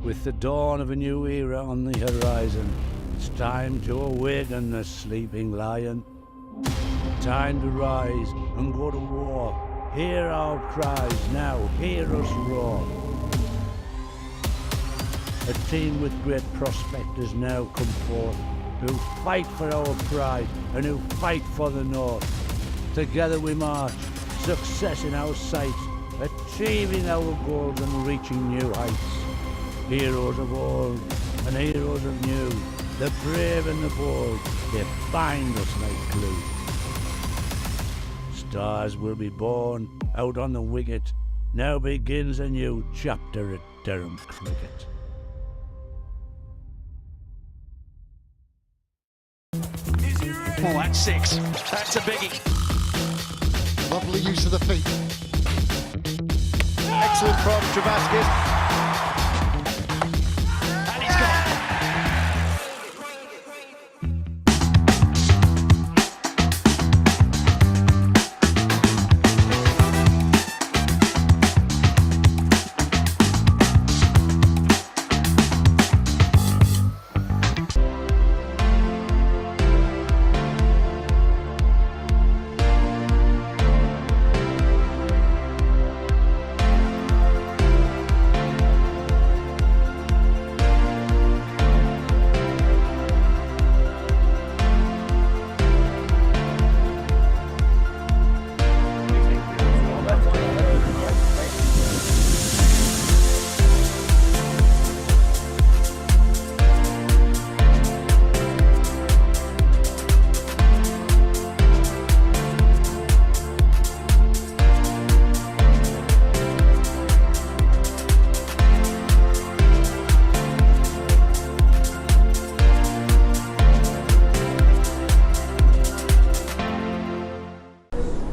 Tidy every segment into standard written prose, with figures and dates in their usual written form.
With the dawn of a new era on the horizon, it's time to awaken the sleeping lion. Time to rise and go to war. Hear our cries now, hear us roar. A team with great prospect has now come forth, who fight for our pride and who fight for the North. Together we march, success in our sight, achieving our goals and reaching new heights. Heroes of old and heroes of new, the brave and the bold, they bind us like glue. Stars will be born out on the wicket. Now begins a new chapter at Durham Cricket. Oh, that's six. That's a biggie. Lovely use of the feet. Excellent from Travaskis. And he's gone.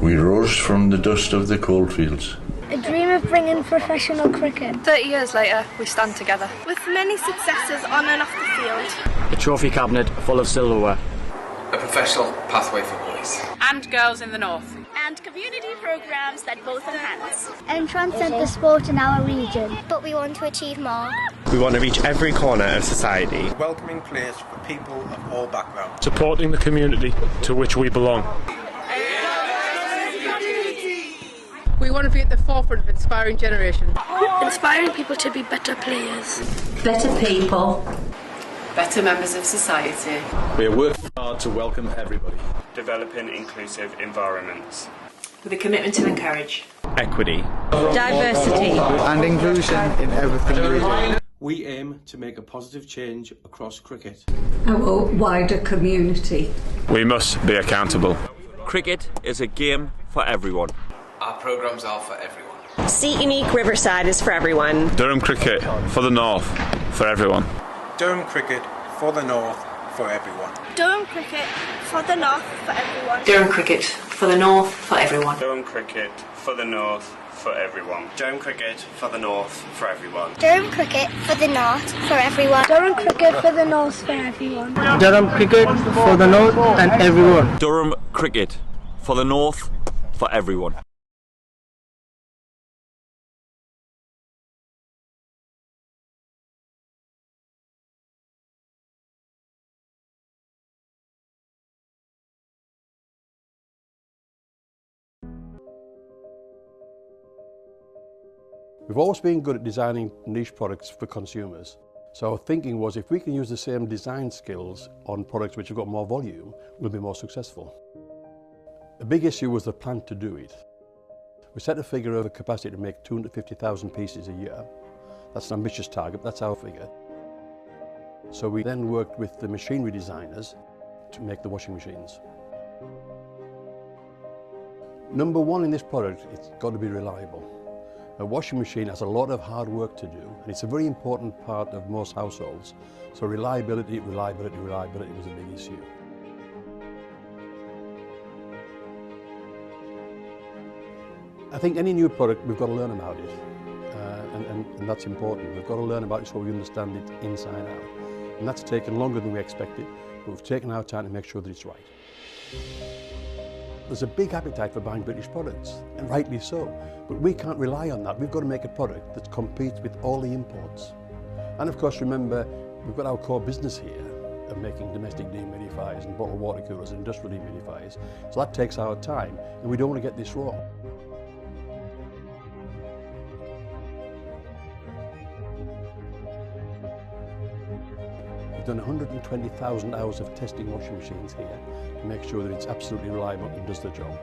We rose from the dust of the coalfields. A dream of bringing professional cricket. 30 years later, we stand together. With many successes on and off the field. A trophy cabinet full of silverware. A professional pathway for boys. And girls in the north. And community programmes that both enhance. And transcend the sport in our region. But we want to achieve more. We want to reach every corner of society. Welcoming players for people of all backgrounds. Supporting the community to which we belong. We want to be at the forefront of inspiring generations. Inspiring people to be better players. Better people. Better members of society. We are working hard to welcome everybody. Developing inclusive environments. With a commitment to encourage equity, diversity, and inclusion in everything we do. We aim to make a positive change across cricket. our wider community. We must be accountable. Cricket is a game for everyone. Our programmes are for everyone. Seat Unique Riverside is for everyone. Durham Cricket for the North, for everyone. Durham Cricket for the North, for everyone. Durham Cricket for the North for everyone. Durham Cricket for the North for everyone. Durham Cricket for the North for everyone. Durham Cricket for the North, for everyone. Durham Cricket for the North for everyone. Durham Cricket for the North for everyone. Durham Cricket for the North and everyone. Durham Cricket for the North, for everyone. We've always been good at designing niche products for consumers. So our thinking was if we can use the same design skills on products which have got more volume, we'll be more successful. The big issue was the plan to do it. We set a figure of a capacity to make 250,000 pieces a year. That's an ambitious target, that's our figure. So we then worked with the machinery designers to make the washing machines. Number one in this product, it's got to be reliable. A washing machine has a lot of hard work to do, and it's a very important part of most households. So reliability was a big issue. I think any new product, we've got to learn about it, and that's important. We've got to learn about it so we understand it inside out. And that's taken longer than we expected, but we've taken our time to make sure that it's right. There's a big appetite for buying British products, and rightly so. But we can't rely on that. We've got to make a product that competes with all the imports. And of course, remember, we've got our core business here of making domestic dehumidifiers and bottled water coolers and industrial dehumidifiers. So that takes our time, and we don't want to get this wrong. We've done 120,000 hours of testing washing machines here to make sure that it's absolutely reliable and does the job.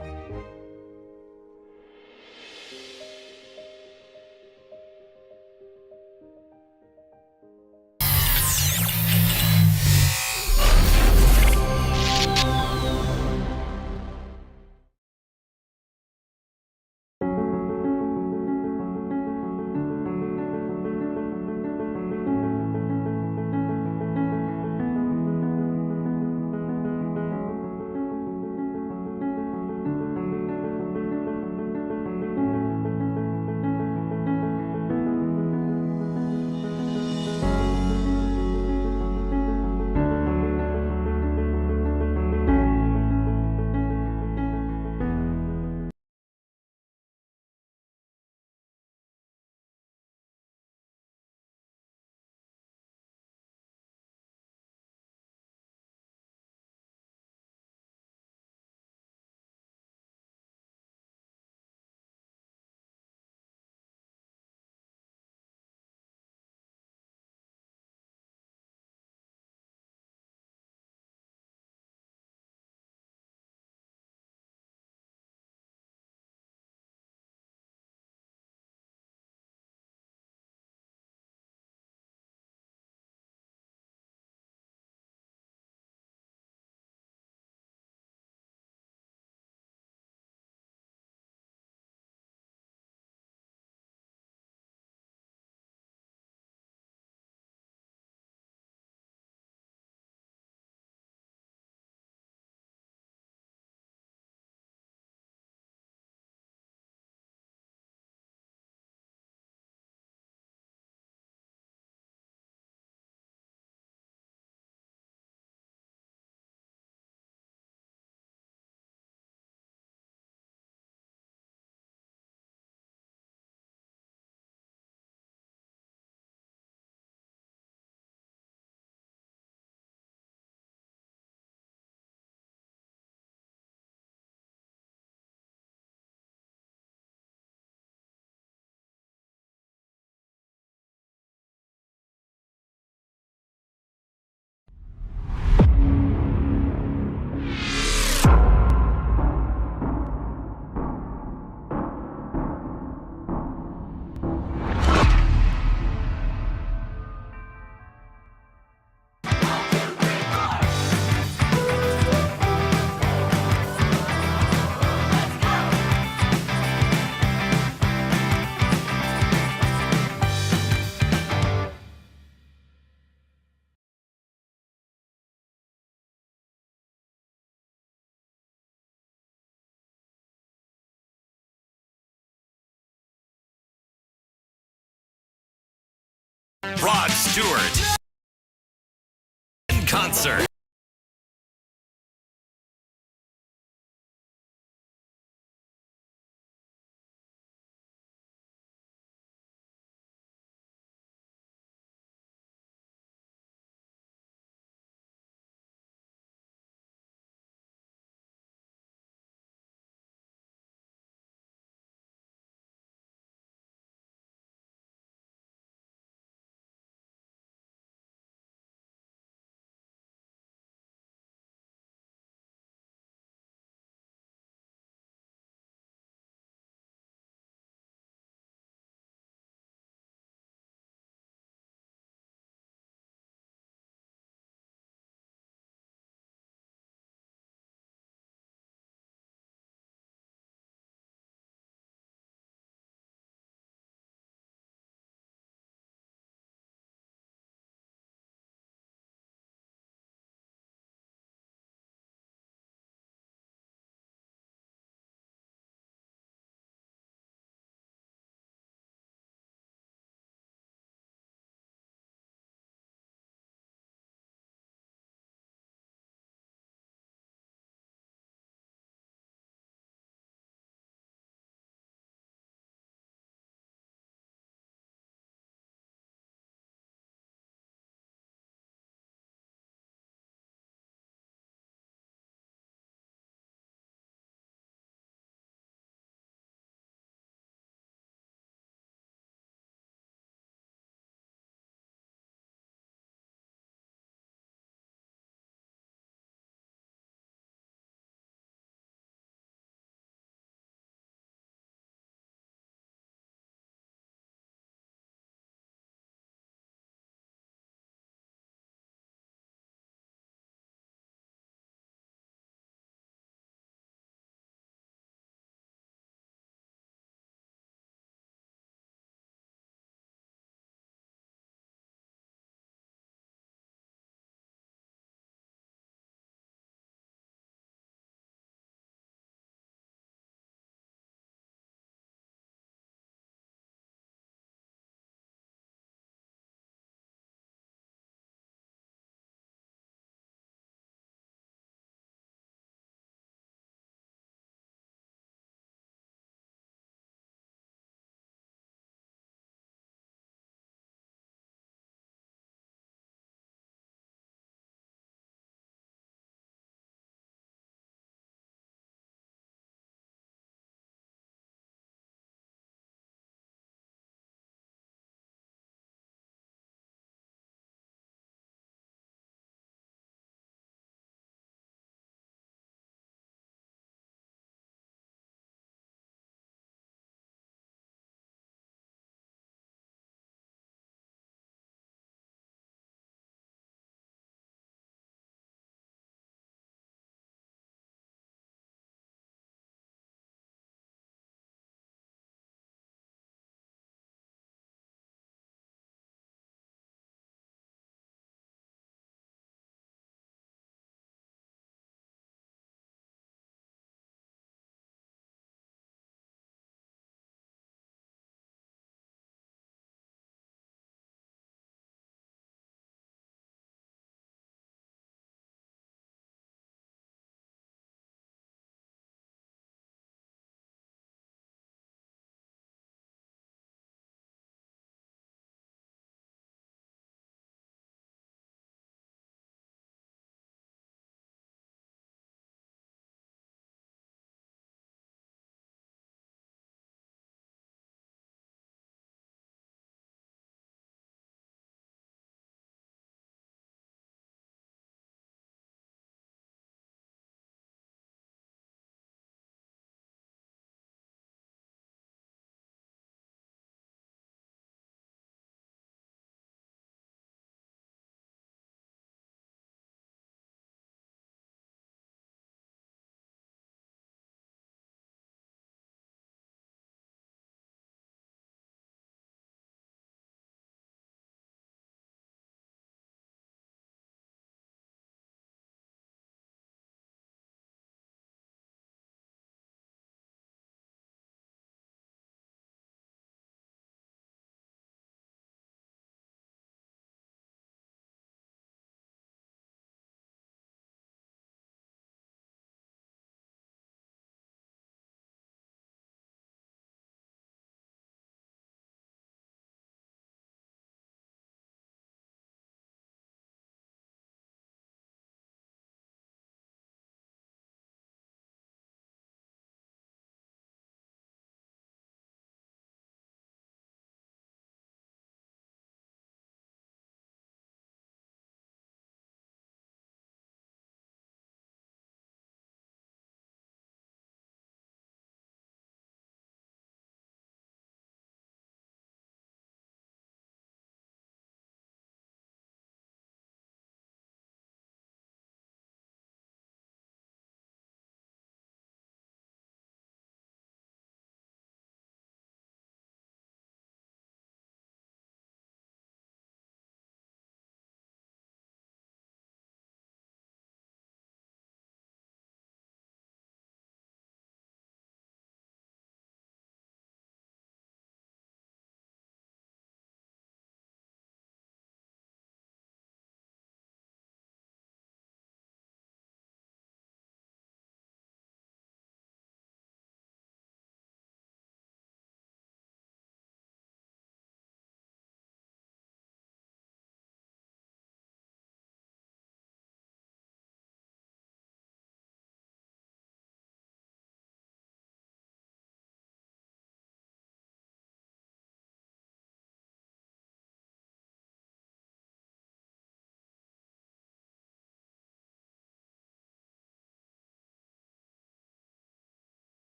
Rod Stewart in concert.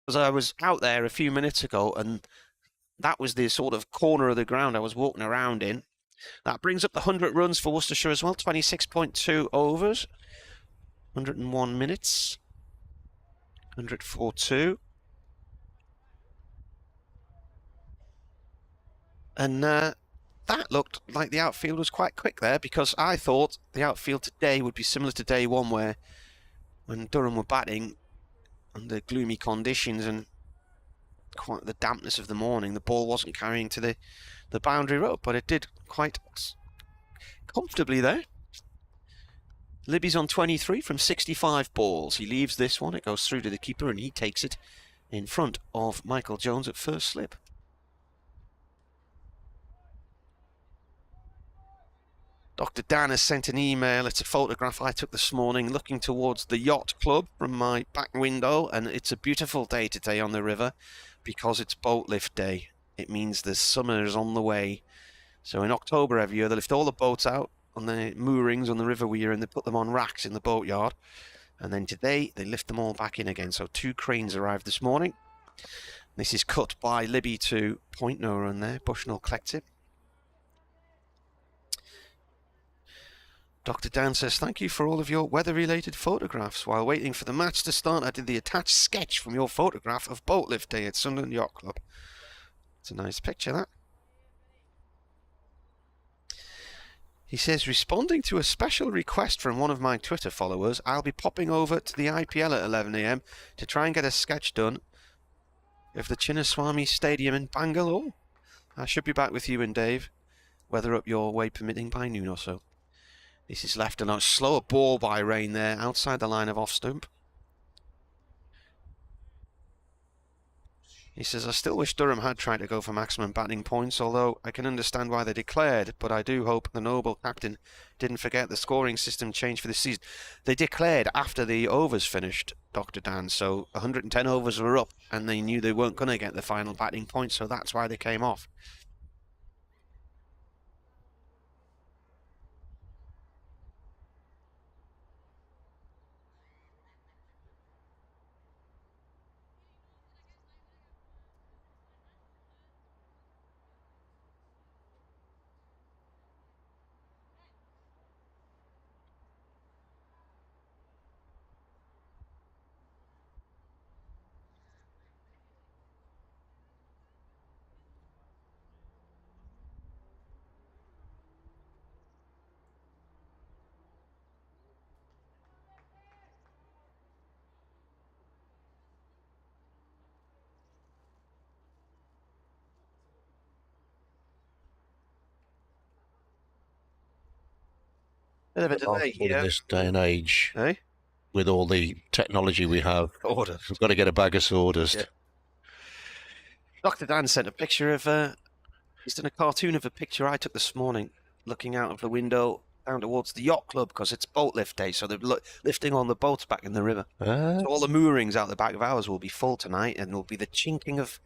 Because I was out there a few minutes ago, and that was the sort of corner of the ground I was walking around in. That brings up the 100 runs for Worcestershire as well, 26.2 overs, 101 minutes, 104.2. And that looked like the outfield was quite quick there, because I thought the outfield today would be similar to day one, where when Durham were batting under gloomy conditions and quite the dampness of the morning, the ball wasn't carrying to the boundary rope, but it did quite comfortably there. Libby's on 23 from 65 balls. He leaves this one, it goes through to the keeper, and he takes it in front of Michael Jones at first slip. Dr. Dan has sent an email. It's a photograph I took this morning looking towards the yacht club from my back window, and it's a beautiful day today on the river because it's boat lift day. It means the summer is on the way. So in October every year they lift all the boats out on the moorings on the river weir, and they put them on racks in the boatyard, and then today they lift them all back in again. So 2 cranes arrived this morning. This is cut by Libby to point, no run there. Bushnell collects it. Dr. Dan says, thank you for all of your weather-related photographs. While waiting for the match to start, I did the attached sketch from your photograph of Boat Lift Day at Sunderland Yacht Club. It's a nice picture, that. He says, responding to a special request from one of my Twitter followers, I'll be popping over to the IPL at 11 AM to try and get a sketch done of the Chinnaswamy Stadium in Bangalore. I should be back with you and Dave, weather up your way permitting, by noon or so. This is left and a slower ball by Rain there, outside the line of off stump. He says, I still wish Durham had tried to go for maximum batting points, although I can understand why they declared, but I do hope the noble captain didn't forget the scoring system changed for the season. They declared after the overs finished, Dr. Dan, so 110 overs were up, and they knew they weren't going to get the final batting points, so that's why they came off. Bit of a delay here. In this day and age, eh? With all the technology we have, Orders. We've got to get a bag of sawdust. Yeah. Dr. Dan sent a picture of, he's done a cartoon of a picture I took this morning, looking out of the window down towards the yacht club, because it's boat lift day, so they're lifting on the boats back in the river. So all the moorings out the back of ours will be full tonight, and there'll be the chinking of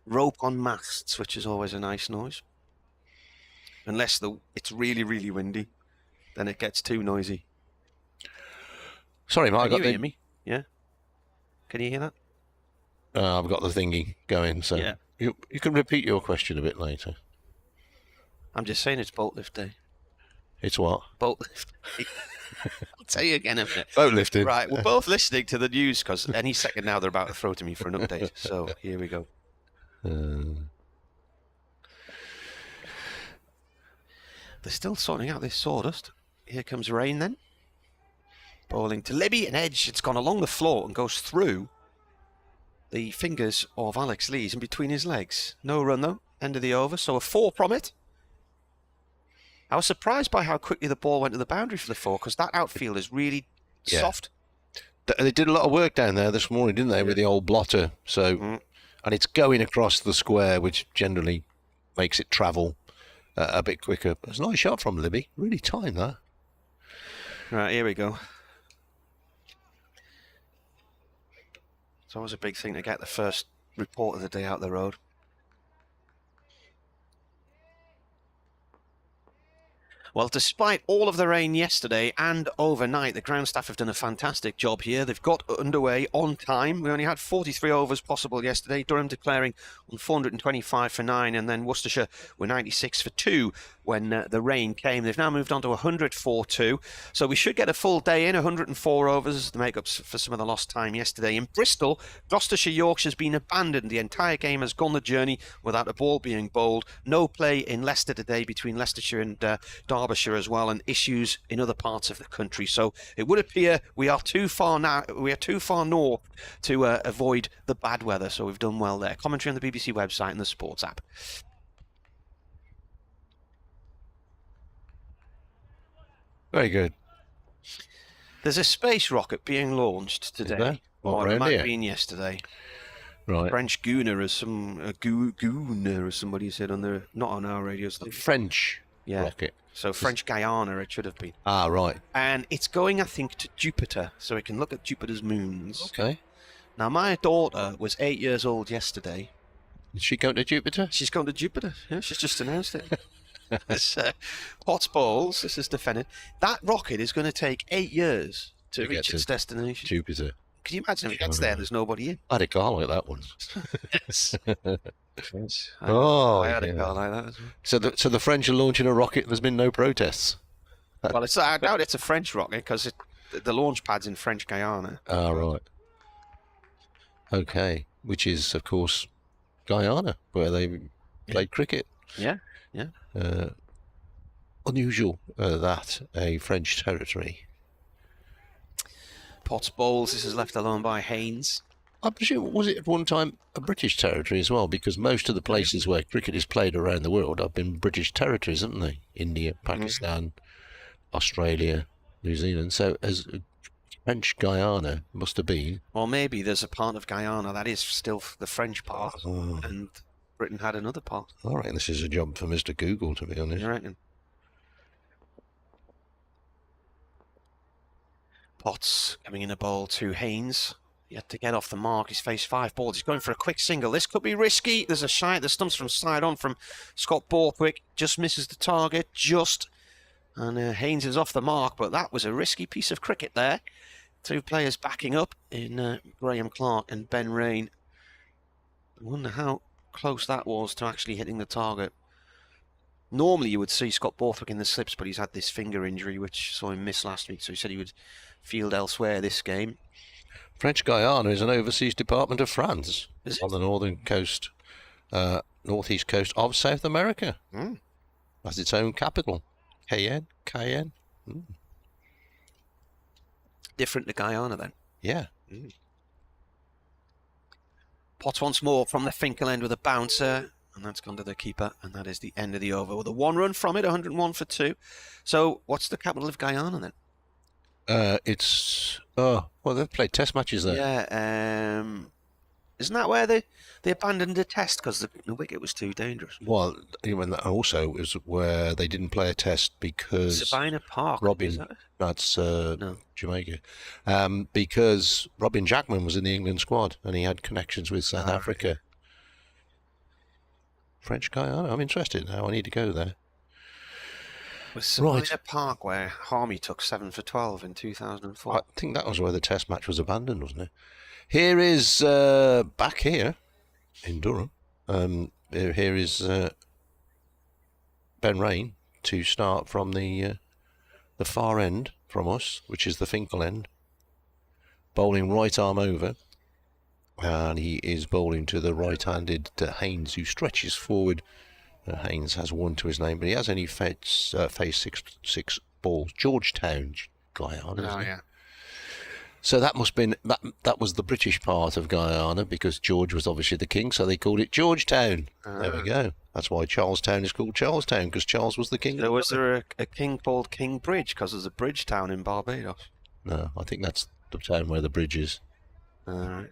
rope on masts, which is always a nice noise. Unless it's really, really windy. Then it gets too noisy. Sorry, Mark. Can you hear me? Yeah. Can you hear that? I've got the thingy going, so yeah. You can repeat your question a bit later. I'm just saying it's boat lift day. It's what? Boat lift. I'll tell you again in a minute. Boat lifting. Right, we're both listening to the news, because any second now they're about to throw to me for an update. So here we go. They're still sorting out this sawdust. Here comes Rain then. Bowling to Libby, an edge. It's gone along the floor and goes through the fingers of Alex Lees and between his legs. No run though. End of the over. So a 4 from it. I was surprised by how quickly the ball went to the boundary for the 4, because that outfield is really soft. They did a lot of work down there this morning, didn't they, with the old blotter? So, and it's going across the square, which generally makes it travel a bit quicker. It's a nice shot from Libby. Really timed that. Right, here we go. It's always a big thing to get the first report of the day out the road. Well, despite all of the rain yesterday and overnight, the ground staff have done a fantastic job here. They've got underway on time. We only had 43 overs possible yesterday. Durham declaring on 425 for 9, and then Worcestershire were 96 for 2 when the rain came. They've now moved on to 100 for 2. So we should get a full day in, 104 overs, the make-ups for some of the lost time yesterday. In Bristol, Gloucestershire Yorkshire's been abandoned. The entire game has gone the journey without a ball being bowled. No play in Leicester today between Leicestershire and Derbyshire as well, and issues in other parts of the country. So it would appear we are too far now. We are too far north to avoid the bad weather. So we've done well there. Commentary on the BBC website and the sports app. Very good. There's a space rocket being launched today. Or it might have been yesterday. Right. French Gooner, as Gooner, as somebody said on the not on our radio. French rocket. So French Guyana, it should have been. Ah, right. And it's going, I think, to Jupiter, so it can look at Jupiter's moons. Okay. Now, my daughter was 8 years old yesterday. Is she going to Jupiter? She's going to Jupiter. Yeah, she's just announced it. It's Potts Bowls. This is defended. That rocket is going to take 8 years to reach its destination. Jupiter. Can you imagine if it gets there? There's nobody in. I had a car like that once. Yes. I had a car like that as well. So the French are launching a rocket. There's been no protests. Well, I doubt it's a French rocket because the launch pad's in French Guyana. Ah, right. Okay, which is of course Guyana, where they played cricket. Yeah. Unusual that a French territory. Potts Bowls. This is left alone by Haynes. I presume, was it at one time a British territory as well? Because most of the places where cricket is played around the world have been British territories, haven't they? India, Pakistan, Australia, New Zealand. So as French Guyana must have been. Or maybe there's a part of Guyana that is still the French part, and Britain had another part. I reckon this is a job for Mr. Google, to be honest. You reckon? Potts coming in a bowl to Haynes. He had to get off the mark. He's faced 5 balls. He's going for a quick single. This could be risky. There's a shot. The stumps from side on from Scott Borthwick. Just misses the target. And Haynes is off the mark, but that was a risky piece of cricket there. 2 players backing up in Graham Clark and Ben Rain. I wonder how close that was to actually hitting the target. Normally you would see Scott Borthwick in the slips, but he's had this finger injury which saw him miss last week, so he said he would field elsewhere this game. French Guyana is an overseas department of France on the northern coast, northeast coast of South America. Has its own capital, Cayenne. Different to Guyana then? Yeah. Potts once more from the Finkel end with a bouncer, and that's gone to the keeper, and that is the end of the over with a 1 run from it, 101 for 2. So what's the capital of Guyana then? It's well, they've played test matches there. Yeah, isn't that where they abandoned the test because the wicket was too dangerous? Well, even that also is where they didn't play a test because Sabina Park. That's Jamaica. Because Robin Jackman was in the England squad and he had connections with South Africa. Right. French Guyana. I'm interested now. I need to go there. Was Sabina Park where Harmy took 7 for 12 in 2004? I think that was where the test match was abandoned, wasn't it? Here is back here in Durham. Here is Ben Rain to start from the far end from us, which is the Finkel end, bowling right arm over, and he is bowling to the right-handed Haynes, who stretches forward. Haynes has 1 to his name, but he has only faced 6 balls. Georgetown, Guyana. Oh, yeah. So that must have been that was the British part of Guyana, because George was obviously the king, so they called it Georgetown. There we go. That's why Charlestown is called Charlestown, because Charles was the king. So was there a king called King Bridge because there's a bridge town in Barbados? No, I think that's the town where the bridge is. All right.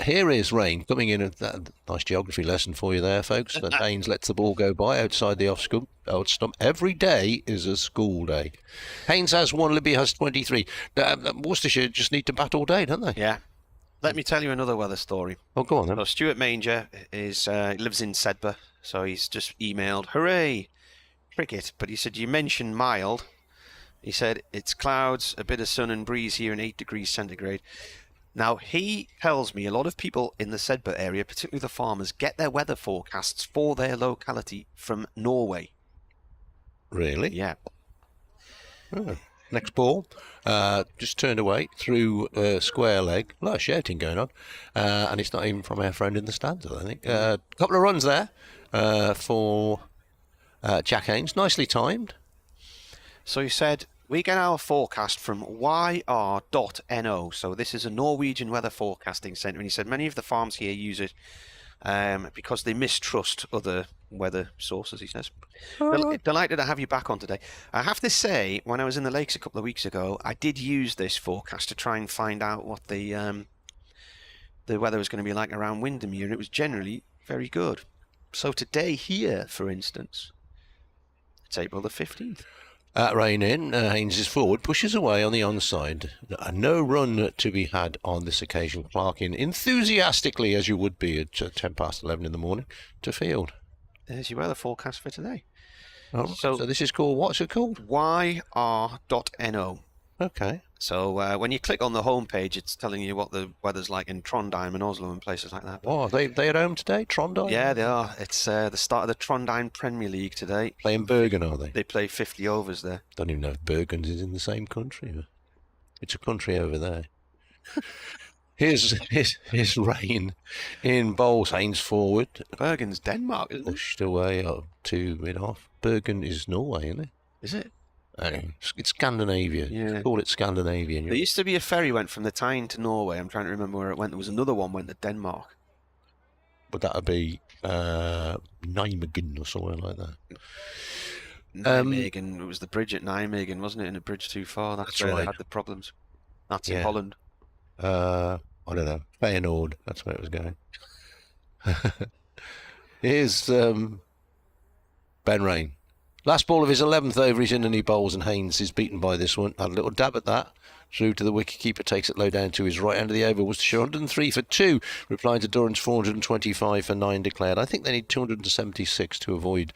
Here is Rain coming in. Nice geography lesson for you there, folks. And Haynes lets the ball go by outside the off stump. Every day is a school day. Haynes has 1, Libby has 23. Worcestershire just need to bat all day, don't they? Yeah. Let me tell you another weather story. Oh, go on then. So Stuart Manger lives in Sedbergh, so he's just emailed, hooray, cricket, but he said you mentioned mild. He said it's clouds, a bit of sun and breeze here, and 8 degrees centigrade. Now, he tells me a lot of people in the Sedbergh area, particularly the farmers, get their weather forecasts for their locality from Norway. Really? Yeah. Oh. Next ball, just turned away through square leg. A lot of shouting going on, and it's not even from our friend in the stands, I think. A couple of runs there for Jack Haynes, nicely timed. So he said, we get our forecast from yr.no. So this is a Norwegian weather forecasting centre. And he said many of the farms here use it because they mistrust other weather sources, he says. Delighted to have you back on today. I have to say, when I was in the lakes a couple of weeks ago, I did use this forecast to try and find out what the weather was going to be like around Windermere, and it was generally very good. So today here, for instance, it's April the 15th. Rain in, Haynes is forward, pushes away on the onside. No run to be had on this occasion. Clark in enthusiastically, as you would be at 10 past 11 in the morning, to field. There's your weather forecast for today. Oh, so this is called, what's it called? yr.no. Okay. So when you click on the homepage, it's telling you what the weather's like in Trondheim and Oslo and places like that. Oh, are they at home today, Trondheim? Yeah, they are. It's the start of the Trondheim Premier League today. Playing Bergen, are they? They play 50 overs there. Don't even know if Bergen is in the same country. It's a country over there. Here's Rain in bowls. Haynes forward. Bergen's Denmark, isn't it? Pushed away up to mid-off. Bergen is Norway, isn't it? Is it? It's Scandinavia. Yeah. Call it Scandinavian. There used to be a ferry went from the Tyne to Norway. I'm trying to remember where it went. There was another one went to Denmark. But that would be Nijmegen or somewhere like that. Nijmegen. It was the bridge at Nijmegen, wasn't it? And a bridge too far. That's where right. they had the problems. That's in Holland. I don't know. Feyenoord. That's where it was going. Here's Ben Rain. Last ball of his 11th over, he's in and he bowls, and Haynes is beaten by this one. Had a little dab at that. Through to the wicketkeeper, takes it low down to his right hand of the over. Worcestershire 103 for 2, replying to Durham's 425 for 9 declared. I think they need 276 to avoid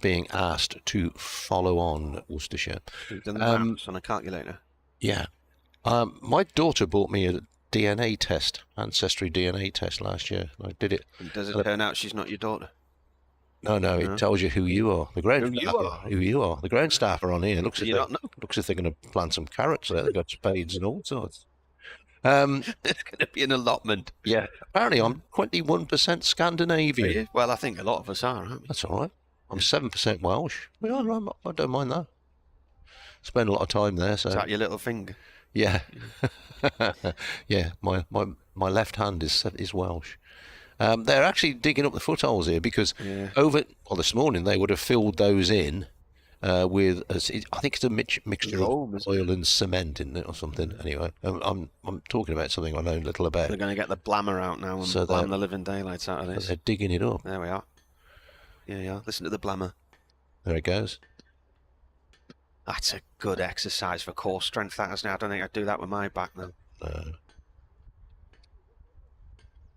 being asked to follow on Worcestershire. You've done the maths on a calculator. Yeah. My daughter bought me a DNA test, ancestry DNA test last year. I did it. And does it turn out she's not your daughter? No, it tells you who you are. The ground who you are. The ground staff are on here. Looks as if they're going to plant some carrots there. They've got spades and all sorts. There's going to be an allotment. Yeah. Apparently, I'm 21% Scandinavian. Well, I think a lot of us are, aren't we? That's all right. I'm 7% Welsh. Yeah, I don't mind that. Spend a lot of time there. So. Is that your little finger? Yeah. Yeah. My left hand is Welsh. They're actually digging up the footholes here because this morning they would have filled those in with, I think it's a mixture of oil and cement in it or something. Anyway, I'm talking about something I know little about. They're going to get the blammer out now and blam the living daylights out of this. They're digging it up. There we are. Yeah. Listen to the blammer. There it goes. That's a good exercise for core strength, that, isn't it? I don't think I'd do that with my back, though.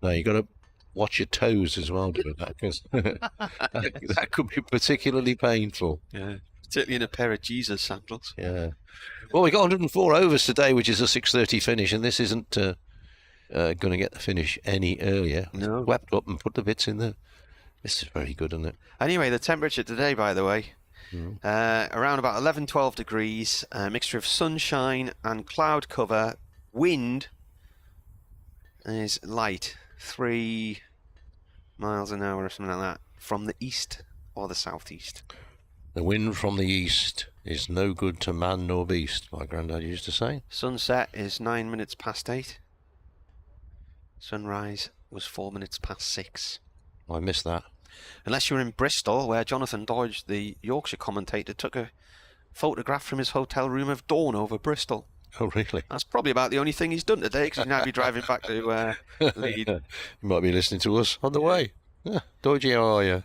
No, you got to watch your toes as well doing that, because that could be particularly painful. Yeah, particularly in a pair of Jesus sandals. Yeah. Well, we got 104 overs today, which is a 6:30 finish, and this isn't going to get the finish any earlier. No. Swept up and put the bits in there. This is very good, isn't it? Anyway, the temperature today, by the way, around about 11-12 degrees, a mixture of sunshine and cloud cover. Wind is light, 3 miles an hour or something like that, from the east or the southeast. The wind from the east is no good to man nor beast, my granddad used to say. Sunset is 9 minutes past 8. Sunrise was 4 minutes past 6. I missed that. Unless you're in Bristol, where Jonathan Dodge, the Yorkshire commentator, took a photograph from his hotel room of dawn over Bristol. Oh, really? That's probably about the only thing he's done today, because he'll now be driving back to Leeds. You might be listening to us on the way. Yeah. Dodge, how are you?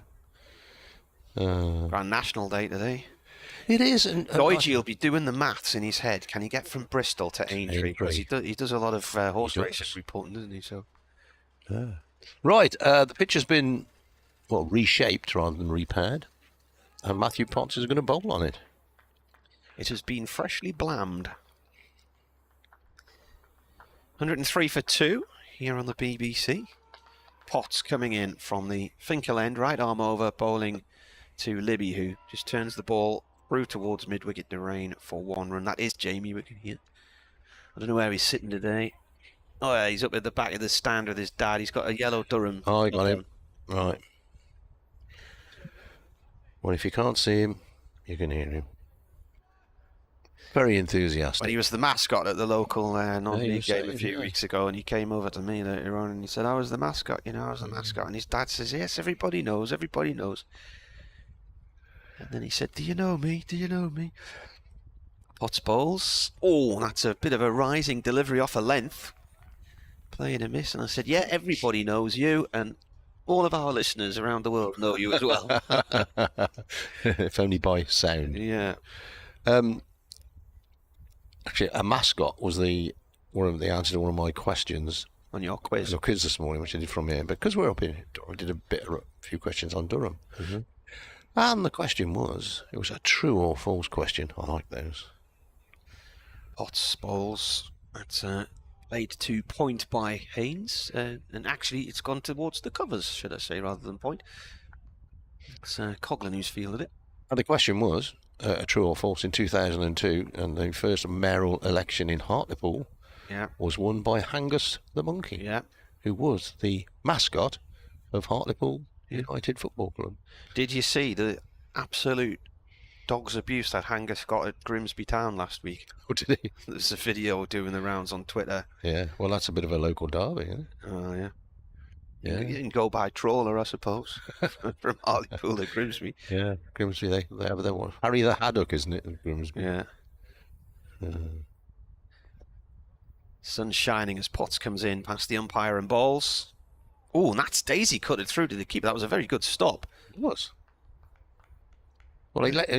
Grand National Day today. It is. Dodge will be doing the maths in his head. Can he get from Bristol to Aintree? Because he does a lot of horse races reporting, doesn't he? So. Right. The pitch has been, reshaped rather than repaired. And Matthew Potts is going to bowl on it. It has been freshly blammed. 103 for 2 here on the BBC. Potts coming in from the Finkel end, right arm over, bowling to Libby, who just turns the ball through towards mid-wicket to rain for 1 run. That is Jamie Wicket here. I don't know where he's sitting today. Oh, yeah, he's up at the back of the stand with his dad. He's got a yellow Durham. Oh, I got him. Right. Well, if you can't see him, you can hear him. Very enthusiastic. Well, he was the mascot at the local non-league game a few weeks ago, and he came over to me later on and he said, I was the mascot, I was the mascot. And his dad says, yes, everybody knows, everybody knows. And then he said, do you know me? Do you know me? Potts bowls. Oh, that's a bit of a rising delivery off a length. Playing a miss. And I said, yeah, everybody knows you, and all of our listeners around the world know you as well. If only by sound. Yeah. Actually, a mascot was the answer to one of my questions on your quiz. The quiz this morning, which I did from here. But because we're up in Durham, I did a few questions on Durham. Mm-hmm. And the question was, it was a true or false question. I like those. Potts bowls. That's played to point by Haynes. And actually, it's gone towards the covers, should I say, rather than point. It's Coughlin who's fielded it. And the question was, a true or false, in 2002, and the first mayoral election in Hartlepool was won by Angus the Monkey, who was the mascot of Hartlepool United Football Club. Did you see the absolute dog's abuse that Angus got at Grimsby Town last week? Oh, did he? There's a video doing the rounds on Twitter. Yeah, well, that's a bit of a local derby, isn't it? Oh, yeah. Yeah. You can go by trawler, I suppose, from Hartlepool to Grimsby. Yeah, Grimsby, they have their one. Harry the Haddock, isn't it, Grimsby? Yeah. Sun shining as Potts comes in past the umpire and bowls. Oh, and that's Daisy cut it through to the keeper. That was a very good stop. It was. Well, he let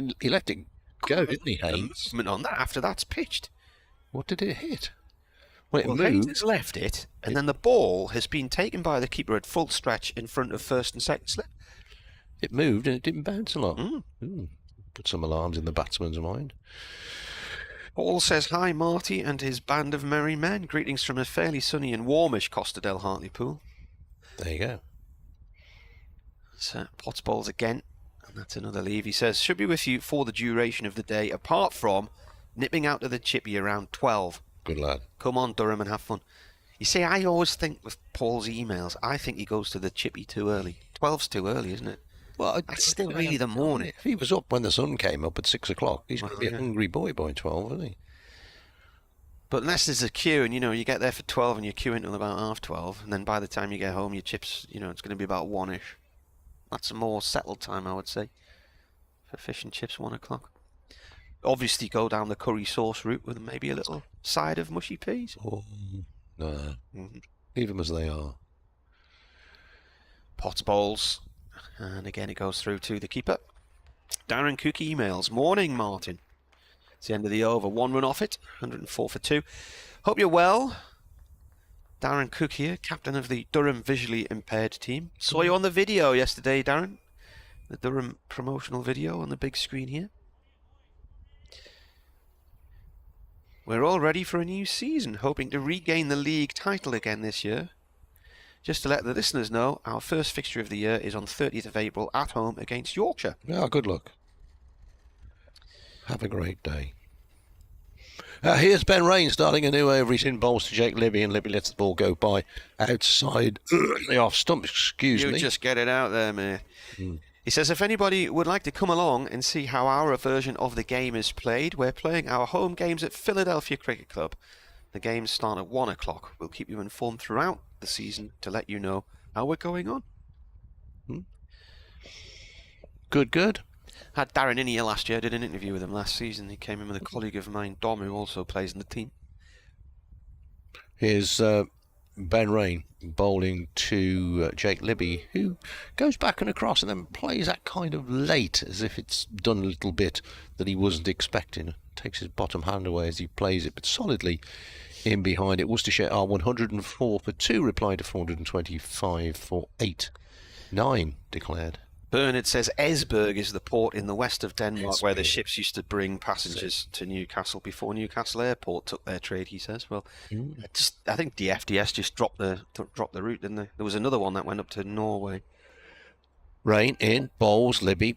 it go, didn't he, Haynes? The movement on that after that's pitched. What did it hit? Well, Haynes has left it, and then the ball has been taken by the keeper at full stretch in front of first and second slip. It moved and it didn't bounce a lot. Put some alarms in the batsman's mind. Paul says, hi, Marty and his band of merry men. Greetings from a fairly sunny and warmish Costa del Hartlepool. There you go. It's Potts bowls again, and that's another leave. He says, should be with you for the duration of the day, apart from nipping out to the chippy around 12. Good lad. Come on, Durham, and have fun. You see, I always think with Paul's emails, I think he goes to the chippy too early. 12's too early, isn't it? Well, that's still really the morning. If he was up when the sun came up at 6 o'clock, he's going to be a hungry boy by 12, isn't he? But unless there's a queue, and you get there for 12 and you're queuing until about 12:30, and then by the time you get home, your chips, it's going to be about 1ish. That's a more settled time, I would say, for fish and chips, 1 o'clock. Obviously, go down the curry sauce route with maybe a little side of mushy peas. Oh, no. Leave them as they are. Potts bowls. And again, it goes through to the keeper. Darren Cook emails. Morning, Martin. It's the end of the over. 1 run off it. 104 for 2. Hope you're well. Darren Cook here, captain of the Durham visually impaired team. Saw you on the video yesterday, Darren. The Durham promotional video on the big screen here. We're all ready for a new season, hoping to regain the league title again this year. Just to let the listeners know, our first fixture of the year is on 30th of April at home against Yorkshire. Yeah, good luck. Have a great day. Here's Ben Rain starting a new over. He's in bowls to Jake Libby, and Libby lets the ball go by outside the off stump. Excuse me. You just get it out there, mate. He says, if anybody would like to come along and see how our version of the game is played, we're playing our home games at Philadelphia Cricket Club. The games start at 1 o'clock. We'll keep you informed throughout the season to let you know how we're going on. Good. Had Darren in here last year. I did an interview with him last season. He came in with a colleague of mine, Dom, who also plays in the team. Here's Ben Rain bowling to Jake Libby, who goes back and across and then plays that kind of late, as if it's done a little bit that he wasn't expecting. Takes his bottom hand away as he plays it, but solidly in behind it. Worcestershire are 104 for 2, replying to 425 for 8. 9 declared. Bernard says Esbjerg is the port in the west of Denmark where the ships used to bring passengers to Newcastle before Newcastle Airport took their trade, he says. Well, I think the FDS just dropped the route, didn't they? There was another one that went up to Norway. Rain in, bowls, Libby.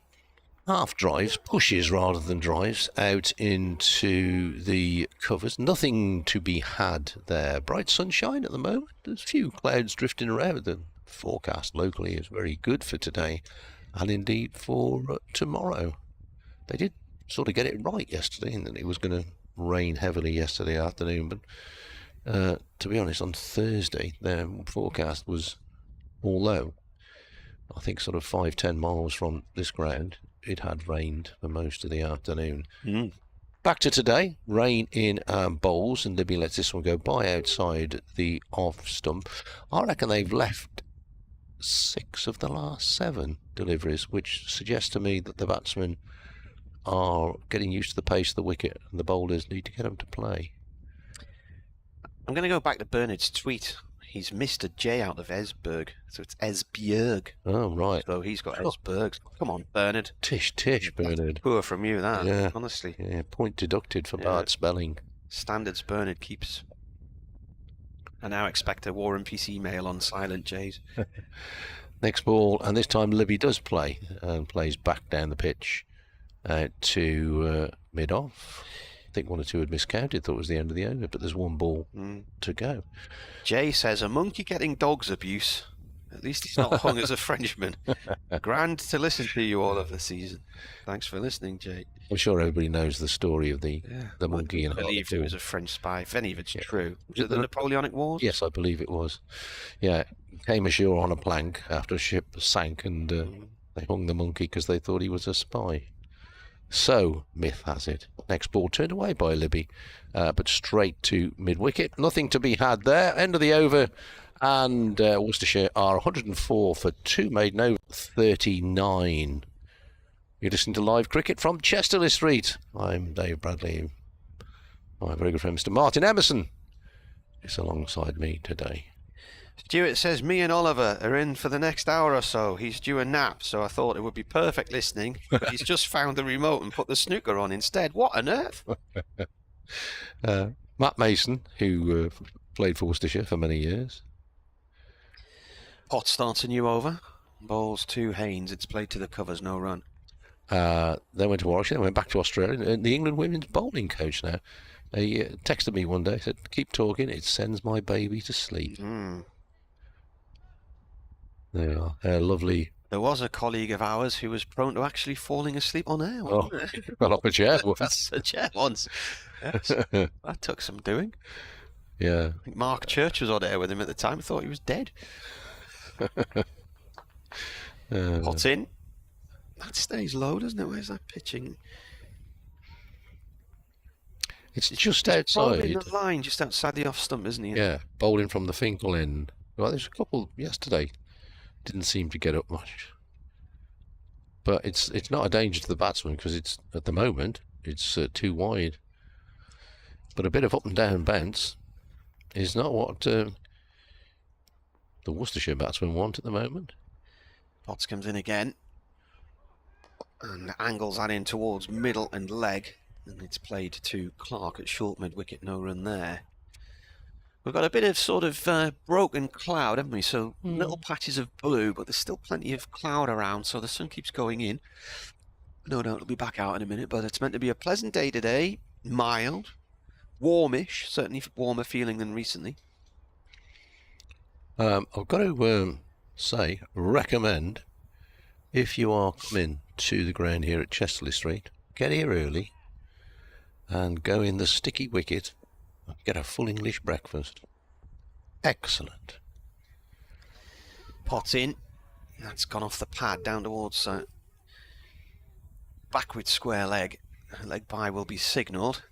Half drives, pushes rather than drives, out into the covers. Nothing to be had there. Bright sunshine at the moment. There's a few clouds drifting around. The forecast locally is very good for today and indeed for tomorrow. They did sort of get it right yesterday, and that it was going to rain heavily yesterday afternoon, but to be honest, on Thursday their forecast was all low. I think sort of 5-10 miles from this ground it had rained for most of the afternoon. Back to today, rain in bowls, and Libby lets this one go by outside the off stump. I reckon they've left 6 of the last 7 deliveries, which suggests to me that the batsmen are getting used to the pace of the wicket and the bowlers need to get them to play. I'm going to go back to Bernard's tweet. He's missed a J out of Esbjerg, so it's Esbjerg. Oh, right. So he's got Esbjerg. Come on, Bernard. Tish, Bernard. Poor from you, that, yeah. Honestly. Yeah, point deducted for bad spelling. Standards Bernard keeps. I now expect a War and Peace email on silent J's. Next ball, and this time Libby does play, and plays back down the pitch to mid-off. I think 1 or 2 had miscounted, thought it was the end of the over, but there's 1 ball to go. Jay says, a monkey getting dog's abuse. At least he's not hung as a Frenchman. Grand to listen to you all of the season. Thanks for listening, Jay. I'm sure everybody knows the story of the monkey. I believe it was a French spy, if any of it's true. Was it the Napoleonic Wars? Yes, I believe it was. Yeah, came ashore on a plank after a ship sank, and they hung the monkey because they thought he was a spy. So, myth has it. Next ball turned away by Libby, but straight to mid-wicket. Nothing to be had there. End of the over, and Worcestershire are 104 for 2, made no 39. You're listening to live cricket from Chesterley Street. I'm Dave Bradley. My very good friend Mr. Martin Emerson is alongside me today. Stuart says, me and Oliver are in for the next hour or so. He's due a nap, so I thought it would be perfect listening. But he's just found the remote and put the snooker on instead. What on earth? Matt Mason, who played for Worcestershire for many years. Pot starts a new over. Bowls to Haynes. It's played to the covers, no run. Then went to Warwickshire, then went back to Australia. And the England women's bowling coach now. He texted me one day, said, keep talking, it sends my baby to sleep. There you are. Lovely. There was a colleague of ours who was prone to actually falling asleep on air. Fell off a chair. That's a chair once. Yes. That took some doing. Yeah. I think Mark Church was on air with him at the time. Thought he was dead. Pot's in. That stays low, doesn't it? Where's that pitching? It's just outside. In the line, just outside the off stump, isn't he? Yeah, bowling from the Finkel end. Well, there's a couple yesterday. Didn't seem to get up much. But it's not a danger to the batsman because it's at the moment it's too wide. But a bit of up and down bounce is not what the Worcestershire batsmen want at the moment. Potts comes in again and angles that in towards middle and leg, and it's played to Clark at short mid wicket, no run there. We've got a bit of sort of broken cloud, haven't we? So little patches of blue, but there's still plenty of cloud around, so the sun keeps going in. No doubt it'll be back out in a minute, but it's meant to be a pleasant day today. Mild, warmish, certainly warmer feeling than recently. I've got to recommend, if you are coming to the ground here at Chesterley Street, get here early and go in the sticky wicket. Get a full English breakfast. Excellent. Pot's in. That's gone off the pad down towards backward square leg. Leg by will be signalled.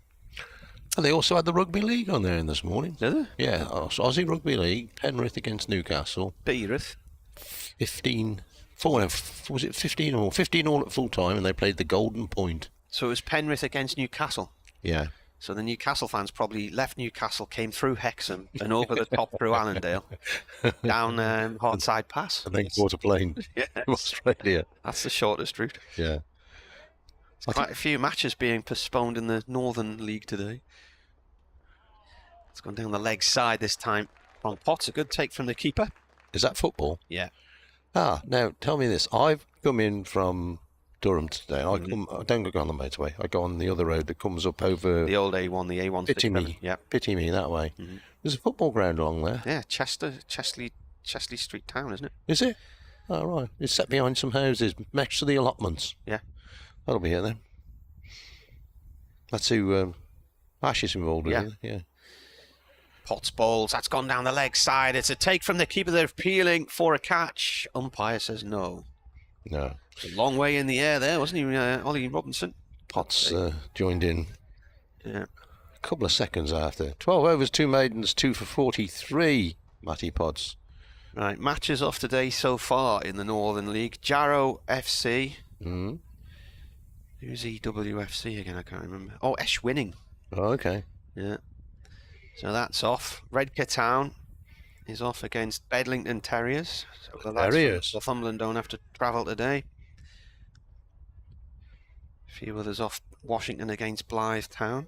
And they also had the Rugby League on there in this morning. Did they? Yeah, Aussie Rugby League, Penrith against Newcastle. Penrith. 15 all at full time, and they played the Golden Point. So it was Penrith against Newcastle. Yeah. So the Newcastle fans probably left Newcastle, came through Hexham and over the top through Allendale, down Hardside Pass. And then caught a plane Yes. to Australia. That's the shortest route. Yeah. There's quite a few matches being postponed in the Northern League today. It's gone down the leg side this time from Potts. A good take from the keeper. Is that football? Yeah. Ah, now tell me this. I've come in from Durham today. I don't go on the motorway. I go on the other road that comes up over the old A1, the A1. Pity me. Yeah. Pity me that way. There's a football ground along there. Yeah, Chesley Street Town, isn't it? Is it? Oh, right. It's set behind some houses next to the allotments. Yeah. That'll be it then. That's who Ash is involved with. Yeah. Potts bowls. That's gone down the leg side. It's a take from the keeper. They're appealing for a catch. Umpire says no. No. It's a long way in the air there, wasn't he, Ollie Robinson? Potts joined in a couple of seconds after. 12 overs, 2 maidens, 2 for 43, Matty Potts. Right, matches off today so far in the Northern League. Jarrow FC. Who's EWFC again? I can't remember. Oh, Esh Winning. Oh, okay. Yeah. So that's off. Redcar Town is off against Bedlington Terriers. So Terriers. Northumberland don't have to travel today. A few others off. Washington against Blythe Town.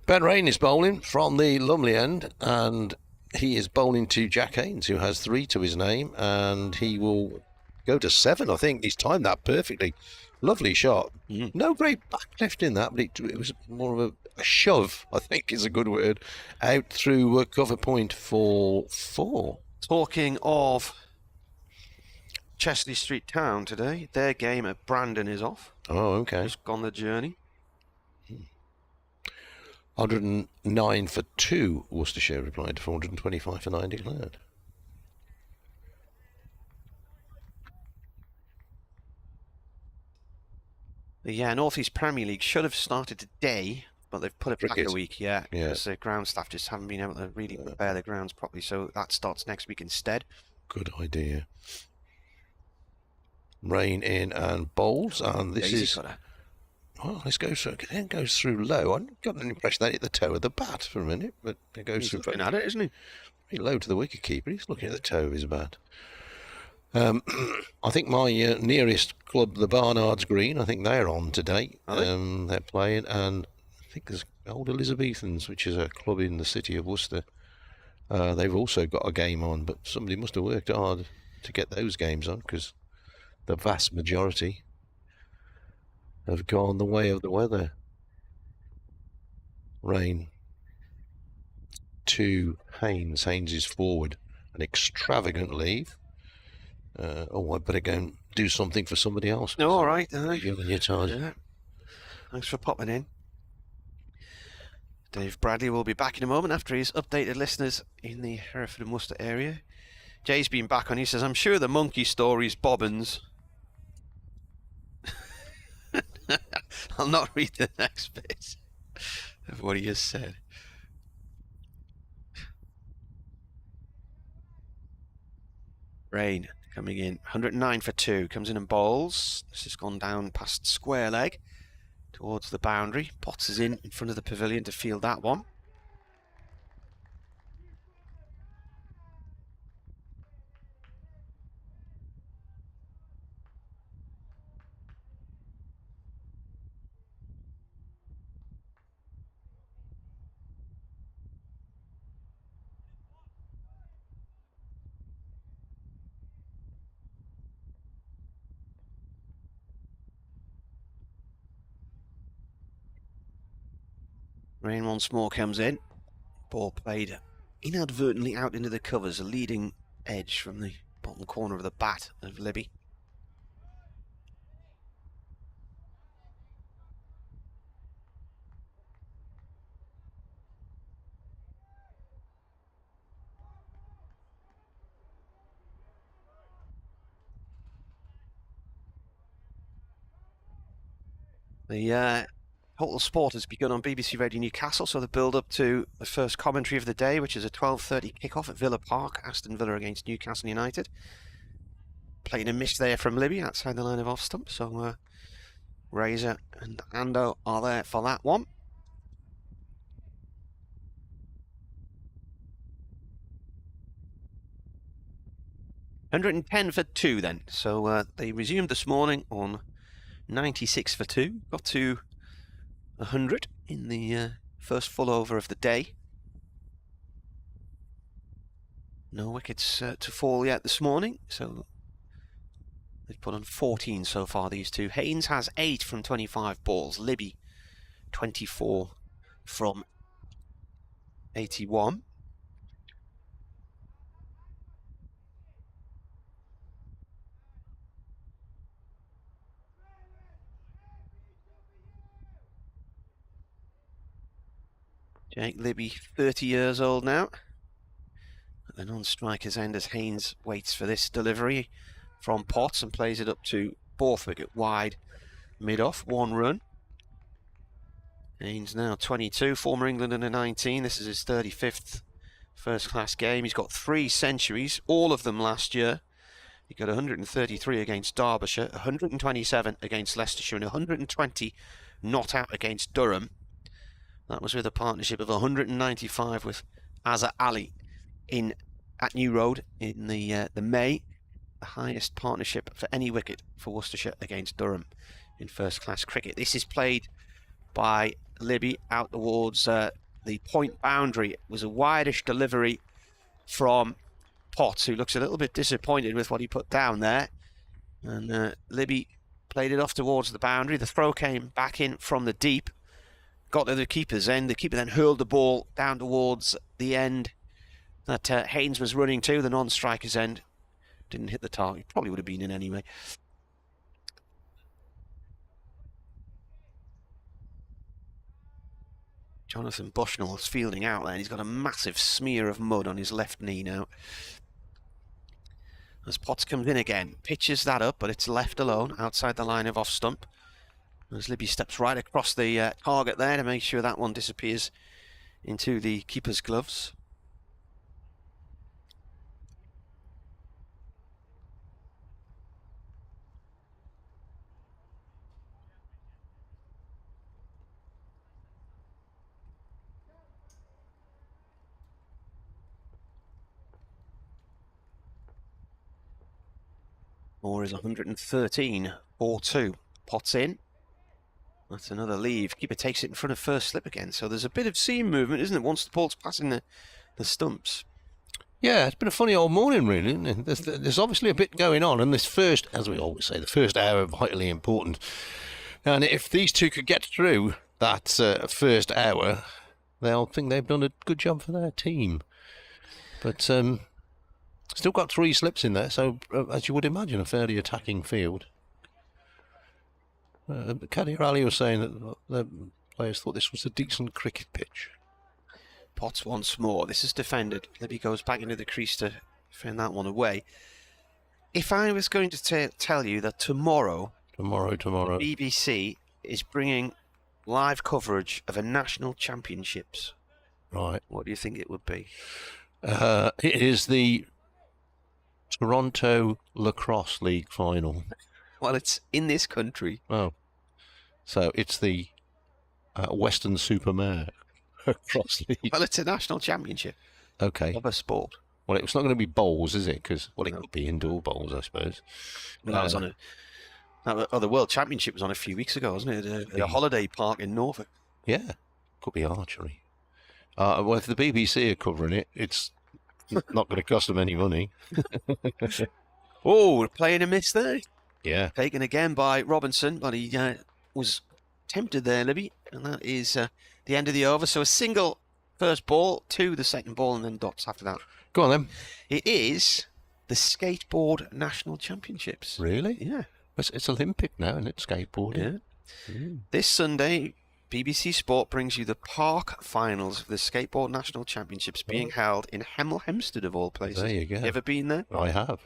Ben Rain is bowling from the Lumley end, and he is bowling to Jack Haynes, who has 3 to his name, and he will go to 7, I think. He's timed that perfectly. Lovely shot. No great backlift in that, but it was more of a shove, I think is a good word, out through cover point for 4. Talking of Chesley Street Town today, their game at Brandon is off. Oh, okay. Just gone the journey. 109 for 2, Worcestershire replied to 425 for 9 declared. The North East Premier League should have started today, but they've put it back a week, because the ground staff just haven't been able to really prepare the grounds properly, so that starts next week instead. Good idea. Rain in and bowls, and this is... Well, this goes through, it then goes through low. I got an impression that hit the toe of the bat for a minute, but it goes He's through... looking at it, isn't he? Pretty low to the wicket-keeper. He's looking at the toe of his bat. I think my nearest club, the Barnards Green, I think they're on today. They're playing, and I think there's Old Elizabethans, which is a club in the city of Worcester. They've also got a game on, but somebody must have worked hard to get those games on, because the vast majority have gone the way of the weather. Rain to Haynes. Haynes is forward. An extravagant leave. I better go and do something for somebody else. No, all right. You're tired. Yeah. Thanks for popping in. Dave Bradley will be back in a moment after he's updated listeners in the Hereford and Worcester area. Jay's been back on. He says, I'm sure the monkey story's bobbins. I'll not read the next bit of what he has said. Rain coming in, 109 for 2, comes in and bowls. This has gone down past square leg towards the boundary. Potts is in front of the pavilion to field that one. Rain once more comes in. Ball played inadvertently out into the covers, a leading edge from the bottom corner of the bat of Libby. The Total Sport has begun on BBC Radio Newcastle, so the build-up to the first commentary of the day, which is a 12:30 kick-off at Villa Park, Aston Villa against Newcastle United. Playing a miss there from Libby outside the line of off-stump, so Razor and Ando are there for that one. $110 for 2 then. So they resumed this morning on 96 for 2. Got to 100 in the first full over of the day. No wickets to fall yet this morning, so they've put on 14 so far, these two. Haynes has 8 from 25 balls. Libby, 24 from 81. Jake Libby, 30 years old now. At the non-striker's end as Haynes waits for this delivery from Potts and plays it up to Borthwick wide mid-off, 1 run. Haynes now 22, former England under 19. This is his 35th first-class game. He's got 3 centuries, all of them last year. He got 133 against Derbyshire, 127 against Leicestershire, and 120 not out against Durham. That was with a partnership of 195 with Azhar Ali at New Road in the May, the highest partnership for any wicket for Worcestershire against Durham in first-class cricket. This is played by Libby out towards the point boundary. It was a wideish delivery from Potts, who looks a little bit disappointed with what he put down there. And Libby played it off towards the boundary. The throw came back in from the deep, got to the keeper's end. The keeper then hurled the ball down towards the end that Haynes was running to, the non-striker's end. Didn't hit the target. Probably would have been in anyway. Jonathan Bushnell is fielding out there, and he's got a massive smear of mud on his left knee now. As Potts comes in again, pitches that up, but it's left alone outside the line of off stump. As Libby steps right across the target there to make sure that one disappears into the keeper's gloves. Moore is 113, 4-2. Potts in. That's another leave. Keeper takes it in front of first slip again. So there's a bit of seam movement, isn't it, once the ball's passing the stumps? Yeah, it's been a funny old morning, really, isn't it? There's obviously a bit going on, and this first, as we always say, the first hour is vitally important. And if these two could get through that first hour, they'll think they've done a good job for their team. But still got 3 slips in there, so as you would imagine, a fairly attacking field. Kadir Ali was saying that the players thought this was a decent cricket pitch. Potts once more. This is defended. Libby goes back into the crease to fend that one away. If I was going to tell you that tomorrow, the BBC is bringing live coverage of a national championships, right? What do you think it would be? It is the Toronto Lacrosse League final. Well, it's in this country. Oh, so it's the Western Supermare Lacrosse League. Well, it's a national championship. Okay. Of a sport. Well, it's not going to be bowls, is it? Because, well, it could be indoor bowls, I suppose. Well, that was on the World Championship was on a few weeks ago, wasn't it? A holiday park in Norfolk. Yeah. Could be archery. Well, if the BBC are covering it, it's not going to cost them any money. Oh, we're playing a miss there. Yeah. Taken again by Robinson, but he was tempted there, Libby, and that is the end of the over. So a single first ball, 2 the second ball, and then dots after that. Go on then. It is the Skateboard National Championships. Really? Yeah. It's Olympic now, isn't it, skateboarding? Yeah. This Sunday, BBC Sport brings you the Park Finals of the Skateboard National Championships being held in Hemel Hempstead, of all places. There you go. You ever been there? I have.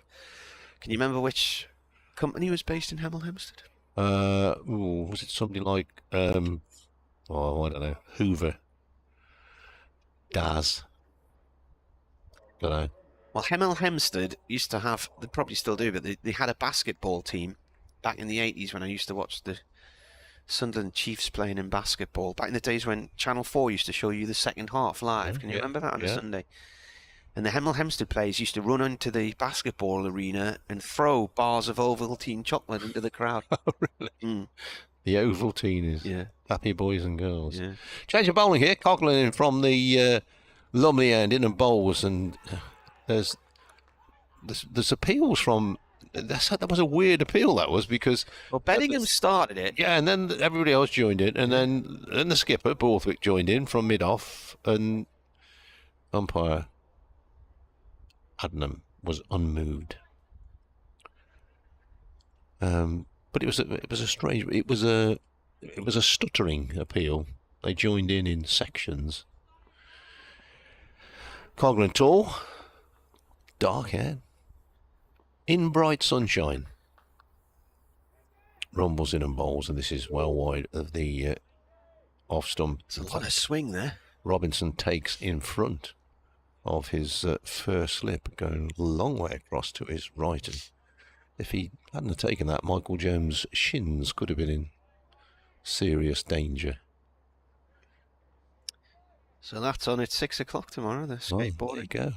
Can you remember which company was based in Hemel Hempstead? Was it somebody like, I don't know, Hoover? Daz? Don't know. Well, Hemel Hempstead used to have, they probably still do, but they had a basketball team back in the 80s when I used to watch the Sunderland Chiefs playing in basketball. Back in the days when Channel 4 used to show you the second half live. Can you remember that on a Sunday? And the Hemel Hempstead players used to run into the basketball arena and throw bars of Ovaltine chocolate into the crowd. Oh, really? Mm. The Ovaltine is Yeah. happy boys and girls. Yeah. Change of bowling here. Coghlan in from the Lumley end in and bowls, and there's appeals from. That was a weird appeal, that was, because... Well, Bellingham started it. Yeah, and then everybody else joined in, and then the skipper, Borthwick, joined in from mid-off, and umpire Adnam was unmoved. But it was a strange... It was a stuttering appeal. They joined in sections. Coghlan tall, dark hair. In bright sunshine. Rumbles in and bowls, and this is well wide of the off stump. There's a lot of swing there. Robinson takes in front of his first slip, going a long way across to his right. And if he hadn't taken that, Michael Jones' shins could have been in serious danger. So that's on at 6 o'clock tomorrow, the skateboarding. Oh, there you go.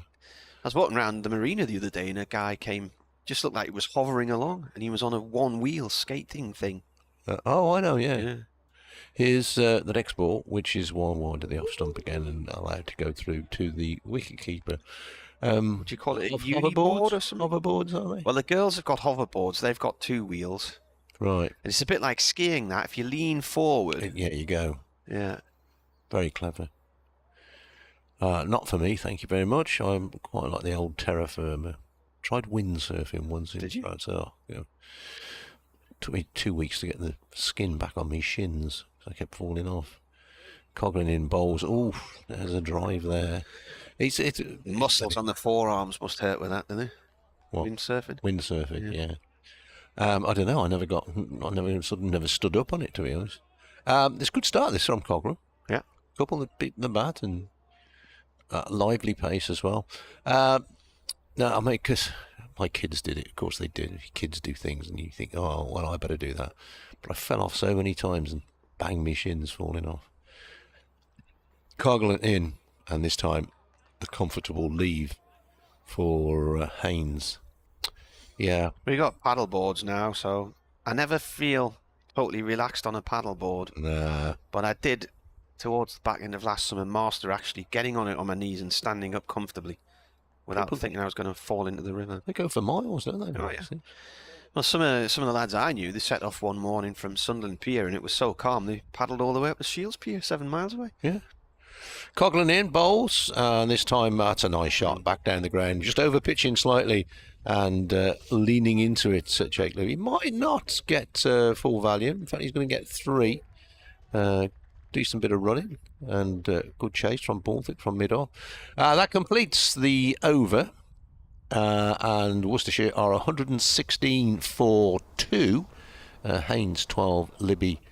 I was walking around the marina the other day, and a guy came, just looked like he was hovering along, and he was on a one-wheel skating thing. Oh, I know, yeah. Here's the next ball, which is one wide of the off stump again, and allowed to go through to the wicket-keeper. What do you call it? A uniboard or something? Hoverboards, are they? Well, the girls have got hoverboards. They've got 2 wheels. Right. And it's a bit like skiing, that. If you lean forward... Yeah, you go. Yeah. Very clever. Not for me, thank you very much. I'm quite like the old terra firma. Tried windsurfing once. Did you? So, took me 2 weeks to get the skin back on my shins. I kept falling off. Coghlan in bowls. Oh, there's a drive there. It's muscles on the forearms must hurt with that, don't they? What? Windsurfing. Windsurfing, yeah. I don't know. I never stood up on it, to be honest. It's a good start this from Coghlan. Yeah. Couple that beat the bat and lively pace as well. No, I mean, because my kids did it. Of course they did. Kids do things and you think, oh, well, I better do that. But I fell off so many times and banged me shins falling off. Coghlan in, and this time a comfortable leave for Haynes. Yeah. We got paddle boards now, so I never feel totally relaxed on a paddle board. Nah. But I did towards the back end of last summer master actually getting on it on my knees and standing up comfortably without thinking I was going to fall into the river. They go for miles, don't they? Oh, yeah. Well, some of the lads I knew, they set off one morning from Sunderland Pier and it was so calm they paddled all the way up to Shields Pier, 7 miles away. Yeah. Coghlan in, bowls, and this time that's a nice shot back down the ground, just over pitching slightly and leaning into it, Jake Louis. He might not get full value. In fact, he's going to get 3. Decent bit of running and good chase from Borthwick from mid-off. That completes the over, and Worcestershire are 116 for 2. Haynes 12, Libby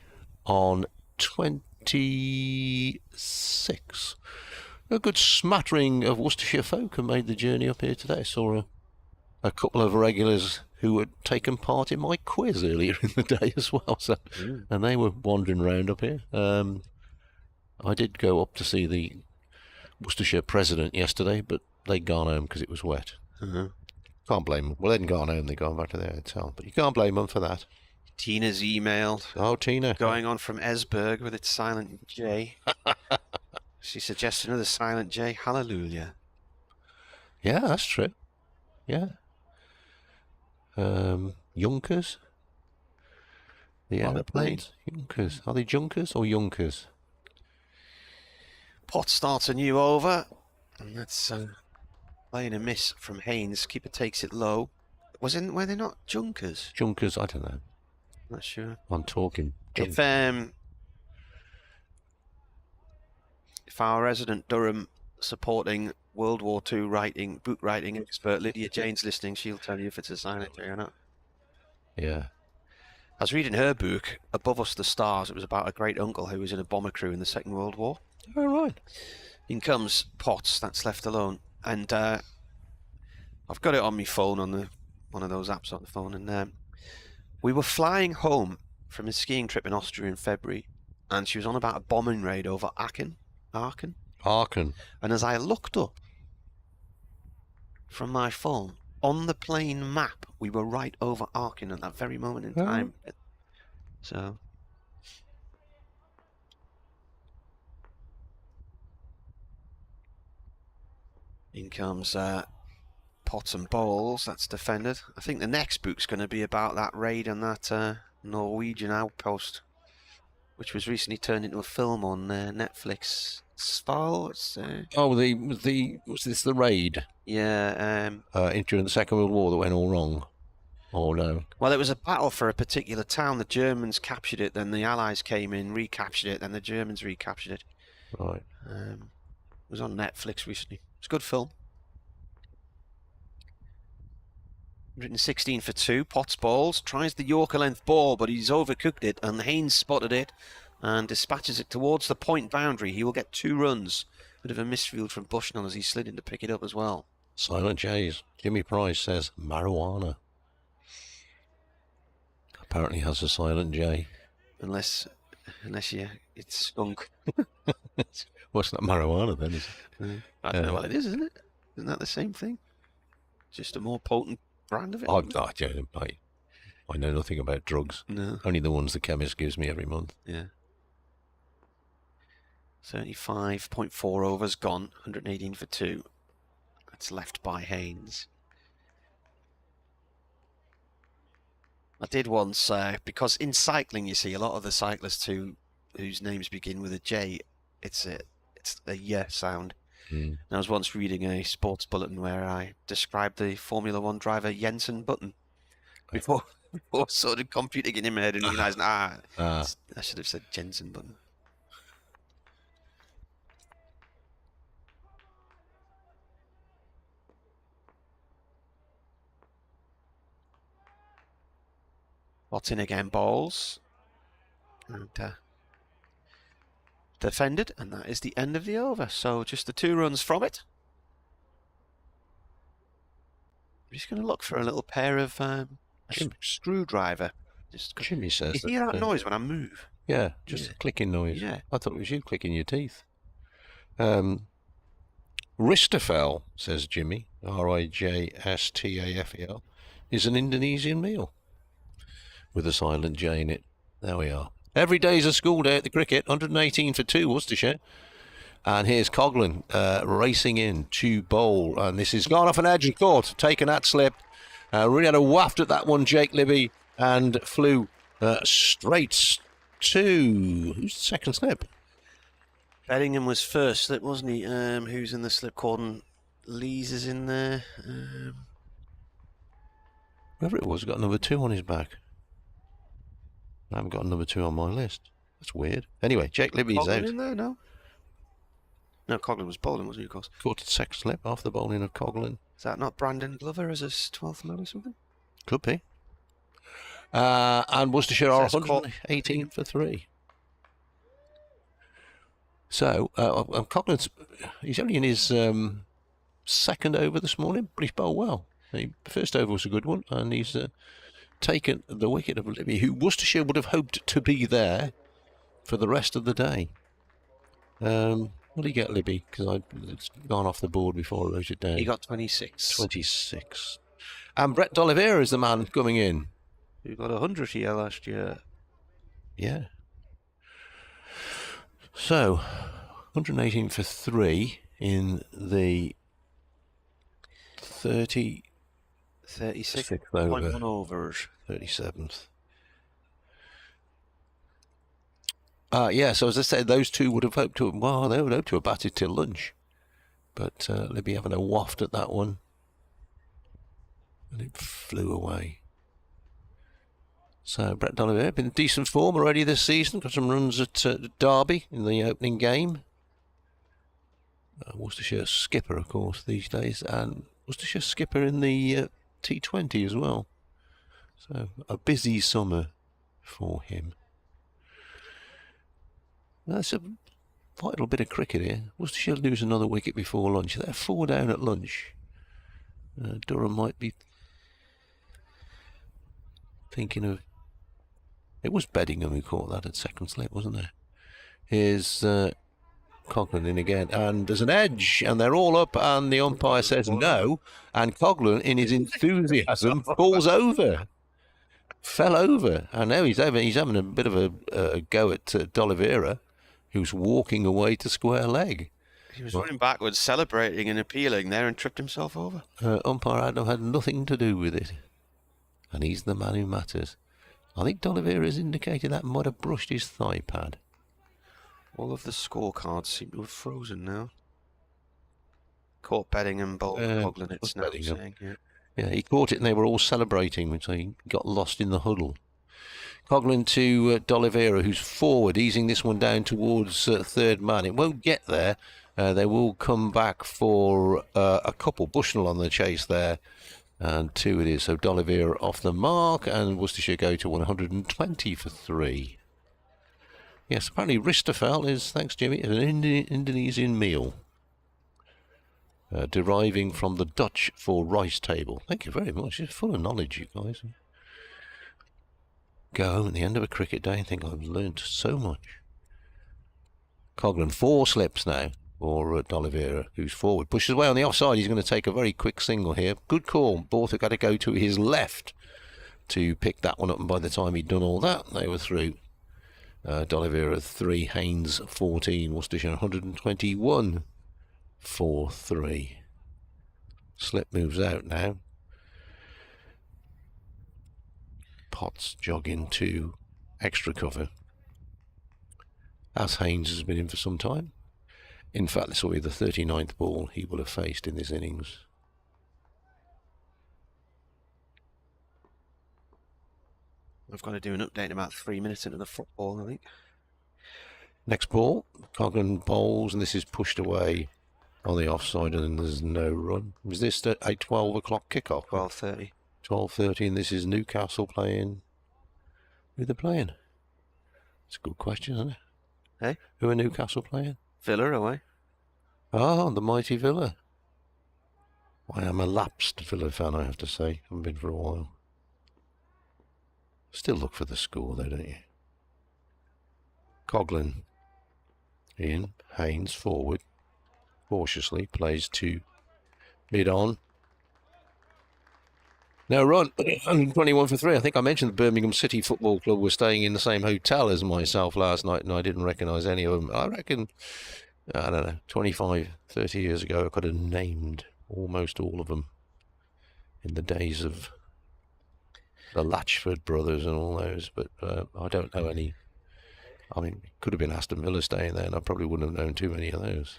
on 26. A good smattering of Worcestershire folk have made the journey up here today. I saw a couple of regulars who had taken part in my quiz earlier in the day as well, so and they were wandering around up here. I did go up to see the Worcestershire president yesterday, but they'd gone home because it was wet. Can't blame them. Well, they hadn't gone home, they'd gone back to their hotel, but you can't blame them for that. Tina's emailed. Oh, Tina. Going on from Esberg with its silent J. She suggests another silent J. Hallelujah. Yeah, that's true. Yeah. Junkers. The aeroplanes. Junkers. Are they Junkers or Junkers? Potts starts a new over. And that's playing a miss from Haynes. Keeper takes it low. Were they not Junkers? Junkers, I don't know. Not sure. I'm talking. If our resident Durham supporting World War II book writing expert Lydia Jane's listening, she'll tell you if it's a silent J or not. Yeah. I was reading her book, Above Us the Stars. It was about a great uncle who was in a bomber crew in the Second World War. Oh, right. In comes Potts, that's left alone. And I've got it on my phone, on one of those apps on the phone, and we were flying home from his skiing trip in Austria in February, and she was on about a bombing raid over Aachen. And as I looked up from my phone, on the plane map, we were right over Aachen at that very moment in time. So... in comes Pots and Bowls, that's defended. I think the next book's going to be about that raid and that Norwegian outpost, which was recently turned into a film on Netflix. Sval, was this the raid? Yeah. During the Second World War that went all wrong? Oh no. Well, it was a battle for a particular town. The Germans captured it, then the Allies came in, recaptured it, then the Germans recaptured it. Right. It was on Netflix recently. It's a good film. 116 for 2. Potts Bowls tries the Yorker length ball, but he's overcooked it, and Haynes spotted it and dispatches it towards the point boundary. He will get 2 runs. Bit of a misfield from Bushnell as he slid in to pick it up as well. Silent J's. Jimmy Price says marijuana. Apparently has a silent J. Unless it's skunk. Well, it's not marijuana then, is it? I don't know what it is, isn't it? Isn't that the same thing? Just a more potent brand of it? I know nothing about drugs. No. Only the ones the chemist gives me every month. Yeah. 35.4 overs gone. 118 for 2. That's left by Haynes. I did once, because in cycling, you see, a lot of the cyclists whose names begin with a J, it's a yeah sound. And I was once reading a sports bulletin where I described the Formula 1 driver Jensen Button before sort of computing in my head and realising, I should have said Jensen Button. What's in again, Bowls. And defended, and that is the end of the over. So just the 2 runs from it. I'm just going to look for a little pair of screwdriver. Jimmy says you hear that noise when I move? Yeah, just a clicking noise. Yeah. I thought it was you clicking your teeth. Ristafel, says Jimmy, Rijstafel, is an Indonesian meal with a silent J in it. There we are. Every day's a school day at the cricket. 118 for 2, Worcestershire. And here's Coghlan racing in to bowl. And this has gone off an edge and caught. Taken that slip. Really had a waft at that one, Jake Libby. And flew straight to... Who's the second slip? Bellingham was first slip, wasn't he? Who's in the slip? Corden Lees is in there. Whoever it was got number 2 on his back. I haven't got number 2 on my list. That's weird. Anyway, Jake Libby's Coghlan out. in there, no? No, Coghlan was bowling, wasn't he, of course? Caught a second slip off the bowling of Coghlan. Is that not Brandon Glover as his 12th man or something? Could be. And Worcestershire are 118 for 3. So, Coghlan's, he's only in his second over this morning, but he's bowled well. The first over was a good one, and he's taken the wicket of Libby, who Worcestershire would have hoped to be there for the rest of the day. What did he get, Libby? Because it's gone off the board before I wrote it down. He got 26. 26. And Brett D'Oliveira is the man coming in. Who got 100 here last year. Yeah. So, 118 for 3 in the 36.1 overs. 37th. Yeah, so as I said, those two would have hoped to, well, they would hope to have batted till lunch. But Libby having a waft at that one. And it flew away. So Brett D'Oliveira been in decent form already this season. Got some runs at Derby in the opening game. Worcestershire skipper, of course, these days. And Worcestershire skipper in the T20 as well. So a busy summer for him. That's quite a little bit of cricket here. Worcestershire lose another wicket before lunch. They're 4 down at lunch. Durham might be thinking of It was Beddingham who caught that at second slip, wasn't there? Here's Coghlan in again, and there's an edge, and they're all up, and the umpire says no, and Coghlan, in his enthusiasm, falls over. Fell over, and now he's having a bit of a go at D'Oliveira, who's walking away to square leg. He was running backwards, celebrating and appealing there, and tripped himself over. Umpire Adno had nothing to do with it, and he's the man who matters. I think D'Oliveira has indicated that might have brushed his thigh pad. All of the scorecards seem to have frozen now. Caught Beddingham, bowled Coghlan, it's now saying. Yeah, he caught it and they were all celebrating, which he got lost in the huddle. Coghlan to D'Oliveira, who's forward, easing this one down towards third man. It won't get there. They will come back for a couple. Bushnell on the chase there, and 2 it is. So D'Oliveira off the mark, and Worcestershire go to 120 for 3. Yes, apparently Ristafel is, thanks Jimmy, an Indonesian meal. Deriving from the Dutch for rice table. Thank you very much. It's full of knowledge, you guys. Go home at the end of a cricket day and think I've learned so much. Coghlan, 4 slips now for D'Oliveira, who's forward. Pushes away on the offside. He's going to take a very quick single here. Good call. Borthwick had to go to his left to pick that one up, and by the time he'd done all that, they were through. D'Oliveira 3, Haynes 14, Worcestershire 121 for 3. Slip moves out now. Potts jogging to extra cover, as Haynes has been in for some time. In fact, this will be the 39th ball he will have faced in this innings. I've got to do an update in about 3 minutes into the football, I think. Next ball, Coghlan bowls, and this is pushed away on the offside, and there's no run. Was this a 12 o'clock kickoff? 12:30. 12:30, and this is Newcastle playing. Who are they playing? It's a good question, isn't it? Hey? Who are Newcastle playing? Villa away. Oh, the mighty Villa. I am a lapsed Villa fan, I have to say. I've been for a while. Still look for the score, though, don't you? Coghlan in, Haynes forward, cautiously plays to mid-on. No run, 121 for 3. I think I mentioned the Birmingham City Football Club were staying in the same hotel as myself last night, and I didn't recognise any of them. I reckon, I don't know, 25, 30 years ago, I could have named almost all of them in the days of the Latchford brothers and all those, but I don't know any. I mean, it could have been Aston Villa staying there, and I probably wouldn't have known too many of those.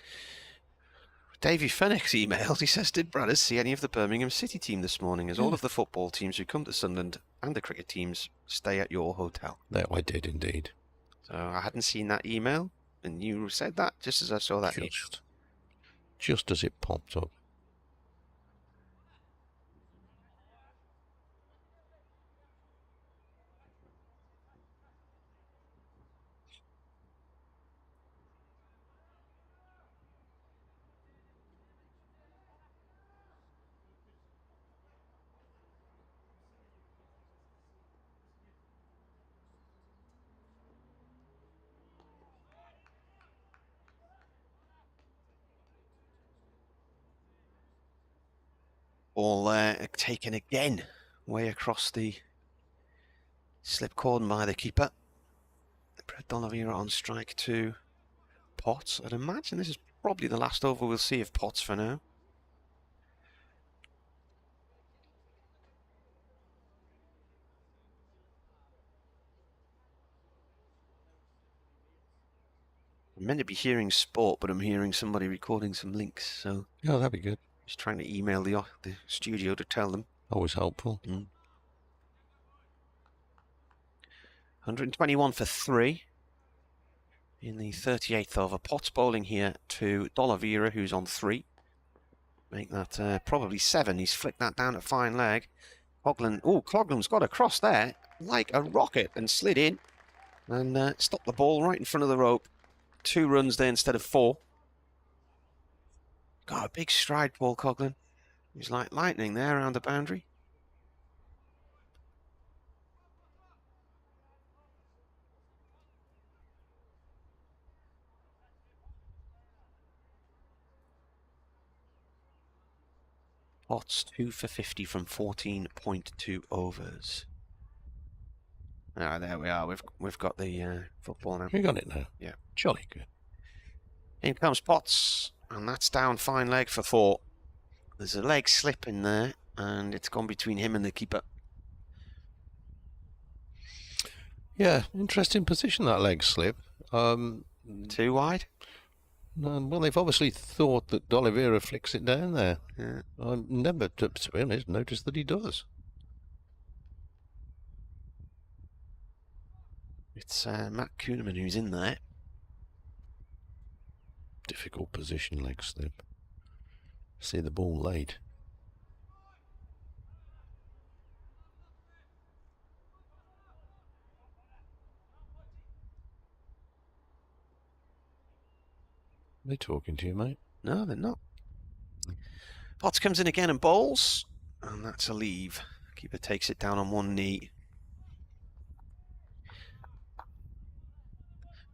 Davy Fenwick's emailed. He says, did Bradders see any of the Birmingham City team this morning, as all of the football teams who come to Sunderland and the cricket teams stay at your hotel? That I did indeed. So I hadn't seen that email, and you said that just as I saw that. Just as it popped up. Ball taken again, way across the slip cordon by the keeper. Brett D'Oliveira on strike to Potts. I'd imagine this is probably the last over we'll see of Potts for now. I'm meant to be hearing sport, but I'm hearing somebody recording some links, so... Yeah, that'd be good. Just trying to email the studio to tell them. Always helpful. 121 for 3 in the 38th over. Potts bowling here to D'Oliveira, who's on 3. Make that probably 7. He's flicked that down at fine leg. Coghlan, Coglan's got across there like a rocket and slid in and stopped the ball right in front of the rope. 2 runs there instead of 4. Got a big stride, Paul Coghlan. He's like lightning there around the boundary. Potts 2 for 50 from 14.2 overs. Ah, there we are. We've got the football now. You got it now. Yeah. Jolly good. In comes Potts, and that's down fine leg for 4. There's a leg slip in there, and it's gone between him and the keeper. Yeah, interesting position, that leg slip. Too wide? Well, they've obviously thought that D'Oliveira flicks it down there. Yeah. I've never, to be honest, noticed that he does. It's Matt Kuhneman who's in there. Difficult position, leg slip. See the ball late. Are they talking to you, mate? No, they're not. Potts comes in again and bowls, and that's a leave. Keeper takes it down on one knee.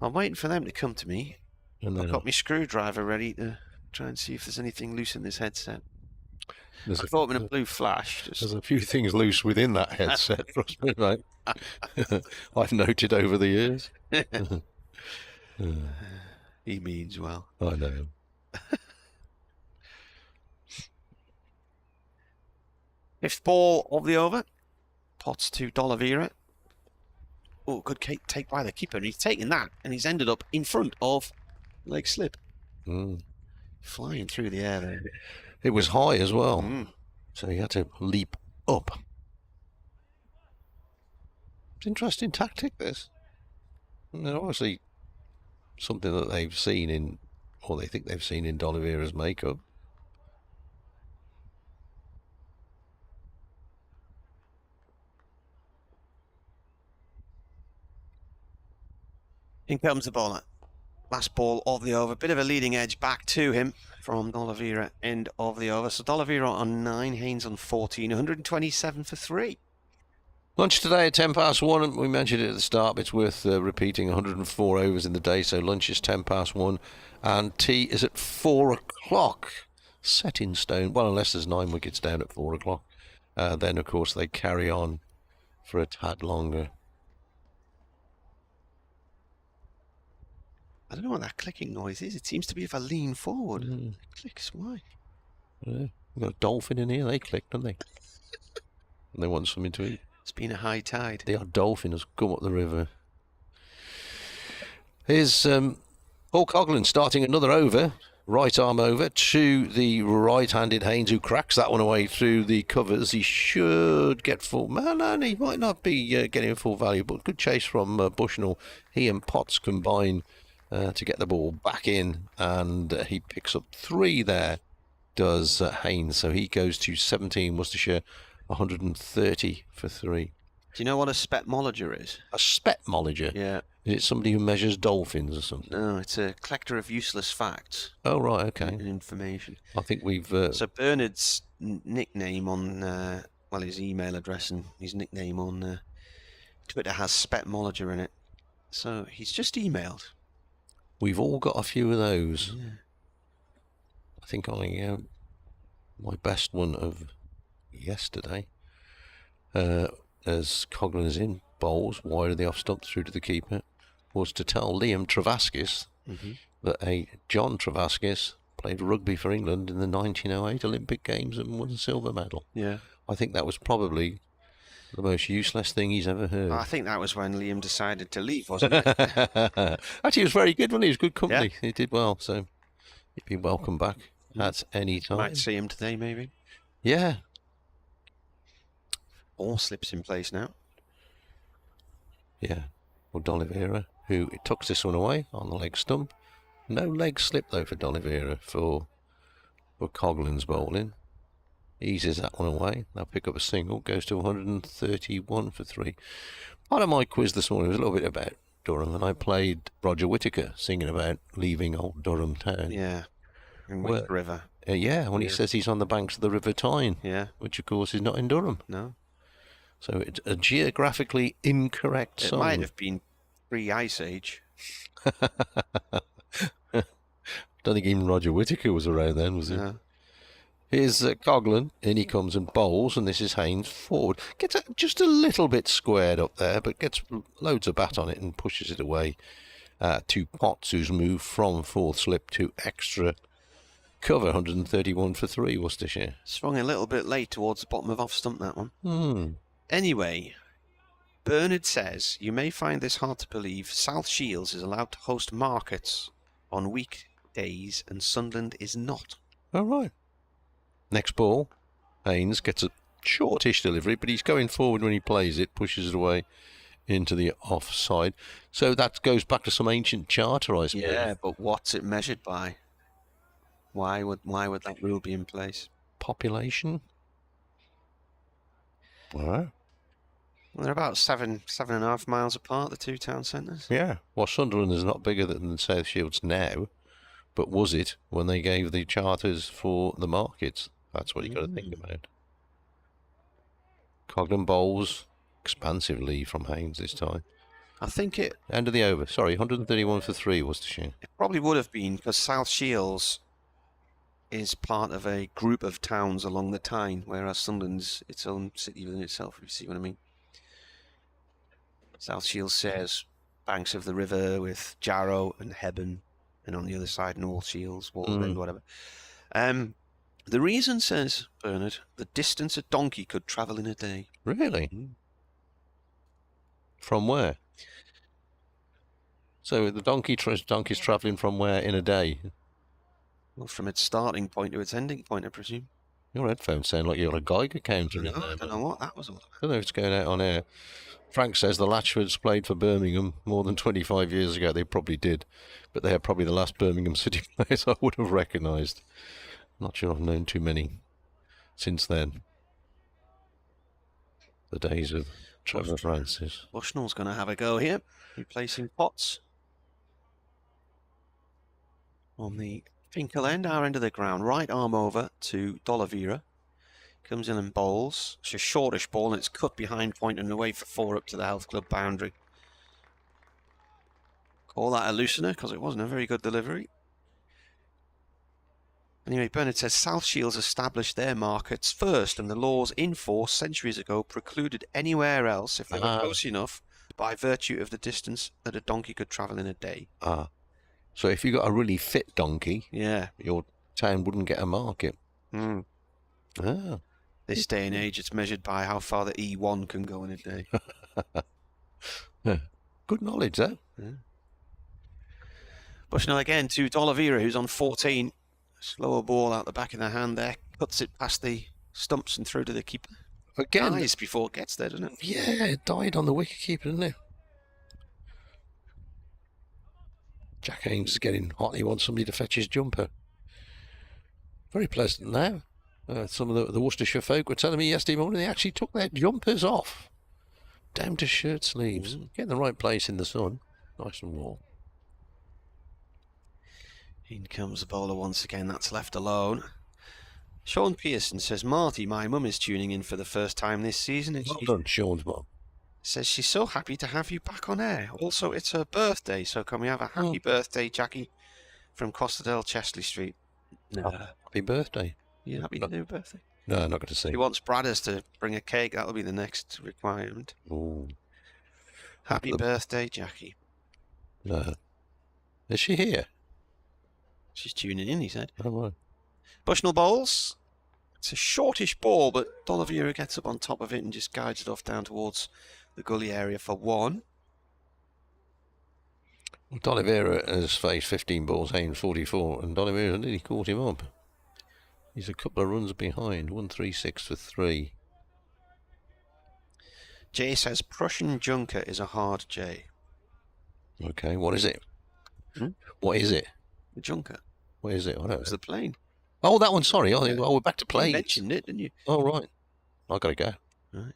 I'm waiting for them to come to me. And I've got my screwdriver ready to try and see if there's anything loose in this headset. I thought in a blue flash. There's a few things loose within that headset, trust me, mate. I've noted over the years. He means well. I know. Fifth ball of the over. Potts to D'Oliveira. Oh, good take by the keeper. He's taken that, and he's ended up in front of leg slip. Flying through the air there. It was high as well, so he had to leap up. It's interesting tactic, this. And obviously something that they've seen in, or they think they've seen in D'Oliveira's makeup. In comes the bowler. Last ball of the over. Bit of a leading edge back to him from D'Oliveira. End of the over. So D'Oliveira on 9, Haynes on 14. 127 for 3. Lunch today at 1:10. We mentioned it at the start, but it's worth repeating. 104 overs in the day, so lunch is 1:10, and tea is at 4 o'clock. Set in stone. Well, unless there's 9 wickets down at 4 o'clock. Then, of course, they carry on for a tad longer. I don't know what that clicking noise is. It seems to be if I lean forward. It clicks. Why? We've got a dolphin in here. They click, don't they? And they want something to eat. It's been a high tide. The odd dolphin has come up the river. Here's Paul Coghlan starting another over. Right arm over to the right-handed Haynes, who cracks that one away through the covers. He should get full. Man, he might not be getting full value, but good chase from Bushnell. He and Potts combine to get the ball back in, and he picks up 3 there, does Haynes. So he goes to 17, Worcestershire, 130 for 3. Do you know what a spetmologer is? A spetmologer? Yeah. Is it somebody who measures dolphins or something? No, it's a collector of useless facts. Oh, right, okay. And information. I think we've... So Bernard's nickname on, well, his email address and his nickname on Twitter has spetmologer in it. So he's just emailed. We've all got a few of those. Yeah. I think my best one of yesterday, as Coghlan is in bowls, wide of the off stump through to the keeper, was to tell Liam Travaskis that a John Travaskis played rugby for England in the 1908 Olympic Games and won a silver medal. Yeah. I think that was probably the most useless thing he's ever heard. I think that was when Liam decided to leave, wasn't it? Actually, he was very good when he was good company. Yeah. He did well, so he'd be welcome back at any time. Might see him today, maybe. Yeah. All slips in place now. Yeah. Well, D'Oliveira, who tucks this one away on the leg stump. No leg slip, though, for D'Oliveira for Coghlan's bowling. Eases that one away. They'll pick up a single. Goes to 131 for 3. Part of my quiz this morning was a little bit about Durham, and I played Roger Whittaker singing about leaving old Durham town. Yeah. In Wick River. Yeah, when he says he's on the banks of the River Tyne. Yeah. Which, of course, is not in Durham. No. So it's a geographically incorrect song. It might have been pre-Ice Age. Don't think even Roger Whittaker was around then, was he? No. Here's Coghlan. In he comes and bowls, and this is Haynes forward. Gets just a little bit squared up there, but gets loads of bat on it and pushes it away to Potts, who's moved from fourth slip to extra cover. 131 for 3, Worcestershire. Swung a little bit late towards the bottom of off stump, that one. Anyway, Bernard says, you may find this hard to believe. South Shields is allowed to host markets on weekdays and Sunderland is not. All right. Next ball, Haynes gets a shortish delivery, but he's going forward when he plays it, pushes it away into the offside. So that goes back to some ancient charter, I suppose. Yeah, but what's it measured by? Why would that rule be in place? Population. All right. Well, they're about 7.5 miles apart, the two town centres. Yeah. Well, Sunderland is not bigger than South Shields now, but was it when they gave the charters for the markets? That's what you got to think about. Cogden bowls expansive lead from Haynes this time. I think it... End of the over. Sorry, 131 for 3 Worcestershire. It probably would have been, because South Shields is part of a group of towns along the Tyne, whereas Sunderland's its own city within itself, if you see what I mean. South Shields shares banks of the river with Jarrow and Hebburn, and on the other side North Shields, Walden, whatever. The reason, says Bernard, the distance a donkey could travel in a day. Really? From where? So the donkey's travelling from where in a day? Well, from its starting point to its ending point, I presume. Your headphones sound like you're a Geiger counter. No, I don't know what that was all about. I don't know if it's going out on air. Frank says the Latchfords played for Birmingham more than 25 years ago. They probably did, but they are probably the last Birmingham City players I would have recognised. Not sure I've known too many since then. The days of Trevor Francis. Bushnell's going to have a go here, replacing Potts. On the Finkel end, our end of the ground, right arm over to D'Oliveira. Comes in and bowls. It's a shortish ball and it's cut behind point and away for 4 up to the Health Club boundary. Call that a loosener because it wasn't a very good delivery. Anyway, Bernard says South Shields established their markets first and the laws in force centuries ago precluded anywhere else, if they were close enough, by virtue of the distance that a donkey could travel in a day. So if you got a really fit donkey, yeah, your town wouldn't get a market. This day and age, it's measured by how far the E1 can go in a day. Good knowledge, though. Bushnell again to D'Oliveira, who's on 14. Slower ball out the back of the hand there. Cuts it past the stumps and through to the keeper. Again. Dies before it gets there, doesn't it? Yeah, it died on the wicket-keeper, didn't it? Jack Haynes is getting hot. He wants somebody to fetch his jumper. Very pleasant now. Some of the Worcestershire folk were telling me yesterday morning they actually took their jumpers off. Down to shirt sleeves. Get in the right place in the sun. Nice and warm. In comes the bowler once again. That's left alone. Sean Pearson says, Marty, my mum is tuning in for the first time this season. And well done, Sean's mum. Says she's so happy to have you back on air. Also, it's her birthday, so can we have a happy birthday, Jackie, from Costerdale, Chesley Street? No. Happy birthday. You happy to do birthday? No, I'm not going to sing. He wants Bradders to bring a cake. That'll be the next requirement. Ooh. Happy birthday, Jackie. No. Is she here? She's tuning in, he said. Oh, right. Bushnell bowls. It's a shortish ball, but D'Oliveira gets up on top of it and just guides it off down towards the gully area for 1. Well, D'Oliveira has faced 15 balls, Haynes 44, and D'Oliveira nearly caught him up. He's a couple of runs behind, 136 for 3. Jay says Prussian Junker is a hard J. Okay, what is it? What is it? The Junker. What is it? I don't know. It's the plane. Oh, that one, sorry. Oh, we're back to planes. You mentioned it, didn't you? Oh, right. I've got to go. Right.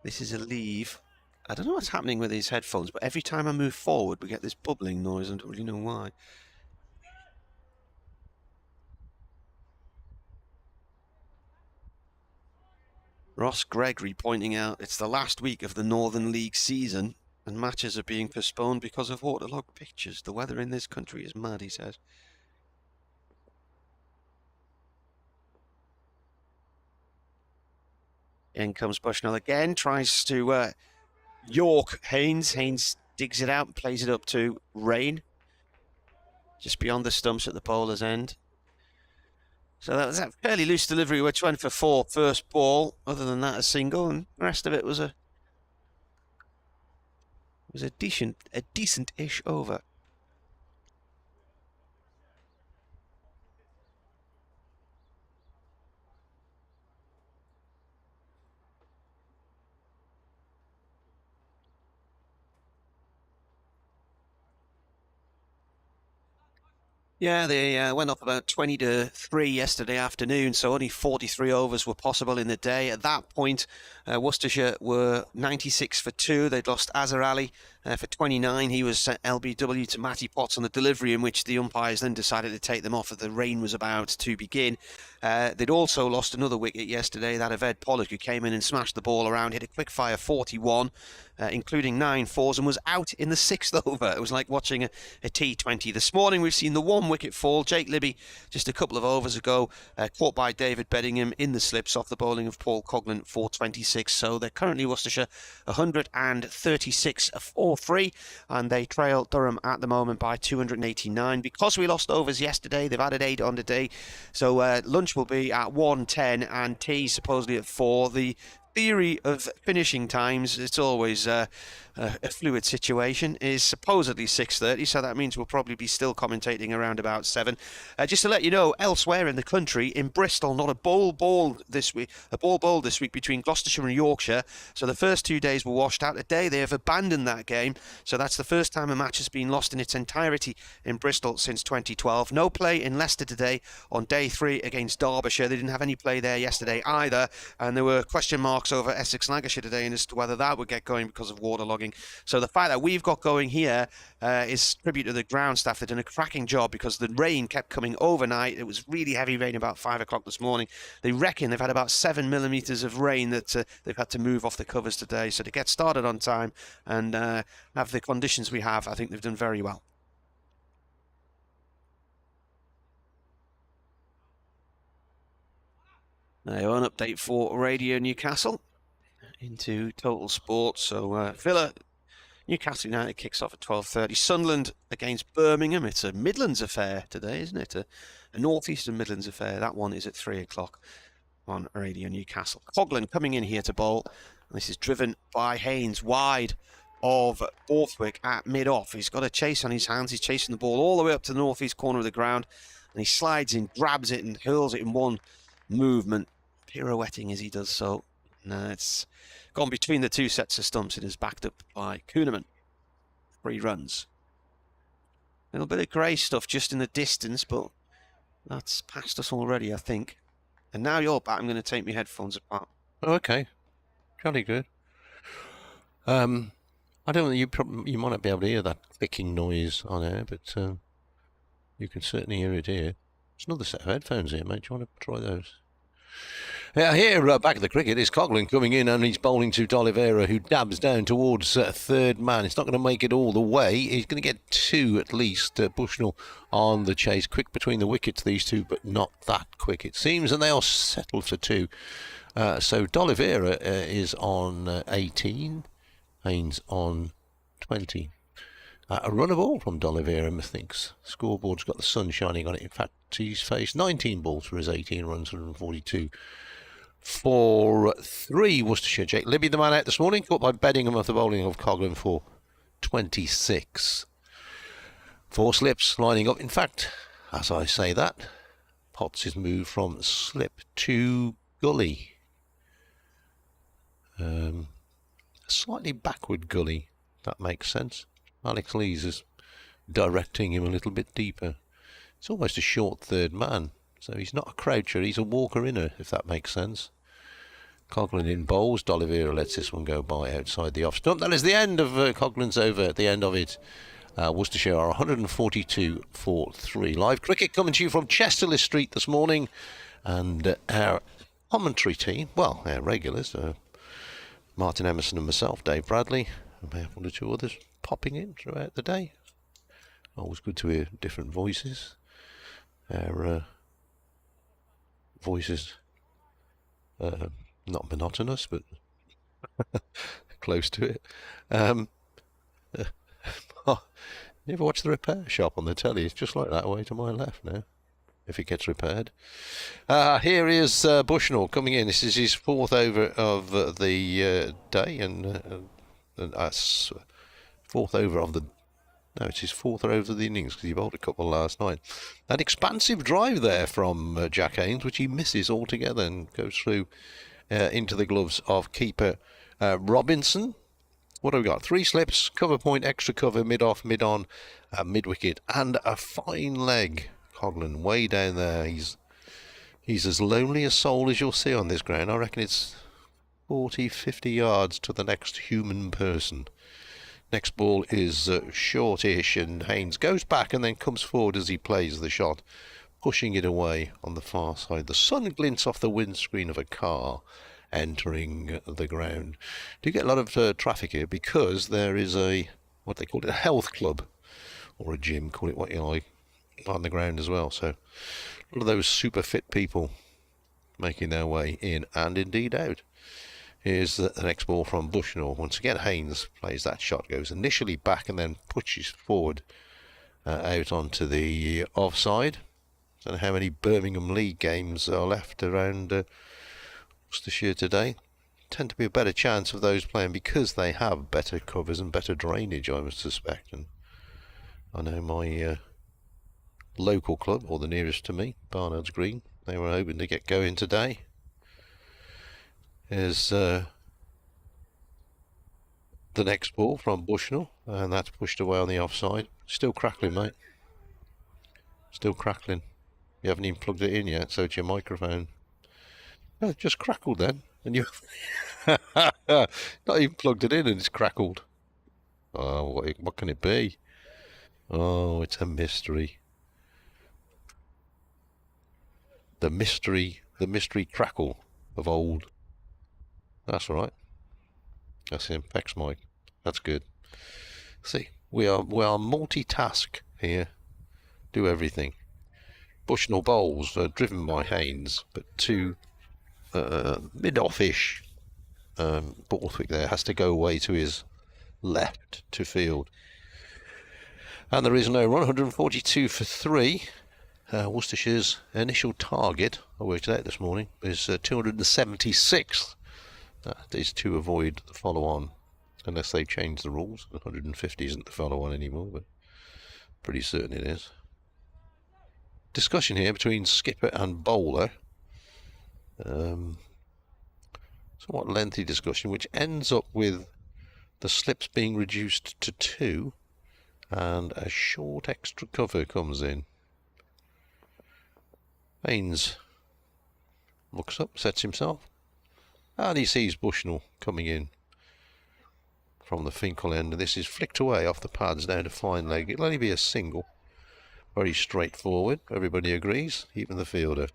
This is a leave. I don't know what's happening with these headphones, but every time I move forward, we get this bubbling noise. I don't really know why. Ross Gregory pointing out it's the last week of the Northern League season and matches are being postponed because of waterlogged pitches. The weather in this country is mad, he says. In comes Bushnell again, tries to York Haynes. Haynes digs it out and plays it up to Rain, just beyond the stumps at the bowler's end. So that was a fairly loose delivery, which went for 4 first ball. Other than that, a single, and the rest of it was a decent-ish over. Yeah, they went up about 20-3 yesterday afternoon, so only 43 overs were possible in the day. At that point, Worcestershire were 96 for 2. They'd lost Azhar Ali for 29. He was LBW to Matty Potts on the delivery, in which the umpires then decided to take them off as the rain was about to begin. They'd also lost another wicket yesterday, that of Ed Pollock, who came in and smashed the ball around, hit a quick-fire 41, including 9 fours, and was out in the 6th over. It was like watching a T20. This morning we've seen the 1 wicket fall. Jake Libby, just a couple of overs ago, caught by David Beddingham in the slips off the bowling of Paul Coghlan for 26. So they're currently Worcestershire 136 for 3, and they trail Durham at the moment by 289. Because we lost overs yesterday, they've added 8 on today. So lunch will be at 1:10 and tea supposedly at 4. The theory of finishing times, it's always a fluid situation, is supposedly 6:30, so that means we'll probably be still commentating around about 7. Just to let you know, elsewhere in the country, in Bristol, not a ball bowled this week between Gloucestershire and Yorkshire, so the first 2 days were washed out. Today they have abandoned that game, so that's the first time a match has been lost in its entirety in Bristol since 2012. No play in Leicester today on day 3 against Derbyshire. They didn't have any play there yesterday either, and there were question marks over Essex Lancashire today and as to whether that would get going because of waterlogging. So the fact that we've got going here is tribute to the ground staff. They've done a cracking job because the rain kept coming overnight. It was really heavy rain about 5 o'clock this morning. They reckon they've had about 7 millimetres of rain that they've had to move off the covers today. So to get started on time and have the conditions we have, I think they've done very well. Now, an update for Radio Newcastle into Total Sport. So Villa, Newcastle United kicks off at 12:30. Sunderland against Birmingham. It's a Midlands affair today, isn't it? A Northeastern Midlands affair. That one is at 3 o'clock on Radio Newcastle. Coghlan coming in here to bowl. This is driven by Haynes wide of Borthwick at mid-off. He's got a chase on his hands. He's chasing the ball all the way up to the northeast corner of the ground. And he slides in, grabs it and hurls it in one movement, pirouetting as he does so. No, it's gone between the 2 sets of stumps. It is backed up by Kuhneman. 3 runs. A little bit of grey stuff just in the distance, but that's past us already, I think. And now you're back. I'm going to take my headphones apart. Oh, okay. Jolly good. I don't know, you might not be able to hear that clicking noise on air, but you can certainly hear it here. There's another set of headphones here, mate. Do you want to try those? Yeah, here back at the cricket is Coghlan coming in, and he's bowling to D'Oliveira, who dabs down towards third man. It's not going to make it all the way. He's going to get 2 at least. Bushnell on the chase. Quick between the wickets, these two, but not that quick, it seems, and they are settled for 2. So D'Oliveira is on 18, Haynes on 20. A run of all from D'Oliveira, methinks. Scoreboard's got the sun shining on it. In fact, he's faced 19 balls for his 18 runs, 142 for 3. Worcestershire. Jake Libby, the man out this morning, caught by Beddingham of the bowling of Coghlan for 26. 4 slips lining up. In fact, as I say that, Potts is moved from slip to gully. A slightly backward gully, if that makes sense. Alex Lees is directing him a little bit deeper. It's almost a short third man, so he's not a croucher, he's a walker inner, if that makes sense. Coghlan in bowls. D'Oliveira lets this one go by outside the off stump. That is the end of Coghlan's over. At the end of it, Worcestershire are 142 for 3. Live cricket coming to you from Chesterley Street this morning, and our commentary team, well, our regulars, Martin Emerson and myself, Dave Bradley, and maybe 1 or 2 others popping in throughout the day. Always good to hear different voices. Our voices Not monotonous, but close to it. You ever watch the repair shop on the telly? It's just like that away to my left now, if it gets repaired. Here is Bushnell coming in. This is his 4th over of the day, and that's 4th over of the... No, it's his 4th over of the innings, because he bowled a couple last night. An expansive drive there from Jack Haynes, which he misses altogether and goes through into the gloves of keeper Robinson. What have we got? 3 slips, cover point, extra cover, mid-off, mid-on, mid-wicket, and a fine leg. Coghlan way down there. He's as lonely a soul as you'll see on this ground. I reckon it's 40, 50 yards to the next human person. Next ball is shortish, and Haynes goes back and then comes forward as he plays the shot, pushing it away on the far side. The sun glints off the windscreen of a car entering the ground. Do get a lot of traffic here because there is what they call it, a health club or a gym, call it what you like, on the ground as well. So a lot of those super fit people making their way in and indeed out. Here's the next ball from Bushnell. Once again, Haynes plays that shot, goes initially back and then pushes forward out onto the offside. I don't know how many Birmingham League games are left around Worcestershire today. Tend to be a better chance of those playing because they have better covers and better drainage, I would suspect. And I know my local club, or the nearest to me, Barnard's Green, they were hoping to get going today. Here's the next ball from Bushnell, and that's pushed away on the offside. Still crackling, mate. Still crackling. You haven't even plugged it in yet, so it's your microphone. Oh, it just crackled then, and you not even plugged it in and it's crackled. Oh, what can it be? Oh, it's a mystery. The mystery crackle of old. That's right. That's him, Pex Mike. That's good. See, we are multitask here. Do everything. Bushnell bowls driven by Haynes, but 2 mid-off-ish. Borthwick there has to go away to his left to field. And there is no run, 142 for 3. Worcestershire's initial target, I worked it out this morning, is 276. That is to avoid the follow-on, unless they change the rules. 150 isn't the follow-on anymore, but pretty certain it is. Discussion here between skipper and bowler. Somewhat lengthy discussion, which ends up with the slips being reduced to 2, and a short extra cover comes in. Haynes looks up, sets himself, and he sees Bushnell coming in from the Finkel end, and this is flicked away off the pads down to fine leg. It'll only be a single. Very straightforward, everybody agrees, even the fielder.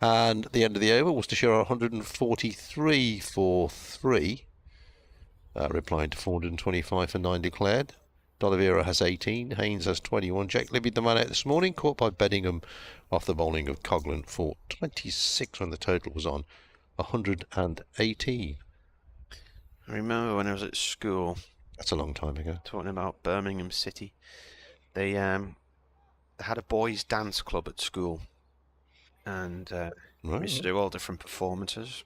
And at the end of the over, Worcestershire are 143 for 3, replying to 425 for 9 declared. D'Oliveira has 18, Haynes has 21. Jack Libby, the man out this morning, caught by Beddingham off the bowling of Coghlan for 26 when the total was on 118. I remember when I was at school. That's a long time ago. Talking about Birmingham City. They had a boys' dance club at school. And we used to do all different performances.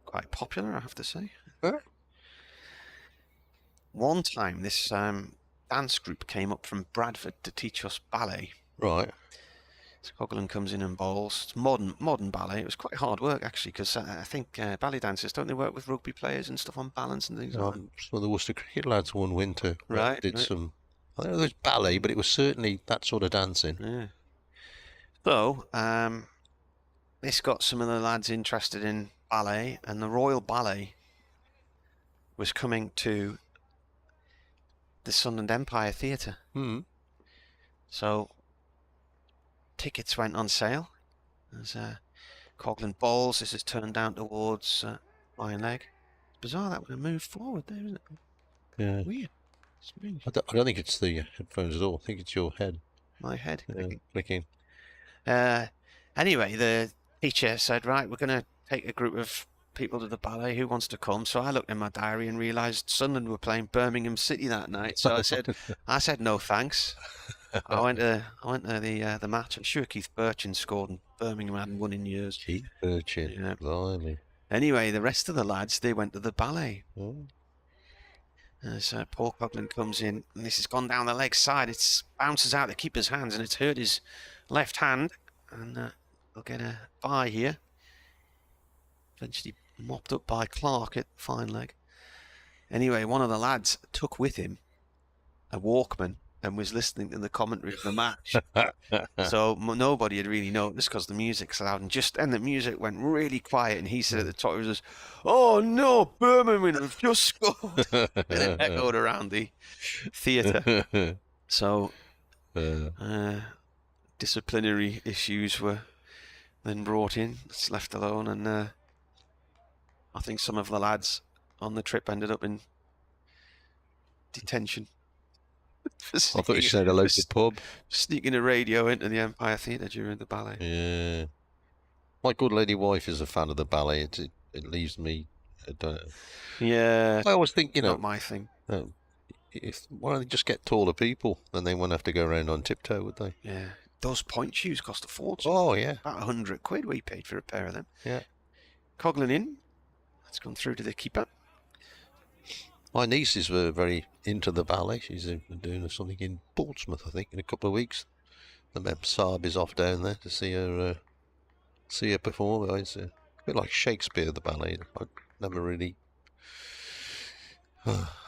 Quite popular, I have to say. One time, this dance group came up from Bradford to teach us ballet. Right. So Coghlan comes in and bowls. It's modern ballet. It was quite hard work, actually, because I think ballet dancers, don't they work with rugby players and stuff on balance and things like that? Some of the Worcester Cricket lads one winter did right. some... I don't know if it was ballet, but it was certainly that sort of dancing. Yeah. So, this got some of the lads interested in ballet, and the Royal Ballet was coming to the Sunderland Empire Theatre. So, tickets went on sale. As Coghlan bowls, this is turned down towards iron leg. It's bizarre that would have moved forward there, isn't it? Yeah. Weird. I don't think it's the headphones at all. I think it's your head. My head? Clicking. Anyway, the teacher said, right, we're going to take a group of people to the ballet. Who wants to come? So I looked in my diary and realised Sunderland were playing Birmingham City that night. So I said no thanks. I went to the match. I'm sure Keith Burchin scored and Birmingham hadn't won in years. Keith Burchin, yeah. Blimey. Anyway, the rest of the lads, they went to the ballet. Oh. So Paul Coughlin comes in, and this has gone down the leg side. It bounces out the keeper's hands, and it's hurt his left hand. And they'll get a bye here. Eventually mopped up by Clark at fine leg. Anyway, one of the lads took with him a Walkman and was listening to the commentary of the match. So nobody had really noticed because the music's loud, and then the music went really quiet, and he said at the top, he was just, "Oh no, Birmingham have just scored." And it echoed around the theatre. So disciplinary issues were then brought in. It's left alone, and I think some of the lads on the trip ended up in detention. I thought you said a local pub. Sneaking a radio into the Empire Theatre during the ballet. Yeah. My good lady wife is a fan of the ballet. It leaves me... Yeah. I always think, not my thing. Why don't they just get taller people? Then they wouldn't have to go around on tiptoe, would they? Yeah. Those point shoes cost a fortune. Oh, yeah. About £100 we paid for a pair of them. Yeah. Coughlin in. Let's come through to the keeper. My nieces were very into the ballet. She's doing something in Portsmouth, I think, in a couple of weeks. The Mem Saab is off down there to see her perform. It's a bit like Shakespeare, the ballet. I never really...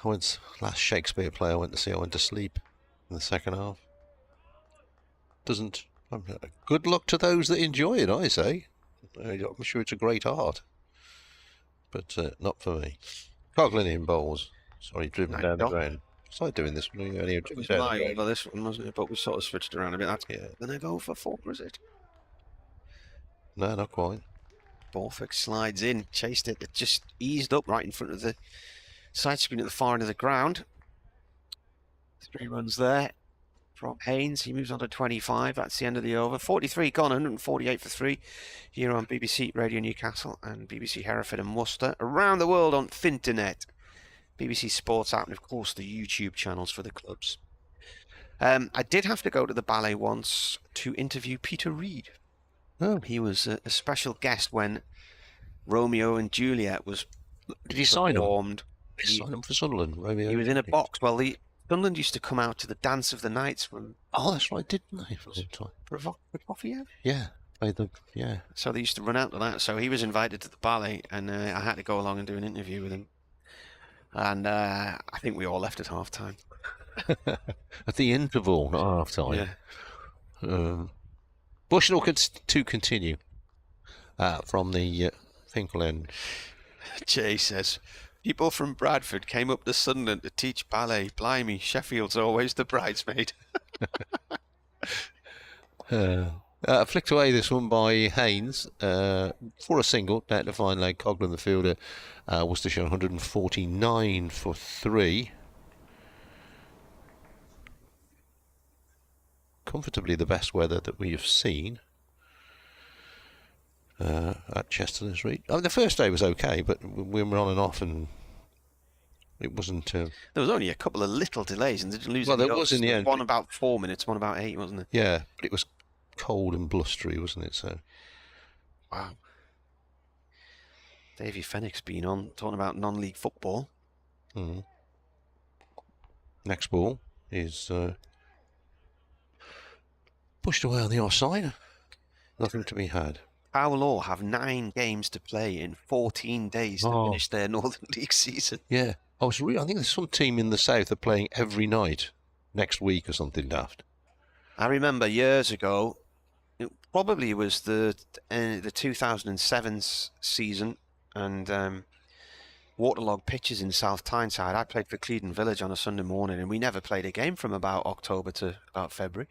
last Shakespeare play I went to see, I went to sleep in the second half. Good luck to those that enjoy it, I say. I'm sure it's a great art. But not for me. Coughlin in bowls. Sorry, driven down the ground. It's like doing this one. It was my over this one, wasn't it? But we sort of switched around a bit. That's Then I go for 4, is it? No, not quite. Borthwick slides in, chased it. It just eased up right in front of the side screen at the far end of the ground. 3 runs there from Haynes. He moves on to 25. That's the end of the over. 43 gone, 148 for 3 here on BBC Radio Newcastle and BBC Hereford and Worcester. Around the world on Finternet, BBC Sports app, and of course the YouTube channels for the clubs. I did have to go to the ballet once to interview Peter Reid. Oh. He was a special guest when Romeo and Juliet was Did he sign him? Did he sign him for Sunderland? Romeo. He was in a box. Well, Sunderland used to come out to the Dance of the Nights from... Oh, that's right, didn't they? For some time. Prokofiev? Yeah. Yeah. So they used to run out to that. So he was invited to the ballet, and I had to go along and do an interview with him. And I think we all left at half time. At the interval, not half time. Yeah. Bushnell to continue from the Finkel end. Jay says, people from Bradford came up to Sunderland to teach ballet. Blimey, Sheffield's always the bridesmaid. Flicked away this one by Haynes for a single, down to fine leg. Coughlin, the fielder, Worcestershire 149 for 3. Comfortably the best weather that we have seen at Chesterton's Reach. I mean, the first day was okay, but we were on and off, and it wasn't... There was only a couple of little delays, and they didn't lose. Well, there was in the end. One about 4 minutes, one about 8, wasn't it? Yeah, but it was cold and blustery, wasn't it? So, wow. Davy Fennick's been on talking about non-league football. Next ball is pushed away on the offside. Nothing to be had. Powell have 9 games to play in 14 days to finish their Northern League season. Yeah, I think there's some team in the south are playing every night next week or something daft. I remember years ago, it probably was the 2007 season, and waterlogged pitches in South Tyneside. I played for Clevedon Village on a Sunday morning, and we never played a game from about October to about February.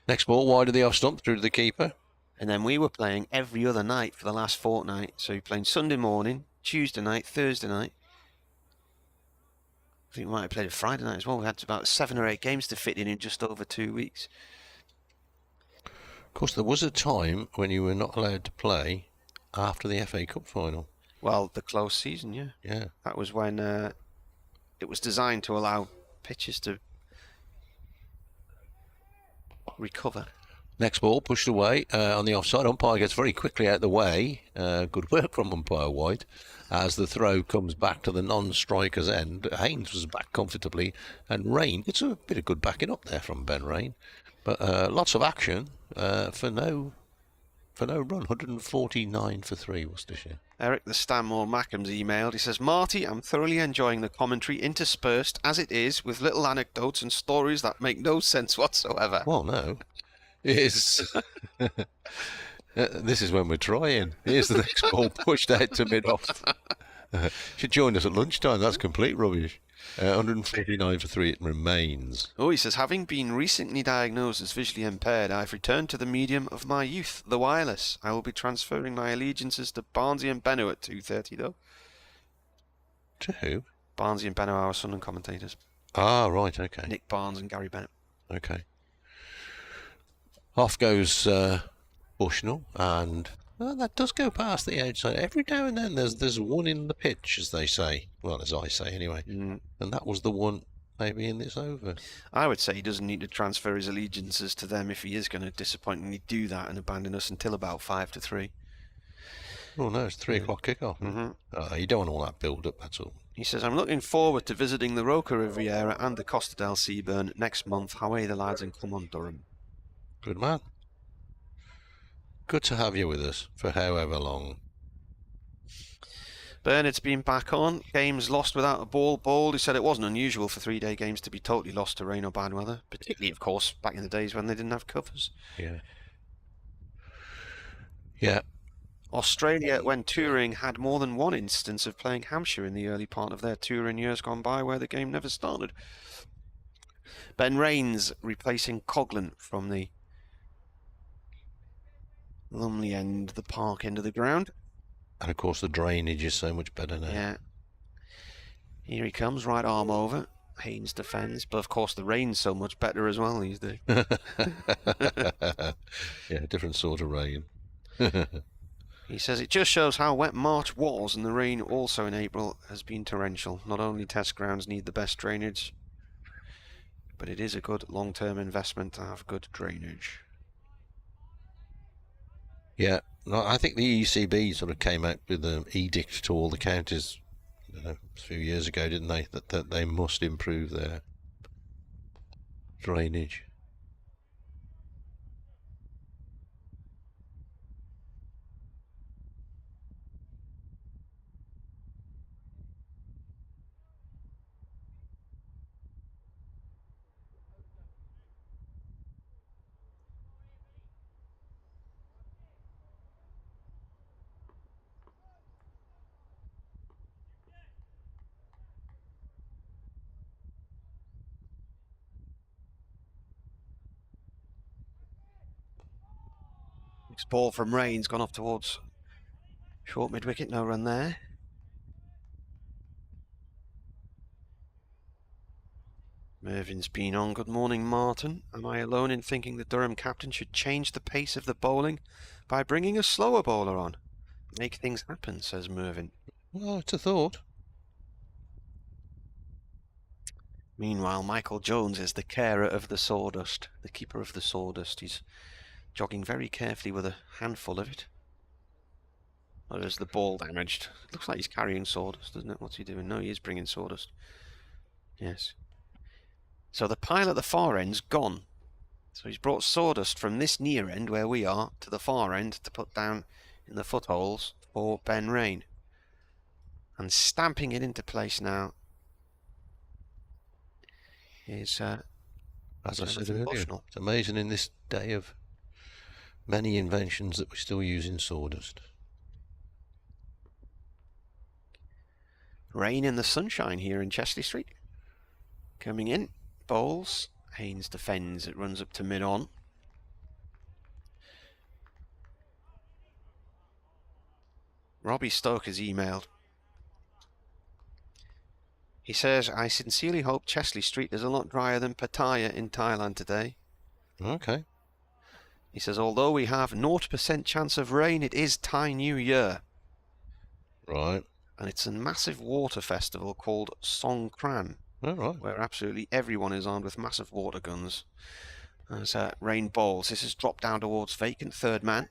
Next ball wide of the off stump through to the keeper. And then we were playing every other night for the last fortnight. So we were playing Sunday morning, Tuesday night, Thursday night. I think we might have played a Friday night as well. We had about 7 or 8 games to fit in just over 2 weeks. Of course, there was a time when you were not allowed to play after the FA Cup final. Well, the close season, yeah. Yeah. That was when it was designed to allow pitches to recover. Next ball pushed away on the offside. Umpire gets very quickly out of the way. Good work from umpire White. As the throw comes back to the non-striker's end, Haynes was back comfortably, and Rain gets a bit of good backing up there from Ben Rain. But lots of action for no run. 149 for 3, Worcestershire. Eric the Stanmore Mackham's emailed. He says, Marty, I'm thoroughly enjoying the commentary interspersed, as it is, with little anecdotes and stories that make no sense whatsoever. Well, no. This is when we're trying. Here's the next ball pushed out to mid-off. Should join us at lunchtime. That's complete rubbish. 149 for 3, it remains. Oh, he says, having been recently diagnosed as visually impaired, I've returned to the medium of my youth, the wireless. I will be transferring my allegiances to Barnsley and Benno at 2:30, though. To who? Barnsley and Benno, our Sunderland commentators. Ah, right, okay. Nick Barnes and Gary Bennett. Okay. Off goes Bushnell, and that does go past the outside. Every now and then there's one in the pitch, as they say. Well, as I say, anyway. And that was the one maybe in this over. I would say he doesn't need to transfer his allegiances to them if he is going to disappointingly do that and abandon us until about 5 to 3. Oh, no, it's 3 o'clock kickoff. You don't want all that build-up, that's all. He says, I'm looking forward to visiting the Roca Riviera and the Costa del Seaburn next month. How are the lads, and come on, Durham. Good man. Good to have you with us for however long. Bernard's been back on. Games lost without a ball bowled. He said it wasn't unusual for 3-day games to be totally lost to rain or bad weather, particularly, of course, back in the days when they didn't have covers. Yeah. Yeah. Australia, when touring, had more than one instance of playing Hampshire in the early part of their tour in years gone by where the game never started. Ben Rains replacing Coghlan from the Lumley end, the park end of the ground. And of course the drainage is so much better now. Yeah. Here he comes, right arm over. Haynes defends, but of course the rain's so much better as well these days. Yeah, different sort of rain. He says it just shows how wet March was, and the rain also in April has been torrential. Not only test grounds need the best drainage, but it is a good long-term investment to have good drainage. Yeah, no, I think the ECB sort of came out with an edict to all the counties a few years ago, didn't they? That they must improve their drainage. Next ball from Rains, gone off towards short mid-wicket, no run there. Mervin's been on. Good morning, Martin. Am I alone in thinking the Durham captain should change the pace of the bowling by bringing a slower bowler on? Make things happen, says Mervin. Well, it's a thought. Meanwhile, Michael Jones is the carer of the sawdust, the keeper of the sawdust. He's jogging very carefully with a handful of it. Or is the ball damaged? It looks like he's carrying sawdust, doesn't it? What's he doing? No, he is bringing sawdust. Yes. So the pile at the far end's gone. So he's brought sawdust from this near end, where we are, to the far end to put down in the footholes for Ben Rain. And stamping it into place now is, as I said earlier, it's amazing in this day of many inventions that we're still using sawdust. Rain in the sunshine here in Chesley Street. Coming in, bowls. Haynes defends, it runs up to mid-on. Robbie Stoke has emailed. He says, I sincerely hope Chesley Street is a lot drier than Pattaya in Thailand today. Okay. He says, although we have 0% chance of rain, it is Thai New Year. Right. And it's a massive water festival called Songkran. Oh, right. Where absolutely everyone is armed with massive water guns. As rain bowls. This has dropped down towards vacant third man.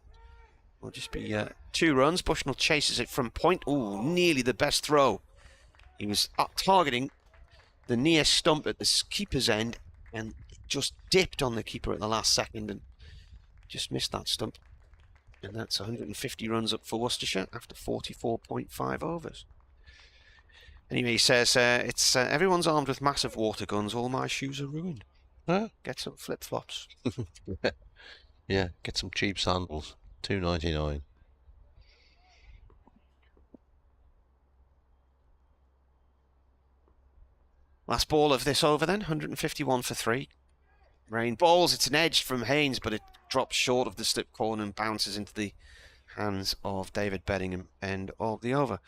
Will just be 2 runs. Bushnell chases it from point. Ooh, nearly the best throw. He was targeting the near stump at the keeper's end and just dipped on the keeper at the last second and just missed that stump. And that's 150 runs up for Worcestershire after 44.5 overs. Anyway, he says, it's everyone's armed with massive water guns. All my shoes are ruined. Huh? Get some flip-flops. Yeah, get some cheap sandals. $2.99. Last ball of this over then, 151 for 3. Rain balls, it's an edge from Haynes, but it drops short of the slip corner and bounces into the hands of David Beddingham, end of the over.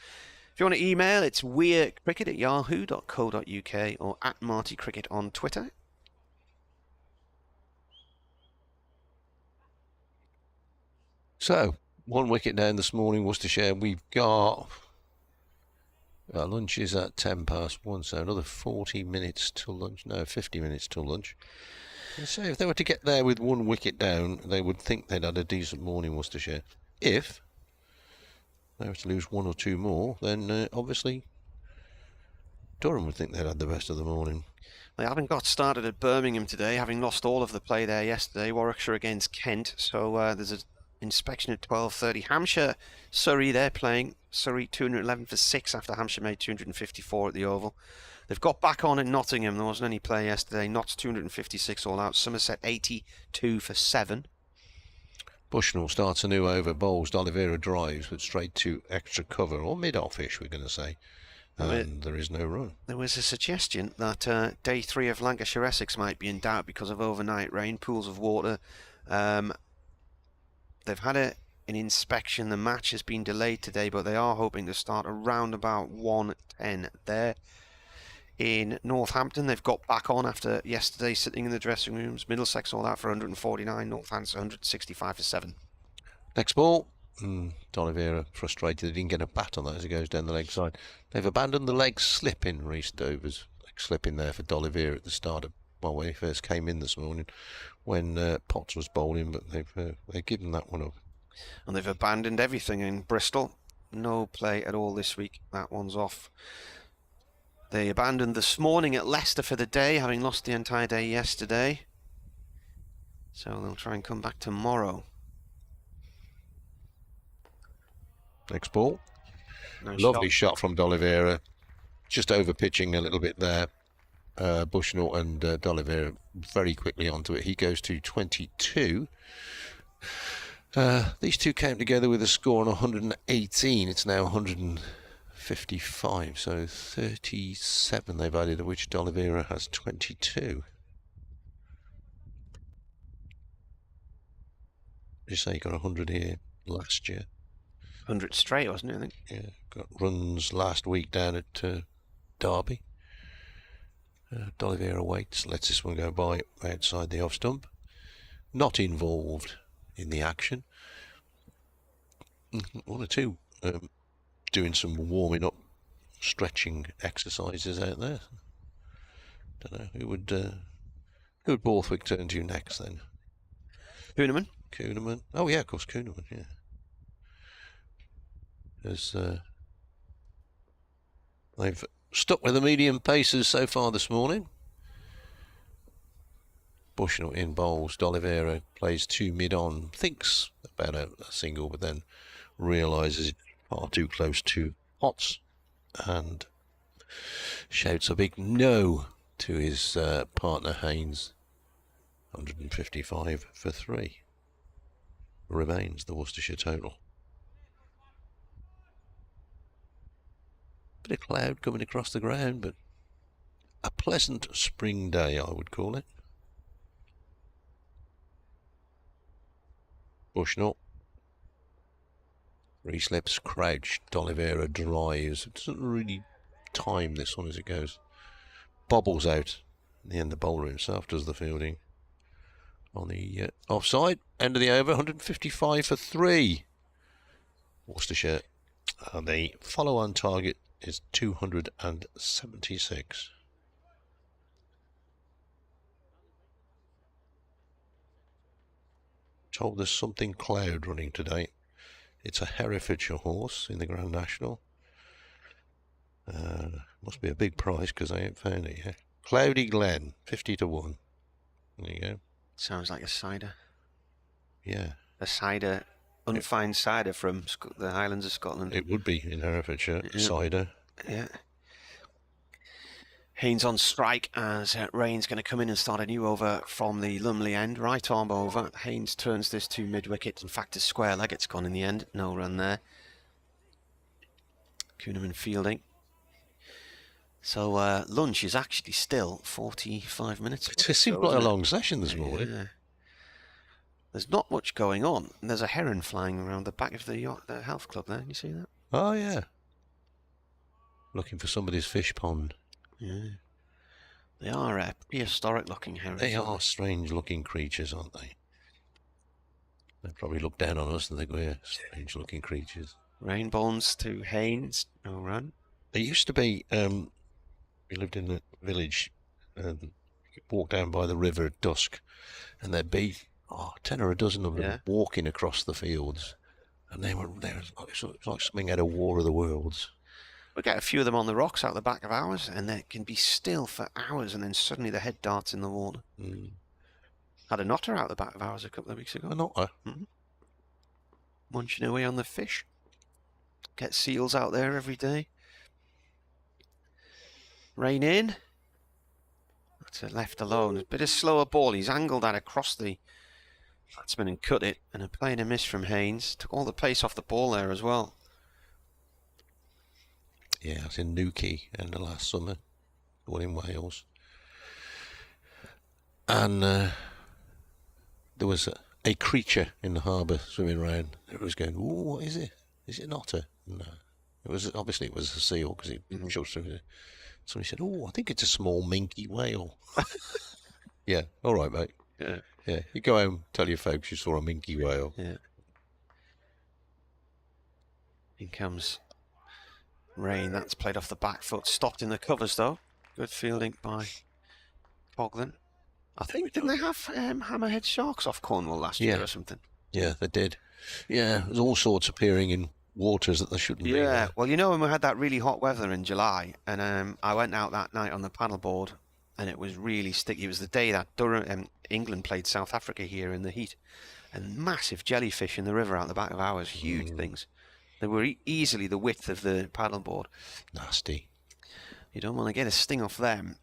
If you want to email, it's weircricket@yahoo.co.uk or @MartyCricket on Twitter. So, 1 wicket down this morning, Worcestershire. We've got... lunch is at 1:10, so another 40 minutes till lunch. No, 50 minutes till lunch. So if they were to get there with 1 wicket down, they would think they'd had a decent morning, Worcestershire. If they were to lose 1 or 2 more, then obviously Durham would think they'd had the best of the morning. They haven't got started at Birmingham today, having lost all of the play there yesterday. Warwickshire against Kent, so there's an inspection at 12:30. Hampshire, Surrey, they're playing. Surrey 211 for 6 after Hampshire made 254 at the Oval. They've got back on at Nottingham. There wasn't any play yesterday. Notts 256 all out. Somerset 82 for 7. Bushnell starts a new over, bowls, D'Oliveira drives, but straight to extra cover, or mid-offish, we're going to say. And there is no run. There was a suggestion that day 3 of Lancashire-Essex might be in doubt because of overnight rain, pools of water. They've had an inspection. The match has been delayed today, but they are hoping to start around about 1:10 there. In Northampton, they've got back on after yesterday sitting in the dressing rooms. Middlesex all out for 149, Northampton 165 for 7. Next ball. D'Oliveira frustrated. They didn't get a bat on that as he goes down the leg side. They've abandoned the leg slip in, Rhys Dover's leg slip in there for D'Oliveira at the start of, well, when he first came in this morning, when Potts was bowling, but they've given that one up. And they've abandoned everything in Bristol. No play at all this week. That one's off. They abandoned this morning at Leicester for the day, having lost the entire day yesterday. So they'll try and come back tomorrow. Next ball. Nice Lovely shot from D'Oliveira. Just over pitching a little bit there. Bushnell and D'Oliveira very quickly onto it. He goes to 22. These two came together with a score on 118. It's now 155. So 37 they've added, of which D'Oliveira has 22. You say he got 100 here last year. 100 straight, wasn't it, I think? Yeah, got runs last week down at Derby. D'Oliveira waits, lets this one go by outside the off stump. Not involved in the action. 1 or 2 doing some warming up, stretching exercises out there. Don't know who would Borthwick turn to next then? Kuhneman. Oh yeah, of course, Kuhneman. Yeah. As they've stuck with the medium paces so far this morning. Bushnell in bowls. D'Oliveira plays 2 mid-on. Thinks about a single, but then realises it's far too close to Potts and shouts a big no to his partner Haynes. 155 for 3. Remains the Worcestershire total. Bit of cloud coming across the ground, but a pleasant spring day, I would call it. Bushnell. 3 slips, crouch. D'Oliveira drives. It doesn't really time this one as it goes. Bobbles out. In the end, the bowler himself does the fielding. on the offside. End of the over, 155 for 3. Worcestershire. And the follow-on target is 276. Told there's something cloud running today. It's a Herefordshire horse in the Grand National. Must be a big price because I ain't found it yet. Cloudy Glen, 50 to 1. There you go. Sounds like a cider. Yeah. A cider, unfined cider from the Highlands of Scotland. It would be in Herefordshire. Yeah. Cider. Yeah. Haynes on strike as Rain's going to come in and start a new over from the Lumley end. Right arm over. Haynes turns this to mid-wicket. In fact, a square leg. It's gone in the end. No run there. Kuhneman fielding. So lunch is actually still 45 minutes. It seemed like a long session this morning. Yeah. There's not much going on. There's a heron flying around the back of the health club there. You see that? Oh, yeah. Looking for somebody's fish pond. Yeah. They are prehistoric looking herons. They are strange looking creatures, aren't they? They probably look down on us and they go, yeah, strange looking creatures. Rainbones to Haynes. No run. There used to be, we lived in a village, you could walk down by the river at dusk, and there'd be 10 or a dozen of them walking across the fields, and they were like something out of War of the Worlds. We get a few of them on the rocks out the back of ours, and they can be still for hours, and then suddenly the head darts in the water. Had an otter out the back of ours a couple of weeks ago. An otter? Munching away on the fish. Get seals out there every day. Rain in. That's left alone. A bit of slower ball. He's angled that across the batsman and cut it. And a playing a miss from Haynes. Took all the pace off the ball there as well. Yeah, I was in Newquay in the last summer, the one in Wales. And there was a creature in the harbour swimming around. It was going, ooh, what is it? Is it an otter? No. It was a seal because it shot through it. Somebody said, oh, I think it's a small minky whale. Yeah, all right, mate. Yeah. You go home, tell your folks you saw a minky whale. Yeah. In comes Rain. That's played off the back foot. Stopped in the covers, though. Good fielding by Boglin. I think, didn't they have hammerhead sharks off Cornwall last year or something? Yeah, they did. Yeah, there's all sorts appearing in waters that they shouldn't be. Yeah, well, you know, when we had that really hot weather in July, and I went out that night on the paddleboard, and it was really sticky. It was the day that England played South Africa here in the heat, and massive jellyfish in the river out the back of ours, huge things. They were easily the width of the paddleboard. Nasty. You don't want to get a sting off them.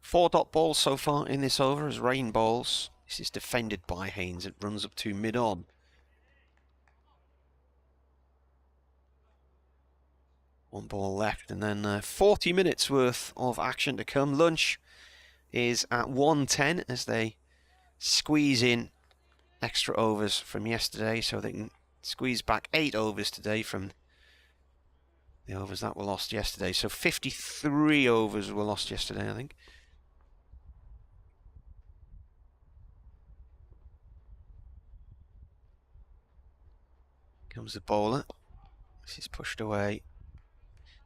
4 dot balls so far in this over as Rain bowls. This is defended by Haynes. It runs up to mid-on. One ball left, and then 40 minutes worth of action to come. Lunch is at 1:10 as they squeeze in extra overs from yesterday, so they can squeeze back 8 overs today from the overs that were lost yesterday. So 53 overs were lost yesterday, I think. Comes the bowler. This is pushed away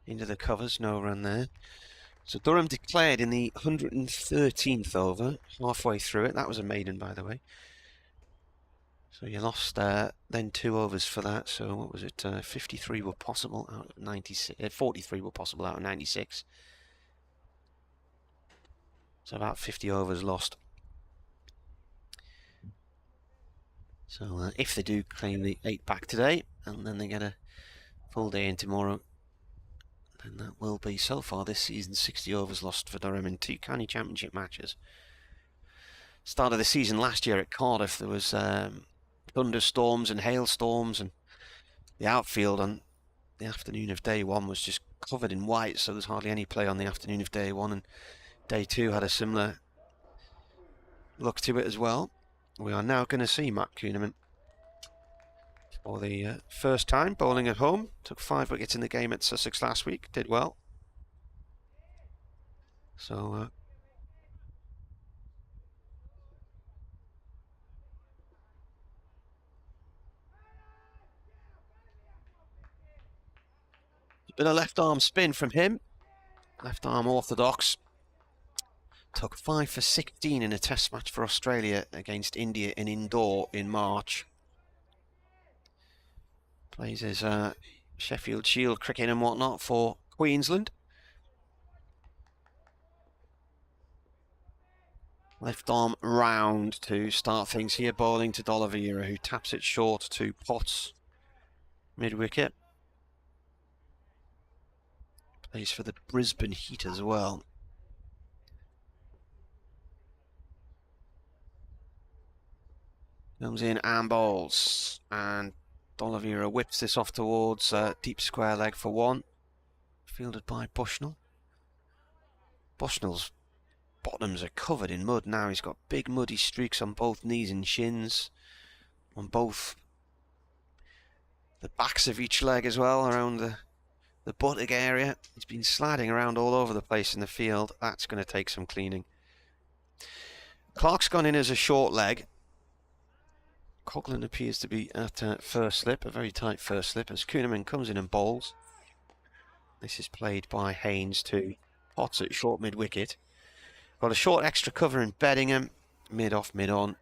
into the covers. No run there. So Durham declared in the 113th over, halfway through it. That was a maiden, by the way. So you lost then 2 overs for that. So what was it? 53 were possible out of 96. 43 were possible out of 96. So about 50 overs lost. So if they do claim the 8 back today, and then they get a full day in tomorrow, then that will be, so far this season, 60 overs lost for Durham in 2 county championship matches. Start of the season last year at Cardiff, there was thunderstorms and hailstorms, and the outfield on the afternoon of day 1 was just covered in white, so there's hardly any play on the afternoon of day 1, and day 2 had a similar look to it as well. We are now going to see Matt Kuhneman for the first time bowling at home. Took 5 wickets in the game at Sussex last week, did well. So Bit of left arm spin from him. Left arm orthodox. Took 5 for 16 in a test match for Australia against India in Indore in March. Plays his Sheffield Shield cricket and whatnot for Queensland. Left arm round to start things here, bowling to D'Oliveira, who taps it short to Potts, mid-wicket. Plays for the Brisbane Heat as well. Comes in and bowls, and D'Oliveira whips this off towards deep square leg for 1. Fielded by Bushnell. Bushnell's bottoms are covered in mud now. He's got big muddy streaks on both knees and shins, on both the backs of each leg as well, around the buttock area. He's been sliding around all over the place in the field. That's going to take some cleaning. Clark's gone in as a short leg. Coughlan appears to be at first slip, a very tight first slip, as Kuhnemann comes in and bowls. This is played by Haynes to Potts at short mid-wicket. Got a short extra cover in Beddingham, mid-off, mid-on.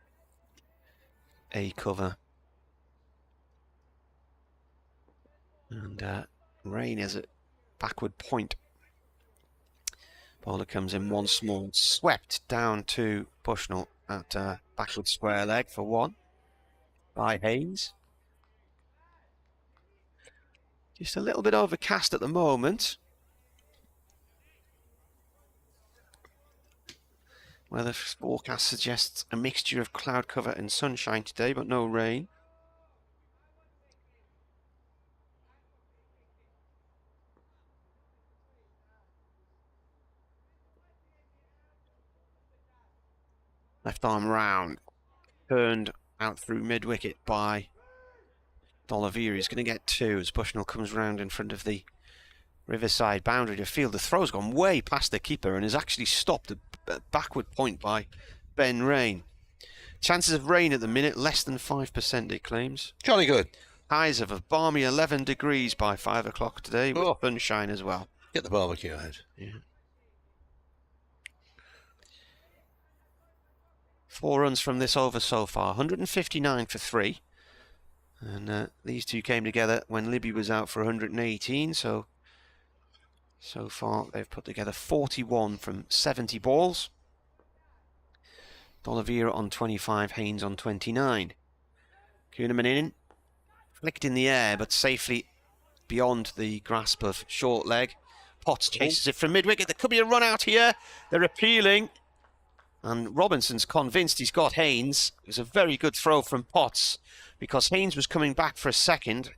A cover. And Rain is at backward point. Bowler comes in once more, swept down to Bushnell at backward square leg for 1 by Haynes. Just a little bit overcast at the moment. Weather forecast suggests a mixture of cloud cover and sunshine today, but no rain. Left arm round, turned out through mid-wicket by D'Oliveira. He's going to get 2 as Bushnell comes round in front of the Riverside boundary to field. The throw's gone way past the keeper and is actually stopped at backward point by Ben Rain. Chances of rain at the minute, less than 5%, it claims. Jolly good. Highs of a balmy 11 degrees by 5 o'clock today, with sunshine as well. Get the barbecue ahead. Yeah. 4 runs from this over so far, 159 for 3. And these two came together when Libby was out for 118, so far they've put together 41 from 70 balls. D'Oliveira on 25, Haynes on 29. Kuhnemann in, flicked in the air, but safely beyond the grasp of short leg. Potts chases it from mid-wicket. There could be a run out here. They're appealing. And Robinson's convinced he's got Haynes. It was a very good throw from Potts because Haynes was coming back for a second.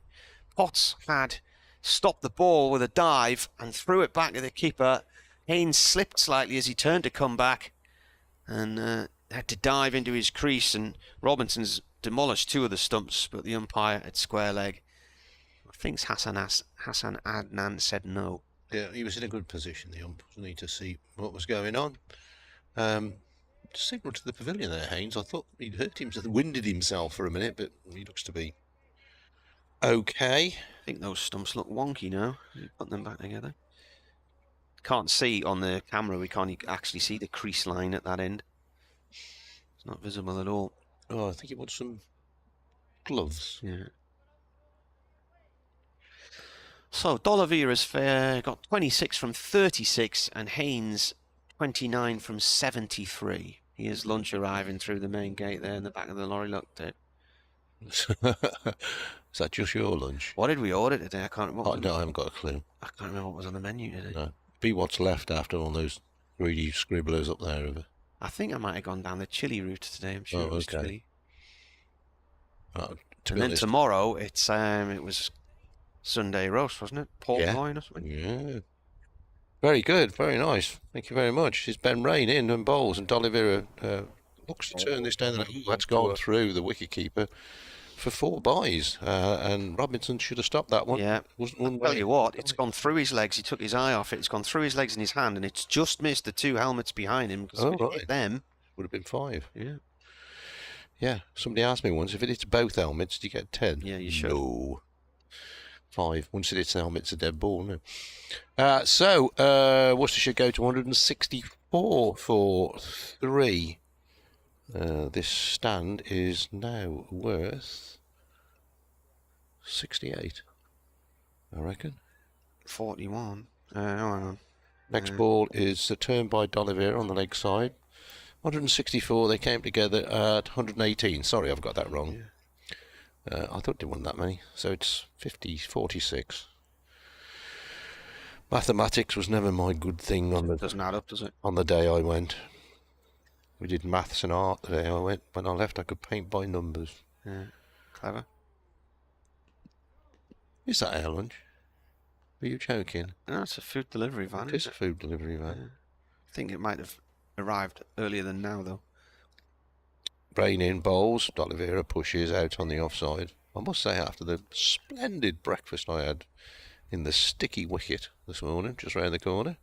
Potts had stopped the ball with a dive and threw it back to the keeper. Haynes slipped slightly as he turned to come back and had to dive into his crease, and Robinson's demolished 2 of the stumps, but the umpire at square leg thinks Hassan Adnan said no. Yeah, he was in a good position, the ump, wasn't he, to see what was going on. Signal to the pavilion there, Haynes. I thought he'd hurt himself, winded himself for a minute, but he looks to be okay. I think those stumps look wonky now. Put them back together. Can't see on the camera, we can't actually see the crease line at that end. It's not visible at all. Oh, I think he wants some gloves. Yeah. So D'Oliveira's got 26 from 36 and Haynes 29 from 73. Here's lunch arriving through the main gate there in the back of the lorry. Look, Dave. Is that just your lunch? What did we order today? I can't remember. No, I haven't got a clue. I can't remember what was on the menu today. No. Be what's left after all those greedy scribblers up there. I think I might have gone down the chili route today. I'm sure it was chili. And then tomorrow it was Sunday roast, wasn't it? Pork loin or something. Yeah. Very good, very nice. Thank you very much. It's Ben Rain in and bowls, and D'Oliveira looks to turn this down. That's gone through the wicketkeeper for 4 byes, and Robinson should have stopped that one. Yeah, I'll tell you what, it's gone through his legs. He took his eye off it. It's gone through his legs and his hand, and it's just missed the 2 helmets behind him. Oh, right. Hit them would have been 5. Yeah. Yeah, somebody asked me once, if it hits both helmets, do you get 10? Yeah, you should. No. 5. Once it hits the helmet, it's a dead ball. No. Worcestershire go to 164 for 3. This stand is now worth 68, I reckon. 41. Hang on. Next ball is a turn by D'Oliveira on the leg side. 164, they came together at 118. Sorry, I've got that wrong. I thought they won that many. So it's 46. Mathematics was never my good thing on the... Doesn't add up, does it? On the day I went. We did maths and art the day I went. When I left, I could paint by numbers. Yeah, clever. Is that our lunch? Are you joking? No, it's a food delivery van. It is a food delivery van. Yeah. I think it might have arrived earlier than now, though. Rain in bowls. D'Oliveira pushes out on the offside. I must say, after the splendid breakfast I had in the sticky wicket this morning, just round the corner,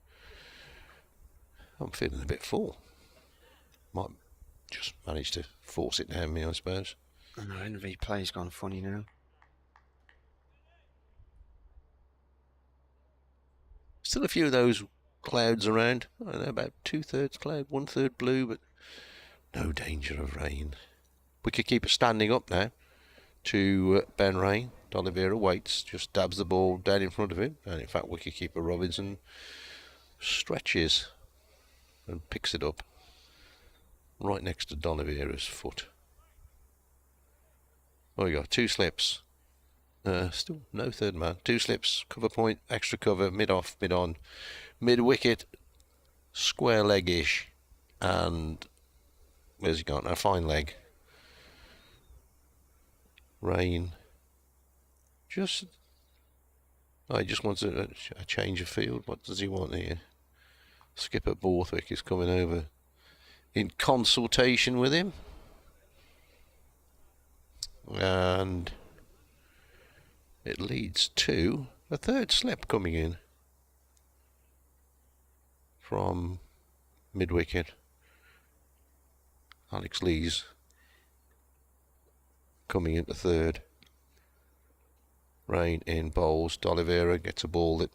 I'm feeling a bit full. Might just manage to force it down me, I suppose. I know, NV play's gone funny now. Still a few of those clouds around. I don't know, about 2/3 cloud, 1/3 blue, but no danger of rain. Wicketkeeper standing up now to Ben Rain. D'Oliveira waits, just dabs the ball down in front of him. And in fact, wicketkeeper Robinson stretches and picks it up right next to D'Oliveira's foot. Oh, we got 2 slips. Still no third man. 2 slips, cover point, extra cover, mid-off, mid-on, mid-wicket, square leg-ish, and where's he gone? A fine leg. Rain. He just wants a change of field. What does he want here? Skipper Borthwick is coming over in consultation with him. And it leads to a 3rd slip coming in from mid-wicket. Alex Lees coming into 3rd. Rain in bowls. D'Oliveira gets a ball that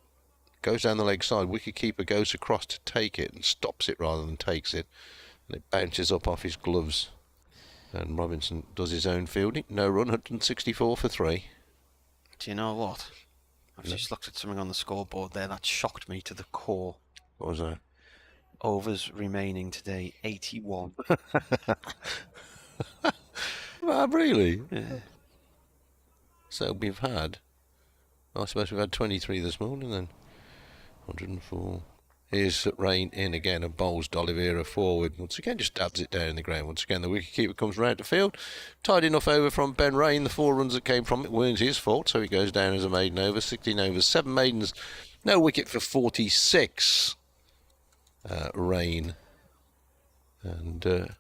goes down the leg side. Wicketkeeper goes across to take it and stops it rather than takes it. And it bounces up off his gloves. And Robinson does his own fielding. No run, 164 for 3. Do you know what? I've just looked at something on the scoreboard there that shocked me to the core. What was that? Overs remaining today, 81. Really? Yeah. So we've had, I suppose we've had 23 this morning then. 104. Here's Rain in again and bowls D'Oliveira forward. Once again, just dabs it down in the ground. Once again, the wicketkeeper comes round to field. Tied enough over from Ben Rain. The 4 runs that came from it weren't his fault, so he goes down as a maiden over. 16 overs, 7 maidens, no wicket for 46. Rain. And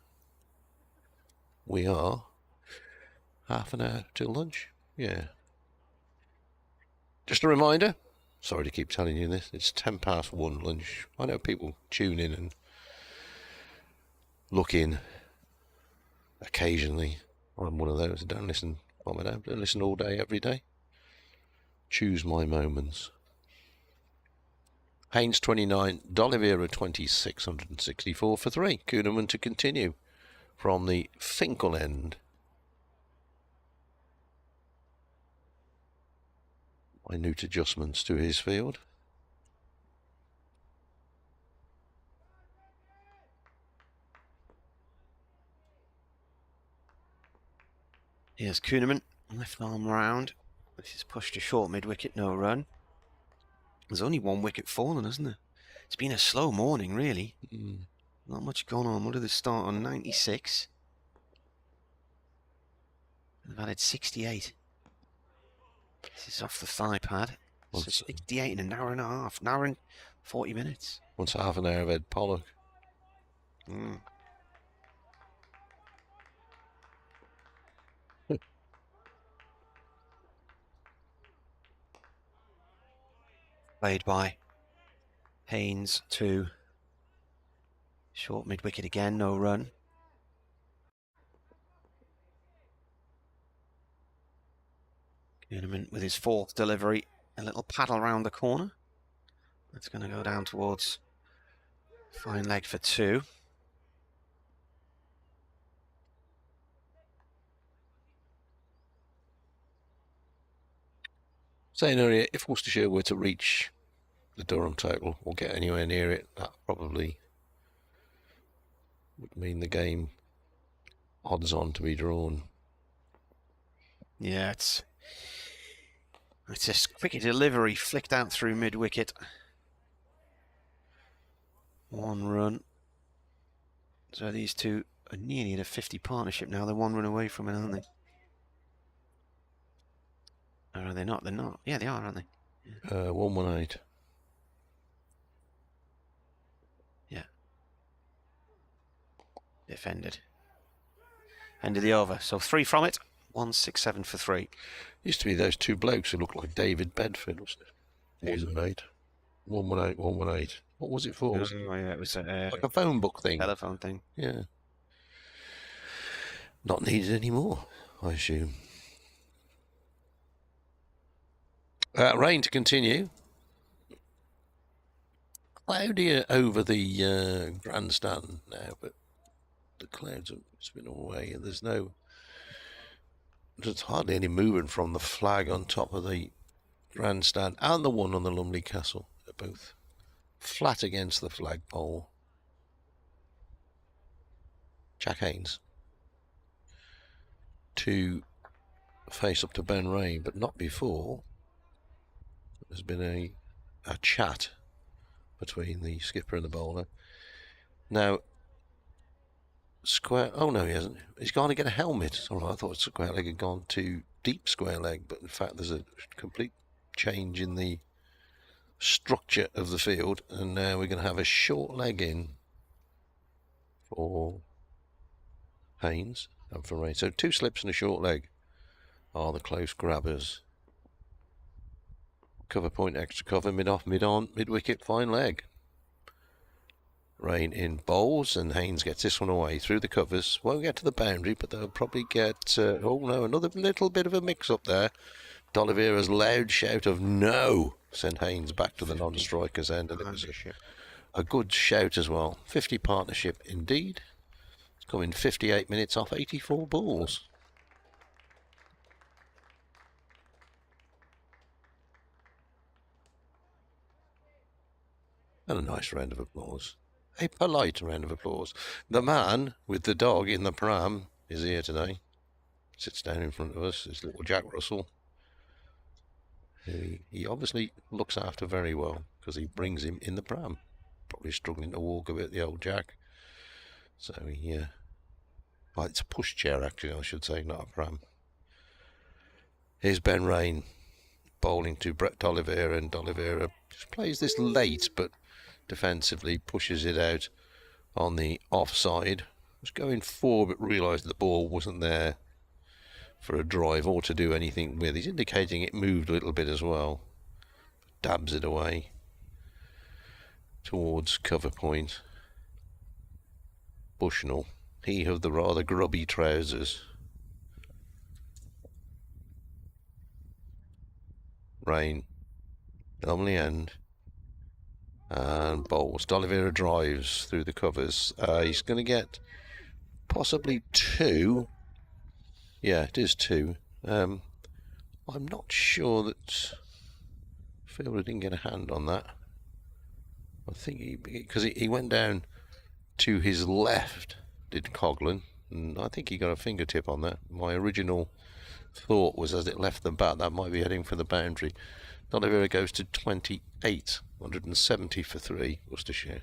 we are half an hour till lunch. Yeah. Just a reminder. Sorry to keep telling you this. It's 1:10 lunch. I know people tune in and look in occasionally. I'm one of those. I don't listen. I don't listen all day, every day. Choose my moments. Haynes 29, D'Oliveira 26, 164 for 3. Kuhneman to continue from the Finkel end. Minute adjustments to his field. Here's Kuhneman, left arm round. This is pushed to short mid-wicket, no run. There's only 1 wicket fallen, isn't there? It's been a slow morning, really. Not much going on. What did they start on? 96. They've added 68. This is off the thigh pad. So 68 in an hour and a half. An hour and 40 minutes. Once half an hour of Ed Pollock. Played by Haynes to short mid-wicket again, no run. Durham with his 4th delivery. A little paddle round the corner. That's going to go down towards fine leg for 2. Saying earlier, if Worcestershire were to reach the Durham total or get anywhere near it, that probably would mean the game odds on to be drawn. Yeah, it's a cricket delivery flicked out through mid-wicket. 1 run. So these two are nearly at a 50 partnership now. They're 1 run away from it, aren't they? Or are they not? They're not. Yeah, they are, aren't they? 118. Yeah. Defended. End of the over. So 3 from it. 167 for 3. Used to be those 2 blokes who looked like David Bedford, wasn't it? 118. 118, 118. What was it for? Was it? Oh, yeah, it was like a phone book thing. Telephone thing. Yeah. Not needed anymore, I assume. Rain to continue. Cloudier over the grandstand now, but the clouds have been away and there's hardly any movement from the flag on top of the grandstand and the one on the Lumley Castle. They're both flat against the flagpole. Jack Haynes to face up to Ben Rain, but not before. There's been a chat between the skipper and the bowler. Now, square... Oh, no, he hasn't. He's gone to get a helmet. All right, I thought square leg had gone to deep square leg, but in fact there's a complete change in the structure of the field, and now we're going to have a short leg in for Haynes and for Rain. So 2 slips and a short leg are the close grabbers. Cover point, extra cover, mid-off, mid-on, mid-wicket, fine leg. Rain in bowls, and Haynes gets this one away through the covers. Won't get to the boundary, but they'll probably get... oh no, another little bit of a mix-up there. D'Oliveira's loud shout of no sent Haynes back to the non-striker's end, and it was a good shout as well. 50 partnership indeed. It's come in 58 minutes off 84 balls. And a nice round of applause. A polite round of applause. The man with the dog in the pram is here today. Sits down in front of us. It's little Jack Russell. He obviously looks after very well because he brings him in the pram. Probably struggling to walk a bit, the old Jack. So he... well, it's a push chair actually, I should say, not a pram. Here's Ben Rain bowling to Brett D'Oliveira, and D'Oliveira just plays this late, but defensively pushes it out on the offside. Was going forward, but realised the ball wasn't there for a drive or to do anything with. He's indicating it moved a little bit as well. Dabs it away towards cover point. Bushnell, he of the rather grubby trousers. Rain, Lumley end, and bowls. D'Oliveira drives through the covers. He's going to get possibly 2. Yeah, it is 2. I'm not sure that Fielder didn't get a hand on that. I think because he went down to his left, did Coghlan, and I think he got a fingertip on that. My original thought was as it left the bat that might be heading for the boundary. D'Oliveira goes to 28, 170 for 3, Worcestershire.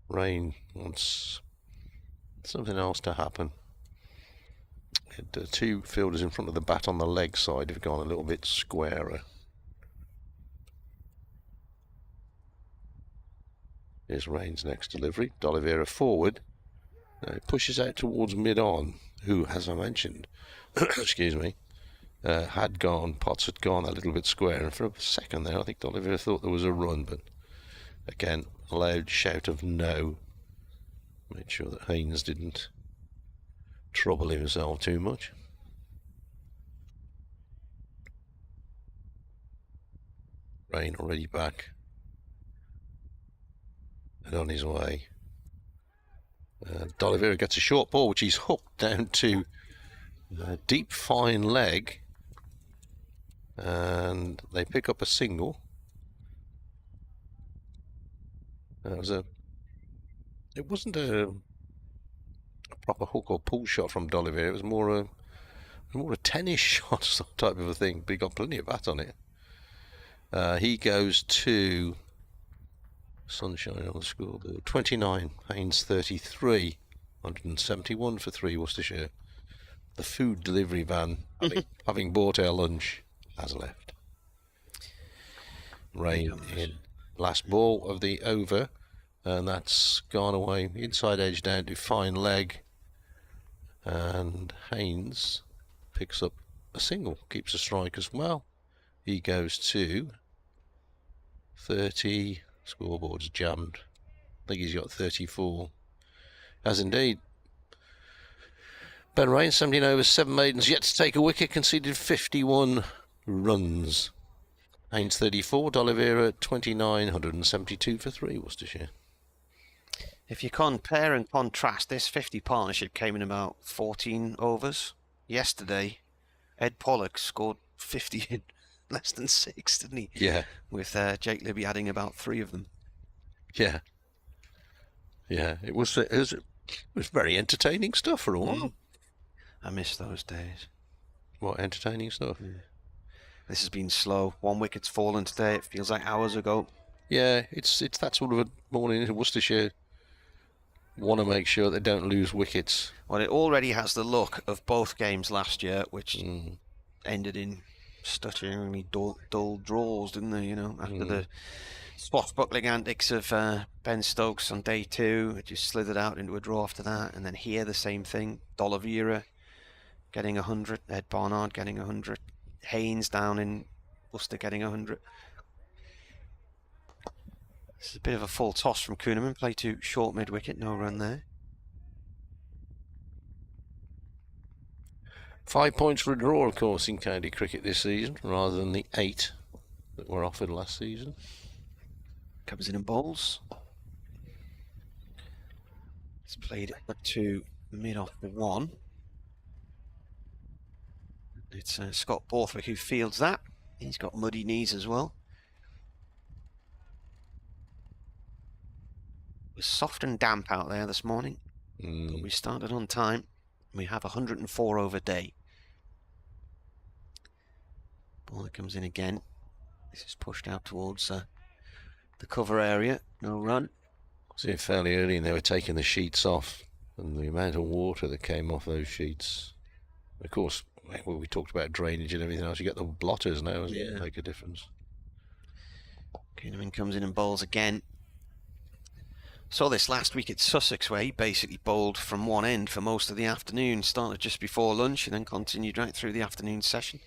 Rain wants something else to happen. The 2 fielders in front of the bat on the leg side have gone a little bit squarer. Here's Rain's next delivery. D'Oliveira forward. Now he pushes out towards mid-on, who, as I mentioned, excuse me, had gone, Potts had gone a little bit square, and for a second there I think D'Oliveira thought there was a run, but again, a loud shout of no Made sure that Haynes didn't trouble himself too much. Rain already back and on his way. D'Oliveira gets a short ball, which he's hooked down to a deep fine leg, and they pick up a single. It wasn't a proper hook or pull shot from D'Oliveira. It was more a tennis shot type of a thing, but he got plenty of bat on it. He goes to sunshine on the scoreboard. 29, Haynes 33, 171 for 3 Worcestershire. The food delivery van, having bought our lunch, has left. Rain in last ball of the over, and that's gone away inside edge down to fine leg, and Haynes picks up a single, keeps a strike as well. He goes to 30, scoreboard's jammed. I think he's got 34. As indeed. Ben Rain, 17 overs, 7 maidens, yet to take a wicket, conceded 51 runs. Haynes 34, D'Oliveira 29, 172 for 3 Worcestershire. If you compare and contrast, this 50 partnership came in about 14 overs. Yesterday, Ed Pollock scored 50 in less than 6, didn't he? Yeah. With Jake Libby adding about 3 of them. Yeah. Yeah, it was very entertaining stuff for a while. I miss those days. What, entertaining stuff? Yeah. This has been slow. 1 wicket's fallen today. It feels like hours ago. Yeah, it's that sort of a morning in Worcestershire. Want to make sure they don't lose wickets. Well, it already has the look of both games last year, which ended in stutteringly dull draws, didn't they? You know, after the swashbuckling antics of Ben Stokes on day 2, it just slithered out into a draw after that. And then here, the same thing. D'Oliveira getting 100, Ed Barnard getting 100, Haynes down in Worcester getting 100. This is a bit of a full toss from Kuhneman. Play to short mid-wicket, no run there. 5 points for a draw, of course, in county cricket this season, rather than the 8 that were offered last season. Comes in and bowls. It's played up to mid-off the 1. It's Scott Borthwick who fields that. He's got muddy knees as well. It was soft and damp out there this morning. But we started on time. We have 104 over day. Ball comes in again. This is pushed out towards the cover area. No run. See, fairly early, and they were taking the sheets off, and the amount of water that came off those sheets. Of course, well, we talked about drainage and everything else. You get the blotters now, doesn't it? Make a difference. Kuhneman comes in and bowls again. Saw this last week at Sussex, where he basically bowled from one end for most of the afternoon. Started just before lunch and then continued right through the afternoon session.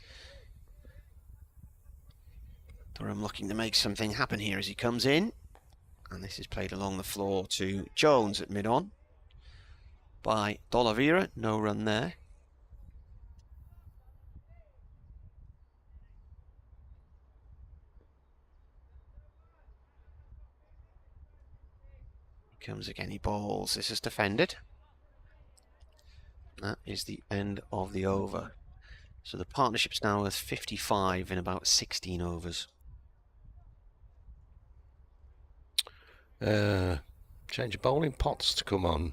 Durham looking to make something happen here as he comes in. And this is played along the floor to Jones at mid-on by D'Oliveira. No run there. Comes again, he bowls. This is defended. That is the end of the over. So the partnership's now worth 55 in about 16 overs. Change of bowling pots to come on,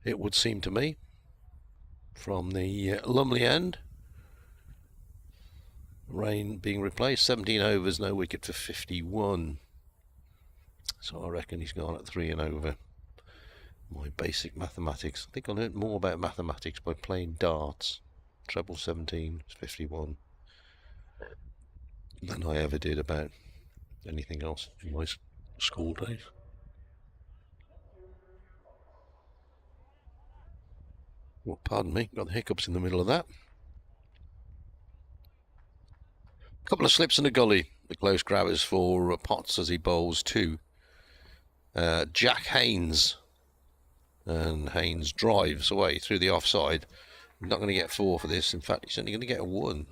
it would seem to me, from the Lumley end. Rain being replaced, 17 overs, no wicket for 51. So I reckon he's gone at 3 and over. My basic mathematics. I think I learnt more about mathematics by playing darts. Treble 17 is 51. Than I ever did about anything else in my school days. Well, pardon me, got the hiccups in the middle of that. A couple of slips in the gully. The close grabbers for Potts as he bowls 2. Jack Haynes And Haynes drives away through the offside. Not going to get 4 for this. In fact, he's only going to get a 1.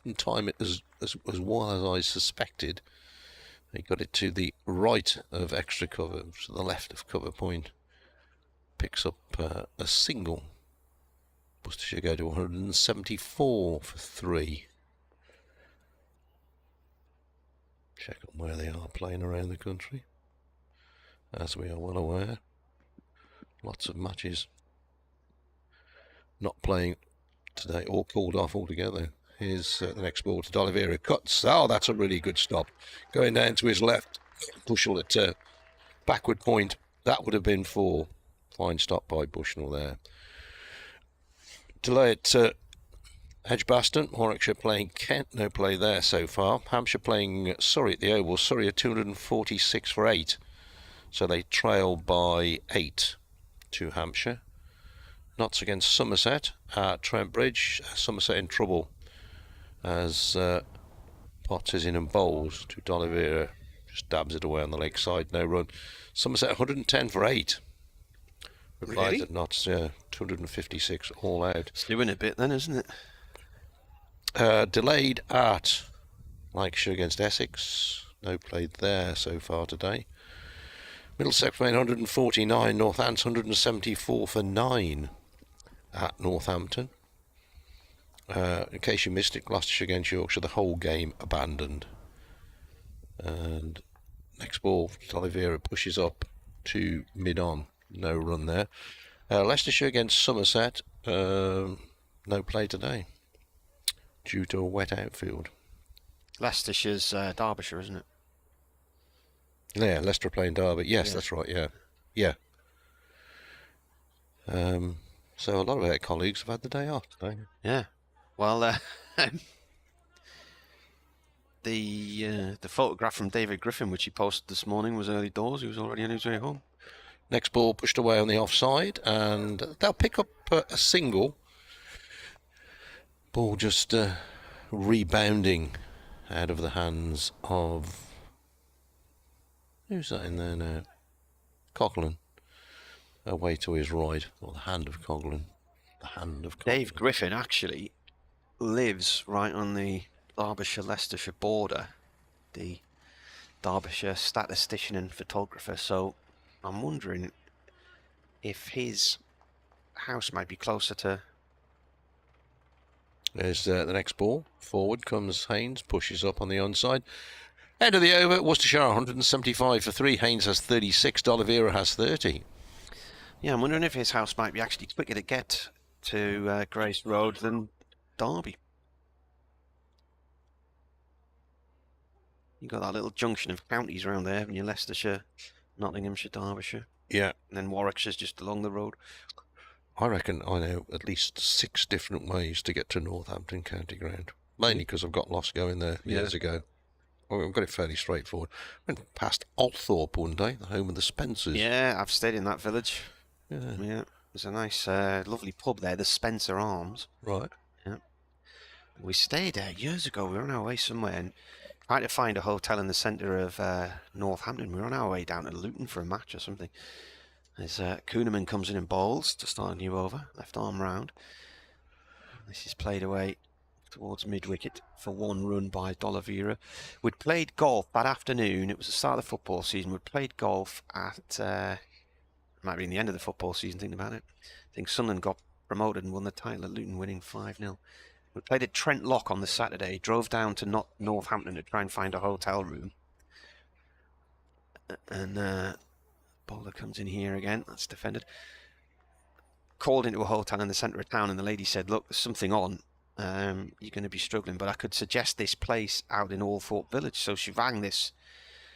Didn't time it as well as I suspected. He got it to the right of extra cover, to the left of cover point. Picks up a single. Worcestershire go to 174 for 3. Check on where they are playing around the country. As we are well aware, lots of matches not playing today or called off altogether. Here's the next ball to D'Oliveira. Cuts. Oh, that's a really good stop. Going down to his left. Bushnell at backward point. That would have been 4. Fine stop by Bushnell there. Delay at Edgbaston. Warwickshire playing Kent. No play there so far. Hampshire playing Surrey at the Oval. Surrey at 246 for 8. So they trail by 8 to Hampshire. Notts against Somerset at Trent Bridge. Somerset in trouble as Potts is in and bowls to D'Oliveira. Just dabs it away on the leg side. No run. Somerset 110 for 8. Replies Really? at Notts, 256 all out. It's doing a bit then, isn't it? Delayed at Lancashire against Essex. No play there so far today. Middlesex playing 149. Northampton 174 for 9 at Northampton. In case you missed it, Gloucestershire against Yorkshire, the whole game abandoned. And next ball, D'Oliveira pushes up to mid-on. No run there. Leicestershire against Somerset. No play today due to a wet outfield. Leicestershire's Derbyshire, isn't it? Yeah, Leicester playing Derby. Yes, that's right. Yeah. So a lot of our colleagues have had the day off today. Yeah. Well, the photograph from David Griffin, which he posted this morning, was early doors. He was already on his way home. Next ball pushed away on the offside, and they'll pick up a single. Ball just rebounding out of the hands of... Who's that in there now? Coughlin. Away to his right, or the hand of Coughlin. The hand of Coughlin. Dave Griffin actually lives right on the Derbyshire-Leicestershire border. The Derbyshire statistician and photographer, so I'm wondering if his house might be closer to... There's the next ball. Forward comes Haynes, pushes up on the onside. End of the over, Worcestershire 175 for 3. Haynes has 36, D'Oliveira has 30. Yeah, I'm wondering if his house might be actually quicker to get to Grace Road than Derby. You got that little junction of counties around there, haven't you? Leicestershire, Nottinghamshire, Derbyshire. Yeah. And then Warwickshire's just along the road. I reckon I know at least 6 different ways to get to Northampton County Ground. Mainly because I've got lost going there years ago. I've got it fairly straightforward. Went past Althorpe one day, the home of the Spencers. Yeah, I've stayed in that village. Yeah. There's a nice, lovely pub there, the Spencer Arms. Right. Yeah. We stayed there years ago. We were on our way somewhere and tried to find a hotel in the centre of Northampton. We were on our way down to Luton for a match or something. As Kuhneman comes in and bowls to start a new over, left arm round. This is played away towards mid-wicket for 1 run by D'Oliveira. We'd played golf that afternoon. It was the start of the football season. We'd played golf at... might be in the end of the football season, thinking about it. I think Sunderland got promoted and won the title at Luton, winning 5-0. We played at Trent Lock on the Saturday, drove down to Northampton to try and find a hotel room. And bowler comes in here again, that's defended. Called into a hotel in the centre of town and the lady said, look, there's something on. You're going to be struggling, but I could suggest this place out in Althorpe Village. So she rang this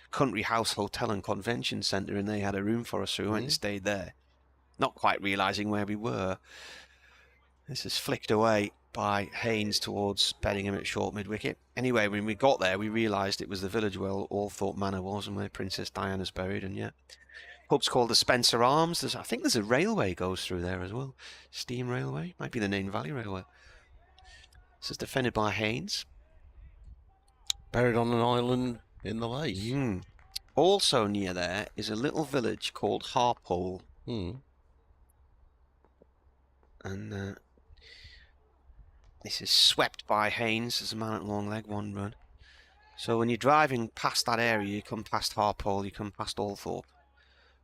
country house hotel and convention centre and they had a room for us, so we went and stayed there. Not quite realising where we were. This is flicked away by Haynes towards Beddingham at short mid-wicket. Anyway, when we got there, we realised it was the village where Althorpe Manor was and where Princess Diana's buried, and yeah. Pub's called the Spencer Arms. I think there's a railway goes through there as well. Steam Railway. Might be the Nain Valley Railway. This is defended by Haynes. Buried on an island in the lake. Also near there is a little village called Harpole. And this is swept by Haynes as a man at long leg, 1 run. So when you're driving past that area, you come past Harpole, you come past Althorpe.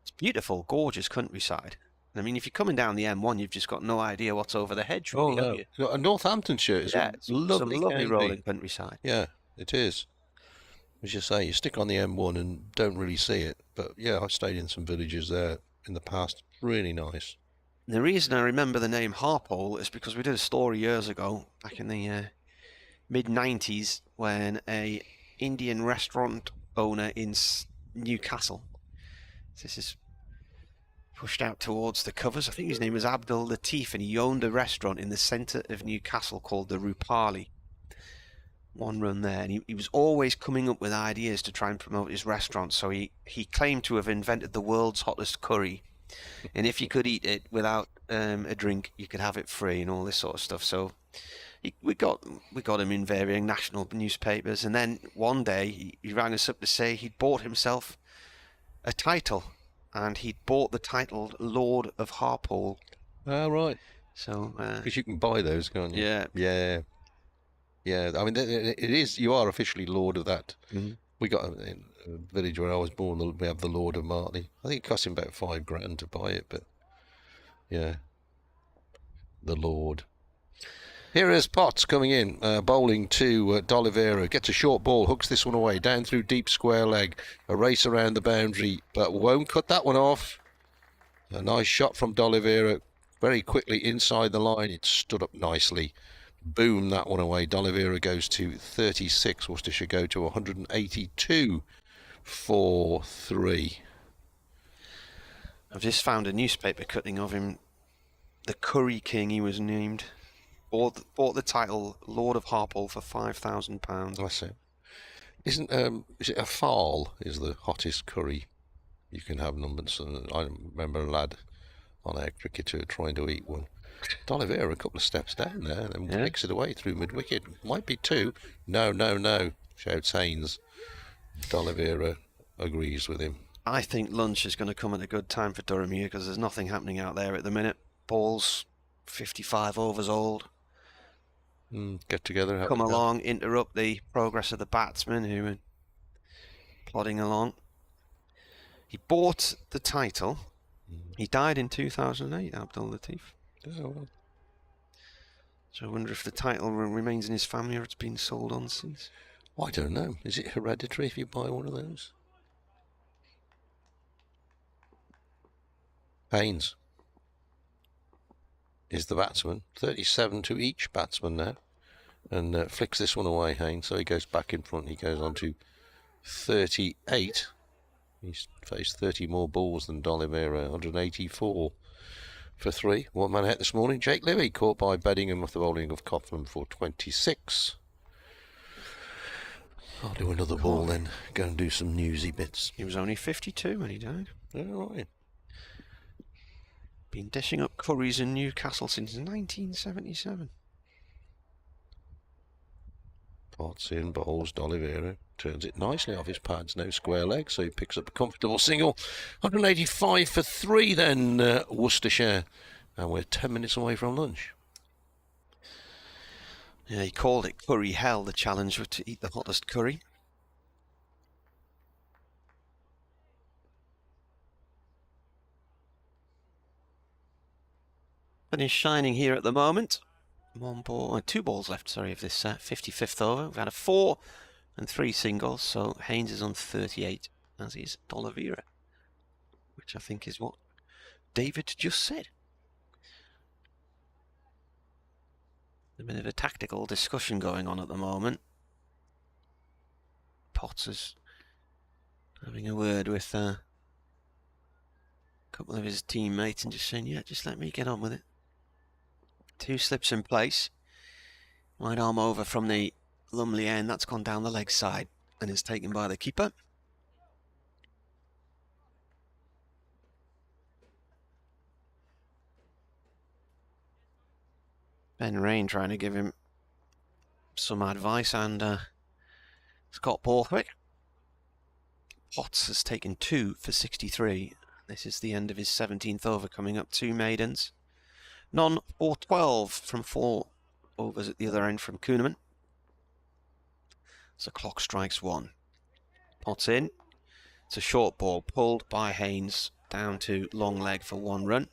It's beautiful, gorgeous countryside. I mean, if you're coming down the M1, you've just got no idea what's over the hedge. Really, have you? No. Northamptonshire is some lovely rolling countryside. Yeah, it is. As you say, you stick on the M1 and don't really see it. But yeah, I've stayed in some villages there in the past. Really nice. The reason I remember the name Harpole is because we did a story years ago, back in the mid-90s, when a Indian restaurant owner in Newcastle, this is pushed out towards the covers, I think his name was Abdul Latif, and he owned a restaurant in the centre of Newcastle called the Rupali. 1 run there, and he was always coming up with ideas to try and promote his restaurant. So he claimed to have invented the world's hottest curry, and if you could eat it without a drink, you could have it free, and all this sort of stuff. So we got him in varying national newspapers, and then one day he rang us up to say he'd bought himself a title, and he'd bought the title Lord of Harpole. Oh, right. So because you can buy those, can't you? Yeah. Yeah, I mean, it is. You are officially Lord of that. Mm-hmm. We got in a village where I was born. We have the Lord of Martley. I think it cost him about £5,000 to buy it, but yeah, the Lord. Here is Potts coming in, bowling to D'Oliveira. Gets a short ball, hooks this one away, down through deep square leg. A race around the boundary, but won't cut that one off. A nice shot from D'Oliveira, very quickly inside the line. It stood up nicely. Boom, that one away. D'Oliveira goes to 36. Worcestershire go to 182 for 3. I've just found a newspaper cutting of him. The Curry King, he was named. Bought the title Lord of Harpole for £5,000. I see. Is it a fowl is the hottest curry you can have, numbers? And I remember a lad on our cricketer trying to eat one. D'Oliveira a couple of steps down there and kicks it away through mid-wicket. Might be 2. No, shouts Haynes. D'Oliveira agrees with him. I think lunch is going to come at a good time for Durham here, because there's nothing happening out there at the minute. Ball's 55 overs old. Get together. Come along, interrupt the progress of the batsmen who are plodding along. He bought the title. He died in 2008, Abdul Latif. Oh, well. So I wonder if the title remains in his family or it's been sold on since. I don't know. Is it hereditary if you buy one of those? Haynes is the batsman. 37 to each batsman now. And flicks this one away, Haynes. So he goes back in front. He goes on to 38. He's faced 30 more balls than D'Oliveira. 184 for 3. One man out this morning. Jake Livy caught by Beddingham with the bowling of Coughlin for 26. I'll do another ball then. Go and do some newsy bits. He was only 52 when he died. All right. Been dishing up curries in Newcastle since 1977. Potts in, bowls D'Oliveira. Turns it nicely off his pads. No square leg, so he picks up a comfortable single. 185 for 3 then, Worcestershire. And we're 10 minutes away from lunch. Yeah, he called it Curry Hell, the challenge to eat the hottest curry. But he's shining here at the moment. 2 balls left, sorry, of this 55th over. We've had a 4 and 3 singles, so Haynes is on 38, as is D'Oliveira, which I think is what David just said. There's a bit of a tactical discussion going on at the moment. Potts is having a word with a couple of his teammates and just saying, yeah, just let me get on with it. 2 slips in place. Wide arm over from the Lumley end. That's gone down the leg side and is taken by the keeper. Ben Rain trying to give him some advice, and Scott Borthwick. Potts has taken 2 for 63. This is the end of his 17th over, coming up 2 maidens. None for 12 from 4 overs at the other end from Kuhneman. So clock strikes 1. Potts in. It's a short ball pulled by Haynes down to long leg for 1 run.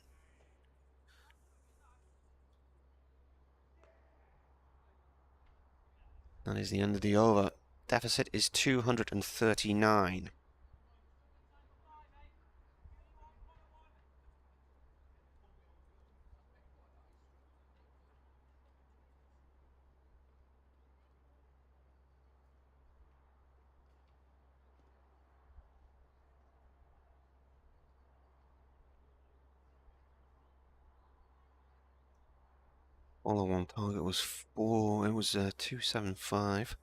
That is the end of the over. Deficit is 239. All on one target was 4. It was 275.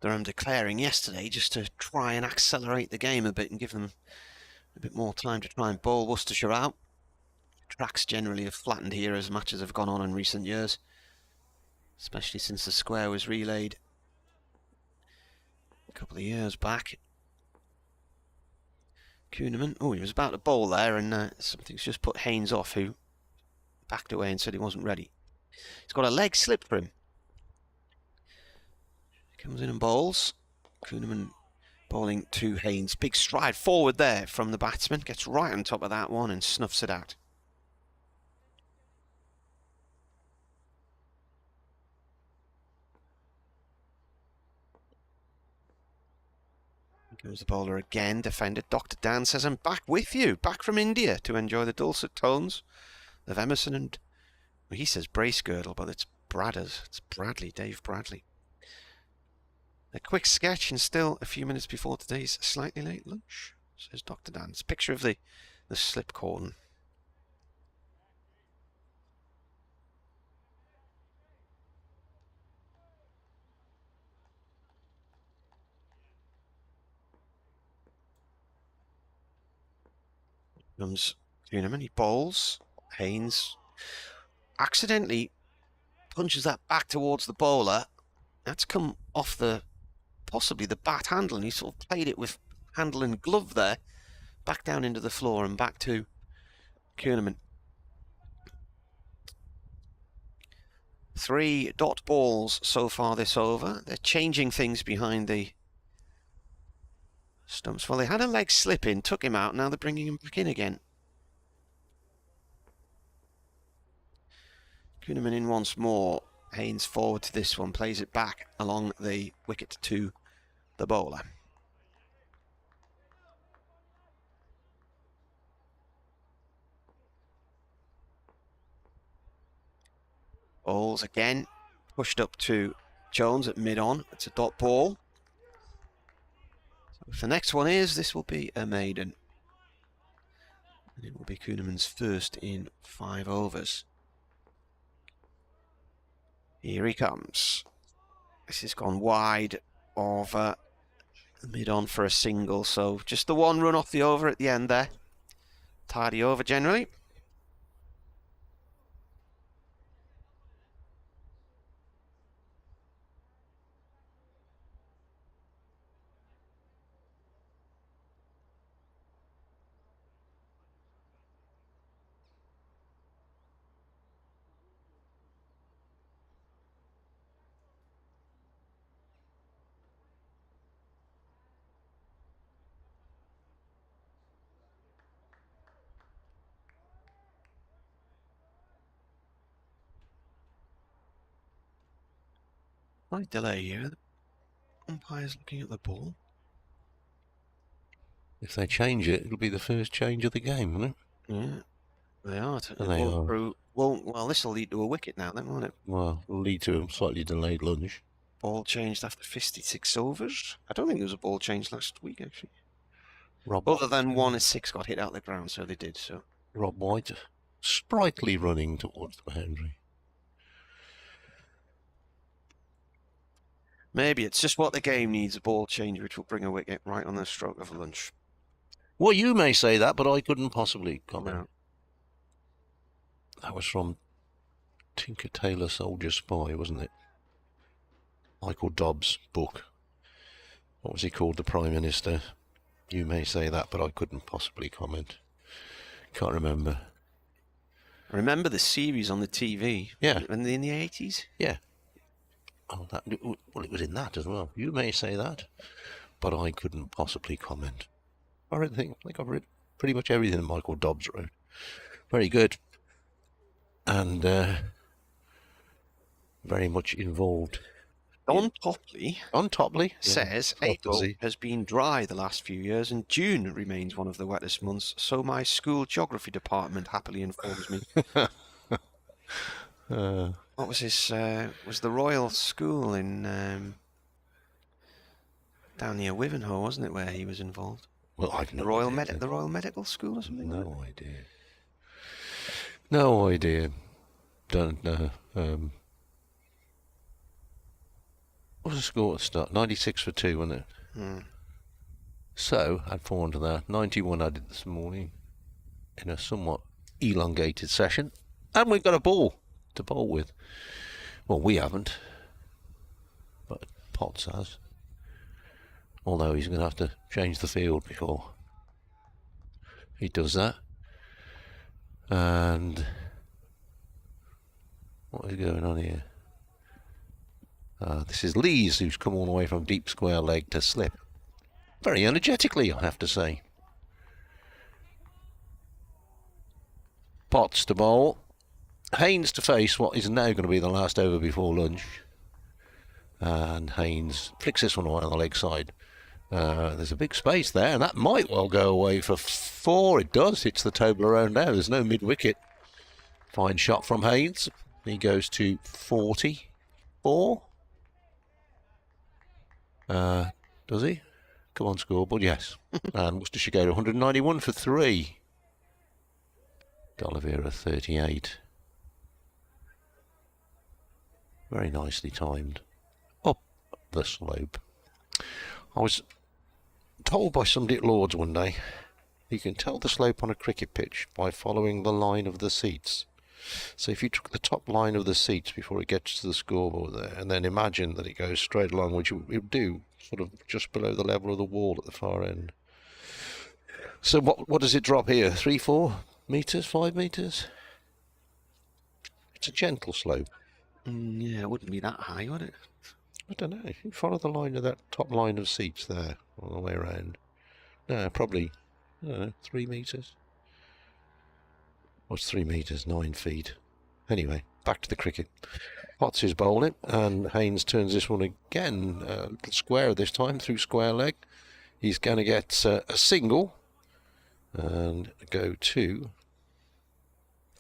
Durham declaring yesterday just to try and accelerate the game a bit and give them a bit more time to try and bowl Worcestershire out. Tracks generally have flattened here as matches have gone on in recent years, especially since the square was relayed a couple of years back. Kuhneman, oh, he was about to bowl there, and something's just put Haynes off, who backed away and said he wasn't ready. He's got a leg slip for him. Comes in and bowls. Kuhneman bowling to Haynes. Big stride forward there from the batsman. Gets right on top of that one and snuffs it out. Goes the bowler again, defended. Dr. Dan says, I'm back with you, back from India to enjoy the dulcet tones of Emerson and, well, he says Bracegirdle, but it's Bradders. It's Bradley, Dave Bradley. A quick sketch and still a few minutes before today's slightly late lunch, says Dr. Dan. It's a picture of the slip cordon. Comes Kuhneman, he bowls. Haynes accidentally punches that back towards the bowler. That's come off possibly the bat handle, and he sort of played it with handle and glove there. Back down into the floor and back to Kuhneman. 3 dot balls so far this over. They're changing things behind the stumps. Well, they had a leg slip in, took him out, now they're bringing him back in again. Kuhneman in once more. Haynes forward to this one, plays it back along the wicket to the bowler. Bowls again, pushed up to Jones at mid-on. It's a dot ball. If the next one is, this will be a maiden. And it will be Kuhneman's first in 5 overs. Here he comes. This has gone wide of mid-on for a single, so just the 1 run off the over at the end there. Tidy over generally. Slight delay here. The umpire's looking at the ball. If they change it, it'll be the first change of the game, won't it? Yeah, they are. They are. Well, this will lead to a wicket now, then, won't it? Well, it'll lead to a slightly delayed lunch. Ball changed after 56 overs. I don't think there was a ball change last week, actually. Other than 1 at 6 got hit out the ground, so they did. So Rob White, sprightly running towards the boundary. Maybe it's just what the game needs, a ball change, which will bring a wicket right on the stroke of lunch. Well, you may say that, but I couldn't possibly comment. No. That was from Tinker Tailor Soldier Spy, wasn't it? Michael Dobbs' book. What was he called? The Prime Minister. You may say that, but I couldn't possibly comment. Can't remember. I remember the series on the TV. Yeah. In the 80s? Yeah. Oh, well, it was in that as well. You may say that, but I couldn't possibly comment. I think I've read pretty much everything Michael Dobbs wrote. Very good. And very much involved. Don Topley says yeah. April has been dry the last few years and June remains one of the wettest months, so my school geography department happily informs me. What was his... was the Royal School in... down near Wivenhoe, wasn't it, where he was involved? Well, I've the Royal Medical School or something? No idea. No idea. Don't know. What was the score at the start? 96 for 2, wasn't it? So, add 4 onto that. 91 I did this morning in a somewhat elongated session. And we've got a ball to bowl with. Well, we haven't. But Potts has. Although he's going to have to change the field before he does that. And what is going on here? This is Lees, who's come all the way from deep square leg to slip. Very energetically, I have to say. Potts to bowl. Haynes to face what is now going to be the last over before lunch. And Haynes flicks this one away on the leg side. There's a big space there, and that might well go away for 4. It does. Hits the table around now. There's no mid-wicket. Fine shot from Haynes. He goes to 44. Does he? Come on, scoreboard. Yes. And Worcestershire go to 191 for 3. D'Oliveira 38. Very nicely timed. Up the slope. I was told by somebody at Lord's one day, you can tell the slope on a cricket pitch by following the line of the seats. So if you took the top line of the seats before it gets to the scoreboard there, and then imagine that it goes straight along, which it would do, sort of just below the level of the wall at the far end. So what does it drop here? 3, 4 metres, 5 metres? It's a gentle slope. Yeah, it wouldn't be that high, would it? I don't know. If you follow the line of that top line of seats there, all the way around. No, probably, I don't know, 3 metres. What's 3 metres? 9 feet. Anyway, back to the cricket. Potts is bowling, and Haynes turns this one again, little square this time, through square leg. He's going to get a single, and go to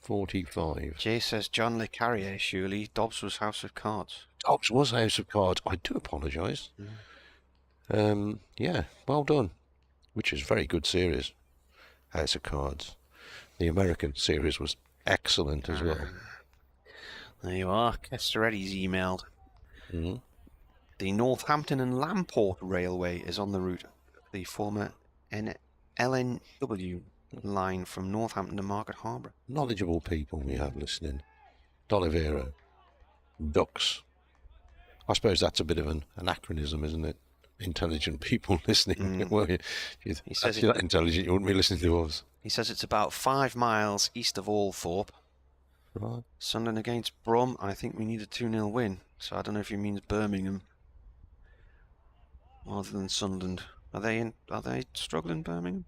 45. Jay says John Le Carrier, surely. Dobbs was House of Cards. Dobbs was House of Cards. I do apologise. Yeah, well done. Which is very good series, House of Cards. The American series was excellent as well. There you are. Kesteretti's emailed. The Northampton and Lamport Railway is on the route. The former LNW line from Northampton to Market Harbour. Knowledgeable people we have listening. D'Oliveira. Ducks. I suppose that's a bit of an anachronism, isn't it? Intelligent people listening. Well, if you're that intelligent, you wouldn't be listening to us. He says it's about 5 miles east of Althorpe. Right. Sunderland against Brum. I think we need a 2-0 win. So I don't know if he means Birmingham rather than Sunderland. Are they struggling, Birmingham?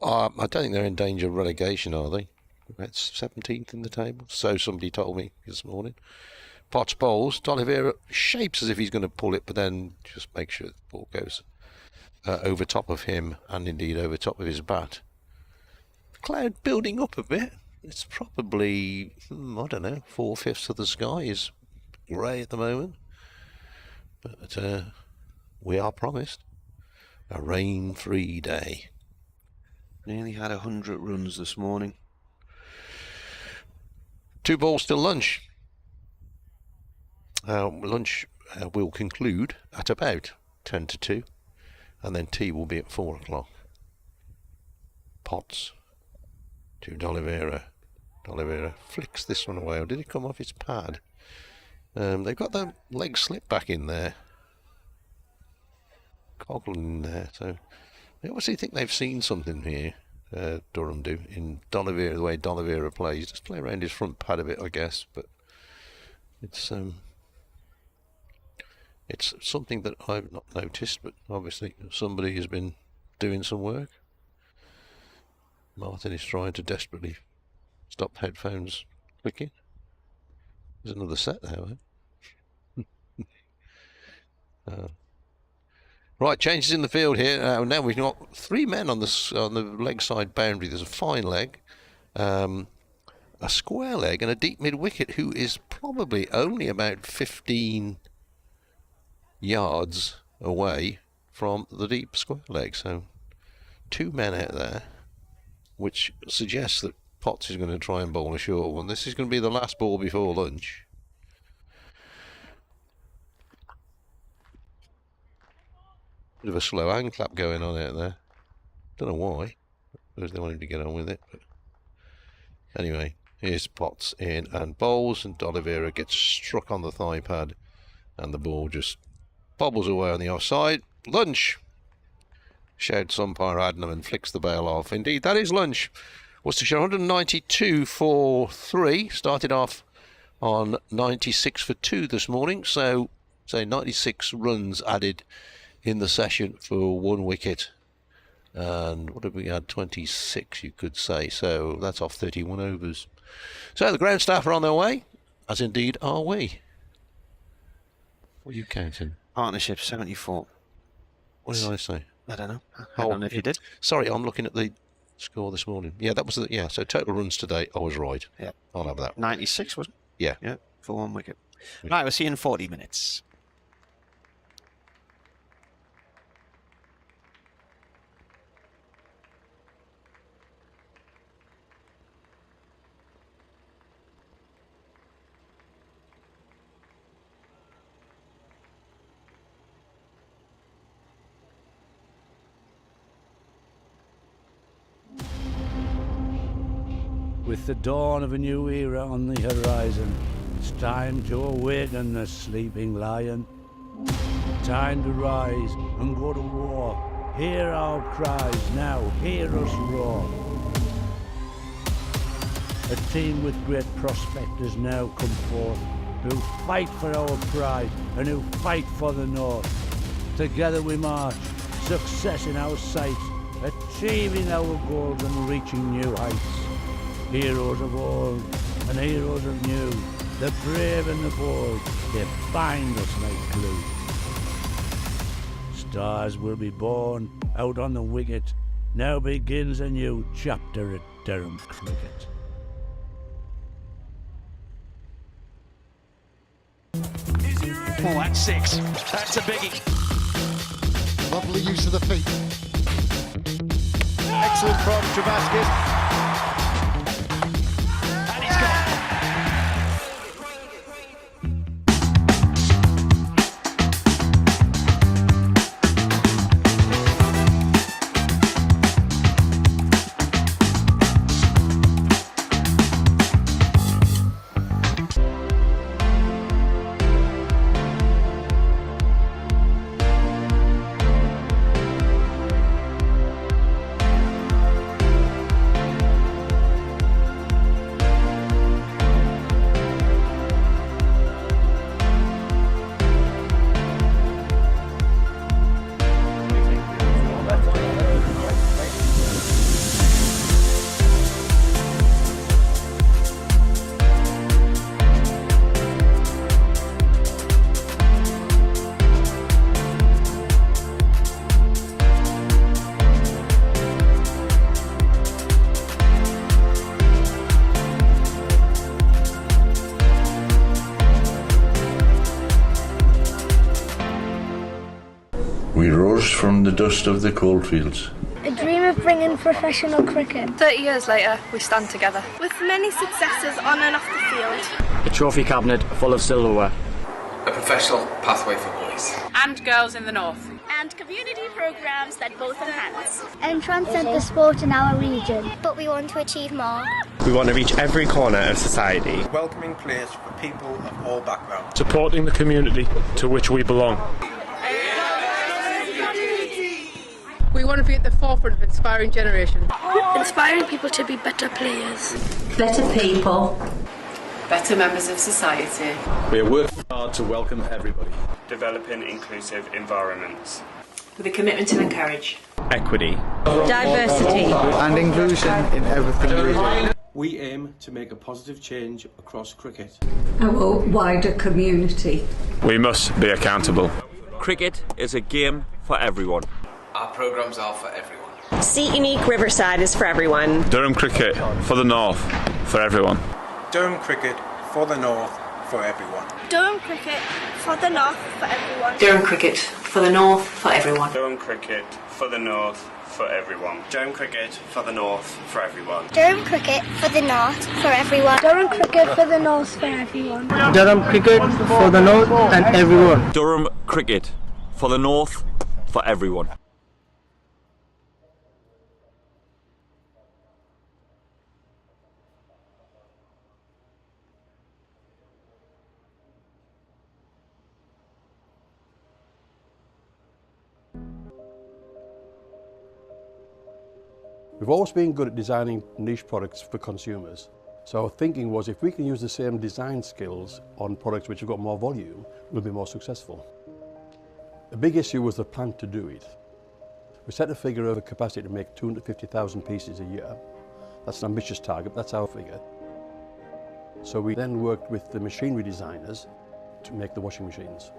I don't think they're in danger of relegation, are they? That's 17th in the table. So somebody told me this morning. Potts bowls. D'Oliveira shapes as if he's going to pull it, but then just make sure the ball goes over top of him and indeed over top of his bat. Cloud building up a bit. It's probably, I don't know, 4/5 of the sky is grey at the moment. But we are promised a rain-free day. Nearly had 100 runs this morning. 2 balls till lunch. Lunch will conclude at about 10 to 2, and then tea will be at 4 o'clock. Potts to D'Oliveira. D'Oliveira flicks this one away, or did it come off its pad? They've got the leg slip back in there. Coughlin in there, so I obviously think they've seen something here, Durham do, in D'Oliveira, the way D'Oliveira plays. Just play around his front pad a bit, I guess, but it's something that I've not noticed, but obviously somebody has been doing some work. Martin is trying to desperately stop headphones clicking. There's another set there, right, changes in the field here. Now we've got 3 men on the leg side boundary. There's a fine leg, a square leg, and a deep mid wicket who is probably only about 15 yards away from the deep square leg. So 2 men out there, which suggests that Potts is going to try and bowl a short one. This is going to be the last ball before lunch. Bit of a slow hand clap going on out there. Don't know why. Because they wanted to get on with it. But anyway, here's Potts in and bowls, and D'Oliveira gets struck on the thigh pad, and the ball just bobbles away on the offside. Lunch! Shouts umpire Adnam and flicks the bail off. Indeed, that is lunch. Worcestershire 192 for 3. Started off on 96 for 2 this morning. So, say 96 runs added in the session for 1 wicket. And what have we had? 26, you could say. So that's off 31 overs. So the ground staff are on their way, as indeed are we. What are you counting? Partnership 74. What did I say? I don't know. I don't know if you did. Sorry, I'm looking at the score this morning. Yeah, that was the, yeah. So total runs today, I was right. Yeah, I'll have that. 96 wasn't it? Yeah. Yeah, for 1 wicket. Right, we'll see you in 40 minutes. With the dawn of a new era on the horizon, it's time to awaken the sleeping lion. Time to rise and go to war. Hear our cries now, hear us roar. A team with great prospect has now come forth, who fight for our pride and who fight for the North. Together we march, success in our sights, achieving our goals and reaching new heights. Heroes of old and heroes of new, the brave and the bold, they bind us like glue. Stars will be born out on the wicket. Now begins a new chapter at Durham Cricket. Oh, that's 6. That's a biggie. Lovely use of the feet. Excellent from Travaskis. We rose from the dust of the coalfields. A dream of bringing professional cricket. 30 years later, we stand together. With many successes on and off the field. A trophy cabinet full of silverware. A professional pathway for boys. And girls in the north. And community programs that both enhance and transcend the sport in our region. But we want to achieve more. We want to reach every corner of society. Welcoming players for people of all backgrounds. Supporting the community to which we belong. We want to be at the forefront of inspiring generation. Inspiring people to be better players. Better people. Better members of society. We are working hard to welcome everybody. Developing inclusive environments. With a commitment to encourage Equity. Diversity. And inclusion in everything we do. We aim to make a positive change across cricket. Our wider community. We must be accountable. Cricket is a game for everyone. Our programmes are for everyone. Seat Unique Riverside is for everyone. Durham Cricket for the North, for everyone. Durham Cricket for the North, for everyone. Durham Cricket for the North for everyone. Durham Cricket for the North for everyone. Durham Cricket for the North for everyone. Durham Cricket for the North for everyone. Durham Cricket for the North for everyone. Durham Cricket for the North for everyone. Durham Cricket for the North and everyone. Durham Cricket for the North for everyone. We've always been good at designing niche products for consumers. So our thinking was if we can use the same design skills on products which have got more volume, we'll be more successful. The big issue was the plan to do it. We set a figure of a capacity to make 250,000 pieces a year. That's an ambitious target, that's our figure. So we then worked with the machinery designers to make the washing machines.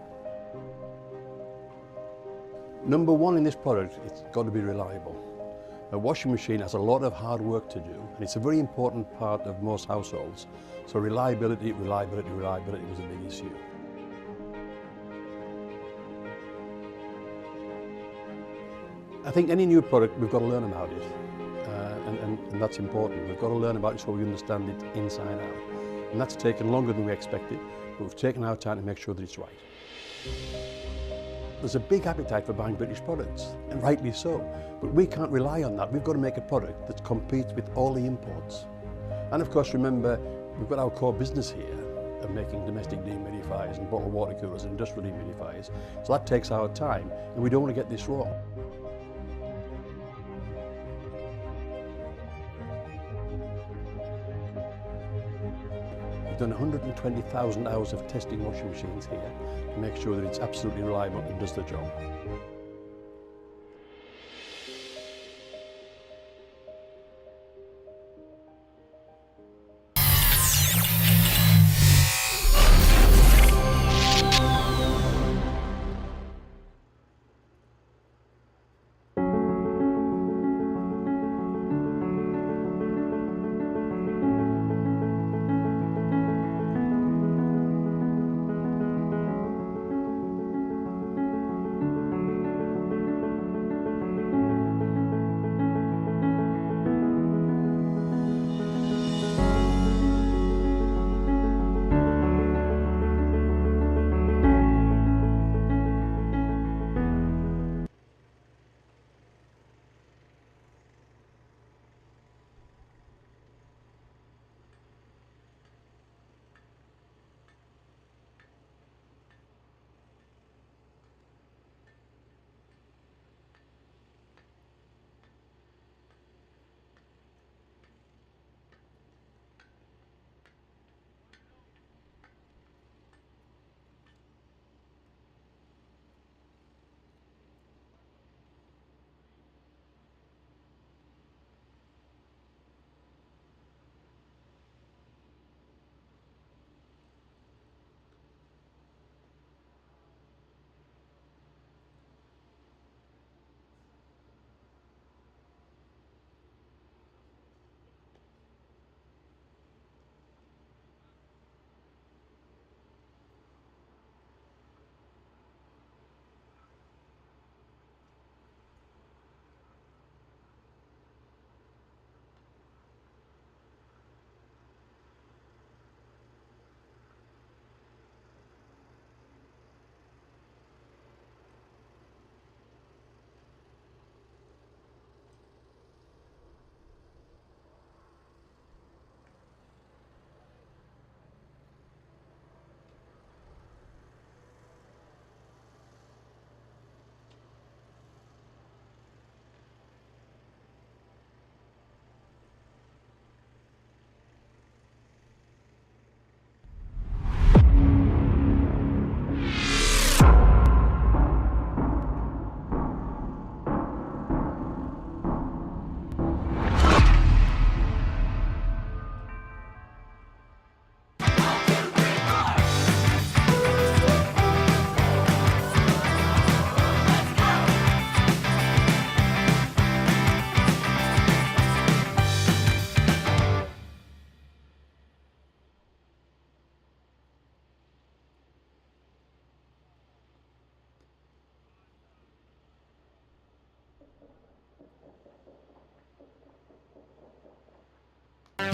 Number one in this product, it's got to be reliable. A washing machine has a lot of hard work to do, and it's a very important part of most households. So reliability was a big issue. I think any new product, we've got to learn about it, and that's important. We've got to learn about it so we understand it inside out. And that's taken longer than we expected, but we've taken our time to make sure that it's right. There's a big appetite for buying British products, and rightly so. But we can't rely on that. We've got to make a product that competes with all the imports. And of course, remember, we've got our core business here of making domestic dehumidifiers and bottled water coolers and industrial dehumidifiers. So that takes our time, and we don't want to get this wrong. We've done 120,000 hours of testing washing machines here to make sure that it's absolutely reliable and does the job.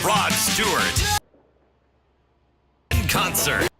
Rod Stewart. In concert.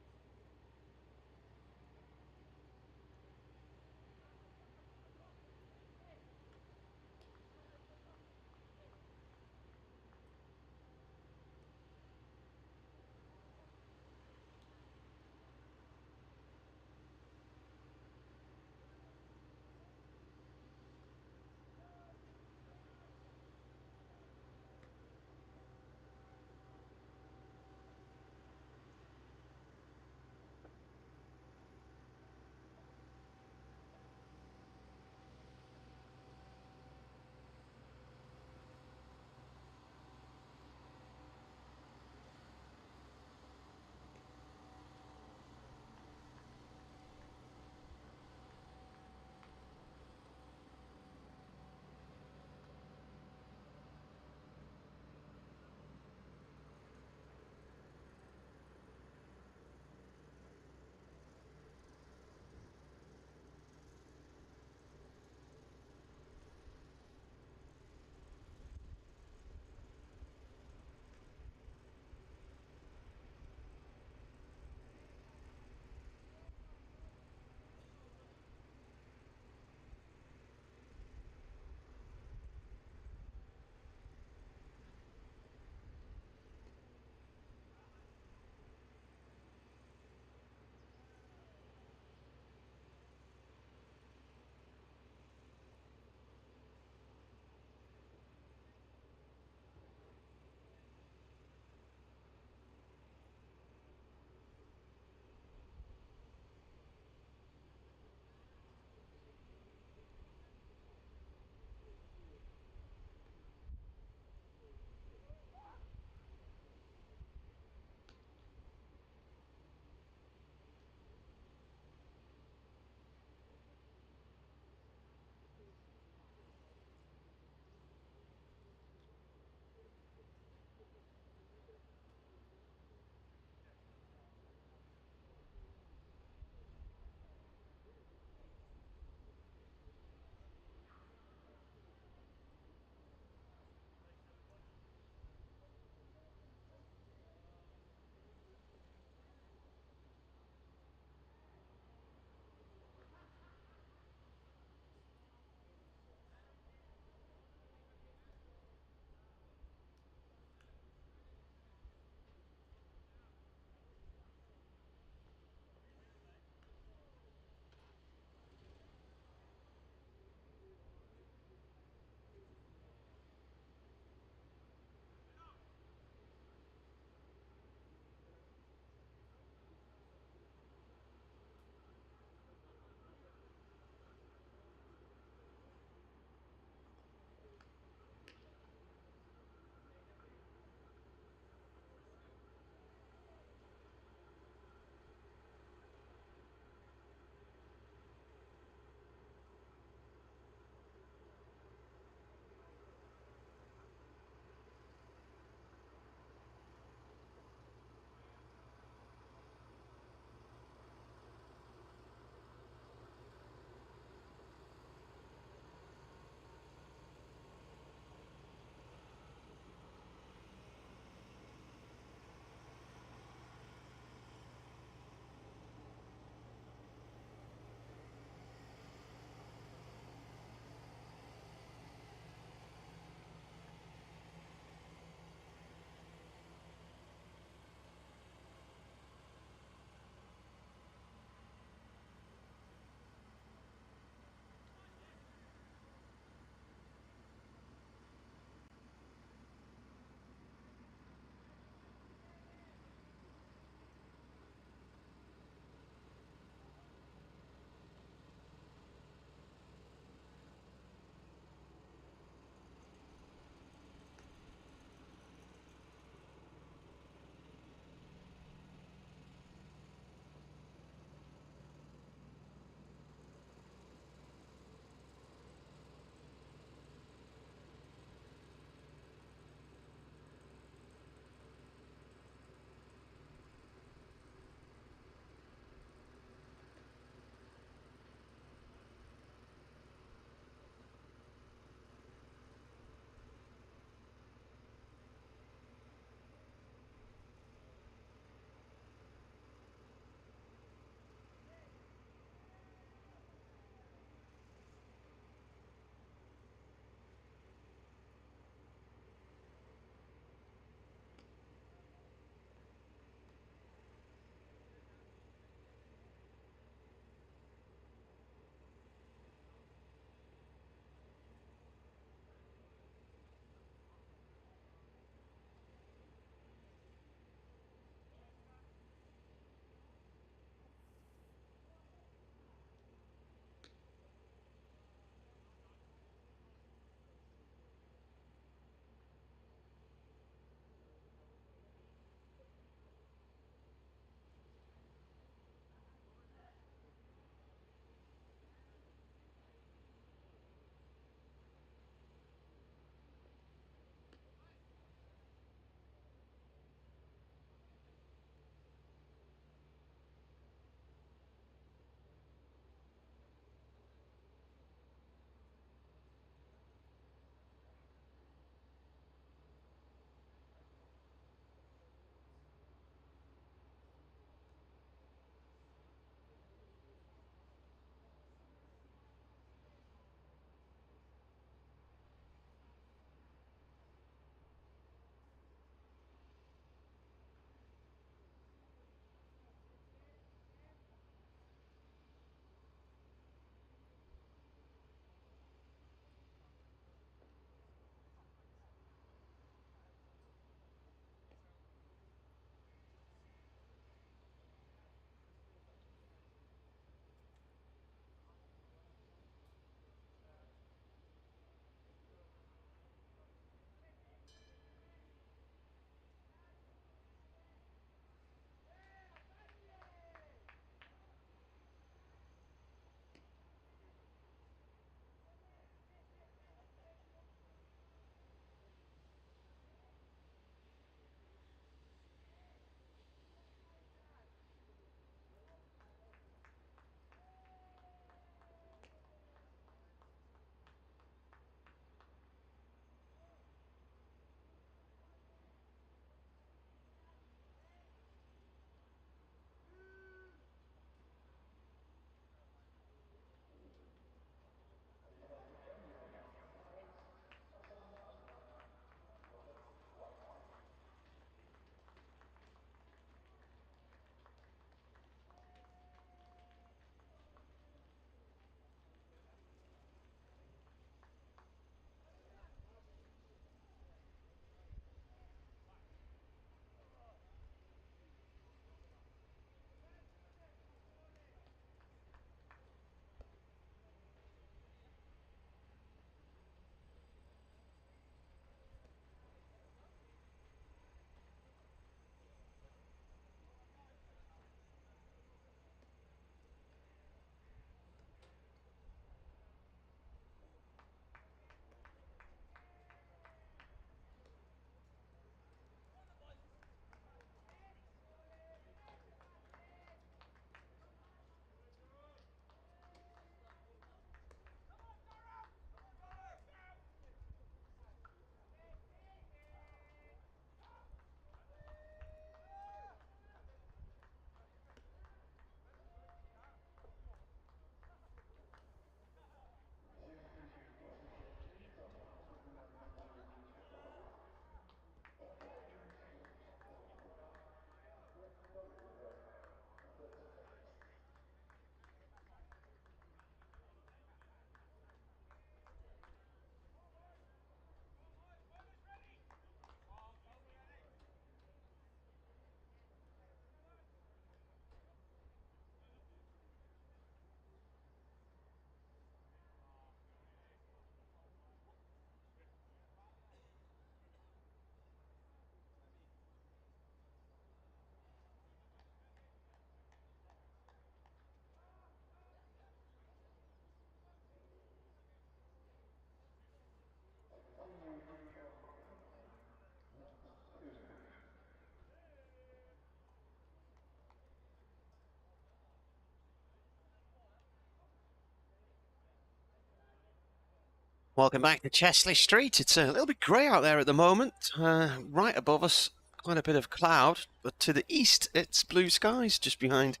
Welcome back to Chesley Street. It's a little bit grey out there at the moment. Right above us, quite a bit of cloud, but to the east, it's blue skies just behind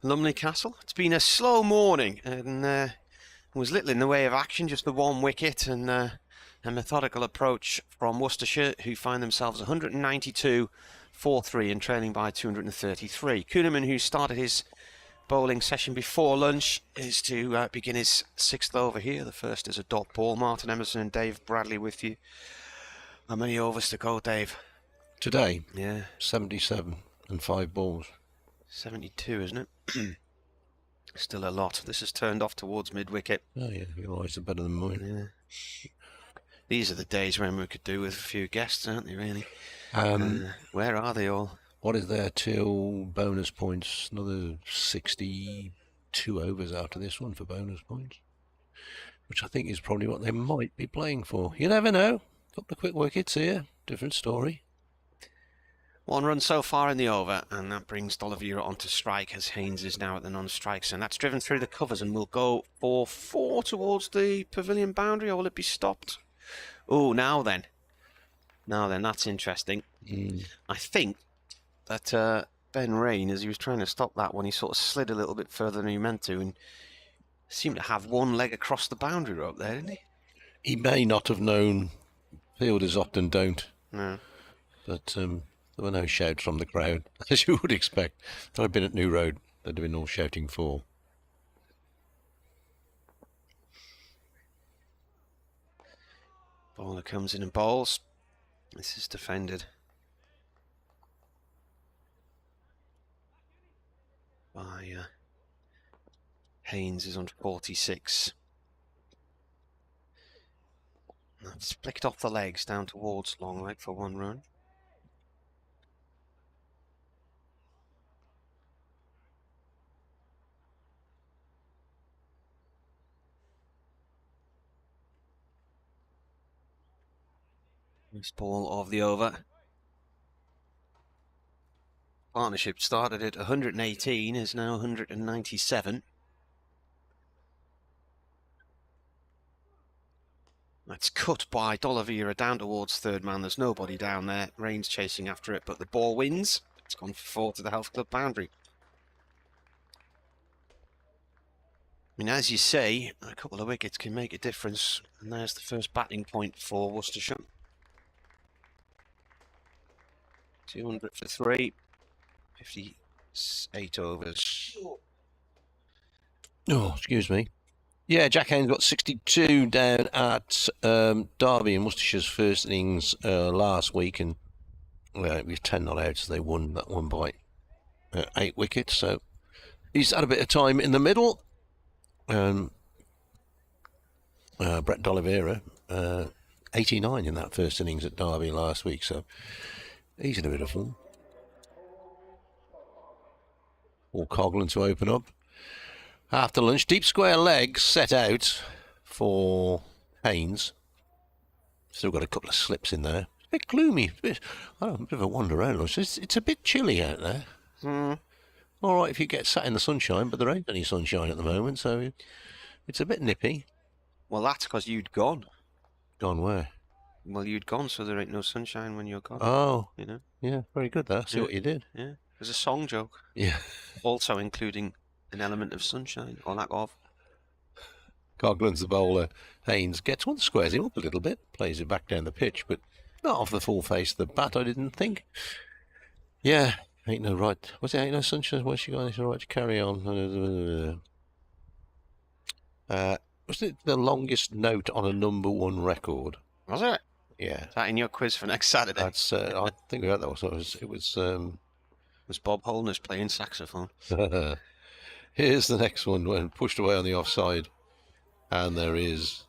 Lumley Castle. It's been a slow morning, and there was little in the way of action, just the one wicket and a methodical approach from Worcestershire, who find themselves 192 4-3 and trailing by 233. Kuhneman, who started his bowling session before lunch, is to begin his 6th over here. The first is a dot ball. Martin Emerson and Dave Bradley with you. How many overs to go, Dave? Today? Yeah. 77 and 5 balls. 72, isn't it? Still a lot. This is turned off towards mid-wicket. Oh, yeah. Your eyes are better than mine. Yeah. These are the days when we could do with a few guests, aren't they, really? Where are they all? What is there till bonus points? Another 62 overs after this one for bonus points, which I think is probably what they might be playing for. You never know. Couple of quick wickets here. Different story. 1 run so far in the over, and that brings D'Oliveira onto strike as Haynes is now at the non-strike zone. That's driven through the covers and will go for 4 towards the pavilion boundary, or will it be stopped? Oh, now then, that's interesting. I think that Ben Rain, as he was trying to stop that one, he sort of slid a little bit further than he meant to and seemed to have one leg across the boundary rope there, didn't he? He may not have known. Fielders often don't. No. But there were no shouts from the crowd, as you would expect. If I'd been at New Road, they'd have been all shouting 4. Bowler comes in and bowls. This is defended by Haynes, is on 46. That's flicked off the legs down towards long leg for 1 run. This ball of the over. Partnership started at 118, is now 197. That's cut by D'Oliveira down towards third man. There's nobody down there. Rain's chasing after it, but the ball wins. It's gone for 4 to the Health Club boundary. I mean, as you say, a couple of wickets can make a difference. And there's the first batting point for Worcestershire. 200 for 3. 58 overs. Oh, excuse me. Yeah, Jack Haynes got 62 down at Derby in Worcestershire's first innings last week, and well, it was 10 not out, so they won that one by 8 wickets. So he's had a bit of time in the middle. Brett D'Oliveira, 89 in that first innings at Derby last week, so he's in a bit of form. All Coghlan to open up. After lunch, deep square leg set out for Haynes. Still got a couple of slips in there. A bit gloomy. A bit of a wander around. It's a bit chilly out there. All right if you get sat in the sunshine, but there ain't any sunshine at the moment, so it's a bit nippy. Well, that's because you'd gone. Gone where? Well, you'd gone, so there ain't no sunshine when you're gone. Oh. You know? Yeah, very good there. See what you did. Yeah. It was a song joke. Yeah. Also including an element of sunshine, or lack of. Coghlan's the bowler. Haynes gets one, squares him up a little bit, plays it back down the pitch, but not off the full face of the bat, I didn't think. Yeah, ain't no right. Was it ain't no sunshine? Where's she going? It's all right to carry on. Was it the longest note on a #1 record? Was it? Yeah. Is that in your quiz for next Saturday? That's. I think we had that. It was Bob Holness playing saxophone? Here's the next one when pushed away on the offside, and there is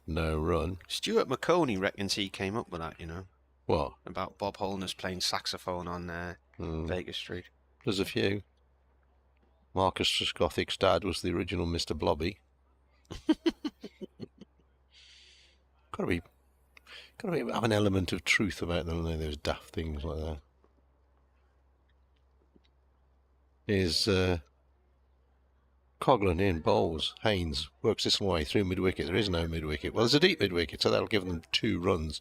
no run. Stuart McConey reckons he came up with that, you know. What? About Bob Holness playing saxophone on Vegas Street. There's a few. Marcus Trescothic's dad was the original Mr. Blobby. Gotta have an element of truth about them, those daft things like that. Here's Coghlan in, bowls. Haynes works this way through mid-wicket. There is no mid-wicket. Well, there's a deep mid-wicket, so that'll give them 2 runs.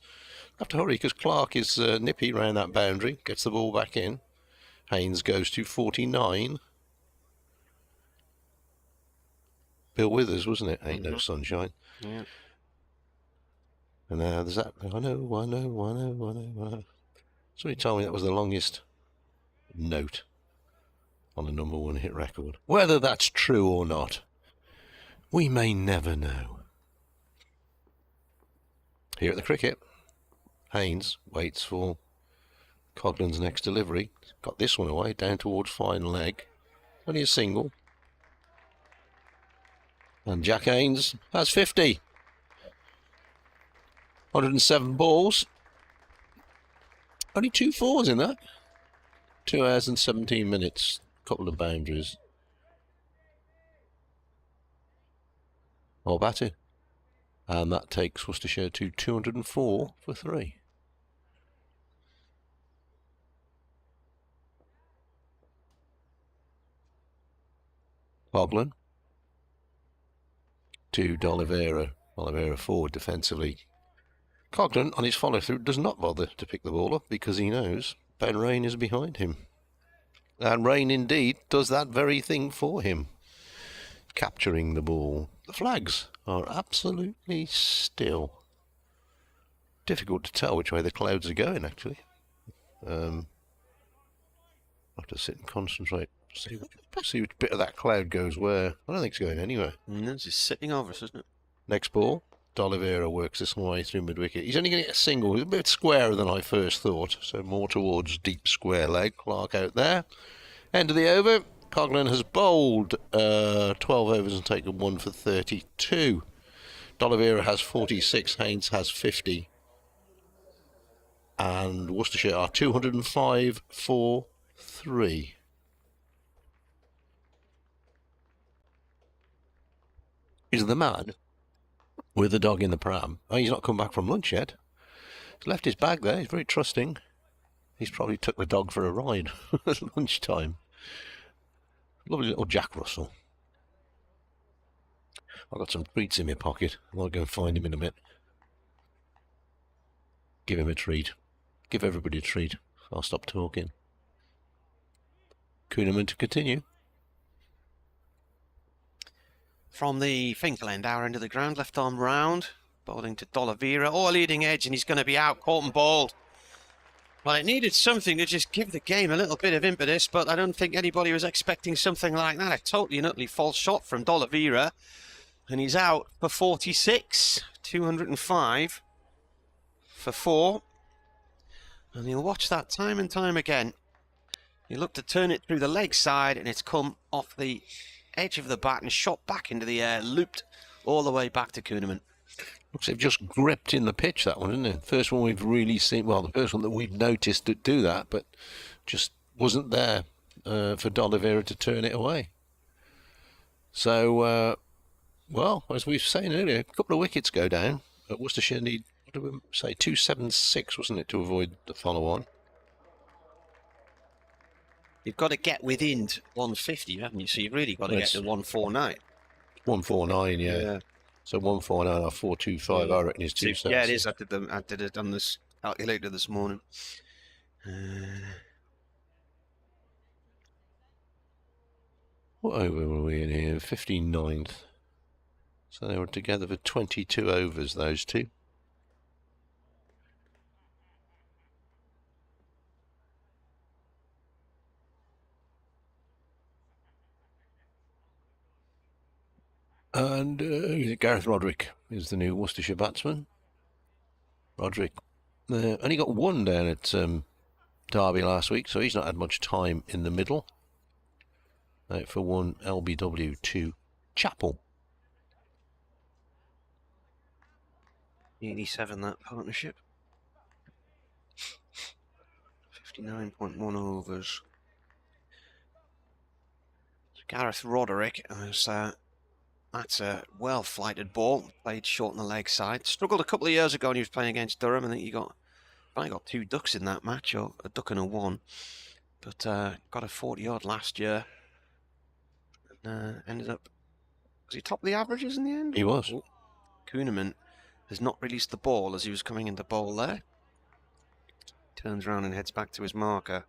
Have to hurry because Clark is nippy round that boundary. Gets the ball back in. Haynes goes to 49. Bill Withers, wasn't it? Ain't no sunshine. Yeah. And now there's that. I know. Somebody told me that was the longest note on a #1 hit record. Whether that's true or not, we may never know. Here at the cricket, Haynes waits for Coghlan's next delivery. Got this one away, down towards fine leg. Only a single. And Jack Haynes has 50. 107 balls. Only 2 fours in that. 2 hours and 17 minutes. Couple of boundaries. All batted. And that takes Worcestershire to 204 for 3. Coghlan to D'Oliveira. Oliveira forward defensively. Coghlan, on his follow-through, does not bother to pick the ball up because he knows Ben Rain is behind him. And Rain indeed does that very thing for him, capturing the ball. The flags are absolutely still. Difficult to tell which way the clouds are going, actually. I have to sit and concentrate. See which bit of that cloud goes where. I don't think it's going anywhere. It's just sitting over us, isn't it? Next ball. D'Oliveira works this way through mid-wicket. He's only going to get a single. He's a bit squarer than I first thought, so more towards deep square leg. Clark out there. End of the over. Coghlan has bowled 12 overs and taken 1 for 32. D'Oliveira has 46. Haynes has 50. And Worcestershire are 205 for 3. Is the man with the dog in the pram? Oh, he's not come back from lunch yet. He's left his bag there. He's very trusting. He's probably took the dog for a ride at lunchtime. Lovely little Jack Russell. I've got some treats in my pocket. I'll go and find him in a minute. Give him a treat. Give everybody a treat. I'll stop talking. Kuhneman to continue. From the Finkel end, our end of the ground, left arm round, bowling to D'Oliveira, or leading edge, and he's going to be out, caught and bowled. Well, it needed something to just give the game a little bit of impetus, but I don't think anybody was expecting something like that. A totally and utterly false shot from D'Oliveira, and he's out for 46, 205 for 4, and he'll watch that time and time again. He looked to turn it through the leg side, and it's come off the edge of the bat and shot back into the air, looped all the way back to Kuhneman. Looks like they've just gripped in the pitch, that one, isn't it? First one we've really seen, well, the first one that we've noticed to do that, but just wasn't there for D'Oliveira to turn it away. So, well, as we were saying earlier, a couple of wickets go down. Worcestershire need, what did we say, 276, wasn't it, to avoid the follow-on? You've got to get within 150, haven't you? So you've really got to get to 149. 149, yeah. So 149 or 425, I reckon is 276. Yeah, it is. I did it on this calculator this morning. What over were we in here? 59th. So they were together for 22 overs, those two. And Gareth Roderick is the new Worcestershire batsman. Roderick only got 1 down at Derby last week, so he's not had much time in the middle. Out for 1 LBW to Chapel. 87 that partnership. 59.1 overs. Gareth Roderick has that's a well-flighted ball, played short on the leg side. Struggled a couple of years ago when he was playing against Durham. I think he probably got 2 ducks in that match, or a duck and a 1. But got a 40-odd last year. ended up... Was he top of the averages in the end? He was. Oh. Kuhneman has not released the ball as he was coming into bowl there. Turns around and heads back to his marker.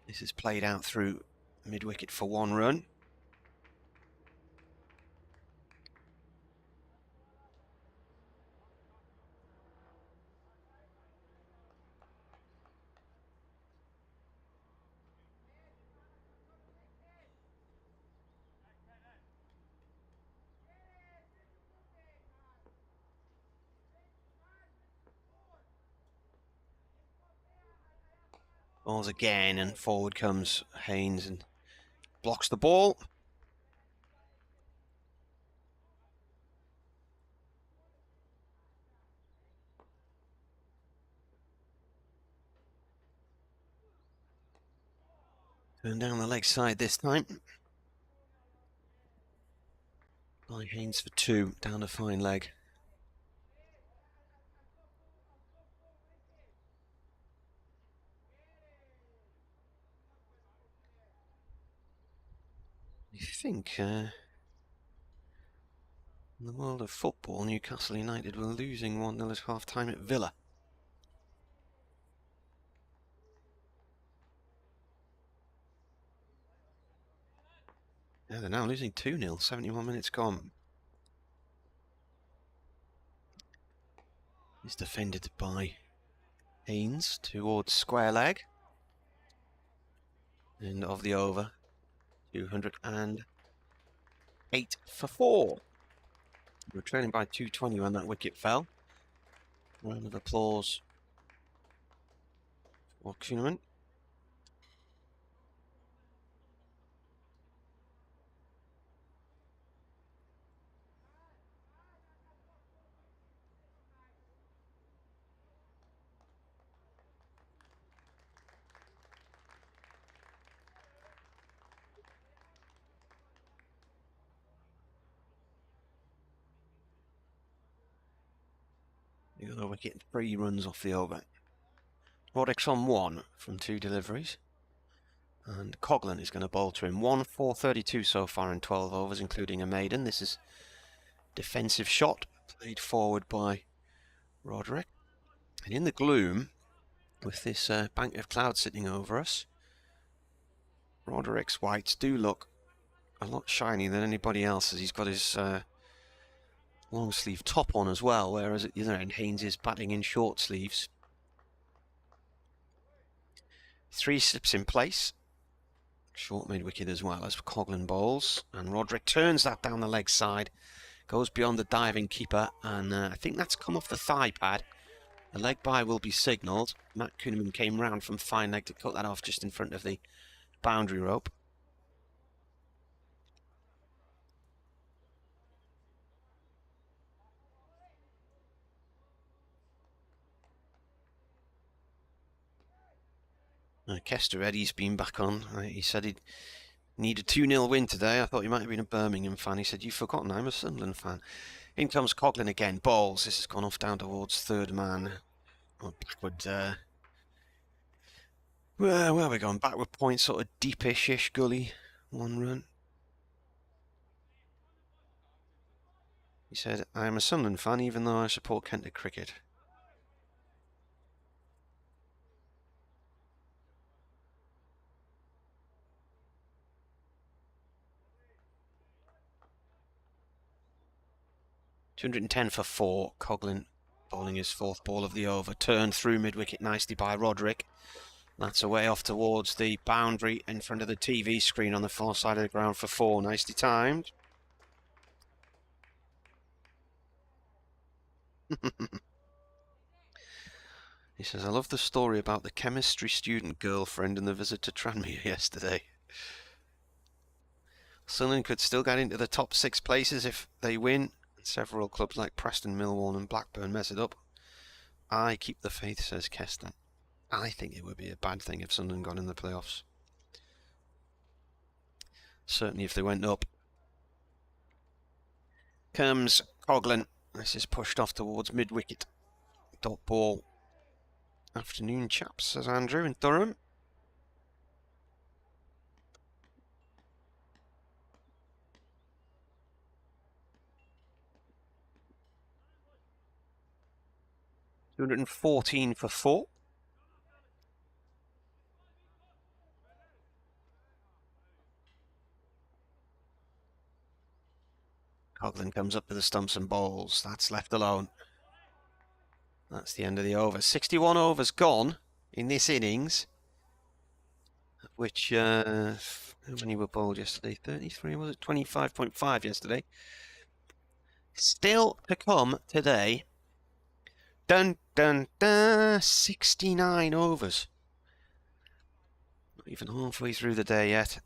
This is played out through mid-wicket for 1 run. Balls again, and forward comes Haynes and blocks the ball. Turn down the leg side this time. By Haynes for 2, down a fine leg. You think in the world of football, Newcastle United were losing 1-0 at half-time at Villa. Yeah, they're now losing 2-0, 71 minutes gone. He's defended by Haynes towards square leg. End of the over. 208 for 4. We're trailing by 220 when that wicket fell. Round of applause for Kuhneman. The other wicket, 3 runs off the over. Roddick's on 1 from 2 deliveries. And Coghlan is going to bowl to him. 1 for 32 so far in 12 overs, including a maiden. This is defensive shot, played forward by Roderick. And in the gloom, with this bank of clouds sitting over us, Roderick's whites do look a lot shinier than anybody else's. He's got his long sleeve top on as well, whereas at the other end Haynes is batting in short sleeves. 3 slips in place. Short mid-wicket as well as Coghlan bowls, and Roderick turns that down the leg side, goes beyond the diving keeper, and I think that's come off the thigh pad. The leg bye will be signalled. Matt Kuhneman came round from fine leg to cut that off just in front of the boundary rope. Kester Eddie's been back on. He said he'd need a 2-0 win today. I thought he might have been a Birmingham fan. He said, "You've forgotten, I'm a Sunderland fan." In comes Coghlan again. Bowls. This has gone off down towards third man. Oh, backward. Where are we going? Backward point, sort of deepish-ish gully. 1 run. He said, "I am a Sunderland fan, even though I support Kent cricket." .210 for 4. Coghlan bowling his 4th ball of the over. Turned through mid-wicket nicely by Roderick. That's away off towards the boundary in front of the TV screen on the far side of the ground for 4. Nicely timed. He says, "I love the story about the chemistry student girlfriend and the visit to Tranmere yesterday. Sunderland could still get into the top 6 places if they win. Several clubs like Preston, Millwall and Blackburn mess it up. I keep the faith," says Kester. I think it would be a bad thing if Sunderland got in the playoffs. Certainly if they went up. Comes Coghlan. This is pushed off towards mid-wicket. Dot ball Afternoon, chaps, says Andrew in Durham. $214 for 4. Coughlin comes up to the stumps and bowls. That's left alone. That's the end of the over. 61 overs gone in this innings, which, how many were bowled yesterday? 33, was it? 25.5 yesterday. Still to come today. Dun, dun, dun, 69 overs. Not even halfway through the day yet.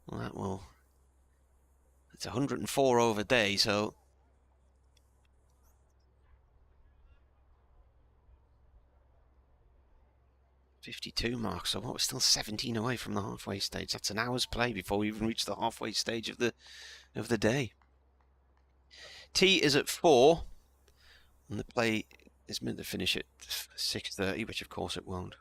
Well, that will... It's a 104 over day, so... 52 mark, so what, we're still 17 away from the halfway stage. That's an hour's play before we even reach the halfway stage of the day. Tea is at 4, and the play is meant to finish at 6:30, which of course it won't.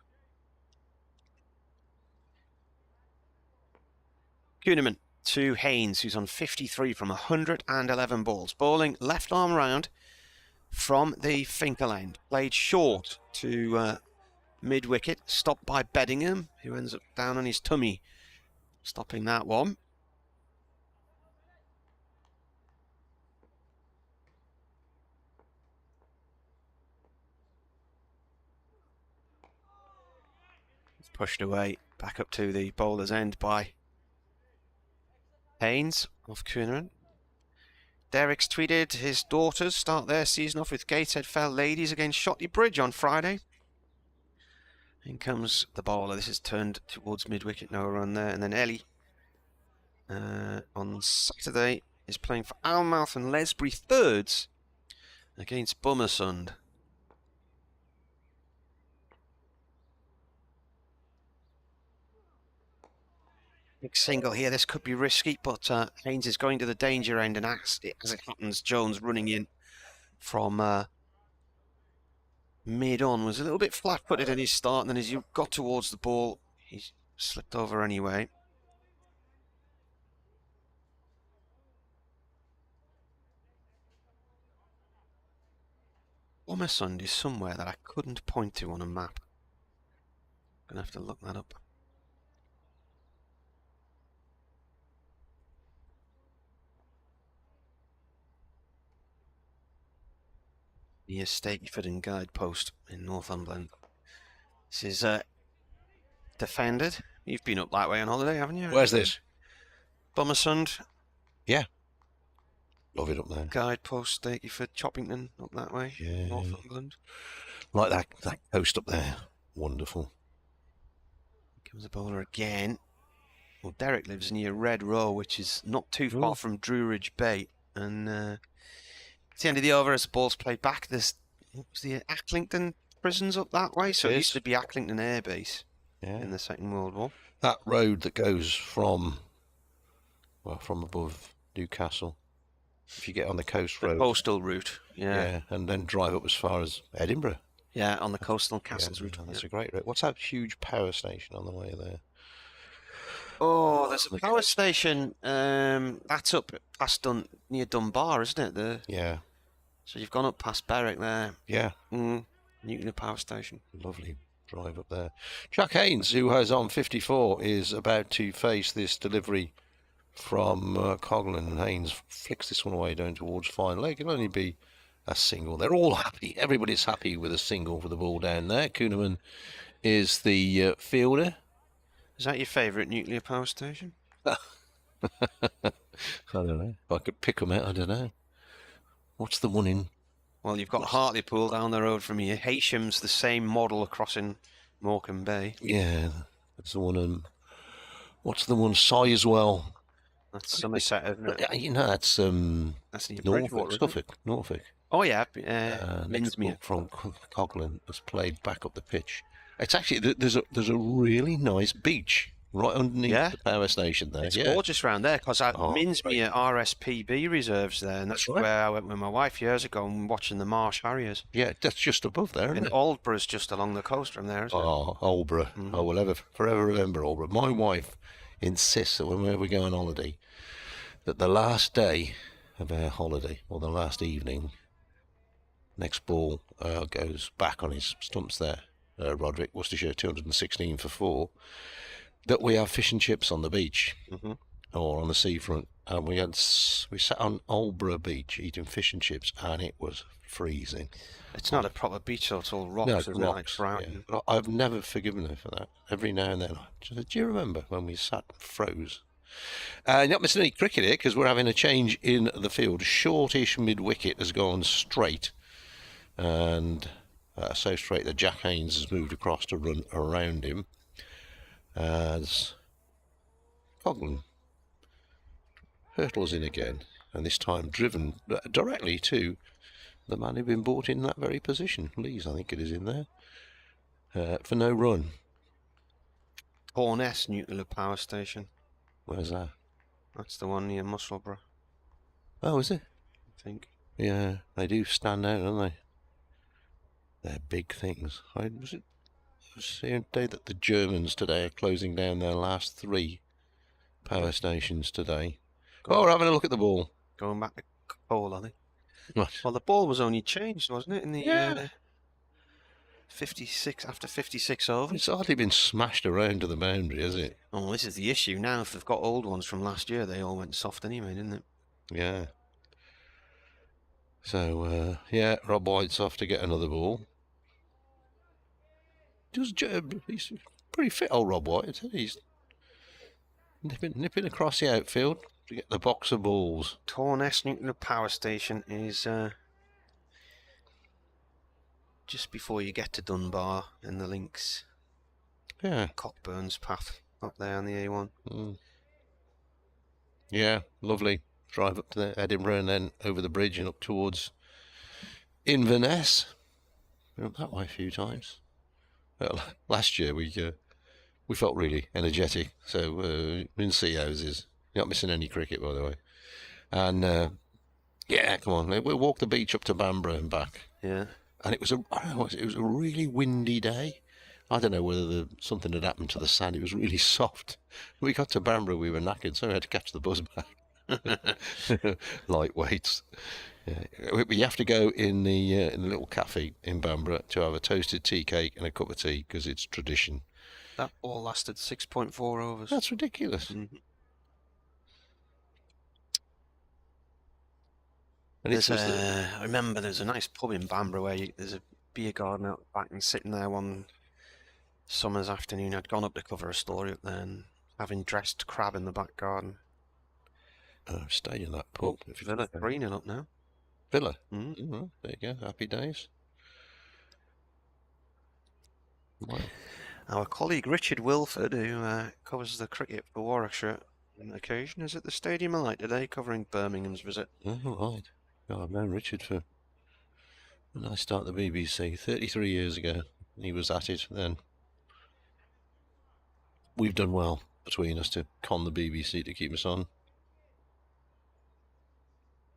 Kuhneman to Haynes, who's on 53 from 111 balls. Bowling left arm round from the Finkel end. Played short to mid-wicket, stopped by Beddingham, who ends up down on his tummy, stopping that one. It's pushed away, back up to the bowler's end by Haynes off Kuhneman. Derek's tweeted his daughters start their season off with Gateshead Fell Ladies against Shotley Bridge on Friday. In comes the bowler. This is turned towards mid-wicket, no run there. And then Ellie on Saturday is playing for Almouth and Lesbury Thirds against Bummersund. Big single here. This could be risky, but Haynes is going to the danger end, and as it happens, Jones running in from mid-on was a little bit flat-footed in his start, and then as he got towards the ball, he slipped over anyway. Bummersund is somewhere that I couldn't point to on a map. Gonna have to look that up. Near Stakeford and Guidepost in Northumberland. This is defended. You've been up that way on holiday, haven't you? Where's this? Bummersund. Yeah. Love it up there. Guidepost, Stakeford, Choppington, up that way. Yeah. Northumberland. Like that coast up there. Wonderful. Here comes the bowler again. Well, Derek lives near Red Row, which is not too far from Druridge Bay. And it's the end of the over as the ball's played back. There's the Acklington prisons up that way, so it used to be Acklington Air Base in the Second World War. That road that goes from above Newcastle, if you get on the coast road. The coastal route, yeah. And then drive up as far as Edinburgh. Yeah, on the coastal castles route. That's a great route. What's that huge power station on the way there? Oh, there's a power station. That's up past near Dunbar, isn't it? Yeah. So you've gone up past Berwick there. Yeah. Nuclear power station. Lovely drive up there. Chuck Haynes, who has on 54, is about to face this delivery from Coughlin, and Haynes flicks this one away down towards fine leg. It'll only be a single. They're all happy. Everybody's happy with a single for the ball down there. Kuhneman is the fielder. Is that your favourite nuclear power station? I don't know. If I could pick them out, I don't know. What's the one in? Well, you've got Hartlepool down the road from here. Haysham's the same model across in Morecambe Bay. Yeah, that's the one. What's the one? Sizewell. That's Somerset, isn't it? You know, that's Norfolk, Suffolk, Norfolk. Oh yeah, Linsmere from Coughlin was played back up the pitch. It's actually there's a really nice beach right underneath the power station there. It's gorgeous round there because Minsmere RSPB reserves there, and that's where I went with my wife years ago and watching the Marsh Harriers. Yeah, that's just above there, isn't and it? Aldborough's just along the coast from there, isn't it? Oh, Aldborough. I will forever remember Aldborough. My wife insists that whenever we go on holiday, that the last day of our holiday, or the last evening, next ball goes back on his stumps there, Roderick, Worcestershire 216 for 4, that we have fish and chips on the beach or on the seafront. And we sat on Aldborough Beach eating fish and chips, and it was freezing. It's not a proper beach, so it's all rocks, isn't it? Yeah. I've never forgiven her for that. Every now and then, do you remember when we sat and froze? You're not missing any cricket here because we're having a change in the field. Shortish mid-wicket has gone straight, and so straight that Jack Haynes has moved across to run around him as Coghlan hurtles in again, and this time driven directly to the man who'd been brought in that very position. Lees, I think it is, in there for no run. Horness Nuclear Power Station. Where's that? That's the one near Musselburgh. Oh, is it? I think. Yeah, they do stand out, don't they? They're big things. Was seeing today that the Germans today are closing down their last 3 power stations today. We're having a look at the ball. Going back to coal, are they? Right. Well, the ball was only changed, wasn't it? In the 56 after 56 overs. It's hardly been smashed around to the boundary, has it? Oh, this is the issue now. If they've got old ones from last year, they all went soft anyway, didn't it? Yeah. So Rob White's off to get another ball. He's pretty fit, old Rob White. He's nipping across the outfield to get the box of balls. Torness Nuclear Power Station is just before you get to Dunbar in the links. Yeah. Cockburn's path up there on the A1. Yeah, lovely. Drive up to Edinburgh and then over the bridge and up towards Inverness. Been up that way a few times. Well, last year we felt really energetic, so in sea houses. You're not missing any cricket, by the way. And come on, we'll walk the beach up to Bamborough and back. Yeah. And it was a really windy day. I don't know whether something had happened to the sand. It was really soft. We got to Bamborough, we were knackered, so we had to catch the bus back. Lightweights. Yeah. We have to go in the little cafe in Bamborough to have a toasted tea cake and a cup of tea because it's tradition. That ball lasted 6.4 overs. That's ridiculous. Mm-hmm. And I remember there's a nice pub in Bamborough where there's a beer garden out back, and sitting there one summer's afternoon, I'd gone up to cover a story up there and having dressed crab in the back garden. Stay in that pub. Villa 3-0 up now. Villa? There you go. Happy days. Wow. Our colleague Richard Wilford, who covers the cricket for Warwickshire on occasion, is at the Stadium of Light today covering Birmingham's visit. Oh, right. I've known Richard when I started the BBC 33 years ago. He was at it then. We've done well between us to con the BBC to keep us on.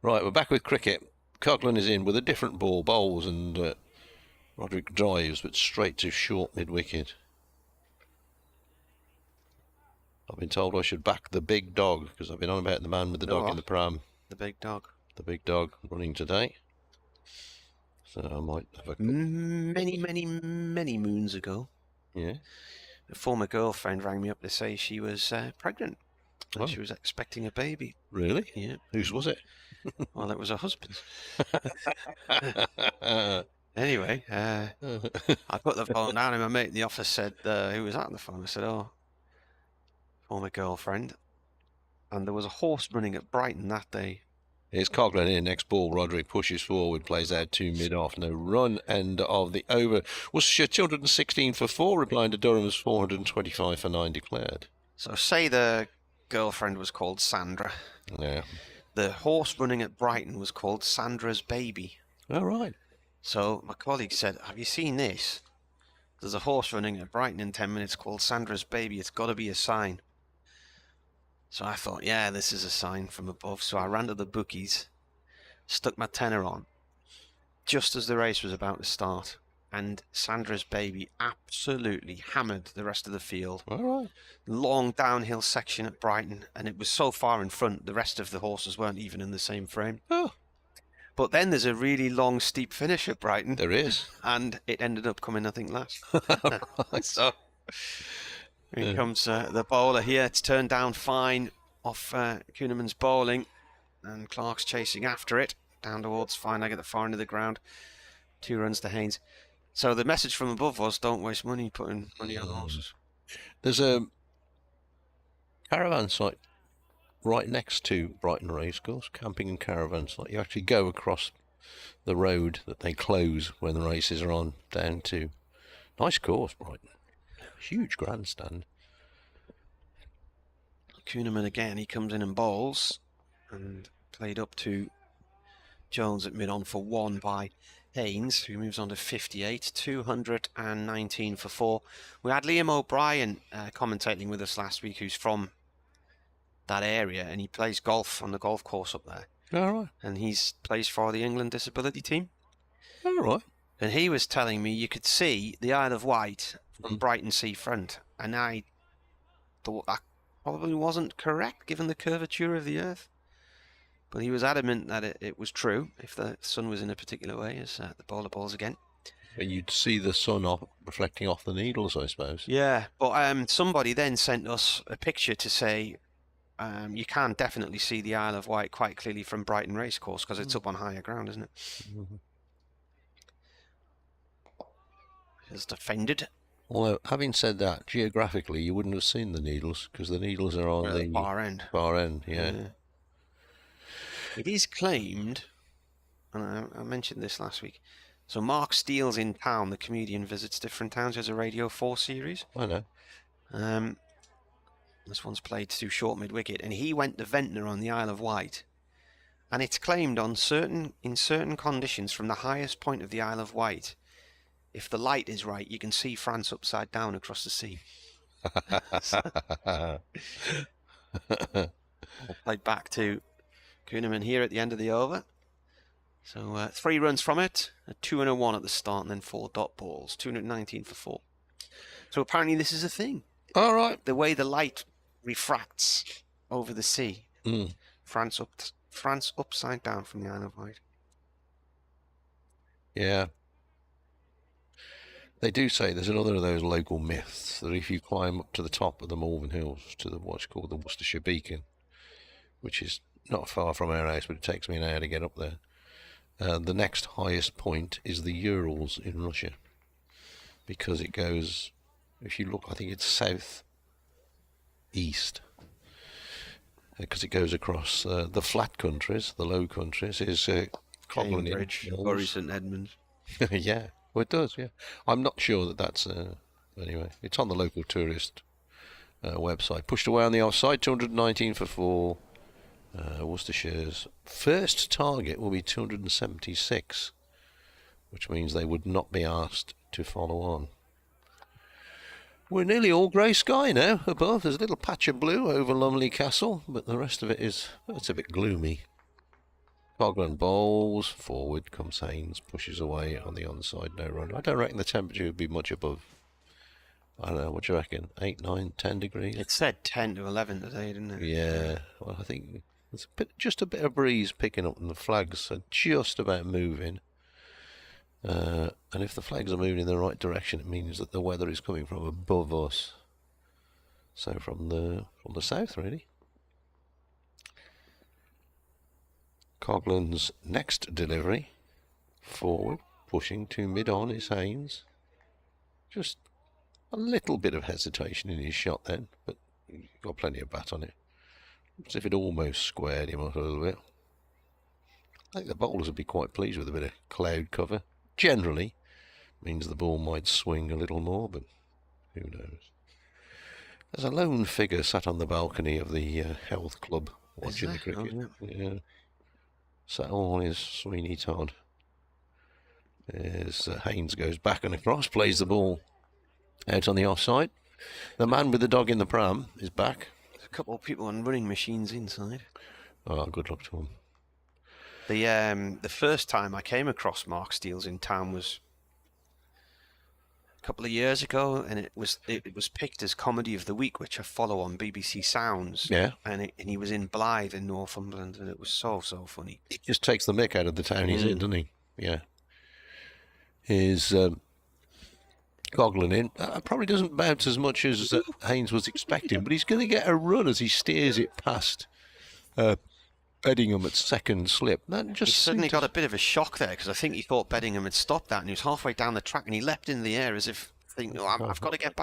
Right, we're back with cricket. Coghlan is in with a different ball, bowls, and Roderick drives, but straight to short mid-wicket. I've been told I should back the big dog, because I've been on about the man with the dog in the pram. The big dog. The big dog running today. So I might have a... Many moons ago. Yeah. A former girlfriend rang me up to say she was pregnant. And she was expecting a baby. Really? Yeah. Whose was it? Well, it was her husband's. Anyway, I put the phone down and my mate in the office said, who was that on the phone? I said, former girlfriend. And there was a horse running at Brighton that day. Here's Coghlan in, next ball. Roderick pushes forward, plays out to mid-off. No run, end of the over. Worcestershire 216 for 4, replying to Durham's 425 for 9 declared. So say the girlfriend was called Sandra. Yeah. The horse running at Brighton was called Sandra's Baby. Oh, right. So my colleague said, have you seen this? There's a horse running at Brighton in 10 minutes called Sandra's Baby. It's got to be a sign. So I thought, yeah, this is a sign from above. So I ran to the bookies, stuck my tenner on, just as the race was about to start. And Sandra's Baby absolutely hammered the rest of the field. All right. Long downhill section at Brighton, and it was so far in front, the rest of the horses weren't even in the same frame. Oh. But then there's a really long, steep finish at Brighton. There is. And it ended up coming, I think, last. Right. So here comes the bowler here. It's turned down fine off Kuhneman's bowling, and Clark's chasing after it. Down towards fine leg at the far end of the ground. 2 runs to Haynes. So the message from above was, don't waste money putting money on horses. There's a caravan site right next to Brighton Racecourse, camping and caravan site. You actually go across the road that they close when the races are on down to. Nice course, Brighton. Huge grandstand. Kuhneman again, he comes in and bowls, and played up to Jones at mid-on for 1 by Haynes, who moves on to 58, 219 for 4. We had Liam O'Brien commentating with us last week, who's from that area, and he plays golf on the golf course up there. All right. And plays for the England disability team. All right. And he was telling me you could see the Isle of Wight from Brighton seafront, and I thought that probably wasn't correct given the curvature of the earth. But he was adamant that it was true if the sun was in a particular way, as the bowler bowls again. And you'd see the sun reflecting off the needles, I suppose. Yeah, but somebody then sent us a picture to say you can definitely see the Isle of Wight quite clearly from Brighton Racecourse because it's up on higher ground, isn't it? Mm-hmm. Just offended. Although, having said that, geographically, you wouldn't have seen the needles because the needles are on the far end. Far end, yeah. It is claimed, and I mentioned this last week, so Mark Steele's in town, the comedian visits different towns, he has a Radio 4 series. I know. This one's played to short mid-wicket, and he went to Ventnor on the Isle of Wight, and it's claimed in certain conditions from the highest point of the Isle of Wight, if the light is right, you can see France upside down across the sea. Played back to Kuhneman here at the end of the over. So 3 runs from it, a 2 and a 1 at the start, and then 4 dot balls, 219 for 4. So apparently this is a thing. All right. The way the light refracts over the sea. France upside down from the Isle of Wight. Yeah. They do say there's another of those local myths that if you climb up to the top of the Malvern Hills to what's called the Worcestershire Beacon, which is not far from our house, but it takes me an hour to get up there. The next highest point is the Urals in Russia, because it goes, if you look, I think it's south east, because it goes across the flat countries, the low countries, is Cambridge, Bury St Edmunds. Yeah, well, it does, yeah. I'm not sure that that's, anyway, it's on the local tourist website. Pushed away on the outside, 219 for 4. Worcestershire's first target will be 276, which means they would not be asked to follow on. We're nearly all grey sky now above. There's a little patch of blue over Lumley Castle, but the rest of it is, it's a bit gloomy. Coglan bowls, forward comes Haynes, pushes away on the onside, no run. I don't reckon the temperature would be much above, I don't know, what do you reckon, 8, 9, 10 degrees? It said 10 to 11 today, didn't it? Yeah, well, I think there's just a bit of breeze picking up, and the flags are just about moving. And if the flags are moving in the right direction, it means that the weather is coming from above us. So from the south, really. Coglan's next delivery, forward, pushing to mid-on is Haynes. Just a little bit of hesitation in his shot then, but he's got plenty of bat on it. As if it almost squared him up a little bit. I think the bowlers would be quite pleased with a bit of cloud cover. Generally, means the ball might swing a little more, but who knows. There's a lone figure sat on the balcony of the health club watching the cricket. Oh, yeah. Sat on his Sweeney Todd. As Haynes goes back and across, plays the ball Out on the offside. The man with the dog in the pram is back. There's a couple of people on running machines inside. Oh, good luck to him. The first time I came across Mark Steele's in town was a couple of years ago, and it was picked as Comedy of the Week, which I follow on BBC Sounds. Yeah. And he was in Blythe in Northumberland, and it was so funny. He just takes the mick out of the town he's in, doesn't he? Yeah. He's goggling in. Probably doesn't bounce as much as Haynes was expecting, but he's going to get a run as he steers it past Beddingham at second slip. That just he suddenly got a bit of a shock there, because I think he thought Beddingham had stopped that, and he was halfway down the track, and he leapt in the air as if thinking, "Oh, I've got to get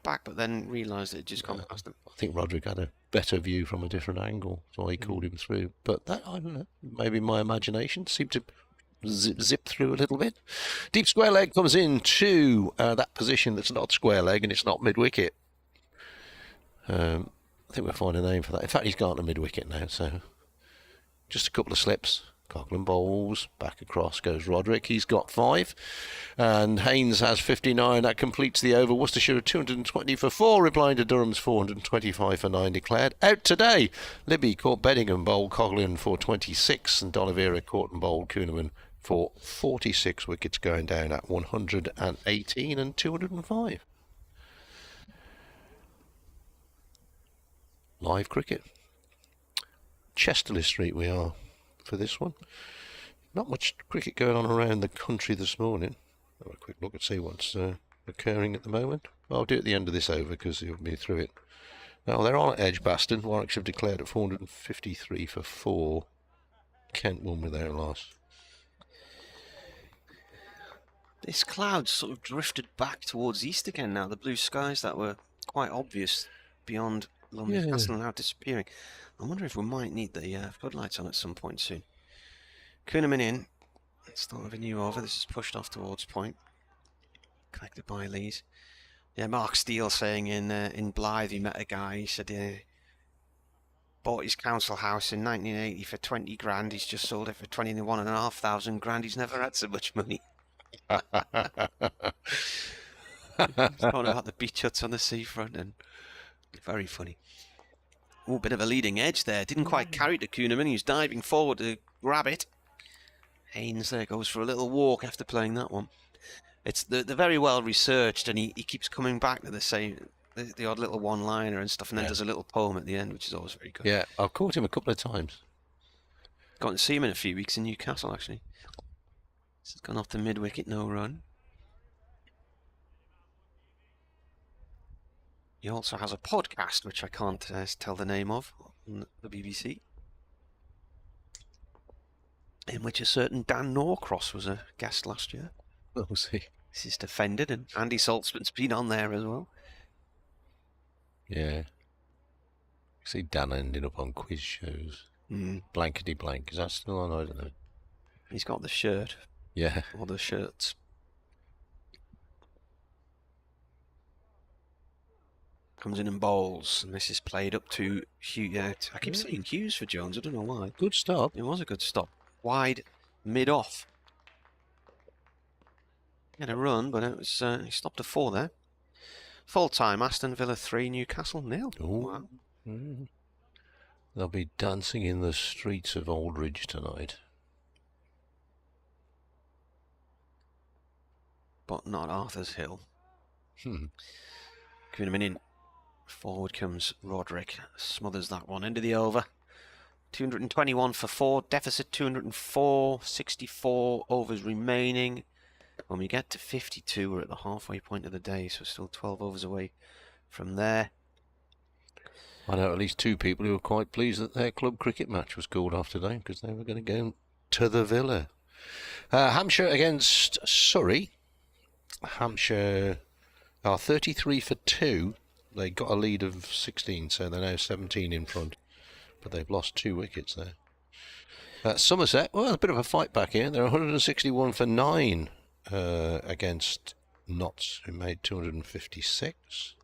back," but then realised it had just gone past him. I think Roderick had a better view from a different angle, so he called him through. But that, I don't know, maybe my imagination seemed to zip through a little bit. Deep square leg comes into that position that's not square leg, and it's not mid-wicket. I think we'll find a name for that. In fact, he's gone to mid-wicket now, so just a couple of slips. Coughlin bowls, back across goes Roderick. He's got 5. And Haynes has 59. That completes the over. Worcestershire 220 for 4, replying to Durham's 425 for 9 declared. Out today, Libby caught Beddingham bowled Coughlin for 26, and D'Oliveira caught and bowled Kuhneman for 46. Wickets going down at 118 and 205. Live cricket. Chesterley Street we are for this one. Not much cricket going on around the country this morning. Have a quick look and see what's occurring at the moment. I'll do it at the end of this over because you'll be through it. Now they're on at Edgbaston. Warwickshire have declared at 453 for 4. Kent won without a loss. This cloud sort of drifted back towards east again now. The blue skies that were quite obvious beyond London Castle are now disappearing. I wonder if we might need the floodlights on at some point soon. Kuhneman in. Start of a new over. This is pushed off towards point. Collected by Lees. Yeah, Mark Steele saying in Blythe he met a guy. He said he bought his council house in 1980 for 20 grand. He's just sold it for 21,500 grand. He's never had so much money. Talking about the beach huts on the seafront, and very funny. Oh, bit of a leading edge there. Didn't quite carry to Kuhneman. He was diving forward to grab it. Haynes there goes for a little walk after playing that one. They're very well researched, and he keeps coming back to the odd little one-liner and stuff, and then does a little poem at the end, which is always very good. Yeah, I've caught him a couple of times. Got to see him in a few weeks in Newcastle, actually. This has gone off the mid-wicket, no run. He also has a podcast, which I can't tell the name of, on the BBC, in which a certain Dan Norcross was a guest last year. Oh, see. This is defended, and Andy Saltzman's been on there as well. Yeah. See Dan ending up on quiz shows. Blankety blank. Is that still on? I don't know. He's got the shirt. Yeah. Or the shirts. Comes in and bowls, and this is played up to Hughes. Yeah, I keep saying Hughes for Jones. I don't know why. Good stop. It was a good stop. Wide, mid-off. He had a run, but it was he stopped a 4 there. Full time. Aston Villa 3, Newcastle 0. Wow. They'll be dancing in the streets of Aldridge tonight. But not Arthur's Hill. Kuhneman in. Forward comes Roderick. Smothers that one. End of the over. 221 for 4. Deficit 204. 64 overs remaining. When we get to 52, we're at the halfway point of the day, so still 12 overs away from there. I know at least 2 people who were quite pleased that their club cricket match was called off today because they were going to go to the Villa. Hampshire against Surrey. Hampshire are 33 for 2. They got a lead of 16, so they're now 17 in front. But they've lost 2 wickets there. Somerset, well, a bit of a fight back here. They're 161 for 9 against Notts, who made 256.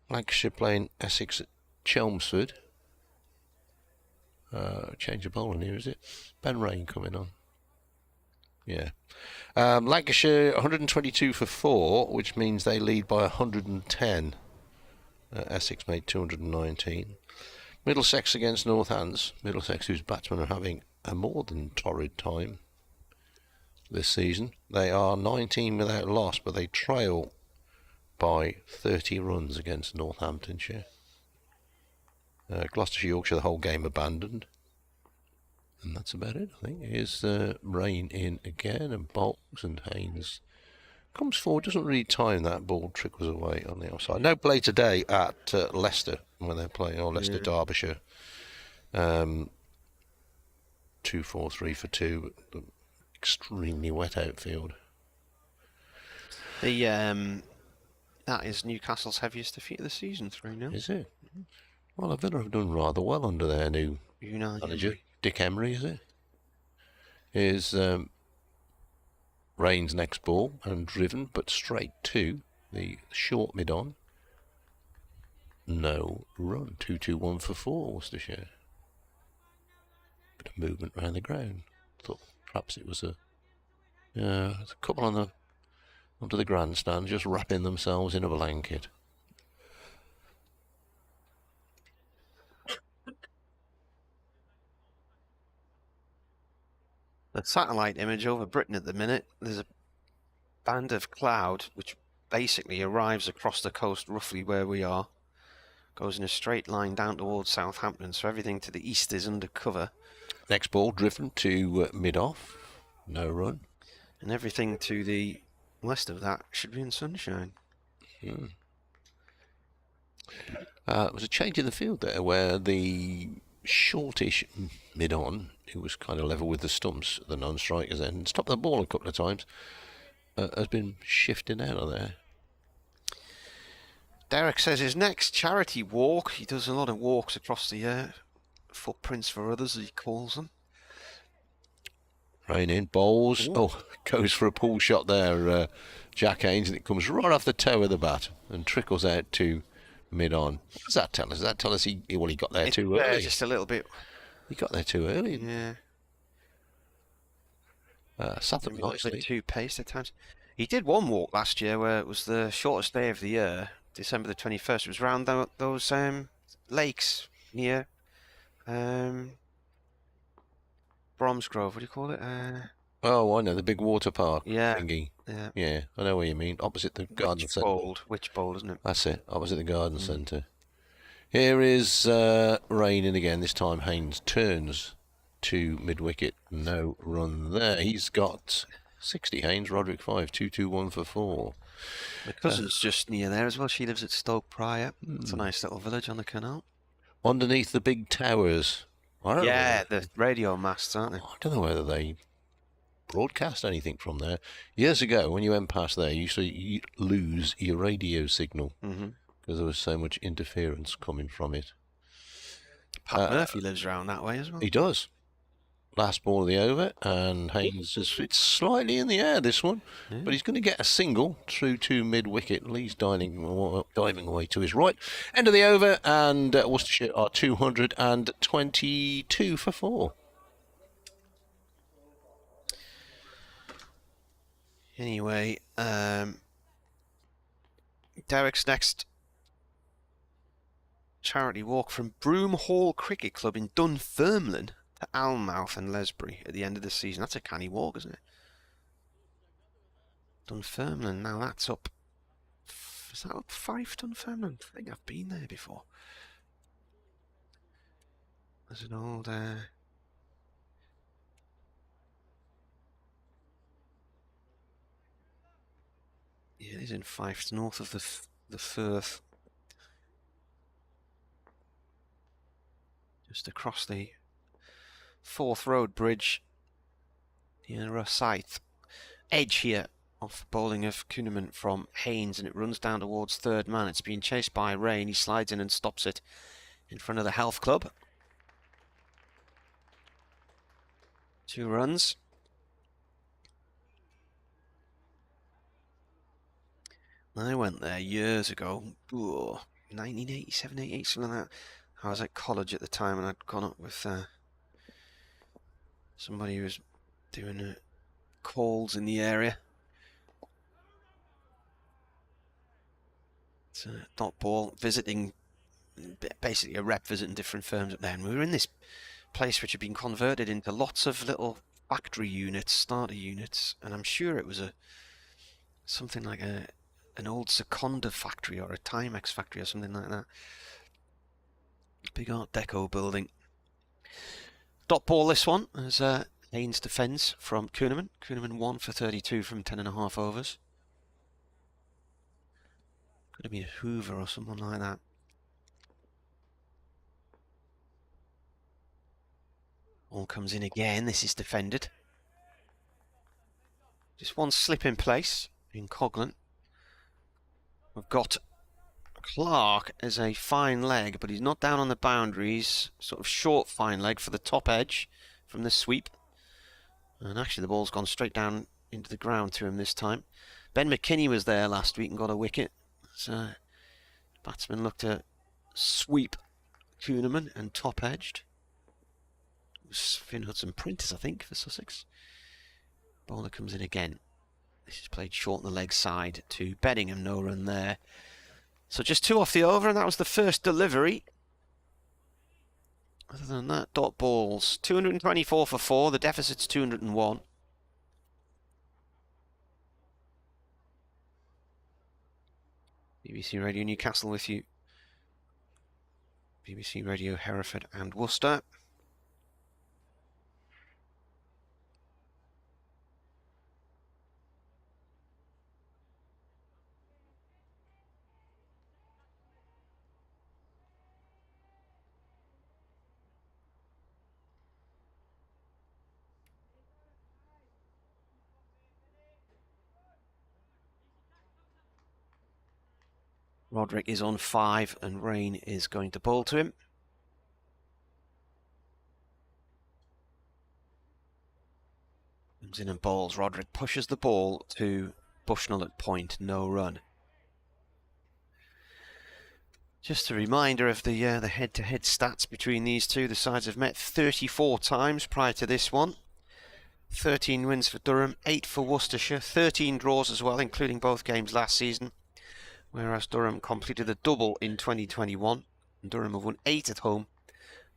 Lancashire playing Essex at Chelmsford. Change of bowling here, is it? Ben Rain coming on. Yeah. Lancashire 122 for 4, which means they lead by 110. Essex made 219. Middlesex against Northants. Middlesex, whose batsmen are having a more than torrid time this season. They are 19 without loss, but they trail by 30 runs against Northamptonshire. Gloucestershire, Yorkshire, the whole game abandoned. And that's about it, I think. Here's Rain in again, and Bolts and Haynes comes forward, doesn't really time that ball, trickles away on the outside. No play today at Leicester when they're playing, or Leicester Derbyshire. 2-4-3 for 2, but extremely wet outfield. That is Newcastle's heaviest defeat of the season, 3-0. Is it? Well, Villa have done rather well under their new manager, Dick Emery, is it? Here's Rain's next ball, and driven, but straight to the short mid-on. No run. 2-2-1 for 4, Worcestershire. Bit of movement around the ground. Thought perhaps it was a couple onto the grandstand, just wrapping themselves in a blanket. The satellite image over Britain at the minute, there's a band of cloud which basically arrives across the coast roughly where we are, goes in a straight line down towards Southampton, so everything to the east is under cover. Next ball driven to mid-off, no run. And everything to the west of that should be in sunshine. There was a change in the field there where the shortish mid-on, who was kind of level with the stumps, the non-strikers end, stopped the ball a couple of times, has been shifting out of there. Derek says his next charity walk, he does a lot of walks across the footprints for others, as he calls them. Rain in, bowls. Ooh. Oh, goes for a pull shot there, Jack Haynes, and it comes right off the toe of the bat and trickles out to mid-on. What does that tell us? Does that tell us he got there too early? Just a little bit. He got there too early. Yeah. Sat them nicely. A bit too paced at times. He did one walk last year where it was the shortest day of the year, December the 21st. It was round those lakes near Bromsgrove. What do you call it? Oh, I know, the big water park thingy. Yeah. Yeah, I know what you mean. Opposite the garden centre. Witchbold, isn't it? That's it. Opposite the garden centre. Here is Rain in again. This time Haynes turns to mid-wicket. No run there. He's got 60. Haynes, Roderick 5. 2-2-1 for 4. My cousin's just near there as well. She lives at Stoke Prior. It's a nice little village on the canal. Underneath the big towers. The radio masts, aren't they? I don't know whether they broadcast anything from there. Years ago, when you went past there, you used to lose your radio signal because there was so much interference coming from it. Pat Murphy lives around that way as well. He does. Last ball of the over, and Haynes it's slightly in the air, this one, but he's going to get a single through to mid-wicket. Lee's diving away to his right. End of the over, and Worcestershire are 222 for 4. Anyway, Derek's next charity walk from Broom Hall Cricket Club in Dunfermline to Alnmouth and Lesbury at the end of the season. That's a canny walk, isn't it? Dunfermline, now that's up. Is that up 5, Dunfermline? I think I've been there before. There's an old. Yeah, it is in Fife. It's north of the Firth. Just across the Forth Road Bridge near Rosyth. Edge here off bowling of Kuhneman from Haynes, and it runs down towards third man. It's being chased by Rain. He slides in and stops it in front of the Health Club. 2 runs. I went there years ago, 1987, 88, something like that. I was at college at the time, and I'd gone up with somebody who was doing calls in the area. It's a dot ball visiting, basically a rep visiting different firms up there. And we were in this place which had been converted into lots of little factory units, starter units, and I'm sure it was something like an old Seconda factory or a Timex factory or something like that. Big Art Deco building. Dot ball this one as Haynes defends from Kuhneman. Kuhneman 1 for 32 from 10.5 overs. Could have been a Hoover or someone like that. Ball comes in again. This is defended. Just one slip in place in Coghlan. We've got Clark as a fine leg, but he's not down on the boundaries. Sort of short fine leg for the top edge from the sweep. And actually the ball's gone straight down into the ground to him this time. Ben McKinney was there last week and got a wicket. So batsman looked to sweep Kuhneman and top edged. It was Finn Hudson-Prentice, I think, for Sussex. Bowler comes in again. This is played short on the leg side to Beddingham, no run there. So just 2 off the over, and that was the first delivery. Other than that, dot balls. 224 for 4, the deficit's 201. BBC Radio Newcastle with you. BBC Radio Hereford and Worcester. Roderick is on 5 and Rain is going to bowl to him. Comes in and bowls. Roderick pushes the ball to Bushnell at point, no run. Just a reminder of the head-to-head stats between these two. The sides have met 34 times prior to this one. 13 wins for Durham, 8 for Worcestershire, 13 draws as well, including both games last season. Whereas Durham completed a double in 2021. Durham have won 8 at home.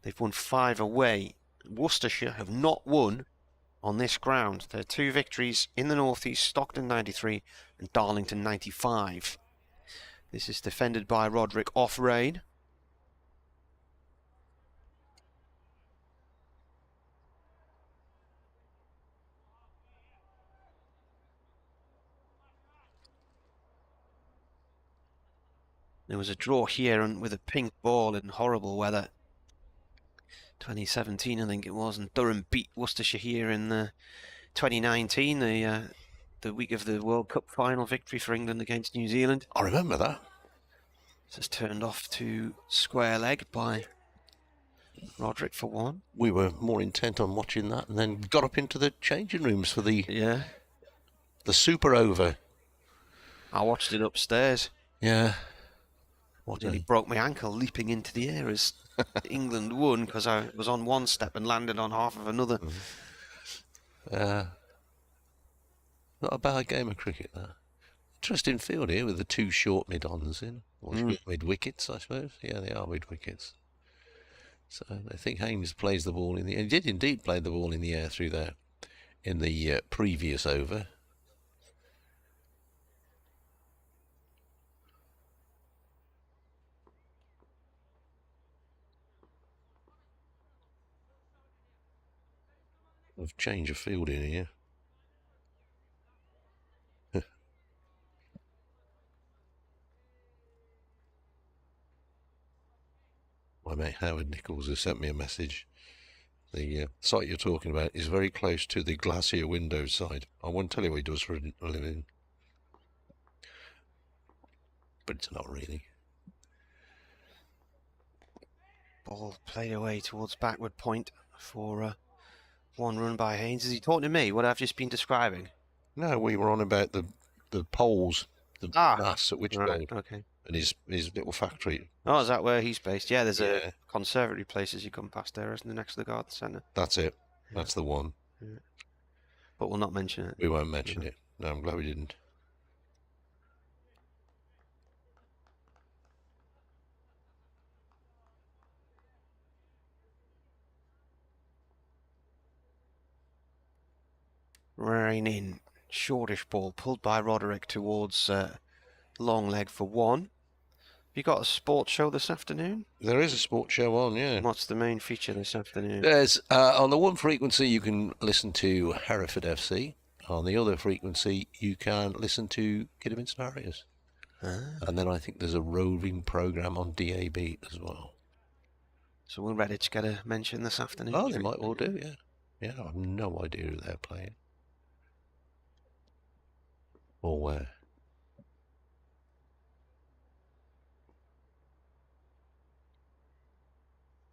They've won 5 away. Worcestershire have not won on this ground. Their 2 victories in the North East, Stockton 93 and Darlington 95. This is defended by Roderick off Rain. There was a draw here and with a pink ball in horrible weather. 2017, I think it was, and Durham beat Worcestershire here in 2019, the week of the World Cup final victory for England against New Zealand. I remember that. This is turned off to square leg by Roderick for 1. We were more intent on watching that and then got up into the changing rooms for the super over. I watched it upstairs. Yeah. What nearly broke my ankle leaping into the air as England won because I was on one step and landed on half of another. Not a bad game of cricket, that. Interesting field here with the 2 short mid-ons in. Or mid-wickets, I suppose. Yeah, they are mid-wickets. So I think Haynes plays the ball in the air. He did indeed play the ball in the air through there in the previous over. Of change of field in here. My mate Howard Nichols has sent me a message. The site you're talking about is very close to the Glacier Windows side. I won't tell you what he does for a living, but it's not really. Ball played away towards backward point for 1 run by Haynes. Is he talking to me, what I've just been describing? No, we were on about the poles, the mass at which right, okay. And his little factory. Oh, is that where he's based? Yeah, there's a conservatory place as you come past there, isn't there, next to the garden centre? That's it. That's the one. Yeah. but we'll not mention it. We won't mention it. No, I'm glad we didn't. Rain in. Shortish ball pulled by Roderick towards long leg for one. Have you got a sports show this afternoon? There is a sports show on, yeah. What's the main feature this afternoon? There's on the one frequency you can listen to Hereford FC. On the other frequency you can listen to Kidderminster Harriers. And then I think there's a roving programme on DAB as well. So will Redditch get a mention this afternoon? Oh, they might well do, yeah. Yeah, I have no idea who they're playing. Or where.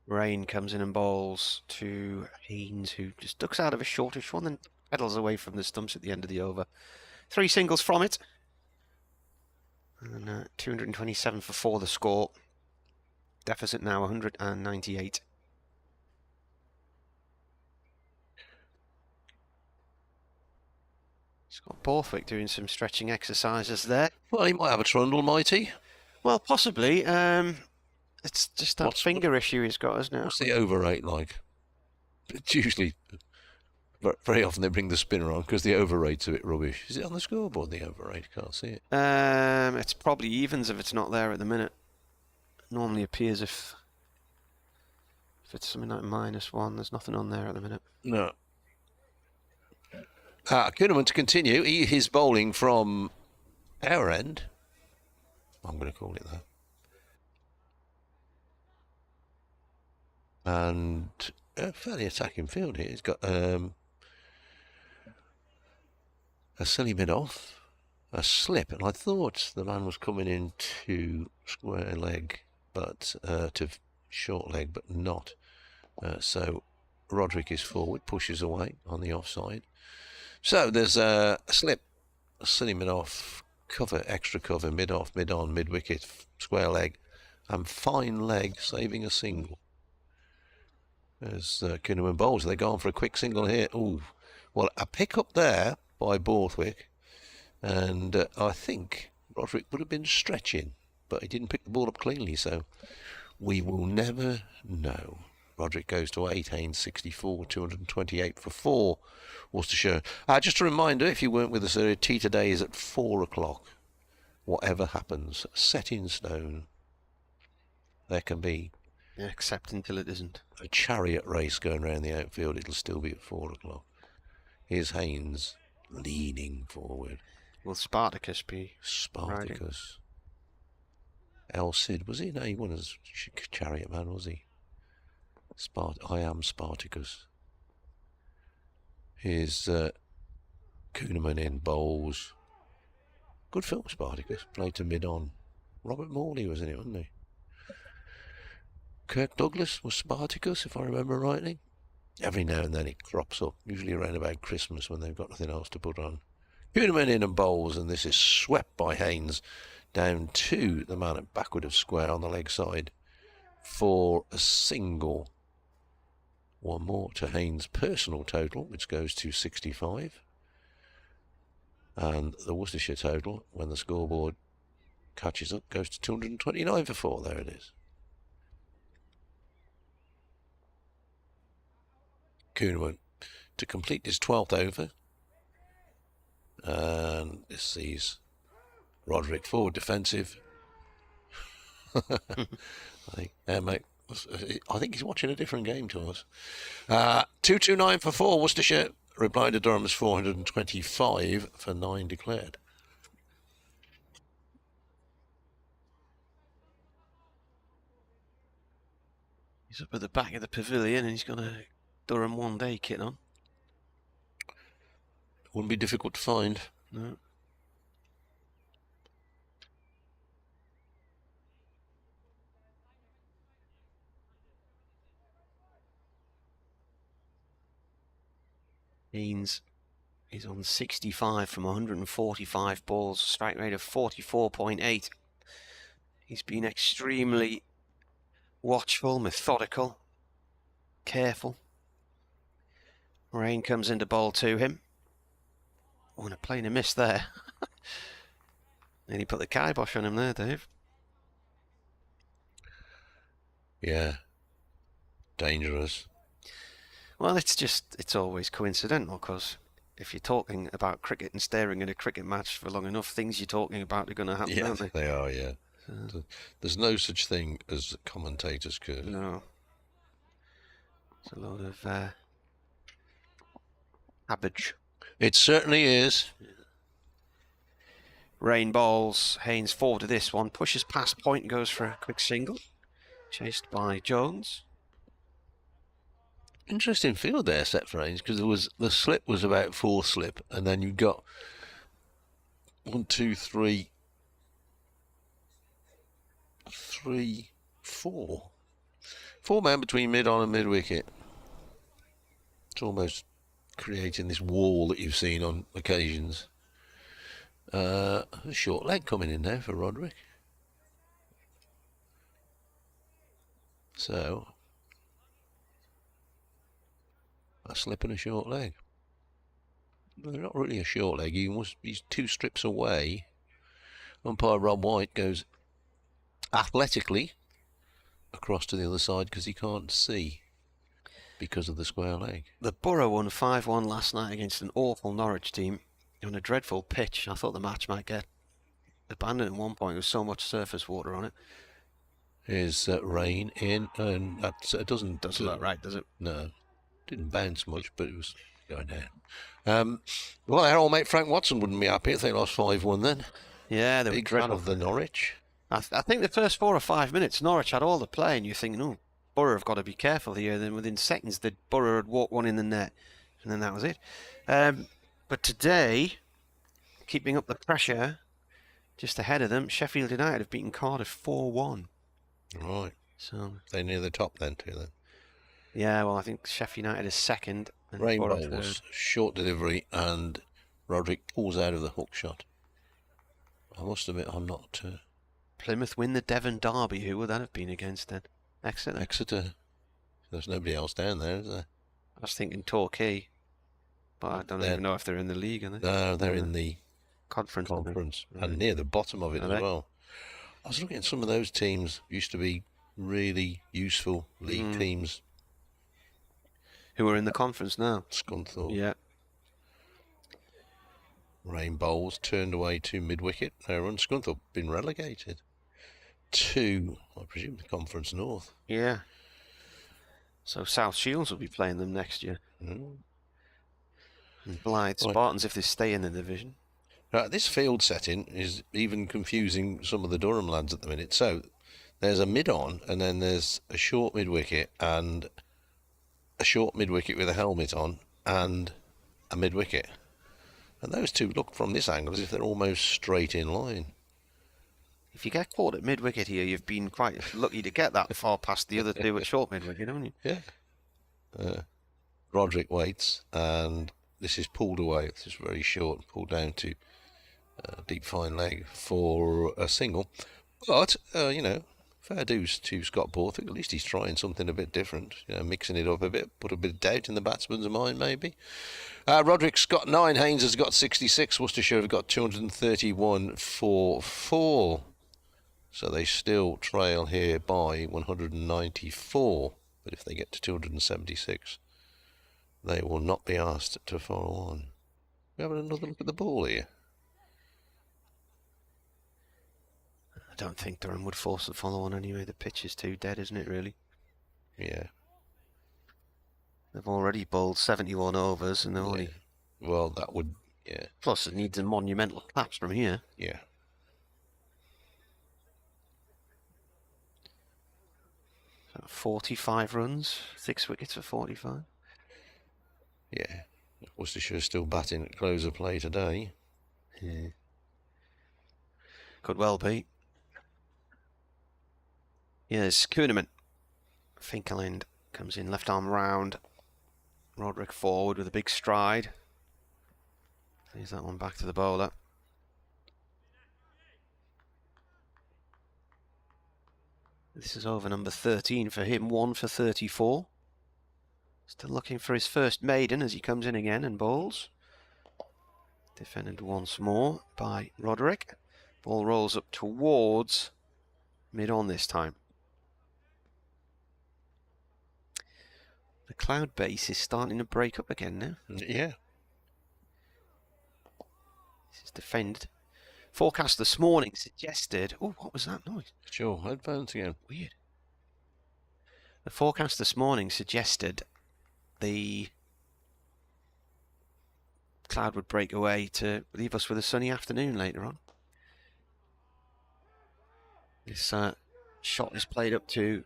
Rain comes in and bowls to Haynes, who just ducks out of a shortish one, then pedals away from the stumps at the end of the over. 3 singles from it. And 227 for 4 the score. Deficit now 198. Scott Borthwick doing some stretching exercises there. Well, he might have a trundle, might he? Well, possibly. It's just that finger issue he's got, isn't it? What's the over rate like? It's usually, very often they bring the spinner on because the over rate's a bit rubbish. Is it on the scoreboard, the over rate? Can't see it. It's probably evens if it's not there at the minute. It normally appears if it's something like -1, there's nothing on there at the minute. No. Kuhneman to continue. His bowling from our end. I'm going to call it that. And a fairly attacking field here. He's got a silly mid-off, a slip, and I thought the man was coming into square leg, but to short leg, but not. So Roderick is forward, pushes away on the offside. So there's a slip, a silly mid-off, cover, extra cover, mid-off, mid-on, mid-wicket, square leg, and fine leg, saving a single. As Kuhneman bowls, they go on for a quick single here. Ooh, well, a pick up there by Borthwick, and I think Roderick would have been stretching, but he didn't pick the ball up cleanly, so we will never know. Roderick goes to 8, Haynes 64, 228 for 4, Worcestershire. Just a reminder, if you weren't with us earlier, tea today is at 4 o'clock. Whatever happens, set in stone. There can be. Yeah, except until it isn't. A chariot race going around the outfield, it'll still be at 4 o'clock. Here's Haynes leaning forward. Will Spartacus be? Spartacus. El Cid, was he? No, he wasn't a chariot man, was he? I am Spartacus. Here's Kuhneman in bowls. Good film, Spartacus. Played to mid-on. Robert Morley was in it, wasn't he? Kirk Douglas was Spartacus, if I remember rightly. Every now and then it crops up, usually around about Christmas when they've got nothing else to put on. Kuhneman in and bowls, and this is swept by Haynes down to the man at backward of square on the leg side for a single. One more to Haynes' personal total, which goes to 65. And the Worcestershire total, when the scoreboard catches up, goes to 229 for 4. There it is. Kuhneman to complete his 12th over. And this sees Roderick forward defensive. I think he's watching a different game to us. 229 for 4, Worcestershire. Reply to Durham's 425 for 9 declared. He's up at the back of the pavilion and he's got a Durham One Day kit on. Wouldn't be difficult to find. No. Haynes is on 65 from 145 balls, strike rate of 44.8. He's been extremely watchful, methodical, careful. Rain comes into bowl to him. Oh, and a plane a miss there. Nearly put the kibosh on him there, Dave. Yeah. Dangerous. Well, it's always coincidental, because if you're talking about cricket and staring at a cricket match for long enough, things you're talking about are going to happen, Yeah, aren't they? they are, yeah. There's no such thing as commentators curve. No. It's a lot of cabbage. It certainly is. Rain bowls. Haynes forward to this one. Pushes past point and goes for a quick single. Chased by Jones. Interesting field there set for Haynes, because the slip was about 4 slip, and then you got 1, 2, 3, 4. 4 men between mid-on and mid-wicket. It's almost creating this wall that you've seen on occasions. A short leg coming in there for Roderick. So, a slip and a short leg. Well, not really a short leg. He's 2 strips away. Umpire Rob White goes athletically across to the other side because he can't see because of the square leg. The Borough won 5-1 last night against an awful Norwich team on a dreadful pitch. I thought the match might get abandoned at one point. There was so much surface water on it. Here's rain in, and that doesn't look right, does it? No, didn't bounce much, but it was going down. Well, our old mate Frank Watson wouldn't be happy if they lost 5-1 then. Yeah, they were dread of the Norwich. I think the first 4 or 5 minutes, Norwich had all the play, and you're thinking, oh, Borough have got to be careful here. Then within seconds, the Borough had walked one in the net, and then that was it. But today, keeping up the pressure, just ahead of them, Sheffield United have beaten Cardiff 4-1. Right. So they're near the top then too. Then. Yeah, well, I think Sheffield United is second. And Rainbow was short delivery, and Roderick pulls out of the hook shot. I must admit, I'm not. Plymouth win the Devon Derby. Who would that have been against then? Exeter. Exeter. There's nobody else down there, is there? I was thinking Torquay, but I don't even know if they're in the league, are they? No, they're in the conference, and near the bottom of it as well. I was looking at some of those teams. Used to be really useful league teams. Who are in the conference now? Scunthorpe. Yeah. Rain Bowls turned away to mid-wicket. No run. Scunthorpe been relegated to, I presume, the Conference North. Yeah. So South Shields will be playing them next year. And Blythe Spartans if they stay in the division. This field setting is even confusing some of the Durham lads at the minute. So there's a mid-on, and then there's a short mid-wicket, and a short mid-wicket with a helmet on, and a mid-wicket. And those two look from this angle as if they're almost straight in line. If you get caught at mid-wicket here, you've been quite lucky to get that far past the other two at short mid-wicket, haven't you? Yeah. Roderick waits, and this is pulled away. This is very short, pulled down to deep fine leg for a single. But, fair dues to Scott Borthwick. At least he's trying something a bit different, mixing it up a bit, put a bit of doubt in the batsman's mind, maybe. Roderick's got 9, Haynes has got 66, Worcestershire have got 231 for 4. So they still trail here by 194. But if they get to 276, they will not be asked to follow on. We're having another look at the ball here. I don't think Durham would force the follow on anyway. The pitch is too dead, isn't it, really? Yeah. They've already bowled 71 overs, and they're only... Well, that would... Yeah. Plus, it needs a monumental collapse from here. Yeah. So 45 runs, 6 wickets for 45. Yeah. Worcestershire still batting at close of play today. Yeah. Could well be. Yes, Kuhneman. Finkerland comes in, left arm round. Roderick forward with a big stride. Leaves that one back to the bowler. This is over number 13 for him, 1 for 34. Still looking for his first maiden as he comes in again and bowls. Defended once more by Roderick. Ball rolls up towards mid-on this time. The cloud base is starting to break up again now. Yeah. This is defended. Forecast this morning suggested... Oh, what was that noise? Sure, headphones again. Weird. The forecast this morning suggested the cloud would break away to leave us with a sunny afternoon later on. This shot is played up to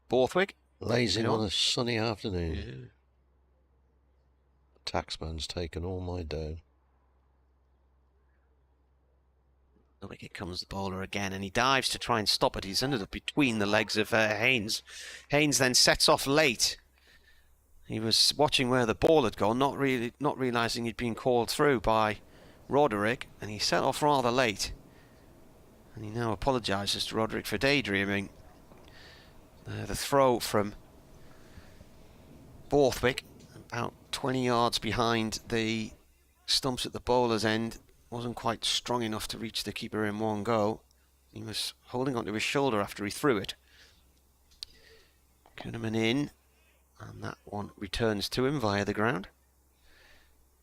Borthwick. Lazy on a sunny afternoon. Yeah. Taxman's taken all my dough. The wicket comes the bowler again, and he dives to try and stop it. He's ended up between the legs of Haynes. Haynes then sets off late. He was watching where the ball had gone, not realising he'd been called through by Roderick, and he set off rather late. And he now apologises to Roderick for daydreaming. The throw from Borthwick, about 20 yards behind the stumps at the bowler's end, wasn't quite strong enough to reach the keeper in one go. He was holding onto his shoulder after he threw it. Kuhneman in, and that one returns to him via the ground.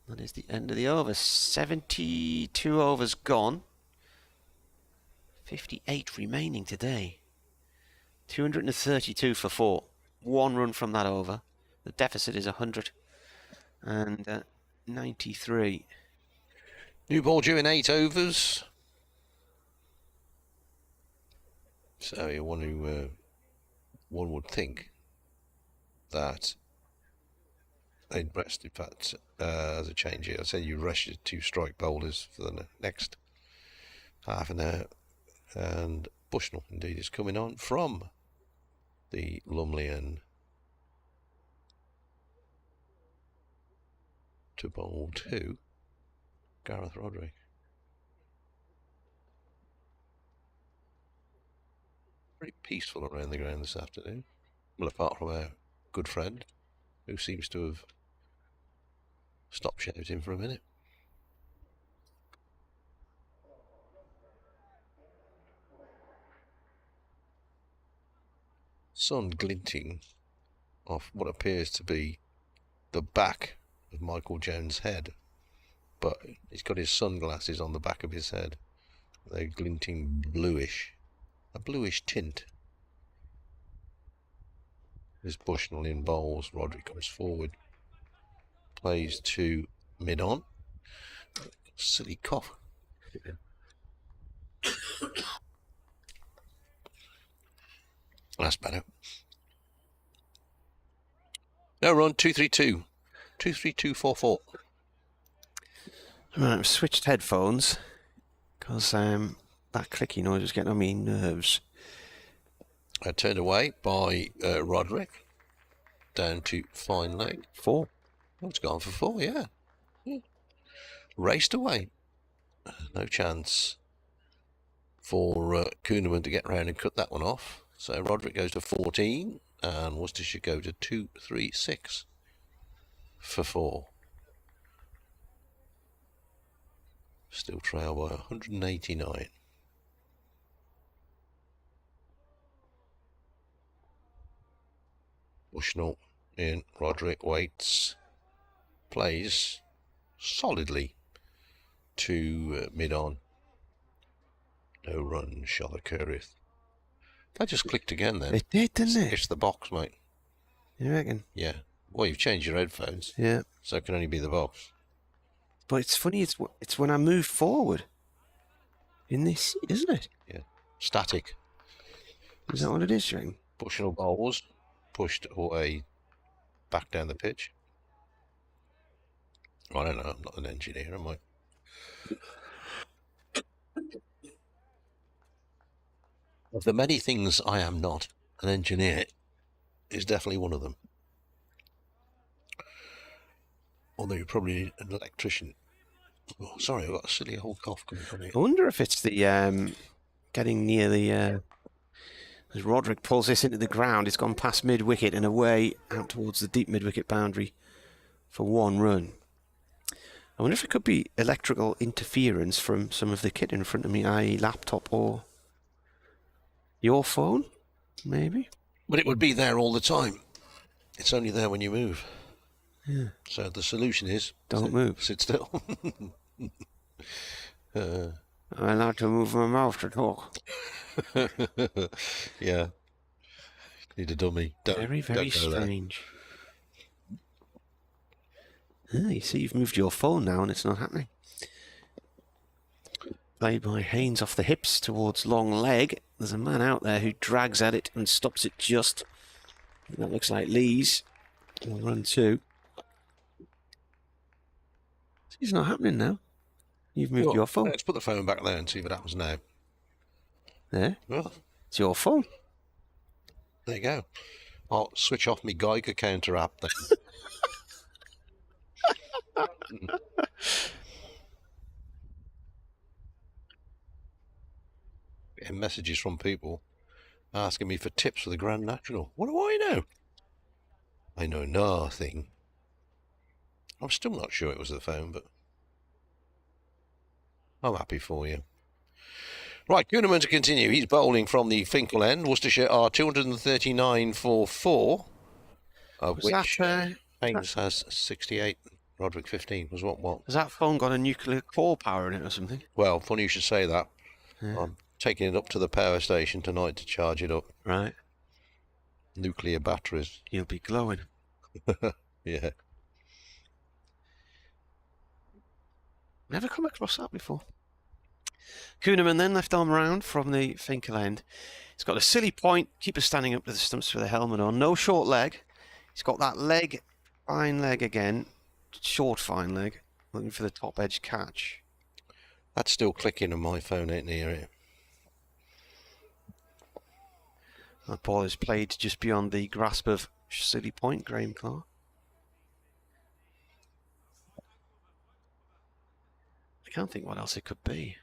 That is the end of the over. 72 overs gone. 58 remaining today. 232 for 4. 1 run from that over. The deficit is 193. New ball due in 8 overs. So you want to, one would think that they'd rest, in fact, as a change here. I said you rest your 2 strike bowlers for the next half an hour. And Bushnell, indeed, is coming on from the Lumley end to bowl to Gareth Roderick. Very peaceful around the ground this afternoon. Well, apart from our good friend, who seems to have stopped shouting for a minute. Sun glinting off what appears to be the back of Michael Jones' head, but he's got his sunglasses on the back of his head. They're glinting bluish, a bluish tint. This Bushnell in bowls. Roderick comes forward, plays to mid-on. Silly cough. That's better. No run, 232. 23244. Right, I've switched headphones because that clicky noise is getting on my nerves. Turned away by Roderick. Down to fine leg. 4. Oh, it's gone for 4, yeah. Raced away. No chance for Kuhneman to get round and cut that one off. So Roderick goes to 14 and Worcestershire go to 236 for 4. Still trail by 189. Bushnell in. Roderick waits. Plays solidly to mid-on. No run shall occurreth. That just clicked again then. It did, didn't it? It's the box, mate. You reckon? Yeah. Well, you've changed your headphones. Yeah. So it can only be the box. But it's funny, it's when I move forward in this, isn't it? Yeah. Static. Is that what it is, you reckon? Bushnell bowls. Pushed away back down the pitch. I don't know, I'm not an engineer, am I? Of the many things I am not, an engineer is definitely one of them. Although you probably need an electrician. Oh, sorry, I've got a silly old cough coming from here. I wonder if it's the getting near the as Roderick pulls this into the ground, it's gone past mid-wicket and away out towards the deep mid-wicket boundary for 1 run. I wonder if it could be electrical interference from some of the kit in front of me, i.e. laptop or your phone, maybe? But it would be there all the time. It's only there when you move. Yeah. So the solution is... Don't move. Sit still. I like to move my mouth to talk. Yeah. Need a dummy. Very, very strange. You see, you've moved your phone now and it's not happening. Played by Haynes off the hips towards long leg. There's a man out there who drags at it and stops it just. That looks like Lee's. We'll run 2. It's not happening now. You've moved your phone. Let's put the phone back there and see what happens now. There? Well, it's your phone. There you go. I'll switch off my Geiger counter app then. Getting messages from people asking me for tips for the Grand National. What do I know? I know nothing. I'm still not sure it was the phone, but I'm happy for you. Right, Kuhneman to continue. He's bowling from the Finkel end. Worcestershire are 239 for 4, of which Haynes has 68. Roderick 15 was what? Has that phone got a nuclear core power in it or something? Well, funny you should say that. Yeah. I'm taking it up to the power station tonight to charge it up. Right. Nuclear batteries. You'll be glowing. Yeah. Never come across that before. Kuhneman then left arm round from the Finkel end. He's got a silly point. Keeper standing up to the stumps with a helmet on. No short leg. He's got that leg, fine leg again. Short fine leg. Looking for the top edge catch. That's still clicking on my phone, ain't near it? That ball is played just beyond the grasp of silly point, Graham Clark. I can't think what else it could be.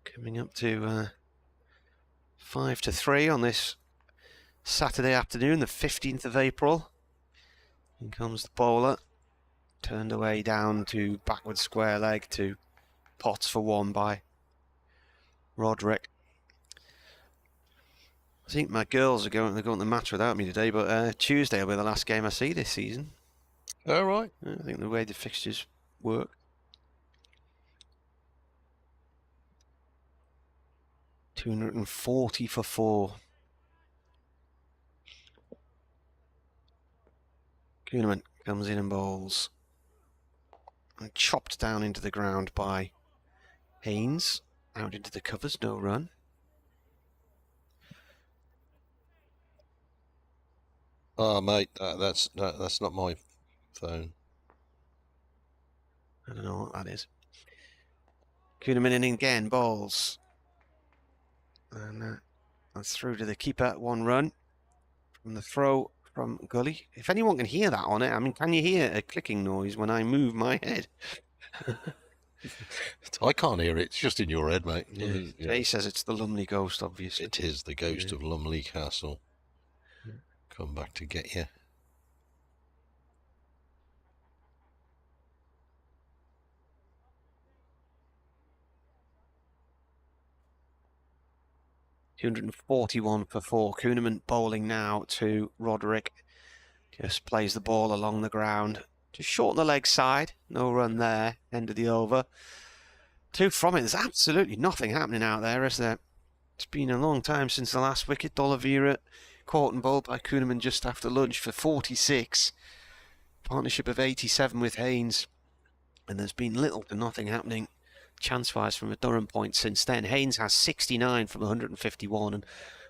Coming up to 5-3 on this Saturday afternoon, the 15th of April. In comes the bowler. Turned away down to backward square leg to Potts for 1 by Roderick. I think my girls are going to the match without me today, but Tuesday will be the last game I see this season. All right. I think the way the fixtures work. 240 for 4. Kuhneman comes in and bowls. And chopped down into the ground by Haynes. Out into the covers, no run. Oh, mate, that's not my phone. I don't know what that is. Kuhneman in again, bowls. And that's through to the keeper, 1 run from the throw from Gully. If anyone can hear that on it, I mean, can you hear a clicking noise when I move my head? I can't hear it. It's just in your head, mate. Yeah. Jay says it's the Lumley ghost, obviously. It is the ghost of Lumley Castle. Come back to get you. $241 for 4. Kuhneman bowling now to Roderick. Just plays the ball along the ground. Just short on the leg side. No run there. End of the over. 2 from it. There's absolutely nothing happening out there, is there? It's been a long time since the last wicket. D'Oliveira caught and bowled by Kuhneman just after lunch for 46. Partnership of 87 with Haynes. And there's been little to nothing happening chance-wise from a Durham point since then. Haynes has 69 from 151 and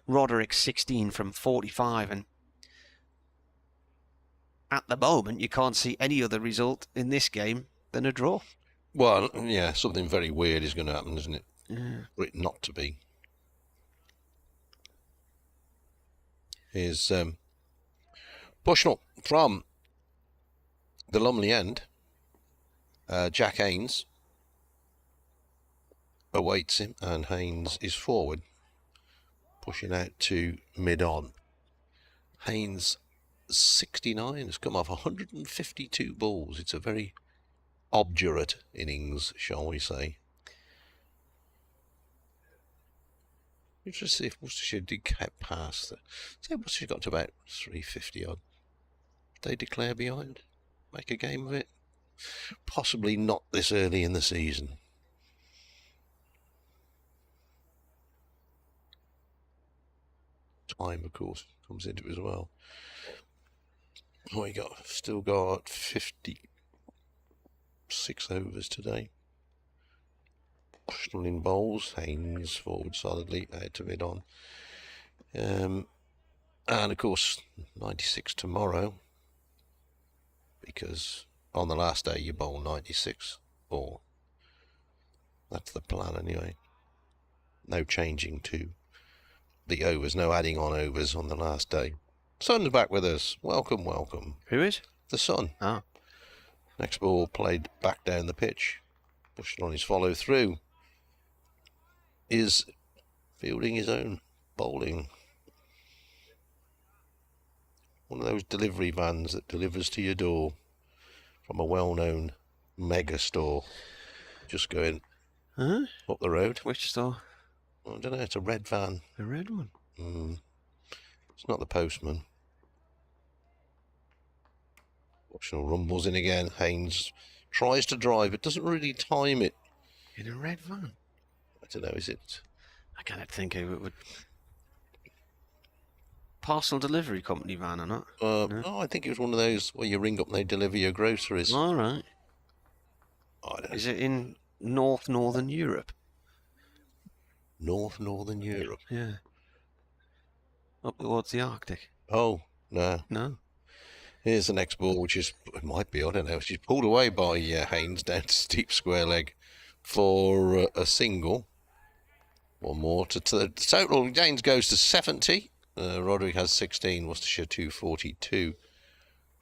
Roderick 16 from 45. And at the moment, you can't see any other result in this game than a draw. Well, yeah, something very weird is going to happen, isn't it? Yeah. For it not to be. Here's Bushnell from the Lumley end. Jack Haynes awaits him, and Haynes is forward, pushing out to mid-on. Haynes 69 has come off 152 balls. It's a very obdurate innings, shall we say. Interesting if Worcestershire did get past. Say Worcestershire got to about 350 odd. They declare behind, make a game of it. Possibly not this early in the season. Time, of course, comes into it as well. We still got 56 overs today. Still in bowls. Haynes forward solidly, out of it on. And of course 96 tomorrow, because on the last day you bowl 96, or that's the plan anyway. No changing to the overs, no adding on overs on the last day. Sun's back with us. Welcome, welcome. Who is? The Sun. Ah. Next ball played back down the pitch. Pushing on his follow through. Is fielding his own bowling. One of those delivery vans that delivers to your door from a well-known mega store. Just going up the road. Which store? I don't know, it's a red van. A red one? It's not the postman. Optional rumbles in again. Haynes tries to drive, but doesn't really time it. In a red van? I don't know, is it? I can't think who it would... Parcel delivery company van or not? No, I think it was one of those where you ring up and they deliver your groceries. All right. I don't know. Is it in northern Europe? Northern Europe? Yeah. Up towards the Arctic? Oh, no. No. Here's the next ball, which is, it might be, I don't know. She's pulled away by Haynes down to steep square leg for a single. One more to the total. Haynes goes to 70. Roderick has 16. Worcestershire 242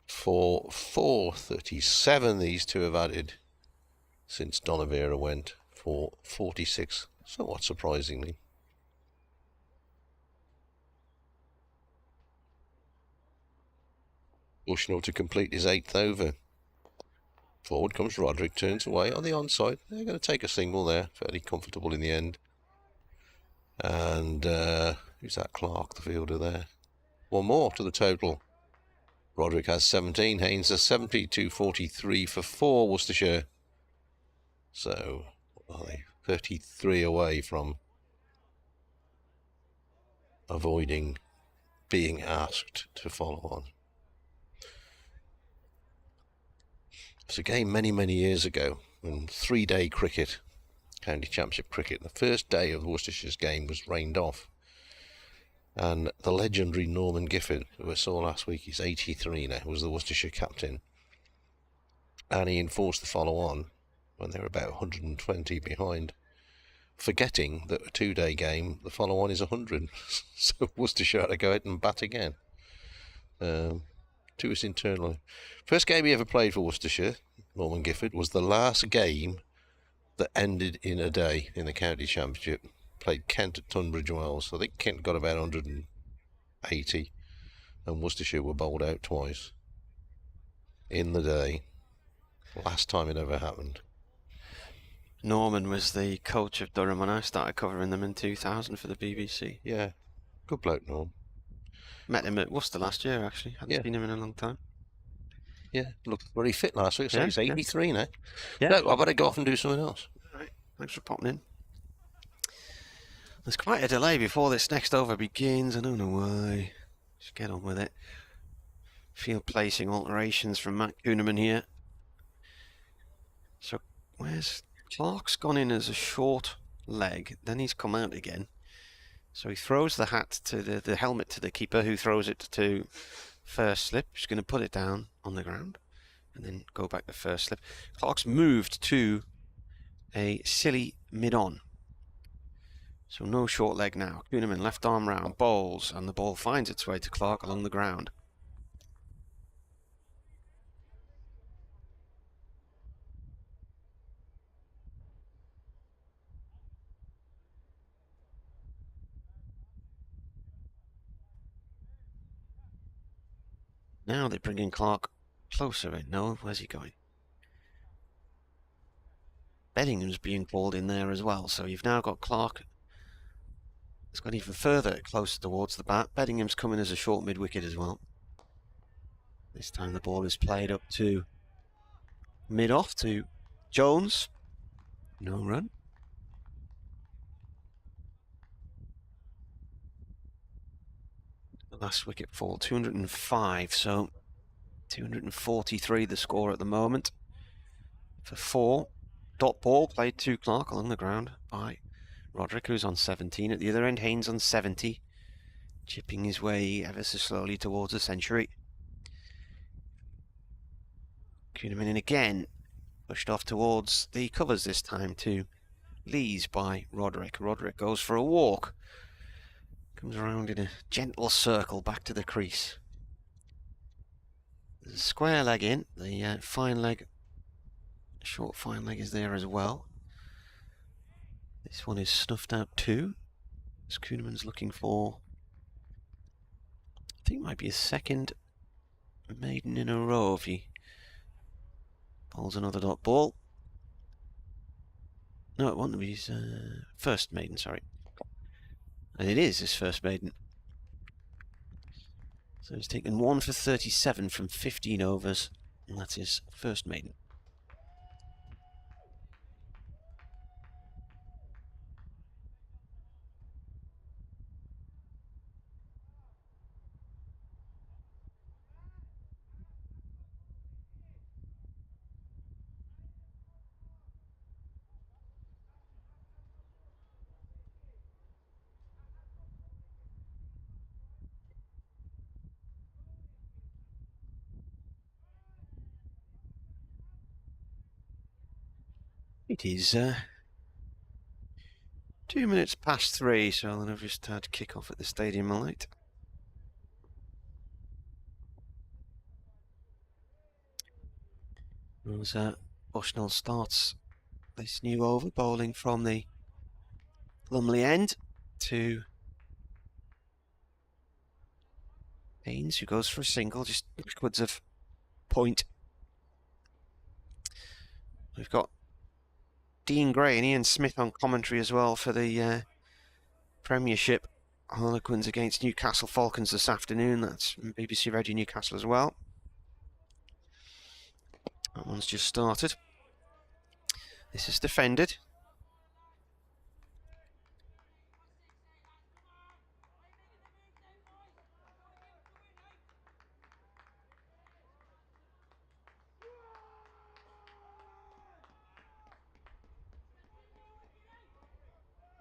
for 437. These two have added since Donavera went for 46. Somewhat surprisingly. Bushnell to complete his 8th over. Forward comes Roderick, turns away on the onside. They're going to take a single there, fairly comfortable in the end. And who's that? Clark, the fielder there. One more to the total. Roderick has 17, Haynes has 70, 243 for 4 Worcestershire. So, what are they? 33 away from avoiding being asked to follow on. It's a game many, many years ago, in 3-day cricket, county championship cricket. The first day of Worcestershire's game was rained off. And the legendary Norman Gifford, who I saw last week, he's 83 now, was the Worcestershire captain. And he enforced the follow-on when they were about 120 behind, forgetting that a 2-day game, the follow-on is 100. So Worcestershire had to go ahead and bat again. To us internally. First game he ever played for Worcestershire, Norman Gifford, was the last game that ended in a day in the county championship. Played Kent at Tunbridge Wells. I think Kent got about 180 and Worcestershire were bowled out twice in the day. Last time it ever happened. Norman was the coach of Durham when I started covering them in 2000 for the BBC. Yeah, good bloke, Norm. Met him at Worcester last year, actually. Hadn't seen him in a long time. Yeah, looked very fit last week. So he's 83 now. Yeah. No, I better go off and do something else. All right, thanks for popping in. There's quite a delay before this next over begins. I don't know why. Just get on with it. Field placing alterations from Matt Kuhneman here. So where's Clark's gone in as a short leg, then he's come out again. So he throws the hat to the helmet to the keeper, who throws it to first slip. He's going to put it down on the ground and then go back to first slip. Clark's moved to a silly mid-on. So no short leg now. Kuhneman left arm round, bowls, and the ball finds its way to Clark along the ground. Now they're bringing Clark closer in. No, where's he going? Beddingham's being called in there as well, so you've now got Clark. It's got even further closer towards the bat. Beddingham's coming as a short mid-wicket as well. This time the ball is played up to mid-off to Jones. No run. The last wicket fall, 205, so 243 the score at the moment. For 4. Dot ball played to Clark along the ground by Roderick, who's on 17. At the other end, Haynes on 70, chipping his way ever so slowly towards a century. Kuhneman in again, pushed off towards the covers this time to Lees by Roderick. Roderick goes for a walk, comes around in a gentle circle back to the crease. There's a square leg in, the fine leg. Short fine leg is there as well. This one is snuffed out too. As Kuhneman's looking for, I think it might be his second maiden in a row if he bowls another dot ball. No, it won't be his first maiden, sorry. And it is his first maiden. So he's taken 1 for 37 from 15 overs, and that's his first maiden. It is 2 minutes past 3, so then I've just had kick off at the stadium late. As Bushnell starts this new over, bowling from the Lumley end to Haynes, who goes for a single, just upwards of point. We've got Dean Gray and Ian Smith on commentary as well for the Premiership. Harlequins against Newcastle Falcons this afternoon. That's BBC Radio Newcastle as well. That one's just started. This is defended.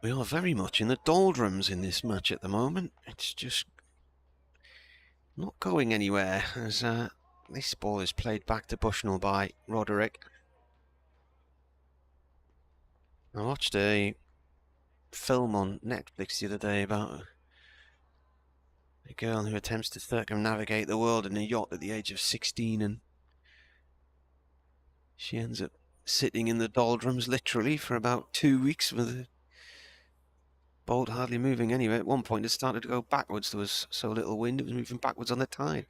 We are very much in the doldrums in this match at the moment. It's just not going anywhere as this ball is played back to Bushnell by Roderick. I watched a film on Netflix the other day about a girl who attempts to circumnavigate the world in a yacht at the age of 16, and she ends up sitting in the doldrums literally for about 2 weeks with a boat hardly moving anyway. At one point it started to go backwards. There was so little wind, it was moving backwards on the tide.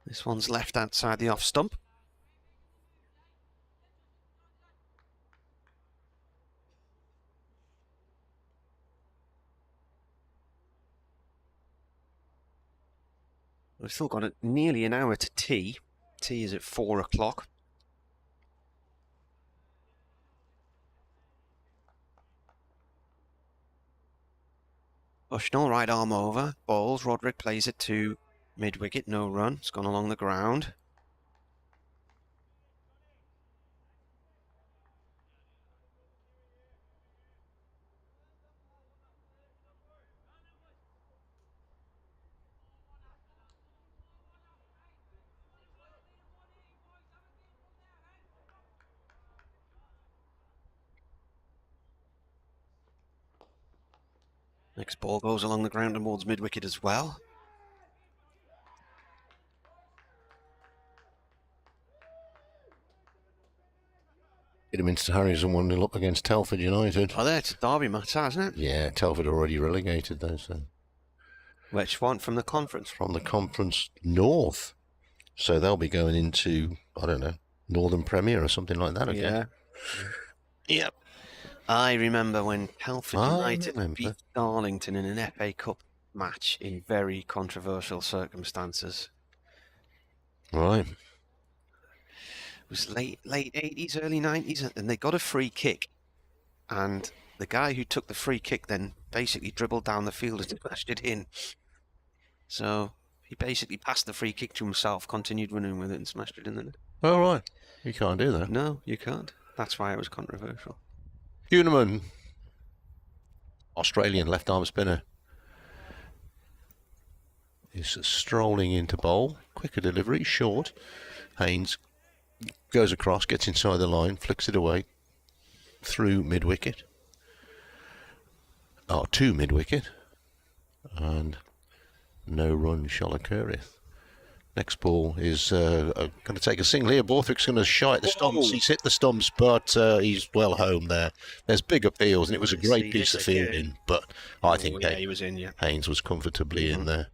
This one's left outside the off stump. We've still got nearly an hour to tea. Tea is at 4 o'clock. Bushnell, right arm over, bowls. Roderick plays it to mid-wicket, no run. It's gone along the ground. Next ball goes along the ground towards mid-wicket as well. Kidderminster Harriers are 1-0 up against Telford United. Oh, there, it's a derby match, hasn't it? Yeah, Telford already relegated though, so Which one? From the conference? From the Conference North. So they'll be going into, I don't know, Northern Premier or something like that again. Yeah. Yep. I remember when Telford United beat Darlington in an FA Cup match in very controversial circumstances. Right. It was late 80s, early 90s, and they got a free kick. And the guy who took the free kick then basically dribbled down the field and smashed it in. So he basically passed the free kick to himself, continued running with it, and smashed it in the net. Oh, right. You can't do that. No, you can't. That's why it was controversial. Kuhneman, Australian left-arm spinner, is strolling into bowl. Quicker delivery, short. Haynes goes across, gets inside the line, flicks it away through mid-wicket. To mid-wicket. And no run shall occurreth. Next ball is going to take a single here. Borthwick's going to shy at the stumps. He's hit the stumps, but he's well home there. There's bigger fields, and it was a great piece of fielding, but I think he was in, Haynes was comfortably in there.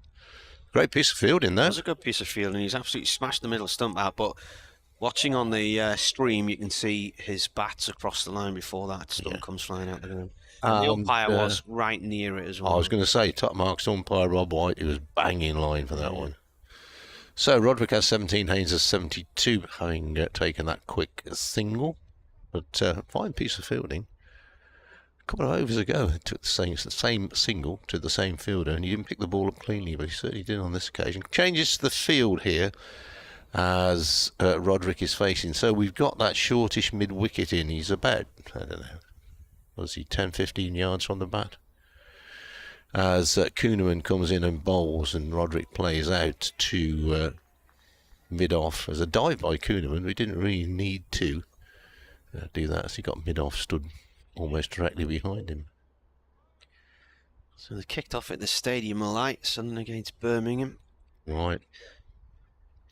Great piece of fielding there. It was a good piece of fielding. He's absolutely smashed the middle stump out, but watching on the stream, you can see his bats across the line before that stump comes flying out the ground. And the umpire was right near it as well. I was going to say, top marks umpire Rob White, he was banging line for that one. So Roderick has 17, Haynes has 72, having taken that quick single. But fine piece of fielding. A couple of overs ago, he took the same single to the same fielder, and he didn't pick the ball up cleanly, but he certainly did on this occasion. Changes the field here as Roderick is facing. So we've got that shortish mid-wicket in. He's about, I don't know, was he 10, 15 yards from the bat? As Kuhneman comes in and bowls and Roderick plays out to mid-off. As a dive by Kuhneman, we didn't really need to do that as he got mid-off, stood almost directly behind him. So they kicked off at the Stadium of Light, Sunderland against Birmingham. Right.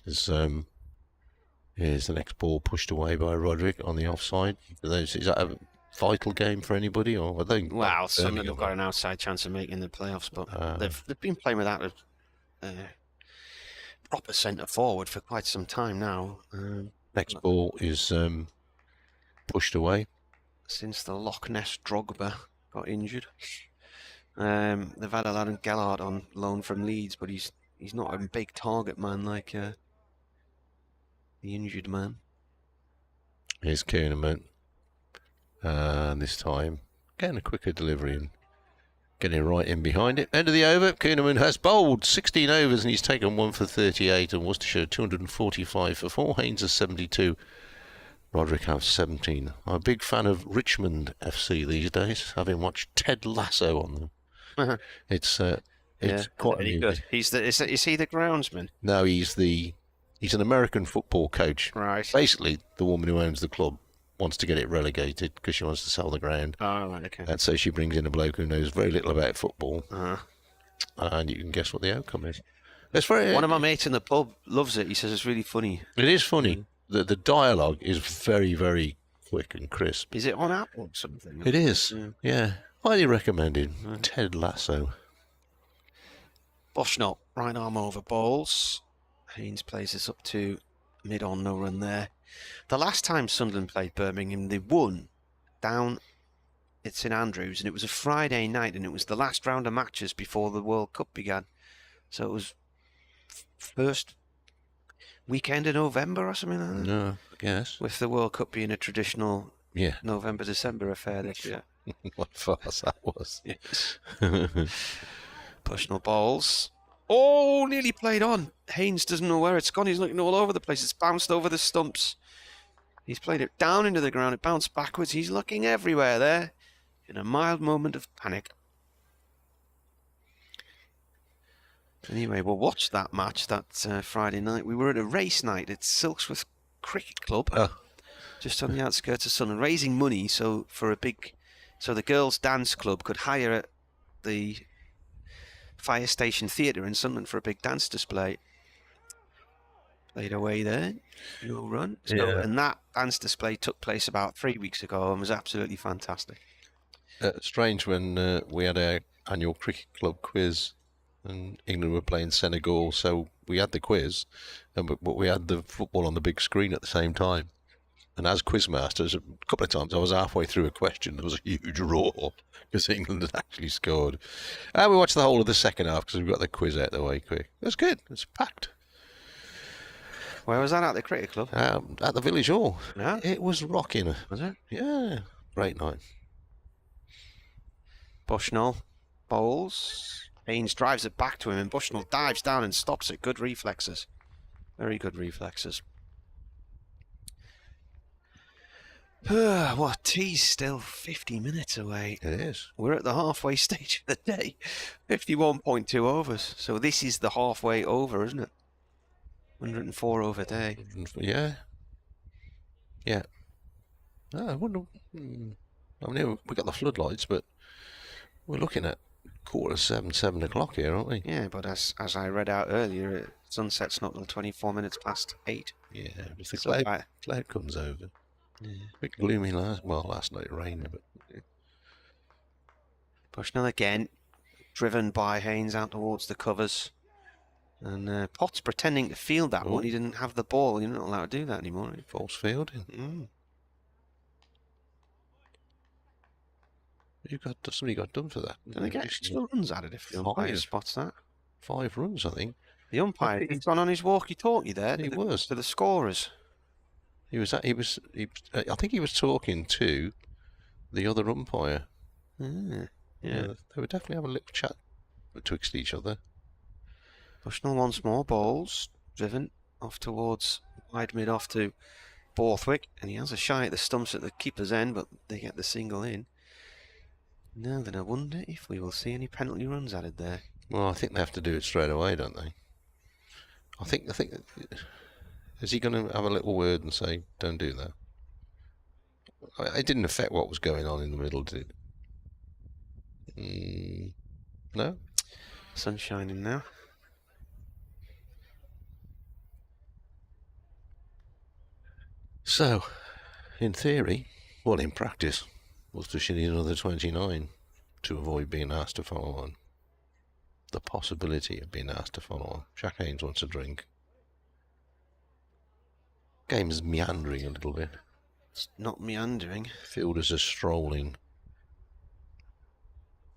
Here's the next ball pushed away by Roderick on the offside. Is that a vital game for anybody, or I think? Well, Sunderland have got an outside chance of making the playoffs, but they've been playing without a proper centre forward for quite some time now. Next ball is pushed away since the Loch Ness Drogba got injured. They've had a lad in Gellard on loan from Leeds, but he's not a big target man like the injured man. Here's Kuhneman. This time, getting a quicker delivery and getting right in behind it. End of the over. Kuhneman has bowled 16 overs and he's taken 1 for 38, and Worcestershire 245 for 4. Haynes has 72. Roderick has 17. I'm a big fan of Richmond FC these days, having watched Ted Lasso on them. It's quite really good. Is he the groundsman? No, he's an American football coach. Right. Basically, the woman who owns the club wants to get it relegated because she wants to sell the ground. Oh, right, okay. And so she brings in a bloke who knows very little about football. And you can guess what the outcome is. One of my mates in the pub loves it. He says it's really funny. It is funny. The dialogue is very, very quick and crisp. Is it on Apple or something? It is, yeah. Highly recommended. Ted Lasso. Bushnell, right arm over balls. Haynes plays this up to mid-on, no run there. The last time Sunderland played Birmingham, they won down at St Andrews, and it was a Friday night, and it was the last round of matches before the World Cup began. So it was first weekend of November or something like that. No, I guess. With the World Cup being a traditional November-December affair this year. What farce that was. Yes. Bushnell balls. Oh, nearly played on. Haynes doesn't know where it's gone. He's looking all over the place. It's bounced over the stumps. He's played it down into the ground. It bounced backwards. He's looking everywhere there in a mild moment of panic. Anyway, we'll watch that match that Friday night. We were at a race night at Silksworth Cricket Club, just on the outskirts of Sunderland, raising money so the girls' dance club could hire the Fire Station Theatre in Sunderland for a big dance display. Played away there, no run. And that dance display took place about 3 weeks ago and was absolutely fantastic. Strange when we had our annual cricket club quiz and England were playing Senegal, so we had the quiz, but we had the football on the big screen at the same time. And as quizmasters, a couple of times I was halfway through a question, there was a huge roar because England had actually scored. And we watched the whole of the second half because we got the quiz out the way quick. It was good. It was packed. Where was that, at the cricket club? At the village hall. Yeah. It was rocking. Was it? Yeah. Great night. Bushnell bowls. Haynes drives it back to him, and Bushnell dives down and stops it. Good reflexes. Very good reflexes. What, tea's still 50 minutes away. It is. We're at the halfway stage of the day. 51.2 overs. So this is the halfway over, isn't it? 104 over day. Yeah. Yeah. I wonder. I mean, we got the floodlights, but we're looking at 7:45, 7 o'clock here, aren't we? Yeah, but as I read out earlier, sunset's not till 24 minutes past 8. Yeah, if the cloud comes over. Yeah. A bit gloomy last night it rained, but Bushnell again, driven by Haynes out towards the covers. And Potts pretending to field that one. He didn't have the ball. You're not allowed to do that anymore. False fielding. Somebody got done for that. Don't they get extra runs added if the umpire spots that? 5 runs, I think. The umpire, he's gone on his walkie-talkie there. He was to the scorers. I think he was talking to the other umpire. Yeah. They were definitely having a little chat betwixt each other. Bushnell once more bowls, driven off towards wide mid off to Borthwick, and he has a shy at the stumps at the keeper's end, but they get the single in. Now then, I wonder if we will see any penalty runs added there. Well, I think they have to do it straight away, don't they? I think. Is he going to have a little word and say, "Don't do that"? It didn't affect what was going on in the middle, did it? No. Sun's shining now. So, in theory, in practice, Worcestershire need another 29 to avoid being asked to follow on. The possibility of being asked to follow on. Jack Haynes wants a drink. Game's meandering a little bit. It's not meandering. Fielders are strolling.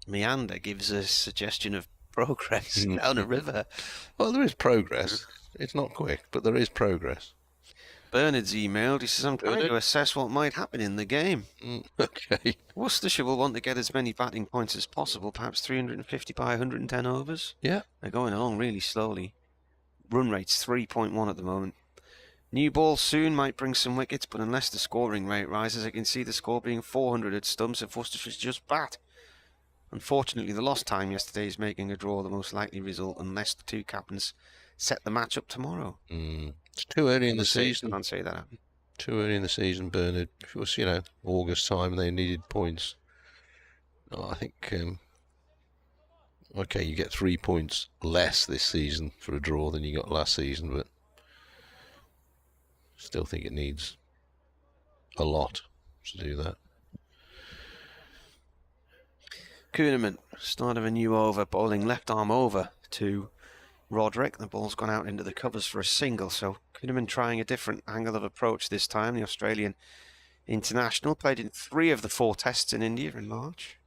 Meander gives a suggestion of progress down a river. Well, there is progress. It's not quick, but there is progress. Bernard's emailed. He says, I'm trying to assess what might happen in the game. Okay. Worcestershire will want to get as many batting points as possible, perhaps 350 by 110 overs. Yeah. They're going along really slowly. Run rate's 3.1 at the moment. New ball soon might bring some wickets, but unless the scoring rate rises, I can see the score being 400 at stumps if Worcestershire's just bat. Unfortunately, the lost time yesterday is making a draw the most likely result unless the two captains set the match up tomorrow. It's too early in the season. I can't say that happen. Too early in the season, Bernard. If it was, August time and they needed points, I think, okay, you get 3 points less this season for a draw than you got last season, but still think it needs a lot to do that. Kuhneman, start of a new over, bowling left arm over to Roderick. The ball's gone out into the covers for a single, so Kuhneman trying a different angle of approach this time. The Australian international played in 3 of the 4 tests in India in March.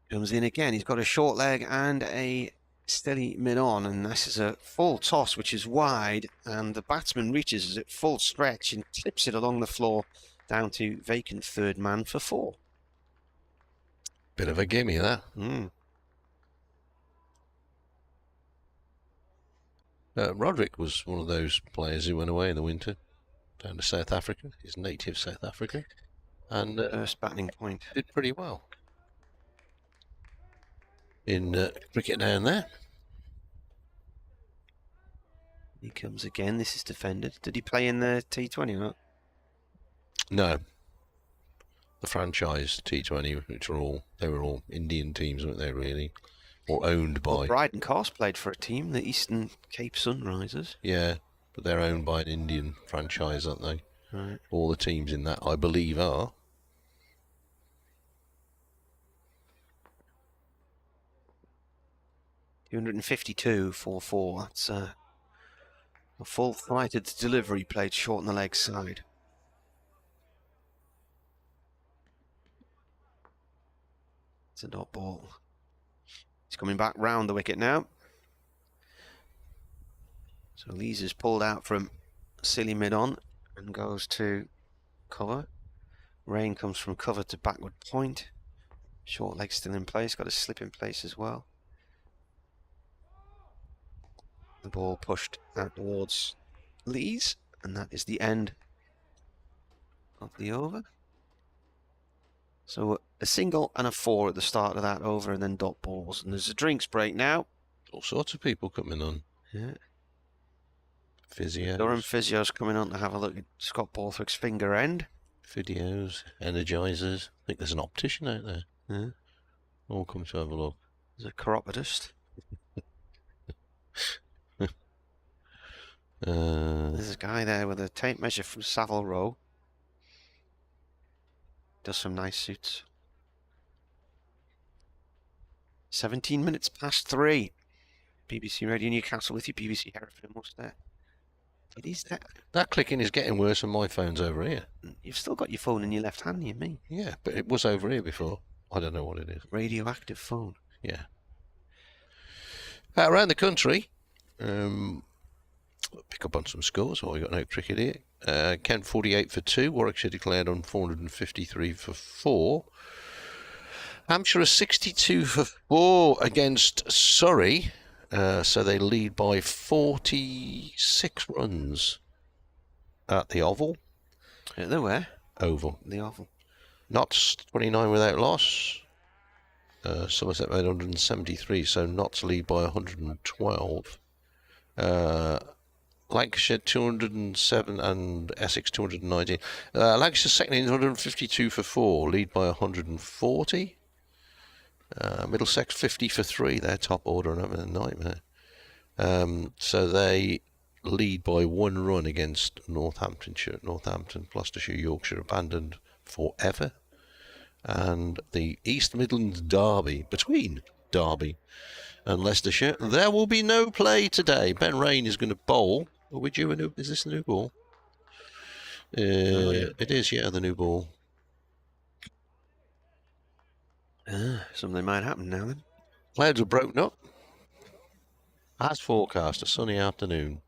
Comes in again. He's got a short leg and a steady mid-on, and this is a full toss which is wide, and the batsman reaches at full stretch and clips it along the floor down to vacant third man for 4. Bit of a gimme, that. Roderick was one of those players who went away in the winter down to South Africa, his native South Africa, and first batting point. Did pretty well in cricket down there. He comes again. This is defended. Did he play in the T20 or not? No. the franchise T20, which they were all Indian teams, weren't they, really? Or owned by... Well, Bryden Coss played for a team, the Eastern Cape Sunrisers. Yeah, but they're owned by an Indian franchise, aren't they? Right. All the teams in that, I believe, are. .252 4-4. That's a full flighted delivery played short on the leg side. It's a dot ball. He's coming back round the wicket now. So Lees is pulled out from silly mid-on and goes to cover. Rain comes from cover to backward point. Short leg still in place, got a slip in place as well. The ball pushed out towards Lees, and that is the end of the over. So a single and a 4 at the start of that over, and then dot balls. And there's a drinks break now. All sorts of people coming on. Yeah. Physios. Durham Physios coming on to have a look at Scott Borthwick's finger end. Videos, energizers. I think there's an optician out there. Yeah. All come to have a look. There's a chiropodist. There's a guy there with a tape measure from Savile Row. Does some nice suits. 17 minutes past 3. BBC Radio Newcastle with you, BBC Hereford and Worcester. It is that. That clicking is getting worse than my phone's over here. You've still got your phone in your left hand, you mean? Yeah, but it was over here before. I don't know what it is. Radioactive phone. Yeah. Around the country, pick up on some scores. Oh, we got no cricket here. Kent 48 for 2. Warwickshire declared on 453 for 4. Hampshire are 62 for 4 against Surrey. So they lead by 46 runs at the Oval. At the where? Oval. The Oval. Notts 29 without loss. Somerset made 173, so Notts lead by 112. Lancashire 207 and Essex 219. Lancashire second in 152 for 4, lead by 140. Middlesex 50 for 3, their top order, and having a nightmare. So they lead by 1 run against Northamptonshire. Northampton, Gloucestershire, Yorkshire abandoned forever. And the East Midlands derby, between Derby and Leicestershire, there will be no play today. Ben Rain is going to bowl. Are we due a new? Is this the new ball? It is, yeah, the new ball. Something might happen now then. Clouds are broken up. As forecast, a sunny afternoon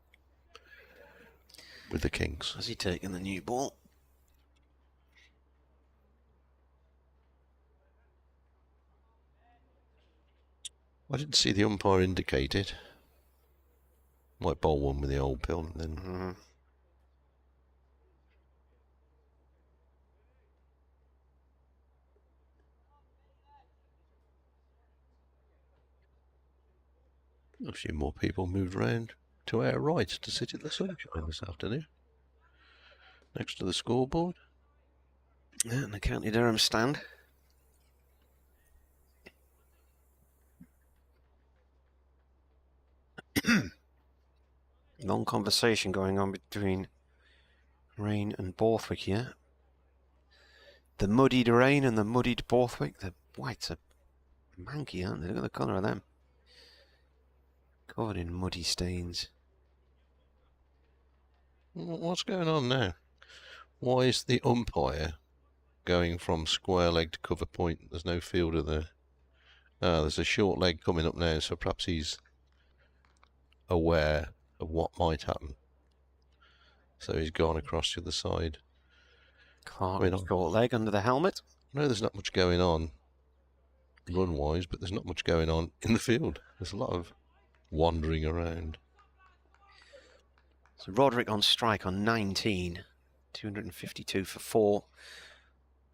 with the Kings. Has he taken the new ball? I didn't see the umpire indicate it. Might bowl one with the old pill and then. A few more people moved round to our right to sit in the sunshine this afternoon, next to the scoreboard. Yeah, and the County Durham stand. Long conversation going on between Rain and Borthwick here. The muddied Rain and the muddied Borthwick. The whites are manky, aren't they? Look at the colour of them. Covered in muddy stains. What's going on now? Why is the umpire going from square leg to cover point? There's no fielder there. There's a short leg coming up now, so perhaps he's aware of what might happen. So he's gone across to the side. Short leg under the helmet. No, there's not much going on run-wise, but there's not much going on in the field. There's a lot of wandering around. So Roderick on strike on 19. 252 for 4.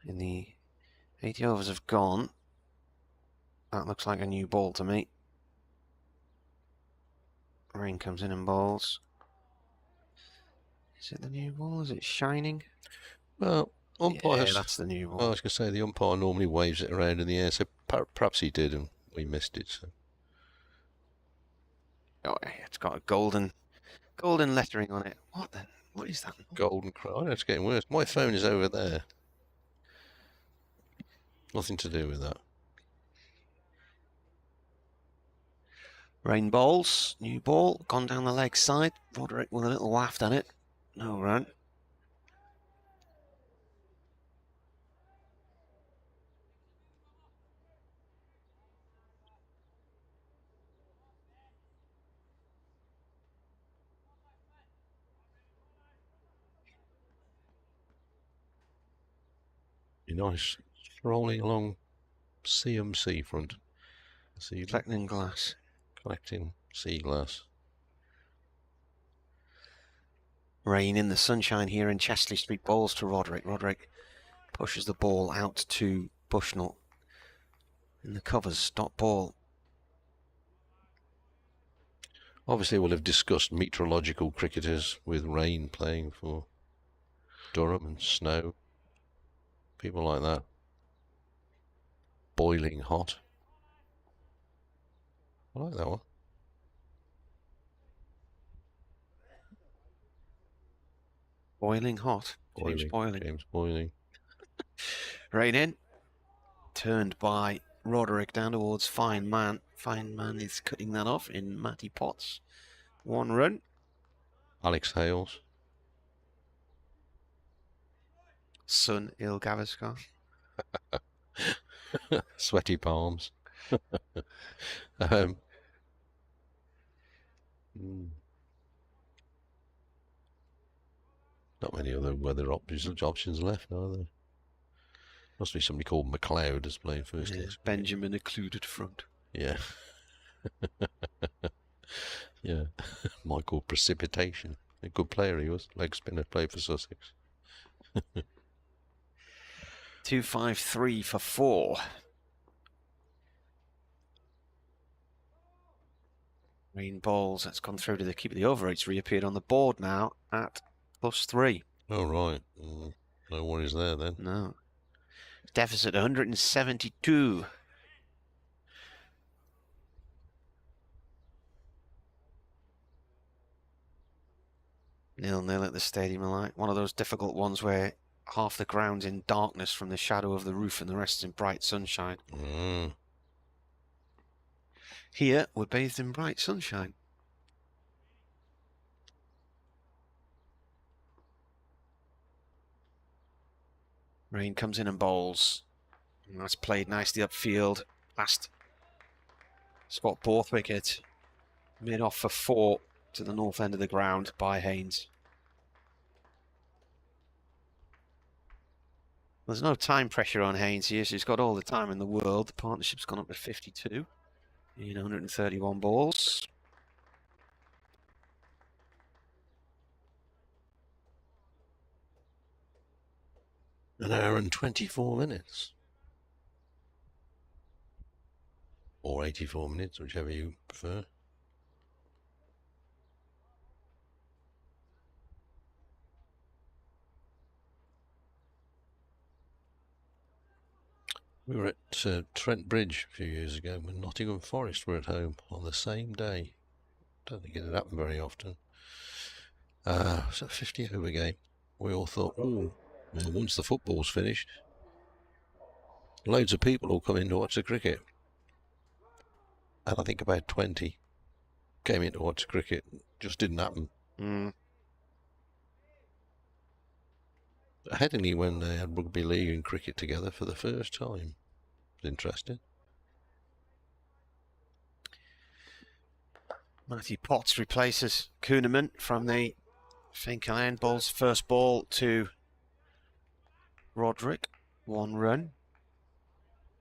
In the 80 overs have gone. That looks like a new ball to me. Rain comes in and bowls. Is it the new ball? Is it shining? Well, umpire. Yeah, that's the new one. I was going to say the umpire normally waves it around in the air, so perhaps he did and we missed it. So. Oh, it's got a golden lettering on it. What is that? Golden crown. Oh, it's getting worse. My phone is over there. Nothing to do with that. Rain bowls, new ball, gone down the leg side. Roderick with a little waft at it. No run. Be nice strolling along CMC front. Collecting glass. Collecting sea glass. Rain in the sunshine here in Chesley Street. Balls to Roderick. Roderick pushes the ball out to Bushnell. In the covers, stop ball. Obviously, we'll have discussed meteorological cricketers with rain playing for Durham and snow. People like that. Boiling hot. I like that one. Boiling hot. James Boiling. James Boiling. Rain in. Turned by Roderick down towards Fine Man. Fine Man is cutting that off in Matty Potts. 1 run. Alex Hales. Son Il Gavaskar. Sweaty palms. Not many other weather options left, are there? Must be somebody called McLeod as playing first. Yeah, Benjamin occluded front. Yeah. Yeah. Michael Precipitation. A good player he was. Leg spinner, played for Sussex. 2-5-3 for 4. Rain balls, that's gone through to the keeper. The over, it's reappeared on the board now at +3. Oh, right. No worries there then. No. Deficit 172. Nil-nil at the stadium, like one of those difficult ones where half the ground's in darkness from the shadow of the roof and the rest is in bright sunshine. Here, we're bathed in bright sunshine. Rain comes in and bowls. And that's played nicely upfield. Last Scott Borthwick it. Mid off for 4 to the north end of the ground by Haynes. There's no time pressure on Haynes here, so he's got all the time in the world. The partnership's gone up to 52 in 131 balls. An hour and 24 minutes. Or 84 minutes, whichever you prefer. We were at Trent Bridge a few years ago when Nottingham Forest were at home on the same day. Don't think it had happened very often. It was a 50 over game. We all thought, oh, well, once the football's finished, loads of people will come in to watch the cricket. And I think about 20 came in to watch cricket. Just didn't happen. Headingley, when they had rugby league and cricket together for the first time. It was interesting. Matty Potts replaces Kuhneman from the Finkel end. Ball's first ball to Roderick. 1 run.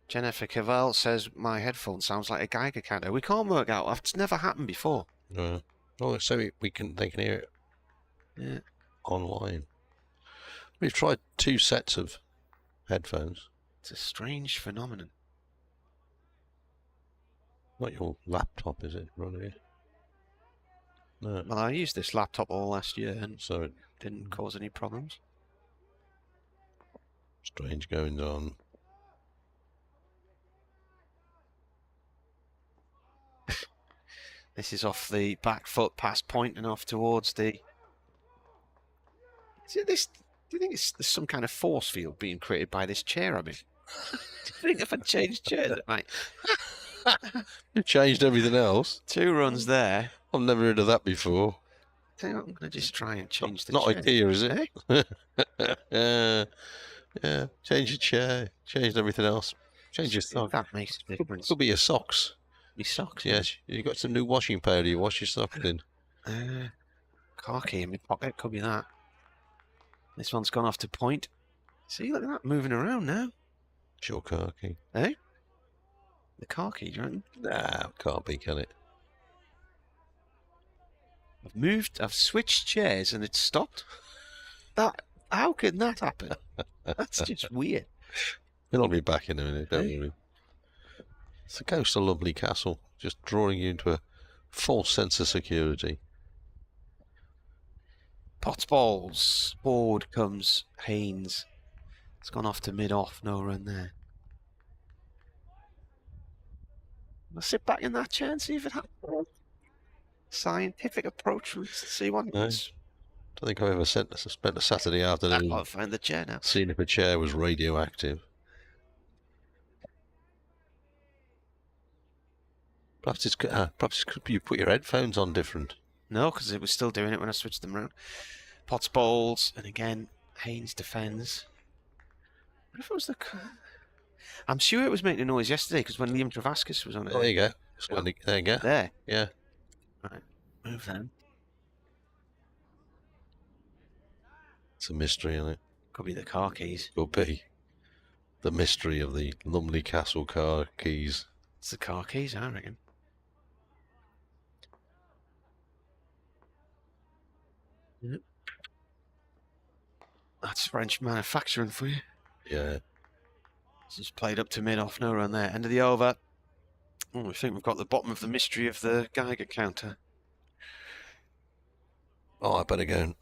Jennifer Cavell says, my headphone sounds like a Geiger counter. We can't work out. It's never happened before. No. Oh, so they can hear it online. We've tried 2 sets of headphones. It's a strange phenomenon. Not your laptop, is it, Roderick? No. Well, I used this laptop all last year and so it didn't cause any problems. Strange goings on. This is off the back foot past point and off towards the... Do you think there's some kind of force field being created by this chair, I mean? Do you think if I changed chairs, it might... You've changed everything else. 2 runs there. I've never heard of that before. Tell you what, I'm going to just try and change the Not chair. IKEA, is it? Yeah, change your chair, changed everything else. Change your socks. That makes a difference. Could be your socks. My socks? Yes, you got some new washing powder. You wash your socks in. Car key in my pocket, could be that. This one's gone off to point. See, look at that, moving around now. It's your car key. Eh? The car key, do you reckon? Nah, can't be, can it? I've switched chairs and it's stopped. How can that happen? That's just weird. It'll be back in a minute, don't worry. It's the ghost of Lovely Castle, just drawing you into a false sense of security. Potts balls. Forward comes Haynes. It's gone off to mid-off, no run there. I'll sit back in that chair and see if it happens. Scientific approach, let's see what happens. I don't think I've ever spent a Saturday afternoon I'll find the chair now. seeing if a chair was radioactive. Perhaps you put your headphones on different. No, because it was still doing it when I switched them around. Potts bowls, and again, Haynes defends. What if it was the... I'm sure it was making a noise yesterday, because when Liam Travascus was on it... Oh, there you go. There you go. There. Yeah. Right, move then. It's a mystery, isn't it? Could be the car keys. Could be. The mystery of the Lumley Castle car keys. It's the car keys, I reckon. Yep. That's French manufacturing for you. Yeah. This is played up to mid-off, no run there. End of the over. Oh, I think we've got the bottom of the mystery of the Geiger counter. Oh, I better go and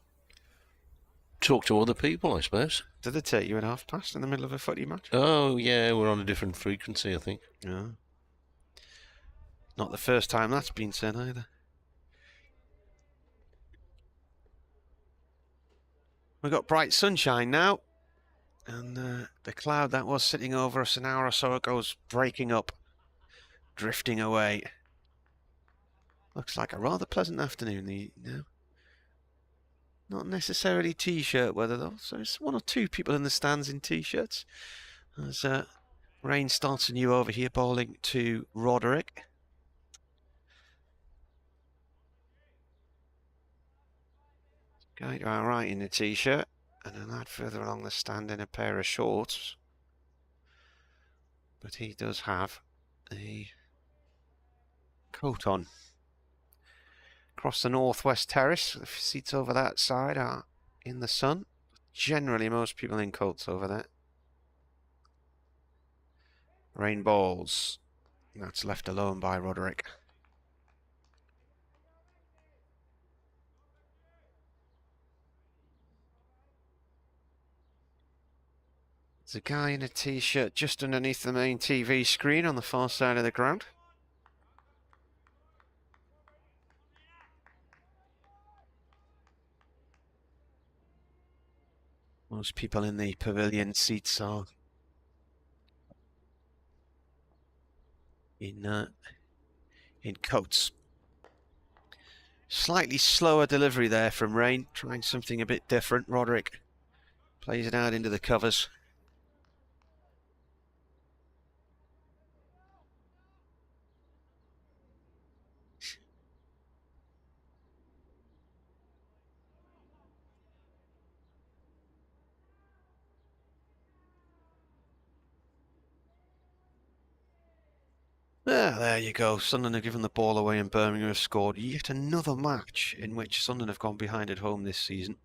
talk to other people, I suppose. Did they take you at half past in the middle of a footy match? Oh, yeah, we're on a different frequency, I think. Yeah. Not the first time that's been said either. We've got bright sunshine now, and the cloud that was sitting over us an hour or so ago is breaking up, drifting away. Looks like a rather pleasant afternoon, Not necessarily t-shirt weather though, so it's 1 or 2 people in the stands in t-shirts. As Rain starts anew over here, bowling to Roderick. Guy to our right in a t-shirt, and a lad further along the stand in a pair of shorts. But he does have a coat on. Across the northwest terrace, the seats over that side are in the sun. Generally, most people in coats over there. Rain balls. That's left alone by Roderick. There's a guy in a t-shirt just underneath the main TV screen on the far side of the ground. Most people in the pavilion seats are in coats. Slightly slower delivery there from Rain, trying something a bit different. Roderick plays it out into the covers. There you go. Sunderland have given the ball away and Birmingham have scored yet another match in which Sunderland have gone behind at home this season.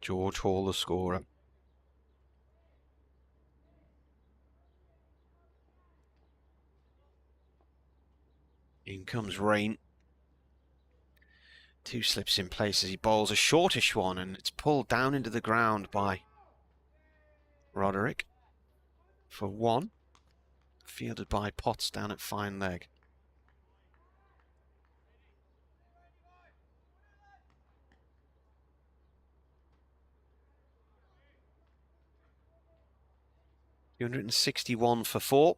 George Hall, the scorer. In comes Rain. 2 slips in place as he bowls a shortish one, and it's pulled down into the ground by Roderick for 1. Fielded by Potts down at fine leg. $261 for 4.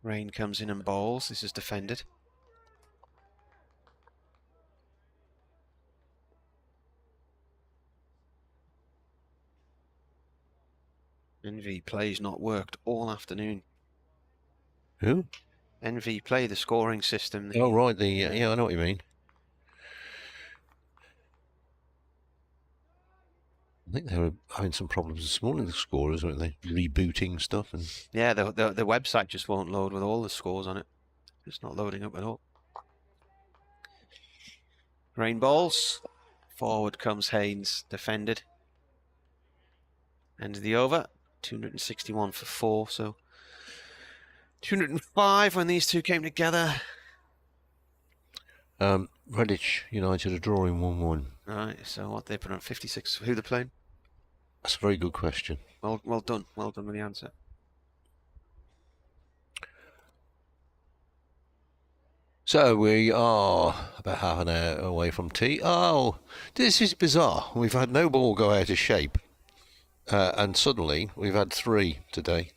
Rain comes in and bowls. This is defended. NV play's not worked all afternoon. Who? NV play, the scoring system. Oh, right. Yeah, I know what you mean. I think they were having some problems this morning, the scorers, weren't they? Rebooting stuff. And yeah, the website just won't load with all the scores on it. It's not loading up at all. Rain balls. Forward comes Haynes, defended. End of the over. 261 for 4, so 205 when these two came together. Redditch United are drawing 1-1. Right, so what they put on 56. Who they're playing? That's a very good question. Well done. Well done with the answer. So we are about half an hour away from tea. Oh, this is bizarre. We've had no ball go out of shape. And suddenly we've had 3 today.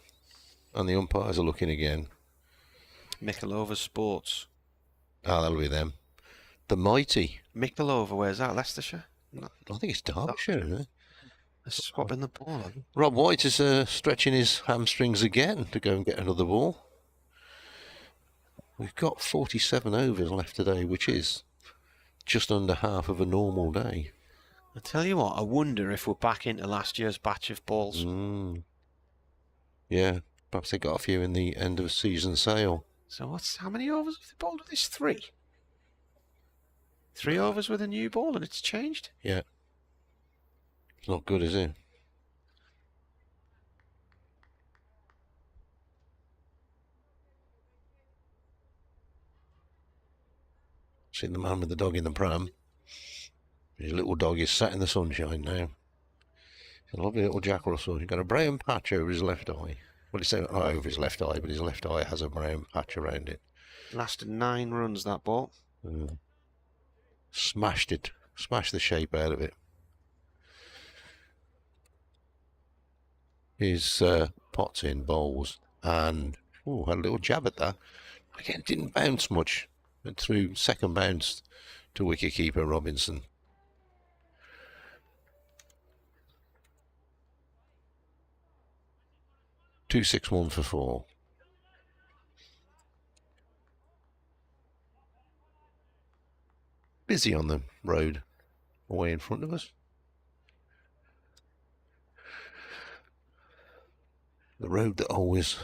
And the umpires are looking again. Michelova Sports. Ah, that'll be them. The mighty. Michelova, where's that? Leicestershire? I think it's Derbyshire, isn't it? They're swapping the ball on. Rob White is stretching his hamstrings again to go and get another ball. We've got 47 overs left today, which is just under half of a normal day. I tell you what, I wonder if we're back into last year's batch of balls. Yeah, perhaps they got a few in the end of season sale. So how many overs have they bowled with this? 3? 3 overs with a new ball and it's changed? Yeah. It's not good, is it? See the man with the dog in the pram. His little dog is sat in the sunshine now. He's a lovely little Jack Russell. He's got a brown patch over his left eye. Well, it's not over his left eye, but his left eye has a brown patch around it. Lasted 9 runs, that ball. Smashed it. Smashed the shape out of it. His Potts in bowls. And, had a little jab at that. Again, didn't bounce much. Went through second bounce to wicketkeeper Robinson. $261 for 4. Busy on the road away in front of us. The road that always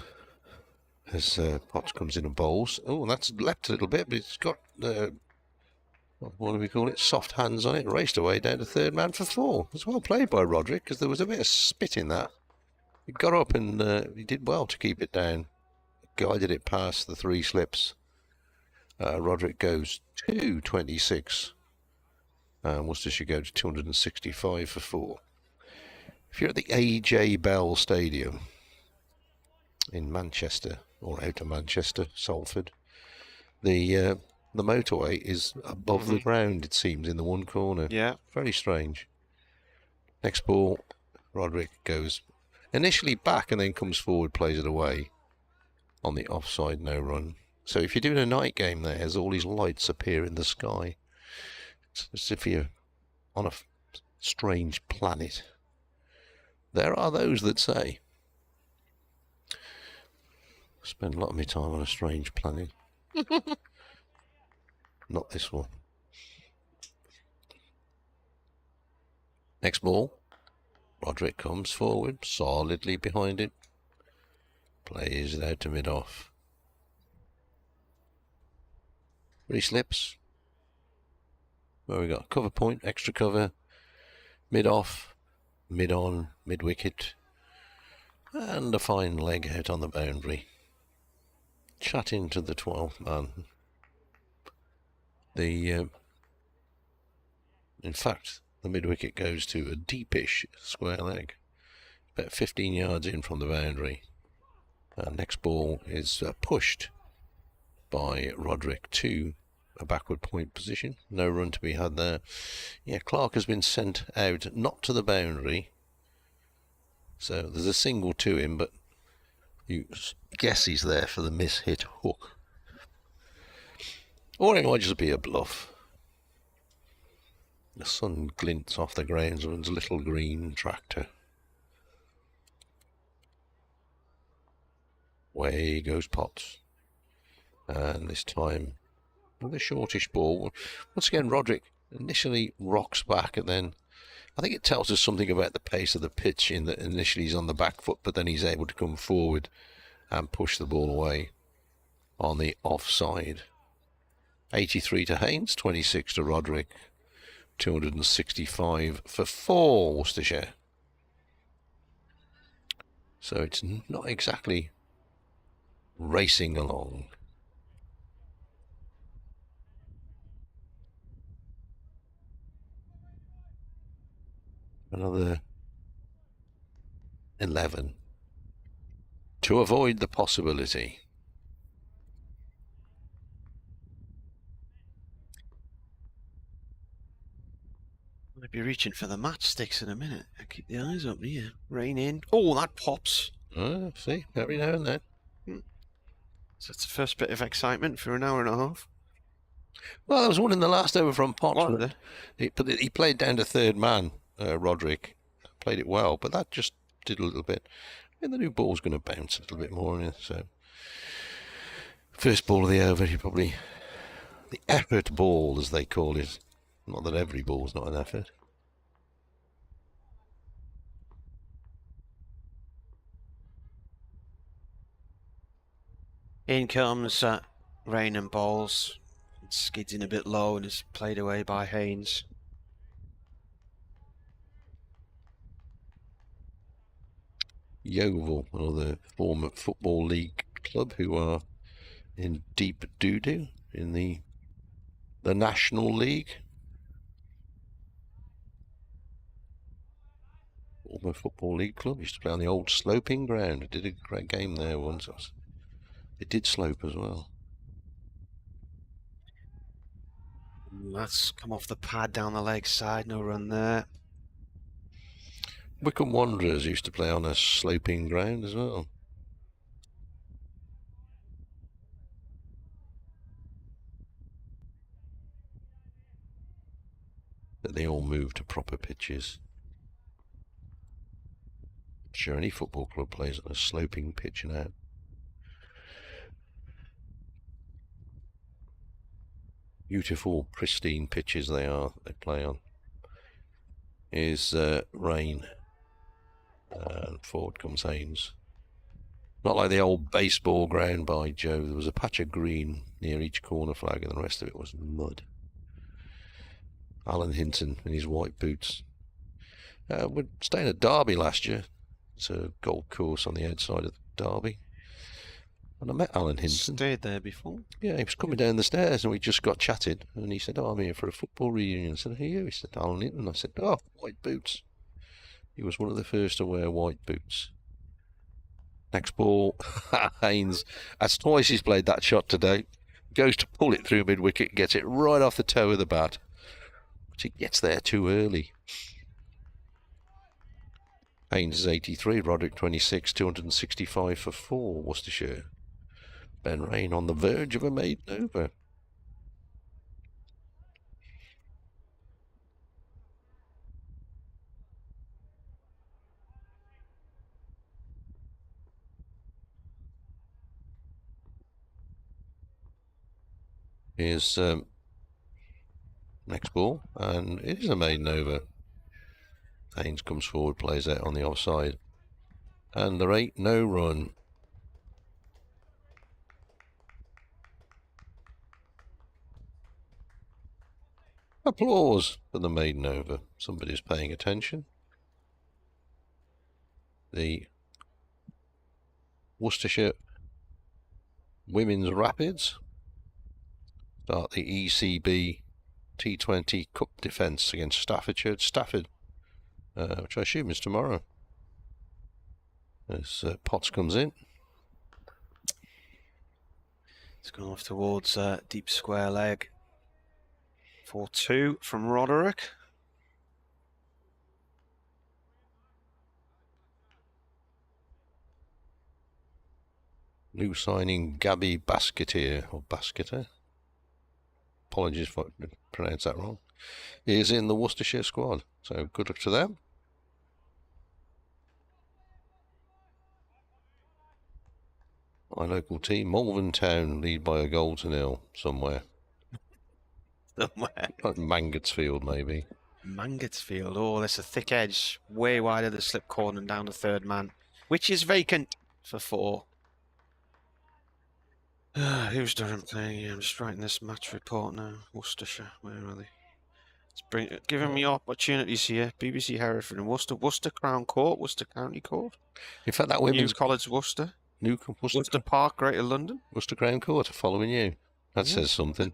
has Potts comes in and bowls. Oh, that's leapt a little bit, but it's got what do we call it? Soft hands on it. Raced away down to third man for 4. It's well played by Roderick because there was a bit of spit in that. He got up and he did well to keep it down. Guided it past the 3 slips. Roderick goes 226. And Worcestershire go to 265 for 4. If you're at the A.J. Bell Stadium in Manchester, or out of Manchester, Salford, the motorway is above the ground, it seems, in the one corner. Yeah. Very strange. Next ball, Roderick goes initially back and then comes forward, plays it away on the offside no run. So if you're doing a night game there, as all these lights appear in the sky, it's as if you're on a strange planet. There are those that say. I spend a lot of my time on a strange planet. Not this one. Next ball. Roderick comes forward, solidly behind it. Plays it out to mid-off. 3 slips. Where we got? Cover point, extra cover, mid-off, mid-on, mid-wicket. And a fine leg out on the boundary. chatting to the 12th man. In fact, the mid-wicket goes to a deepish square leg, about 15 yards in from the boundary. Next ball is pushed by Roderick to a backward point position. No run to be had there. Yeah, Clark has been sent out, not to the boundary. So there's a single to him, but you guess he's there for the miss-hit hook. Or it might just be a bluff. The sun glints off the groundsman's little green tractor. Away goes Potts. And this time, with a shortish ball. Once again, Roderick initially rocks back, and then I think it tells us something about the pace of the pitch in that initially he's on the back foot, but then he's able to come forward and push the ball away on the offside. 83 to Haynes, 26 to Roderick, 265 for 4 Worcestershire. So it's not exactly racing along. Another 11 to avoid the possibility. I'll be reaching for the matchsticks in a minute. I'll keep the eyes up here. Rain in. Oh, that pops. See, every now and then. So it's the first bit of excitement for an hour and a half. Well, there was one in the last over from Potts. He played down to third man, Roderick. Played it well, but that just did a little bit. And the new ball's going to bounce a little bit more in it. So, first ball of the over, probably the effort ball, as they call it. Not that every ball's not an effort. In comes Rain and Balls. It skids in a bit low and is played away by Haynes. Yeovil, another former Football League club who are in deep doo-doo in the National League. Former Football League club, used to play on the old sloping ground. Did a great game there once. It did slope as well. That's come off the pad down the leg side, no run there. Wycombe Wanderers used to play on a sloping ground as well. But they all moved to proper pitches. Sure, any football club plays on a sloping pitch now. Beautiful, pristine pitches they play on. Is Rain. And forward comes Haynes. Not like the old baseball ground by Joe. There was a patch of green near each corner flag, and the rest of it was mud. Alan Hinton in his white boots. We're staying at Derby last year. It's a golf course on the outside of Derby. And I met Alan Hinton. Stayed there before? Yeah, he was coming down the stairs and we just got chatted. And he said, I'm here for a football reunion. I said, who are you? He said, Alan Hinton. I said, white boots. He was one of the first to wear white boots. Next ball, Haynes. That's twice he's played that shot today. Goes to pull it through mid-wicket, gets it right off the toe of the bat. But he gets there too early. Haynes is 83, Roderick 26, 265 for 4, Worcestershire. Ben Rain on the verge of a maiden over. Here's next ball, and it is a maiden over. Haynes comes forward, plays out on the offside, and there ain't no run. Applause for the maiden over. Somebody's paying attention. The Worcestershire Women's Rapids start the ECB T20 Cup defence against Staffordshire. Stafford, which I assume is tomorrow. As Potts comes in. It's gone off towards deep square leg. 4-2 from Roderick. New signing Gabby Basketeer, or Basketer. Apologies if I pronounced that wrong. Is in the Worcestershire squad, so good luck to them. My local team, Malvern Town, lead by a 1-0 somewhere. Somewhere. Like Mangotsfield, maybe. Mangotsfield. Oh, there's a thick edge, way wide of the slip corner and down the third man, which is vacant for 4. Who's Durham playing? I'm just writing this match report now. Worcestershire, where are they? Giving me opportunities here. BBC Hereford and Worcester. Worcester Crown Court, Worcester County Court. In fact, that women's New College Worcester. Worcester Park, Greater London. Worcester Crown Court are following you. That says something.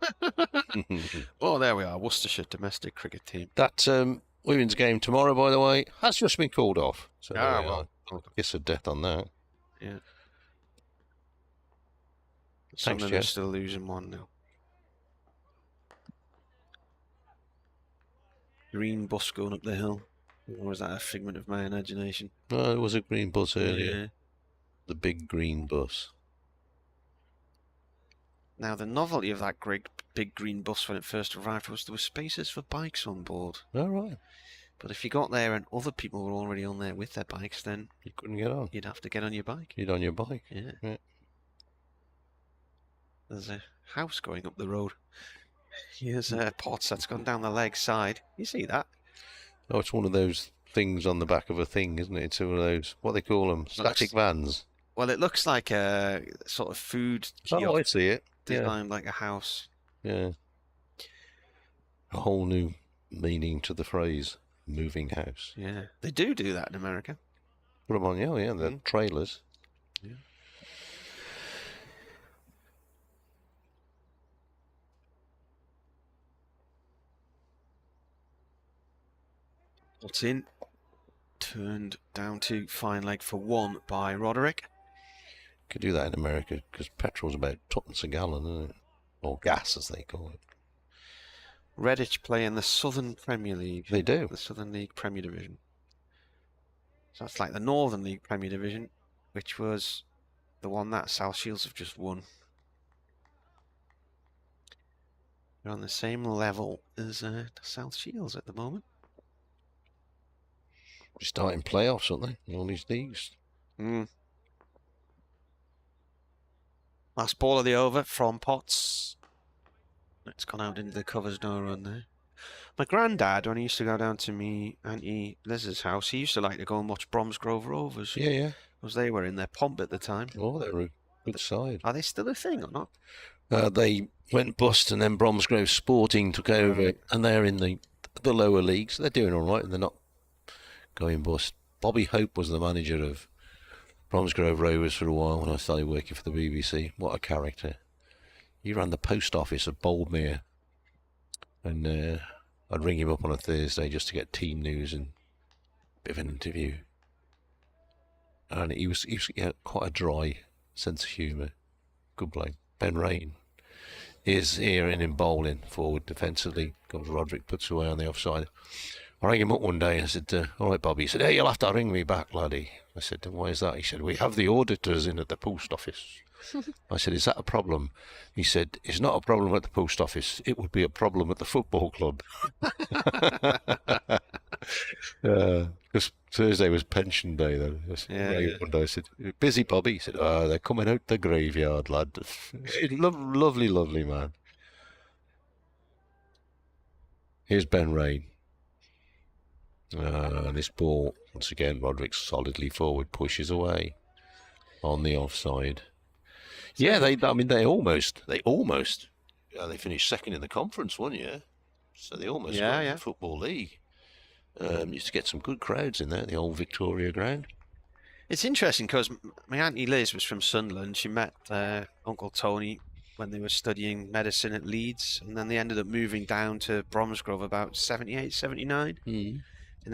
Oh, there we are. Worcestershire domestic cricket team. That women's game tomorrow, by the way, has just been called off. So well. Kiss of death on that. Yeah. Thanks, Some of them are still losing 1-0. Green bus going up the hill. Or was that a figment of my imagination? No, it was a green bus earlier. Yeah. The big green bus. Now, the novelty of that big green bus when it first arrived was there were spaces for bikes on board. Oh, right. But if you got there and other people were already on there with their bikes, then you couldn't get on. You'd have to get on your bike. You'd on your bike. Yeah. There's a house going up the road. Here's Potts that's gone down the leg side. You see that? Oh, it's one of those things on the back of a thing, isn't it? It's one of those, what they call them, static vans. Well, it looks like a sort of food kiosk. Oh, I see it. Designed like a house. Yeah. A whole new meaning to the phrase, moving house. Yeah. They do that in America. Put them on, yeah, the trailers. Yeah. What's in? Turned down to fine leg for 1 by Roderick. Could do that in America because petrol's about tuppence a gallon, isn't it? Or gas, as they call it. Redditch play in the Southern Premier League. They do. The Southern League Premier Division. So that's like the Northern League Premier Division, which was the one that South Shields have just won. They're on the same level as South Shields at the moment. We're starting playoffs, aren't they? In all these leagues. Last ball of the over from Potts. It's gone out into the covers, no run there. My granddad, when he used to go down to me Auntie Liz's house, he used to like to go and watch Bromsgrove Rovers. Yeah. Because they were in their pomp at the time. Oh, they were a good side. Are they still a thing or not? They went bust and then Bromsgrove Sporting took over and they're in the lower leagues. They're doing all right and they're not going bust. Bobby Hope was the manager of Bromsgrove Rovers for a while when I started working for the BBC. What a character. He ran the post office of Boldmere. And I'd ring him up on a Thursday just to get team news and a bit of an interview. And he had quite a dry sense of humour. Good bloke. Ben Rain is here in bowling forward defensively. Comes Roderick, puts away on the offside. I rang him up one day and I said, all right, Bobby. He said, hey, you'll have to ring me back, laddie. I said, why is that? He said, we have the auditors in at the post office. I said, is that a problem? He said, it's not a problem at the post office. It would be a problem at the football club. Because Thursday was pension day, though. One day I said, busy, Bobby? He said, they're coming out the graveyard, lad. Lovely, lovely man. Here's Ben Rain. This ball, once again, Roderick solidly forward, pushes away on the offside. Yeah, they almost they finished second in the conference one year, so they almost won the Football League. Used to get some good crowds in there, the old Victoria ground. It's interesting because my Auntie Liz was from Sunderland. She met Uncle Tony when they were studying medicine at Leeds, and then they ended up moving down to Bromsgrove about 78, 79. And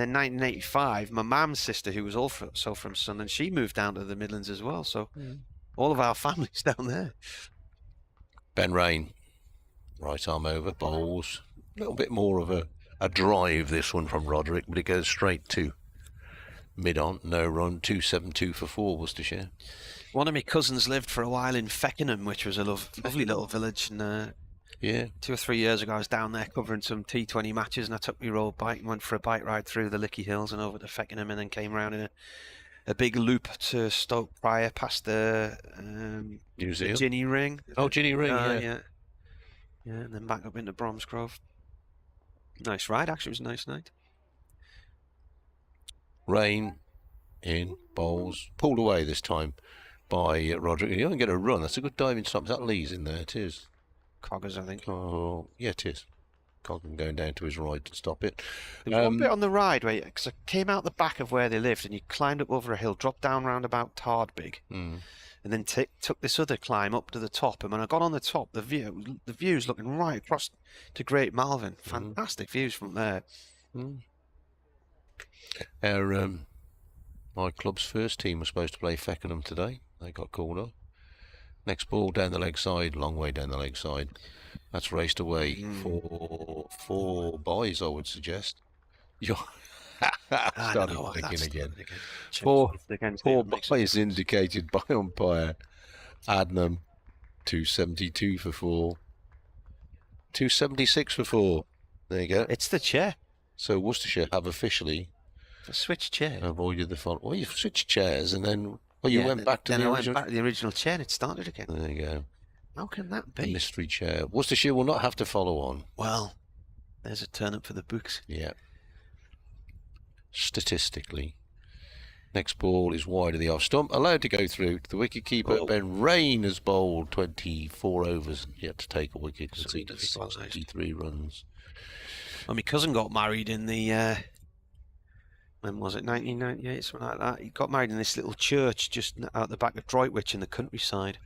then 1985, my mum's sister, who was also from Sunderland, she moved down to the Midlands as well. So all of our family's down there. Ben Rain, right arm over, bowls. A little bit more of a drive, this one from Roderick, but it goes straight to mid-on, no run, 272 for 4, Worcestershire. One of my cousins lived for a while in Feckenham, which was a lovely little village. And yeah, 2 or 3 years ago, I was down there covering some T20 matches, and I took my road bike and went for a bike ride through the Lickey Hills and over to Feckenham, and then came around in a big loop to Stoke Prior, past the Museum. Ginny Ring. Oh, Ginny Ring, yeah. Yeah, and then back up into Bromsgrove. Nice ride, actually. It was a nice night. Rain in, bowls, pulled away this time by Roderick. You don't get a run. That's a good diving stop. Is that Lee's in there? It is. Coggers, I think. Oh, yeah, it is. Coggan going down to his right to stop it. There was one bit on the ride where, because I came out the back of where they lived, and you climbed up over a hill, dropped down round about Tardbig, and then took this other climb up to the top. And when I got on the top, the view's looking right across to Great Malvern. Fantastic views from there. My club's first team was supposed to play Feckenham today. They got called up. Next ball down the leg side, long way down the leg side. That's raced away for 4 boys, I would suggest. Started thinking again. 4 boys indicated by umpire Adnam. 272 for 4. 276 for 4. There you go. It's the chair. So Worcestershire have officially switched chair. Avoided the fault. Well, you've switched chairs and then you went back to the original. Went back to the original chair and it started again. There you go. How can that be? The mystery chair. Worcestershire will not have to follow on. Well, there's a turn up for the books. Yeah. Statistically. Next ball is wide of the off stump. Allowed to go through. The wicket keeper, Ben Rain, has bowled 24 overs and yet to take a wicket. Conceded 63 runs. Well, my cousin got married in the... when was it? 1998, something like that. He got married in this little church just out the back of Droitwich in the countryside.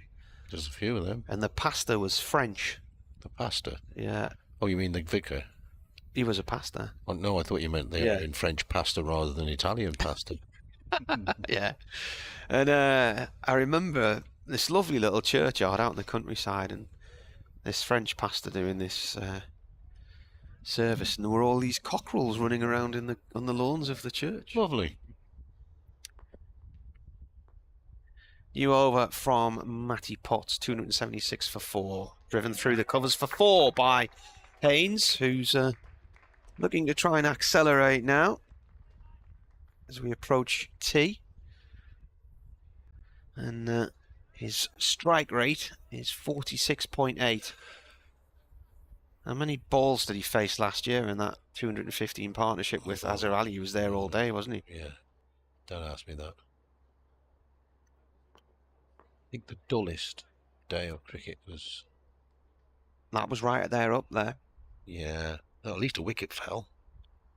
There's a few of them. And the pastor was French. The pastor? Yeah. Oh, you mean the vicar? He was a pastor. Oh, no, I thought you meant they were in French pasta rather than Italian pasta. Yeah. And I remember this lovely little churchyard out in the countryside, and this French pastor doing this service, and there were all these cockerels running around on the lawns of the church. Lovely. You over from Matty Potts, 276 for 4. Driven through the covers for 4 by Haynes, who's looking to try and accelerate now as we approach tee. And his strike rate is 46.8. How many balls did he face last year in that 215 partnership with Azhar Ali? He was there all day, wasn't he? Yeah. Don't ask me that. I think the dullest day of cricket was... That was right there, up there. Yeah. Well, at least a wicket fell.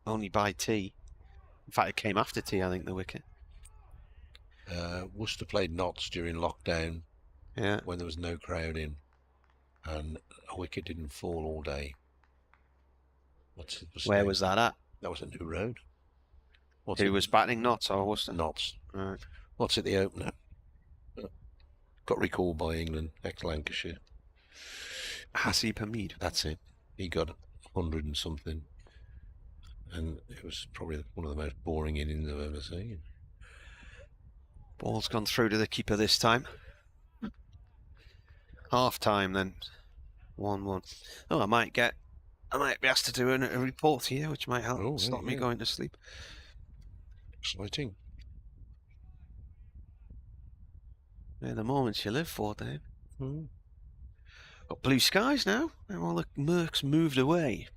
Only by tee. In fact, it came after tee, I think, the wicket. Worcester played Notts during lockdown. Yeah. When there was no crowd in. And a wicket didn't fall all day. Where was that at? That was at New Road. Who was batting, Notts or Worcester? Notts. Right. What's at the opener? Got recalled by England, ex-Lancashire. Hasib Hamid. That's it. He got 100 and something. And it was probably one of the most boring innings I've ever seen. Ball's gone through to the keeper this time. Half time then. 1-1. Oh, I might be asked to do a report here, which might help stop me going to sleep. Exciting. They're the moments you live for, Dave. Got blue skies now. All the murk's moved away.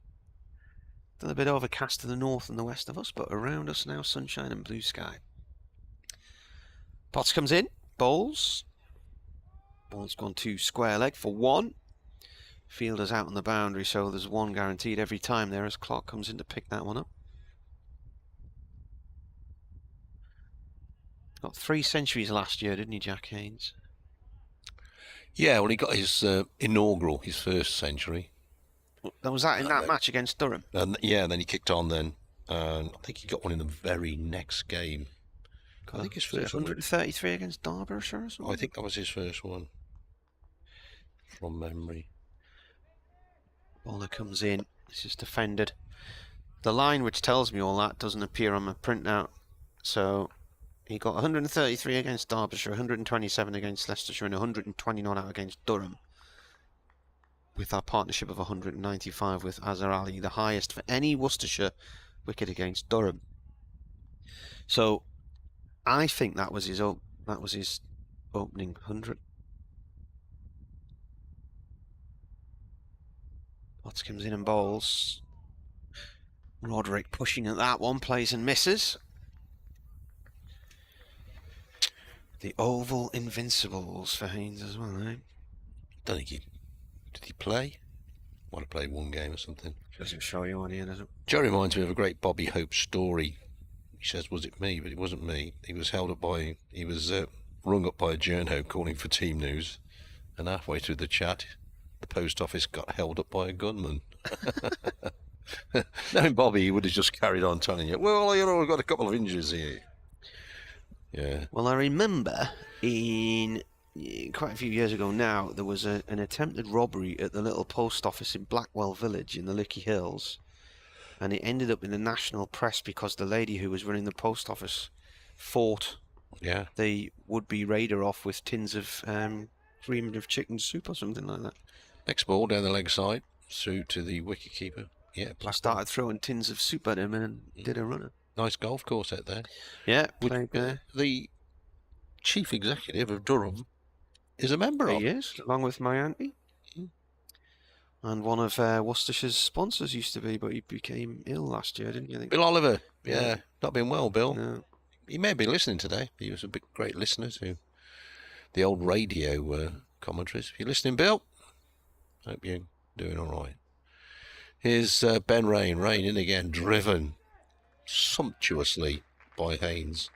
Still a bit overcast to the north and the west of us, but around us now, sunshine and blue sky. Potts comes in, bowls. Ball's gone to square leg for 1. Fielder's out on the boundary, so there's 1 guaranteed every time there as Clark comes in to pick that one up. Got 3 centuries last year, didn't he, Jack Haynes? Yeah, well, he got his inaugural, his first century. Was that in that match against Durham? And yeah, and then he kicked on then. I think he got one in the very next game. I think his first 133 against Derbyshire or something? I think that was his first one. From memory. Bowler comes in. This is defended. The line which tells me all that doesn't appear on my printout. So he got 133 against Derbyshire, 127 against Leicestershire, and 129 out against Durham. With our partnership of 195 with Azhar Ali, the highest for any Worcestershire wicket against Durham. So I think that was his opening 100. Potts comes in and bowls. Roderick pushing at that one, plays and misses. The Oval Invincibles for Haynes as well, eh? Don't think did he play? Might have played one game or something. Doesn't show you on here, does it? Joe reminds me of a great Bobby Hope story. He says, was it me? But it wasn't me. He was rung up by a journo calling for team news, and halfway through the chat, the post office got held up by a gunman. Knowing Bobby, he would have just carried on telling you, well, you know, we've got a couple of injuries here. Yeah. Well, I remember in quite a few years ago now, there was an attempted robbery at the little post office in Blackwell Village in the Lickey Hills, and it ended up in the national press because the lady who was running the post office fought the would-be raider off with tins of cream of chicken soup or something like that. Next ball down the leg side, through to the wicket-keeper. Yeah, started throwing tins of soup at him and did a runner. Nice golf course out there. Yeah, the chief executive of Durham is a member of. He is, along with my auntie. And one of Worcestershire's sponsors used to be, but he became ill last year, didn't you think? Bill Oliver. Yeah, not been well, Bill. No. He may be listening today. He was a great listener to the old radio commentaries. If you're listening, Bill, hope you're doing all right. Here's Ben Rain. Rain in again, driven sumptuously by Haynes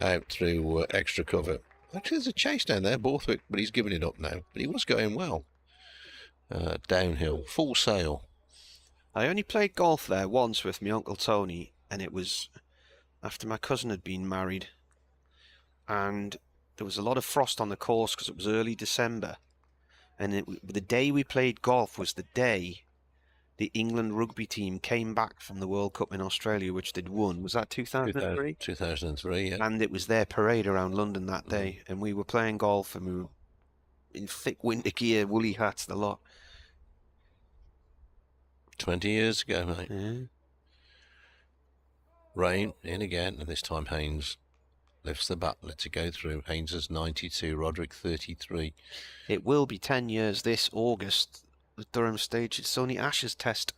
out through extra cover. Actually, there's a chase down there, Borthwick, but he's given it up now. But he was going well. Downhill, full sail. I only played golf there once with my Uncle Tony, and it was after my cousin had been married. And there was a lot of frost on the course because it was early December. And the day we played golf was the day the England rugby team came back from the World Cup in Australia, which they'd won. Was that 2003? 2003, yeah. And it was their parade around London that day. And we were playing golf, and we were in thick winter gear, woolly hats, the lot. 20 years ago, mate. Yeah. Rain in again, and this time Haynes lifts the bat, lets it go through. Haynes is 92, Roderick 33. It will be 10 years this August. The Durham staged its Sony Ashes test.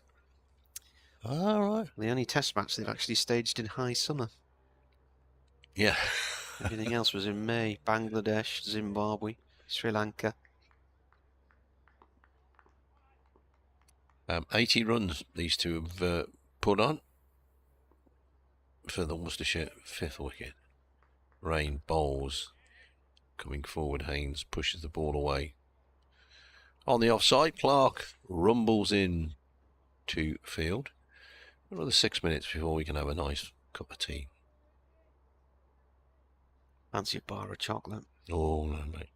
All right. The only test match they've actually staged in high summer. Yeah. Everything else was in May. Bangladesh, Zimbabwe, Sri Lanka. 80 runs these two have put on for the Worcestershire fifth wicket. Rain bowls. Coming forward, Haynes pushes the ball away. On the offside, Clark rumbles in to field. Another 6 minutes before we can have a nice cup of tea. Fancy a bar of chocolate. Oh, no, mate.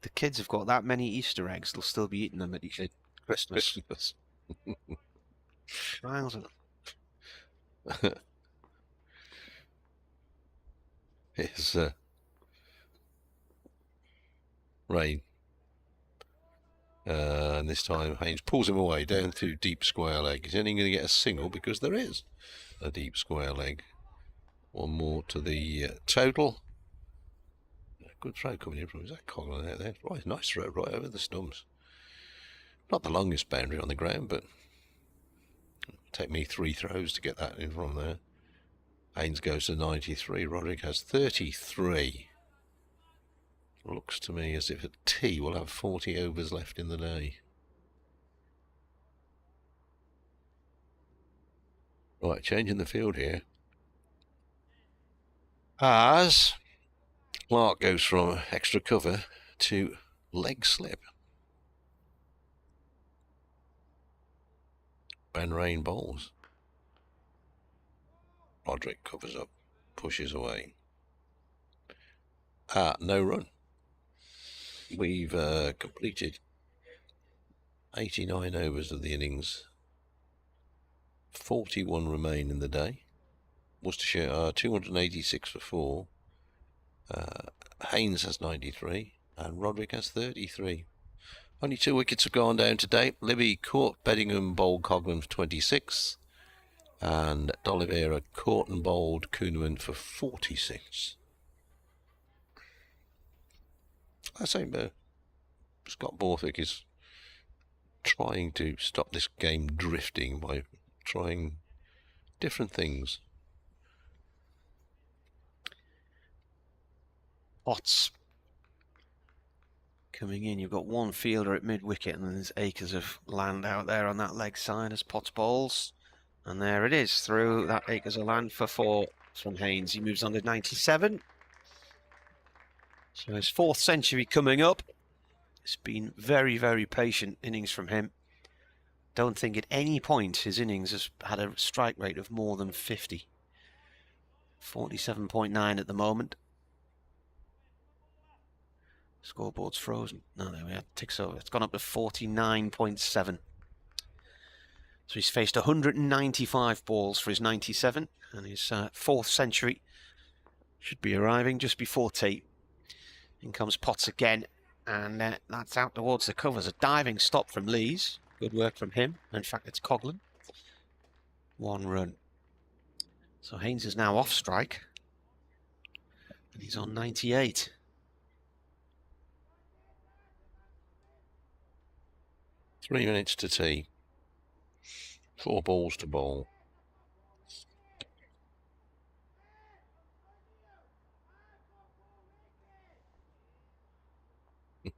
The kids have got that many Easter eggs, they'll still be eating them at Christmas. Miles of them. Here's Rain. And this time Haynes pulls him away down to deep square leg. He's only going to get a single because there is a deep square leg. One more to the total. Good throw coming in from, is that Coghlan out there? Right, nice throw right over the stumps. Not the longest boundary on the ground, but it'll take me 3 throws to get that in from there. Haynes goes to 93. Roderick has 33. Looks to me as if at tea we'll have 40 overs left in the day. Right, changing the field here. As Clark goes from extra cover to leg slip. Ben Rain bowls. Roderick covers up, pushes away. No run. We've completed 89 overs of the innings. 41 remain in the day. Worcestershire are 286 for 4. Haynes has 93 and Roderick has 33. Only 2 wickets have gone down today. Libby caught Beddingham, bowled Cogman for 26, and D'Oliveira caught and bowled Kuhneman for 46. I say Scott Borthwick is trying to stop this game drifting by trying different things. Potts coming in. You've got one fielder at mid-wicket, and then there's acres of land out there on that leg side as Potts bowls. And there it is, through that acres of land for 4 from Haynes. He moves on to 97. So his 4th century coming up. It's been very, very patient innings from him. Don't think at any point his innings has had a strike rate of more than 50. 47.9 at the moment. Scoreboard's frozen. No, there we are. Ticks over. It's gone up to 49.7. So he's faced 195 balls for his 97, and his 4th century should be arriving just before tea. In comes Potts again, and that's out towards the covers. A diving stop from Lees. Good work from him. In fact, it's Coghlan. 1 run. So Haynes is now off strike, and he's on 98. Three minutes to tea. 4 balls to bowl.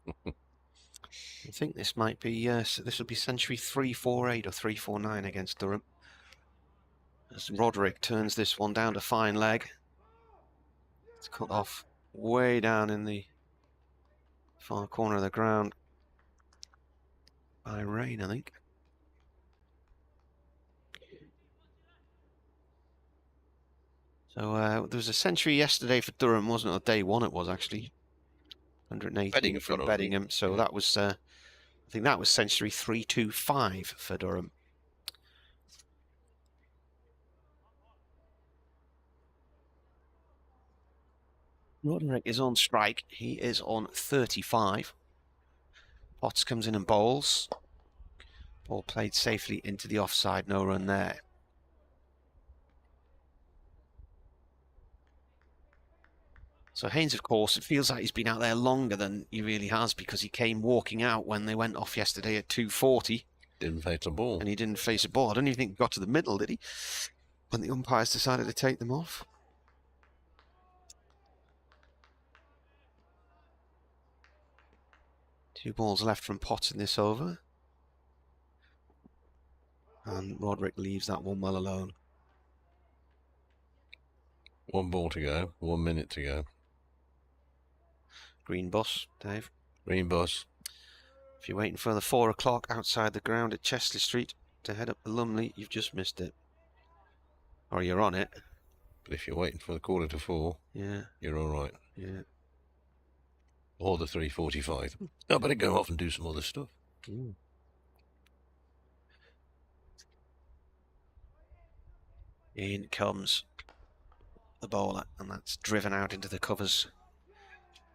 I think this might be, this will be century 348 or 349 against Durham. As Roderick turns this one down to fine leg. It's cut off way down in the far corner of the ground by Rain, I think. So there was a century yesterday for Durham, wasn't it? Or day 1 it was actually. 180 from Beddingham. So that was, I think that was century 325 for Durham. Roderick is on strike. He is on 35. Potts comes in and bowls. Ball played safely into the offside. No run there. So Haynes, of course, it feels like he's been out there longer than he really has, because he came walking out when they went off yesterday at 2:40. Didn't face a ball. And he didn't face a ball. I don't even think he got to the middle, did he? When the umpires decided to take them off. Two balls left from Potts in this over. And Roderick leaves that one well alone. 1 ball to go. 1 minute to go. Green bus, Dave. Green bus. If you're waiting for the 4 o'clock outside the ground at Chesley Street to head up to Lumley, you've just missed it. Or you're on it. But if you're waiting for the 4:45, yeah, you're all right. Yeah. Or the 3:45. I better go off and do some other stuff. Mm. In comes the bowler, and that's driven out into the covers.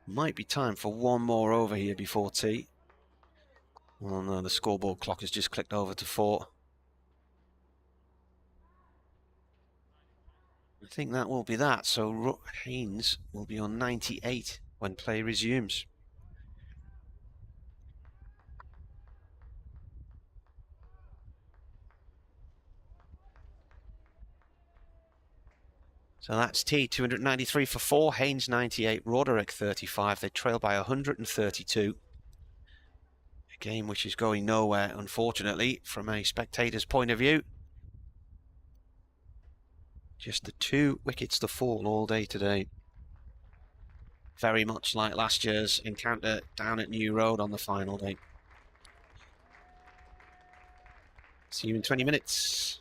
Might be time for 1 more over here before tea. Well, no, the scoreboard clock has just clicked over to 4. I think that will be that. So Haynes will be on 98 when play resumes. So that's tea, 293 for 4, Haynes 98, Roderick 35. They trail by 132. A game which is going nowhere, unfortunately, from a spectator's point of view. Just the 2 wickets to fall all day today. Very much like last year's encounter down at New Road on the final day. See you in 20 minutes.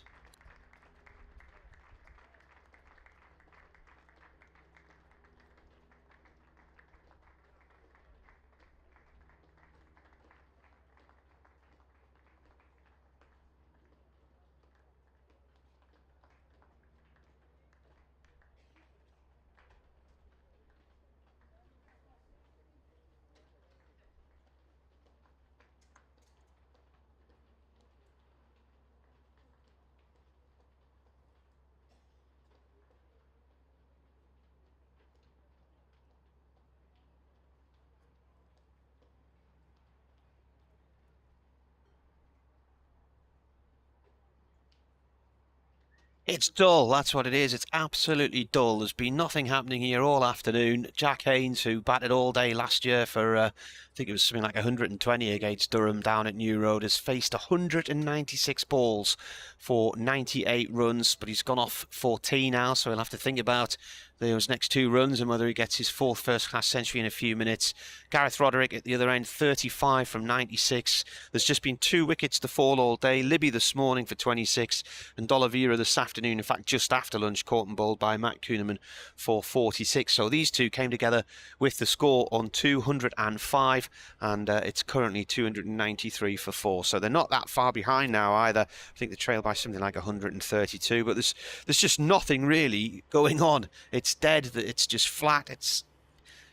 It's dull, that's what it is. It's absolutely dull. There's been nothing happening here all afternoon. Jack Haynes, who batted all day last year for, I think it was something like 120 against Durham down at New Road, has faced 196 balls for 98 runs, but he's gone off 14 now, so he'll have to think about those next 2 runs and whether he gets his 4th first-class century in a few minutes. Gareth Roderick at the other end, 35 from 96. There's just been 2 wickets to fall all day. Libby this morning for 26, and D'Oliveira this afternoon, in fact just after lunch, caught and bowled by Matt Kuhneman for 46. So these 2 came together with the score on 205, and it's currently 293 for 4. So they're not that far behind now either. I think they trail by something like 132, but there's just nothing really going on. It's dead, it's just flat, it's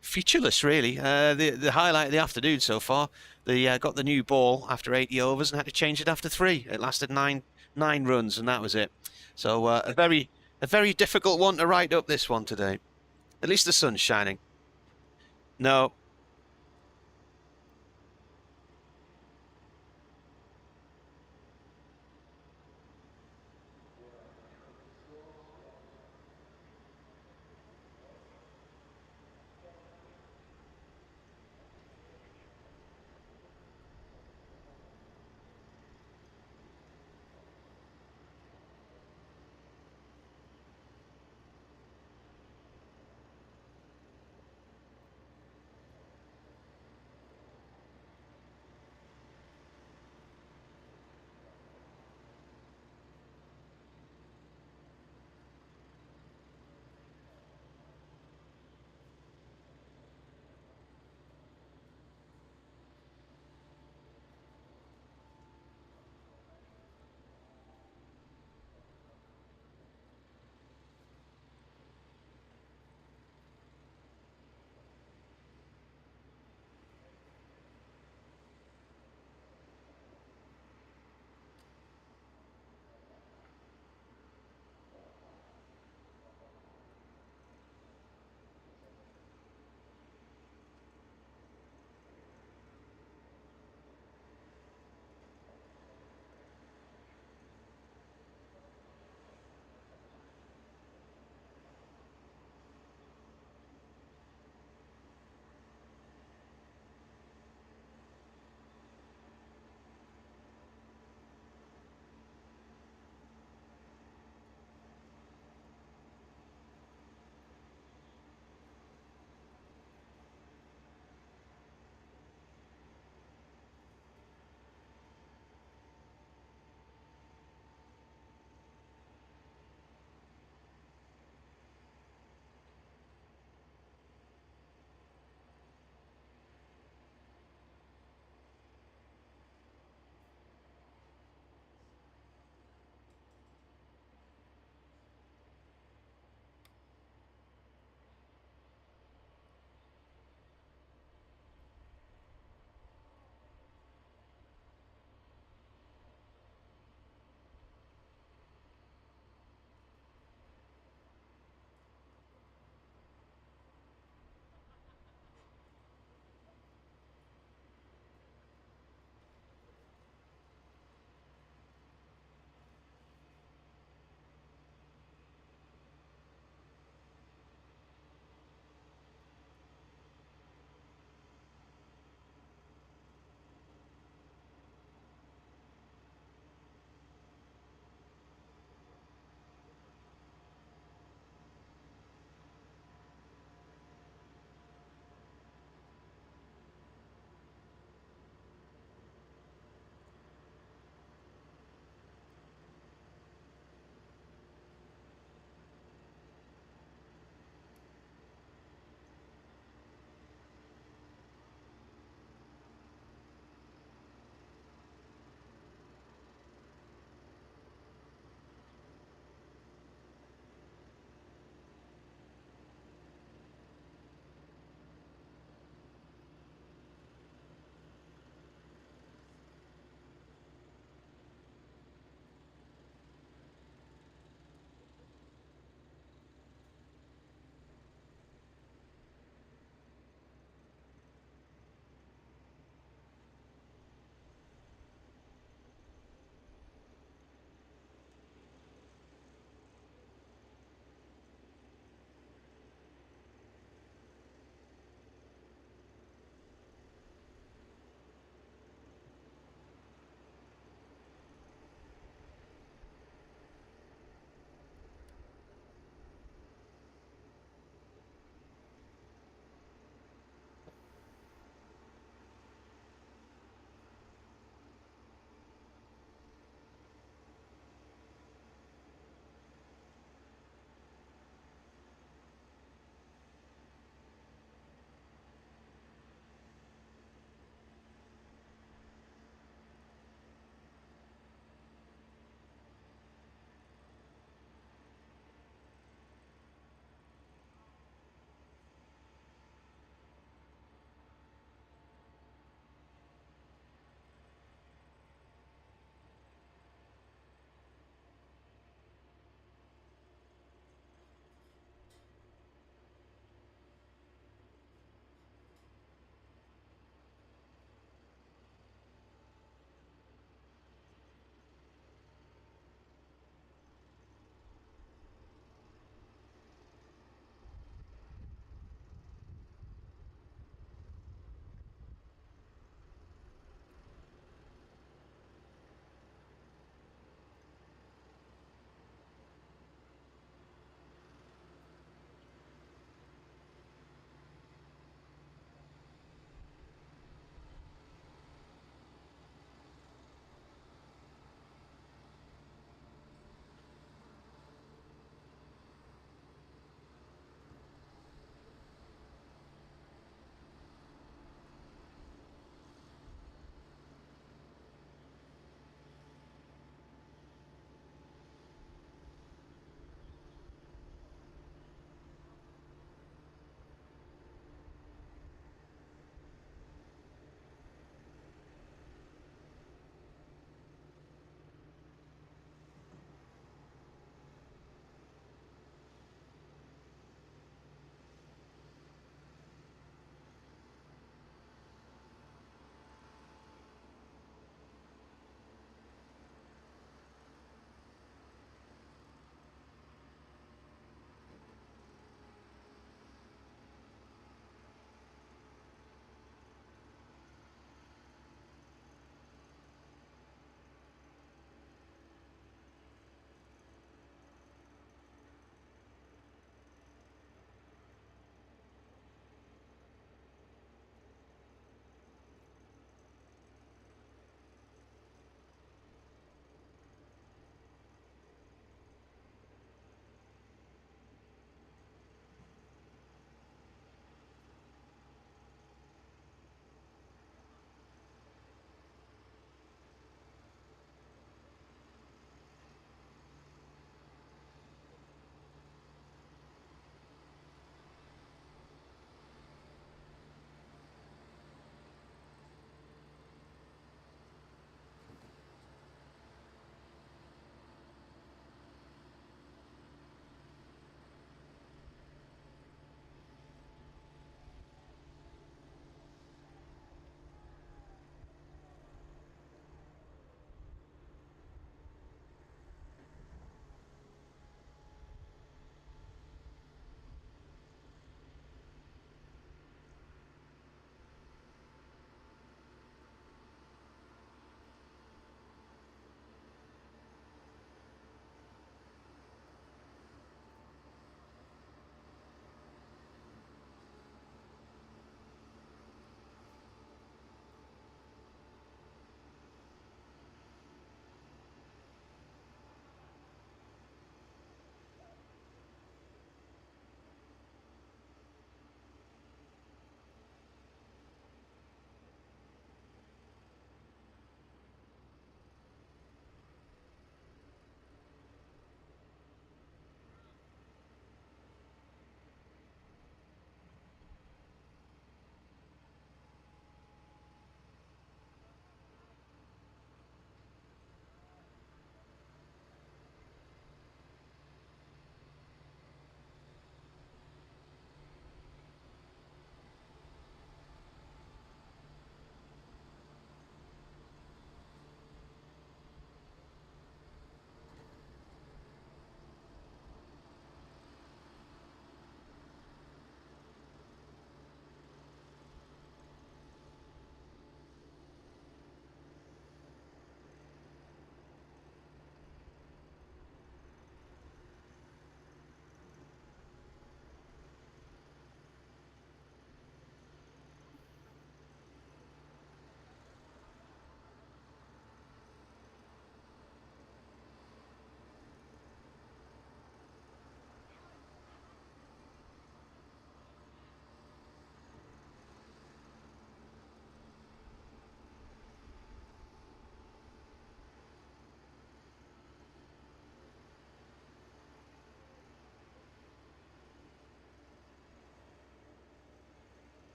featureless really. The highlight of the afternoon so far, they got the new ball after 80 overs and had to change it after 3. It lasted nine runs and that was it. So a very difficult one to write up, this one today. At least the sun's shining. No.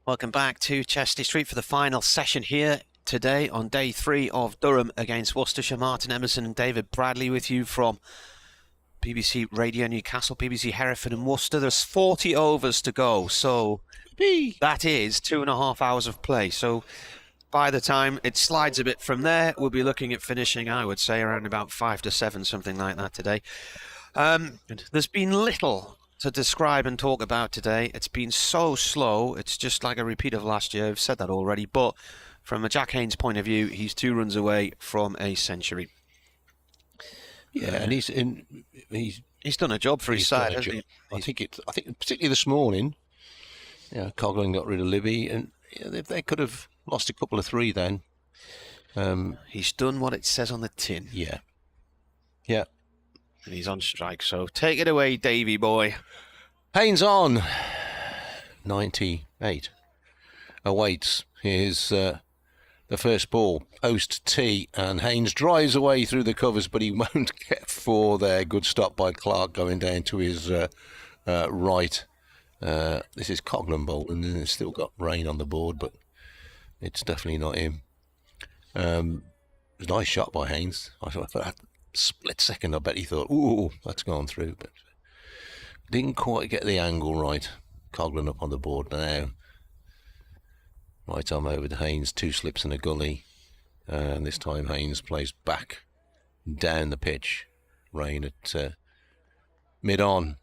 Welcome back to Chester Street for the final session here today on day 3 of Durham against Worcestershire. Martin Emerson and David Bradley with you from BBC Radio Newcastle, BBC Hereford and Worcester. There's 40 overs to go, so that is 2.5 hours of play. So by the time it slides a bit from there, we'll be looking at finishing, I would say, around about 5 to 7, something like that today. There's been little to describe and talk about today. It's been so slow. It's just like a repeat of last year. I've said that already. But from a Jack Haynes point of view, he's 2 runs away from a century. Yeah, and he's done a job for his side, hasn't he? I think particularly this morning, Coghlan got rid of Libby, and they could have lost a couple of 3 then. He's done what it says on the tin. Yeah. And he's on strike, so take it away, Davy boy. Haynes on. 98. Awaits. Here's the first ball. Post tee, and Haynes drives away through the covers, but he won't get 4 there. Good stop by Clark going down to his right. This is Coghlan bowling, and it's still got rain on the board, but it's definitely not him. It was a nice shot by Haynes. I thought for that split second, I bet he thought, ooh, that's gone through, but didn't quite get the angle right. Coghlan up on the board now. Right arm over to Haynes, 2 slips and a gully, and this time Haynes plays back down the pitch. Rain at mid-on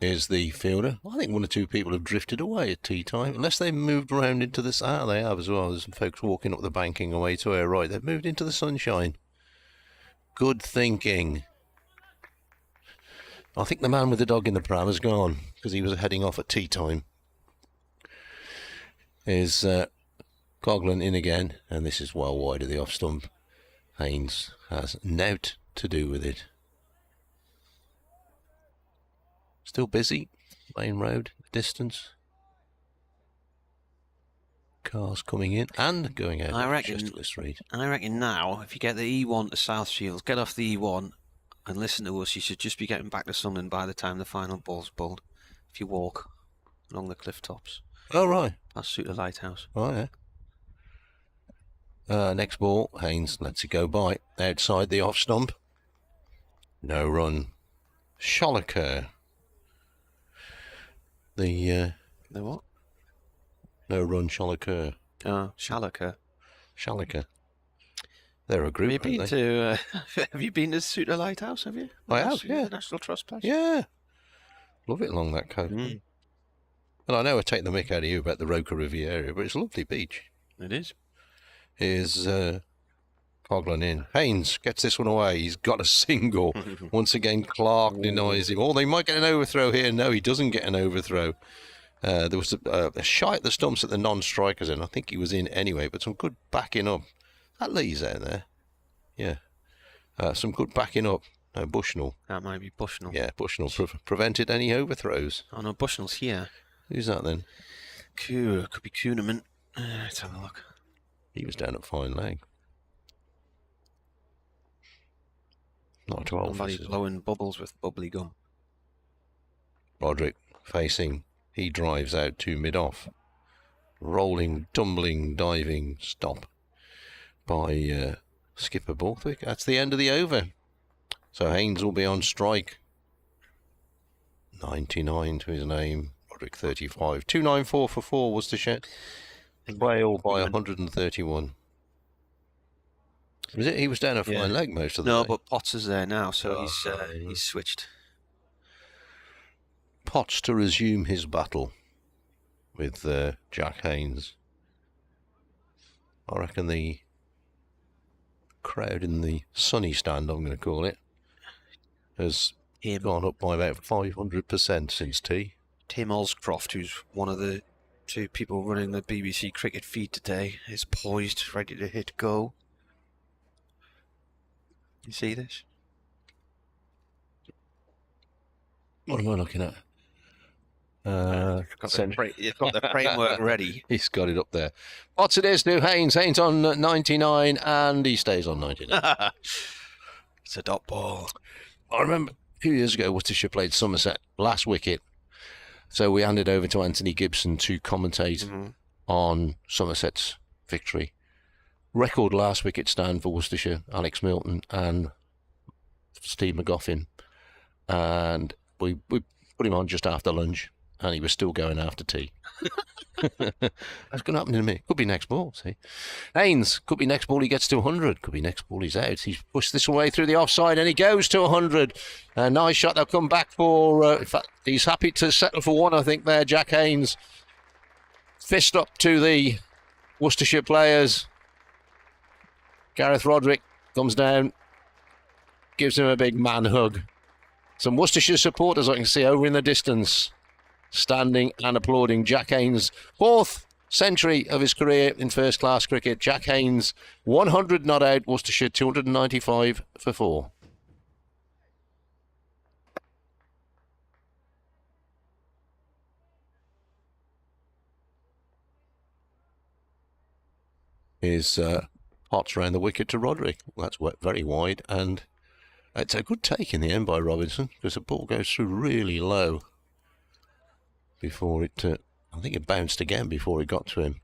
is the fielder. I think 1 or 2 people have drifted away at tea time, unless they moved around into the... they have as well. There's some folks walking up the banking away to our right. They've moved into the sunshine. Good thinking. I think the man with the dog in the pram has gone, because he was heading off at tea time. Is Coghlan in again, and this is well wide of the off stump. Haynes has nought to do with it. Still busy. Main road, distance. Cars coming in and going out. I reckon now, if you get the E1 to South Shields, get off the E1 and listen to us, you should just be getting back to Sunderland by the time the final ball's bowled. If you walk along the cliff tops. Oh, right. That's Suter Lighthouse. Oh, yeah. Next ball, Haynes lets it go by. Outside the off stump. No run. Sholliker. The what? No run shall occur. Oh, shall occur. Shall occur. They're a group. Have you been to? Have you been to Suter Lighthouse? Have you? I have. Yeah. National Trust place. Yeah. Love it along that coast. And I know I take the mick out of you about the Roca Riviera, but it's a lovely beach. It is. Here's Coghlan in. Haynes gets this one away. He's got a single. Once again, Clark denies him. Oh, they might get an overthrow here. No, he doesn't get an overthrow. There was a shot at the stumps at the non-strikers, and I think he was in anyway, but some good backing up. That Lee's out there. Yeah. Some good backing up. No, Bushnell. That might be Bushnell. Yeah, Bushnell prevented any overthrows. Oh, no, Bushnell's here. Who's that then? Could be Kuhneman. Let's have a look. He was down at fine leg. Not 12. Somebody blowing bubbles with bubbly gum. Roderick facing. He drives out to mid-off. Rolling, tumbling, diving stop by skipper Borthwick. That's the end of the over. So Haynes will be on strike. 99 to his name. Roderick 35. 294 for 4 Worcestershire. Trail by 131. Was it? He was down a fine leg most of the day. No, but Potts is there now, so he's switched. Potts to resume his battle with Jack Haynes. I reckon the crowd in the sunny stand, I'm going to call it, has gone up by about 500% since tea. Tim Olscroft, who's one of the 2 people running the BBC cricket feed today, is poised, ready to hit go. You see this? What am I looking at? You've got the framework ready. He's got it up there. What's it is to Haynes? Haynes on 99 and he stays on 99. It's a dot ball. I remember a few years ago Worcestershire played Somerset, last wicket. So we handed over to Anthony Gibson to commentate on Somerset's victory. Record last wicket stand for Worcestershire, Alex Milton and Steve McGoffin. And we put him on just after lunch. And he was still going after tea. That's going to happen in a minute. Could be next ball, see. Haynes, could be next ball he gets to 100. Could be next ball he's out. He's pushed this away through the offside and he goes to 100. Nice shot. They'll come back for... in fact, he's happy to settle for 1, I think, there, Jack Haynes. Fist up to the Worcestershire players. Gareth Roderick comes down, gives him a big man hug. Some Worcestershire supporters I can see over in the distance, standing and applauding Jack Haynes' 4th century of his career in first-class cricket. Jack Haynes, 100 not out, Worcestershire 295 for 4. Is Potts round the wicket to Roderick. That's very wide, and it's a good take in the end by Robinson, because the ball goes through really low before it, I think it bounced again before it got to him.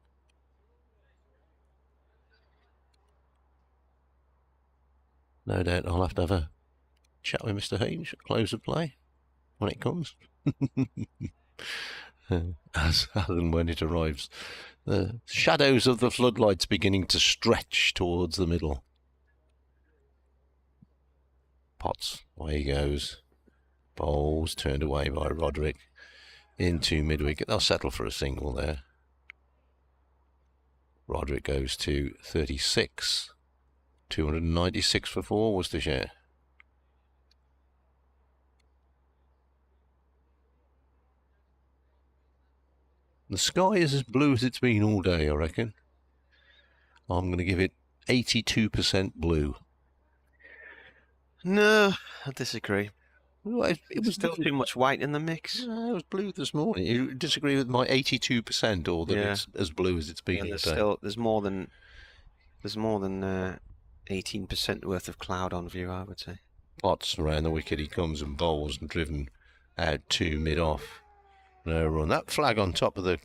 No doubt I'll have to have a chat with Mr. Haynes at close of play when it comes. as and when it arrives. The shadows of the floodlights beginning to stretch towards the middle. Potts, away he goes. Bowls turned away by Roderick. Into mid-wicket. They'll settle for a single there. Roderick goes to 36. 296 for 4 Worcestershire. The sky is as blue as it's been all day, I reckon. I'm going to give it 82% blue. No, I disagree. Well, it was still too much white in the mix. No, it was blue this morning. You disagree with my 82% or that it's as blue as it's been all day? There's more than 18% worth of cloud on view, I would say. Potts around the wicket, he comes and bowls and driven out to mid-off. No run. That flag on top of the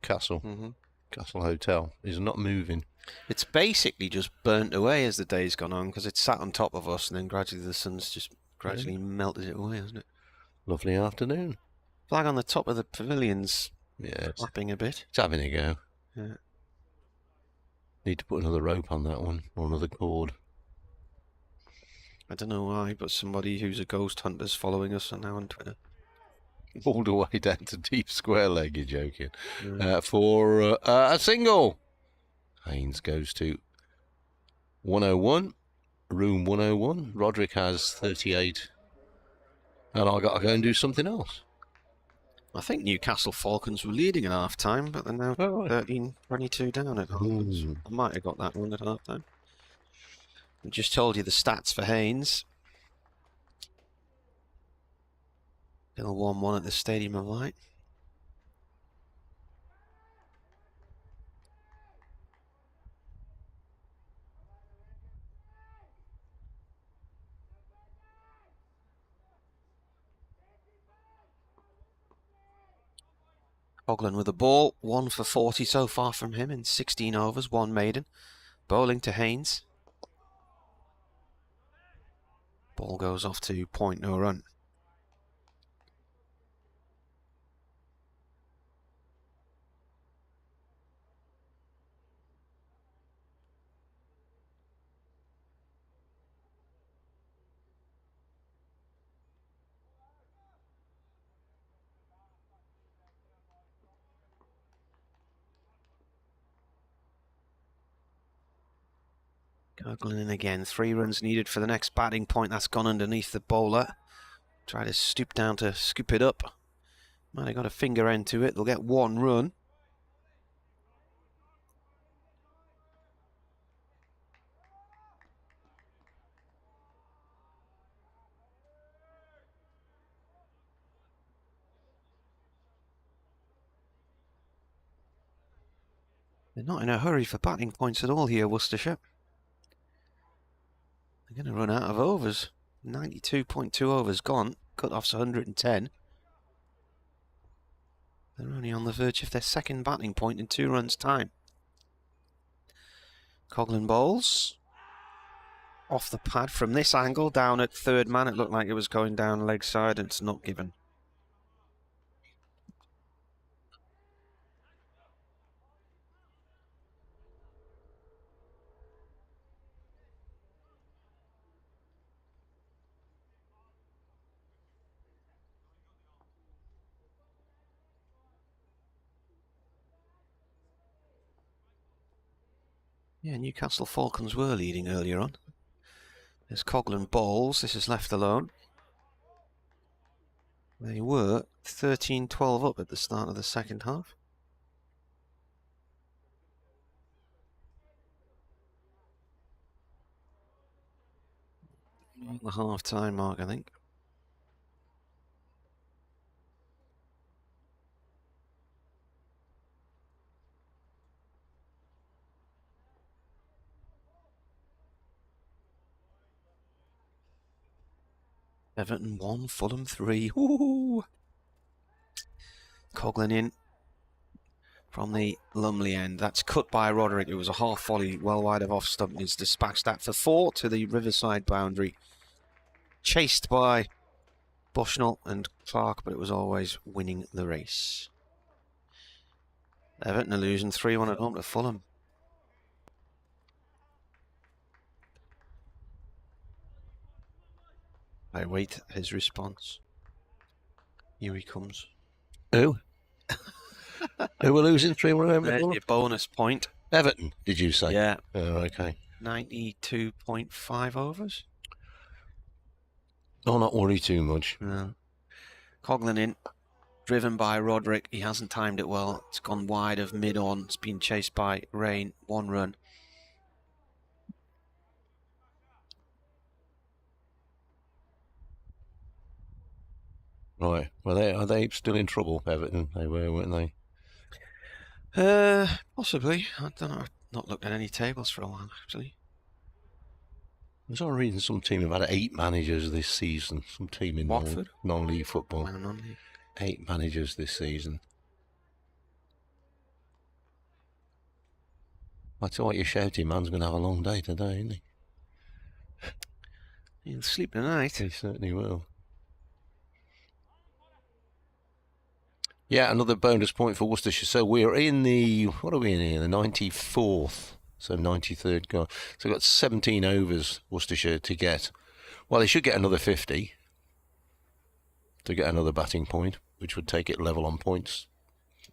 castle, Castle Hotel, is not moving. It's basically just burnt away as the day's gone on, because it's sat on top of us and then gradually the sun's just gradually melted it away, hasn't it? Lovely afternoon. Flag on the top of the pavilion's flapping a bit. It's having a go. Yeah. Need to put another rope on that one, or another cord. I don't know why, but somebody who's a ghost hunter's following us now on Twitter. All the way down to deep square leg, you're joking. For a single. Haynes goes to 101. Room 101. Roderick has 38. And I've got to go and do something else. I think Newcastle Falcons were leading at half-time, but they're now 13-22 down at half-time. I might have got that one at half-time. I just told you the stats for Haynes. Still 1-1 at the Stadium of Light. Coghlan with the ball. 1 for 40 so far from him in 16 overs, 1 maiden. Bowling to Haynes. Ball goes off to point, no run. Coghlan in again. 3 runs needed for the next batting point. That's gone underneath the bowler. Try to stoop down to scoop it up. Might have got a finger end to it. They'll get 1 run. They're not in a hurry for batting points at all here, Worcestershire. They're going to run out of overs. 92.2 overs gone. Cut-off's 110. They're only on the verge of their second batting point in 2 runs' time. Coghlan bowls. Off the pad from this angle, down at third man. It looked like it was going down leg side, and it's not given. Yeah, Newcastle Falcons were leading earlier on. There's Coghlan bowls. This is left alone. They were 13-12 up at the start of the second half. The half-time mark, I think. Everton 1, Fulham 3. Ooh. Coghlan in from the Lumley end. That's cut by Roderick. It was a half volley well wide of off stump. He's dispatched that for 4 to the Riverside boundary. Chased by Bushnell and Clark, but it was always winning the race. Everton are losing 3-1 at home to Fulham. I wait his response. Here he comes. Who? Who were losing 3-1? There's your bonus point. Everton, did you say? Yeah. Oh, okay. 92.5 overs. Oh, not worry too much. No. Coghlan in. Driven by Roderick. He hasn't timed it well. It's gone wide of mid-on. It's been chased by Rain. 1 run. Right. Well, are they still in trouble, Everton? They were, weren't they? Possibly. I don't know. I've not looked at any tables for a while, actually. I was reading some team have had 8 managers this season. Some team in Watford? Non-league football. Non-league. 8 managers this season. I tell you what, you're shouting, man's going to have a long day today, isn't he? He'll sleep tonight. He certainly will. Yeah, another bonus point for Worcestershire. So we're in the, what are we in here? The 94th. So 93rd goal. So we've got 17 overs, Worcestershire, to get. Well, they should get another 50 to get another batting point, which would take it level on points.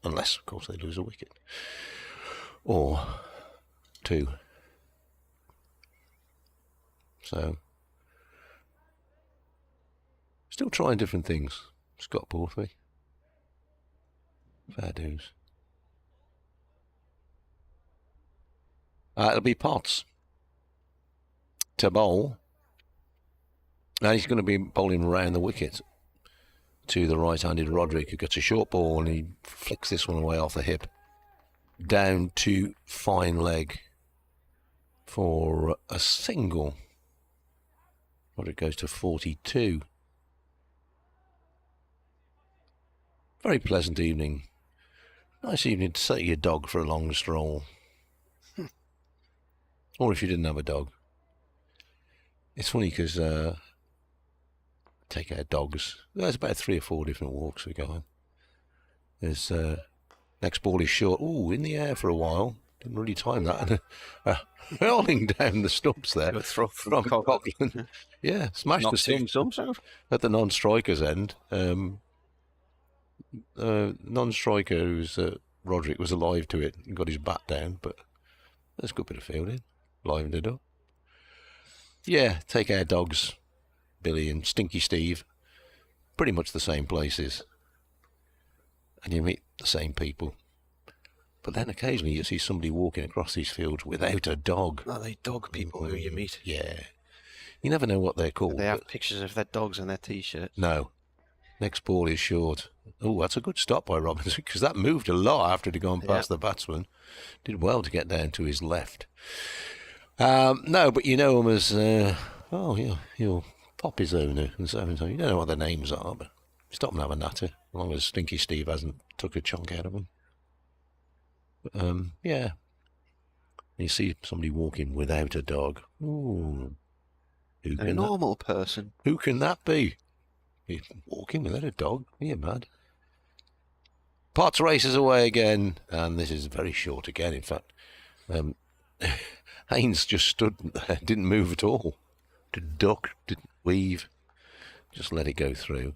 Unless, of course, they lose a wicket. Or 2. So, still trying different things. Scott Borthwick. Fair dues. It'll be Potts to bowl. And he's going to be bowling around the wicket to the right-handed Roderick, who gets a short ball and he flicks this one away off the hip. Down to fine leg for a single. Roderick goes to 42. Very pleasant evening Nice evening to take your dog for a long stroll. Or if you didn't have a dog. It's funny because take our dogs. There's about 3 or 4 different walks we go on. There's next ball is short. Ooh, in the air for a while. Didn't really time that. Hurling down the stumps there. Throw from Coughlin. Yeah, smashed the stumps at the non-striker's end. Non-striker, who's Roderick, was alive to it and got his bat down, but that's a good bit of fielding. Livened it up. Yeah, take our dogs, Billy and Stinky Steve, pretty much the same places. And you meet the same people. But then occasionally you see somebody walking across these fields without a dog. Are they dog people who you meet? Yeah. You never know what they're called. Do they have pictures of their dogs on their T-shirts? No. Next ball is short. Oh, that's a good stop by Robinson, because that moved a lot after it had gone past the batsman. Did well to get down to his left. No, but you know him as, he'll pop his owner and so and so. You don't know what their names are, but stop and have a natter, as long as Stinky Steve hasn't took a chunk out of them. But, yeah. You see somebody walking without a dog. Ooh. A normal person. Who can that be? He's walking without a dog. Are you mad? Potts races away again, and this is very short again, in fact. Haynes just stood there, didn't move at all. Didn't duck, didn't weave. Just let it go through.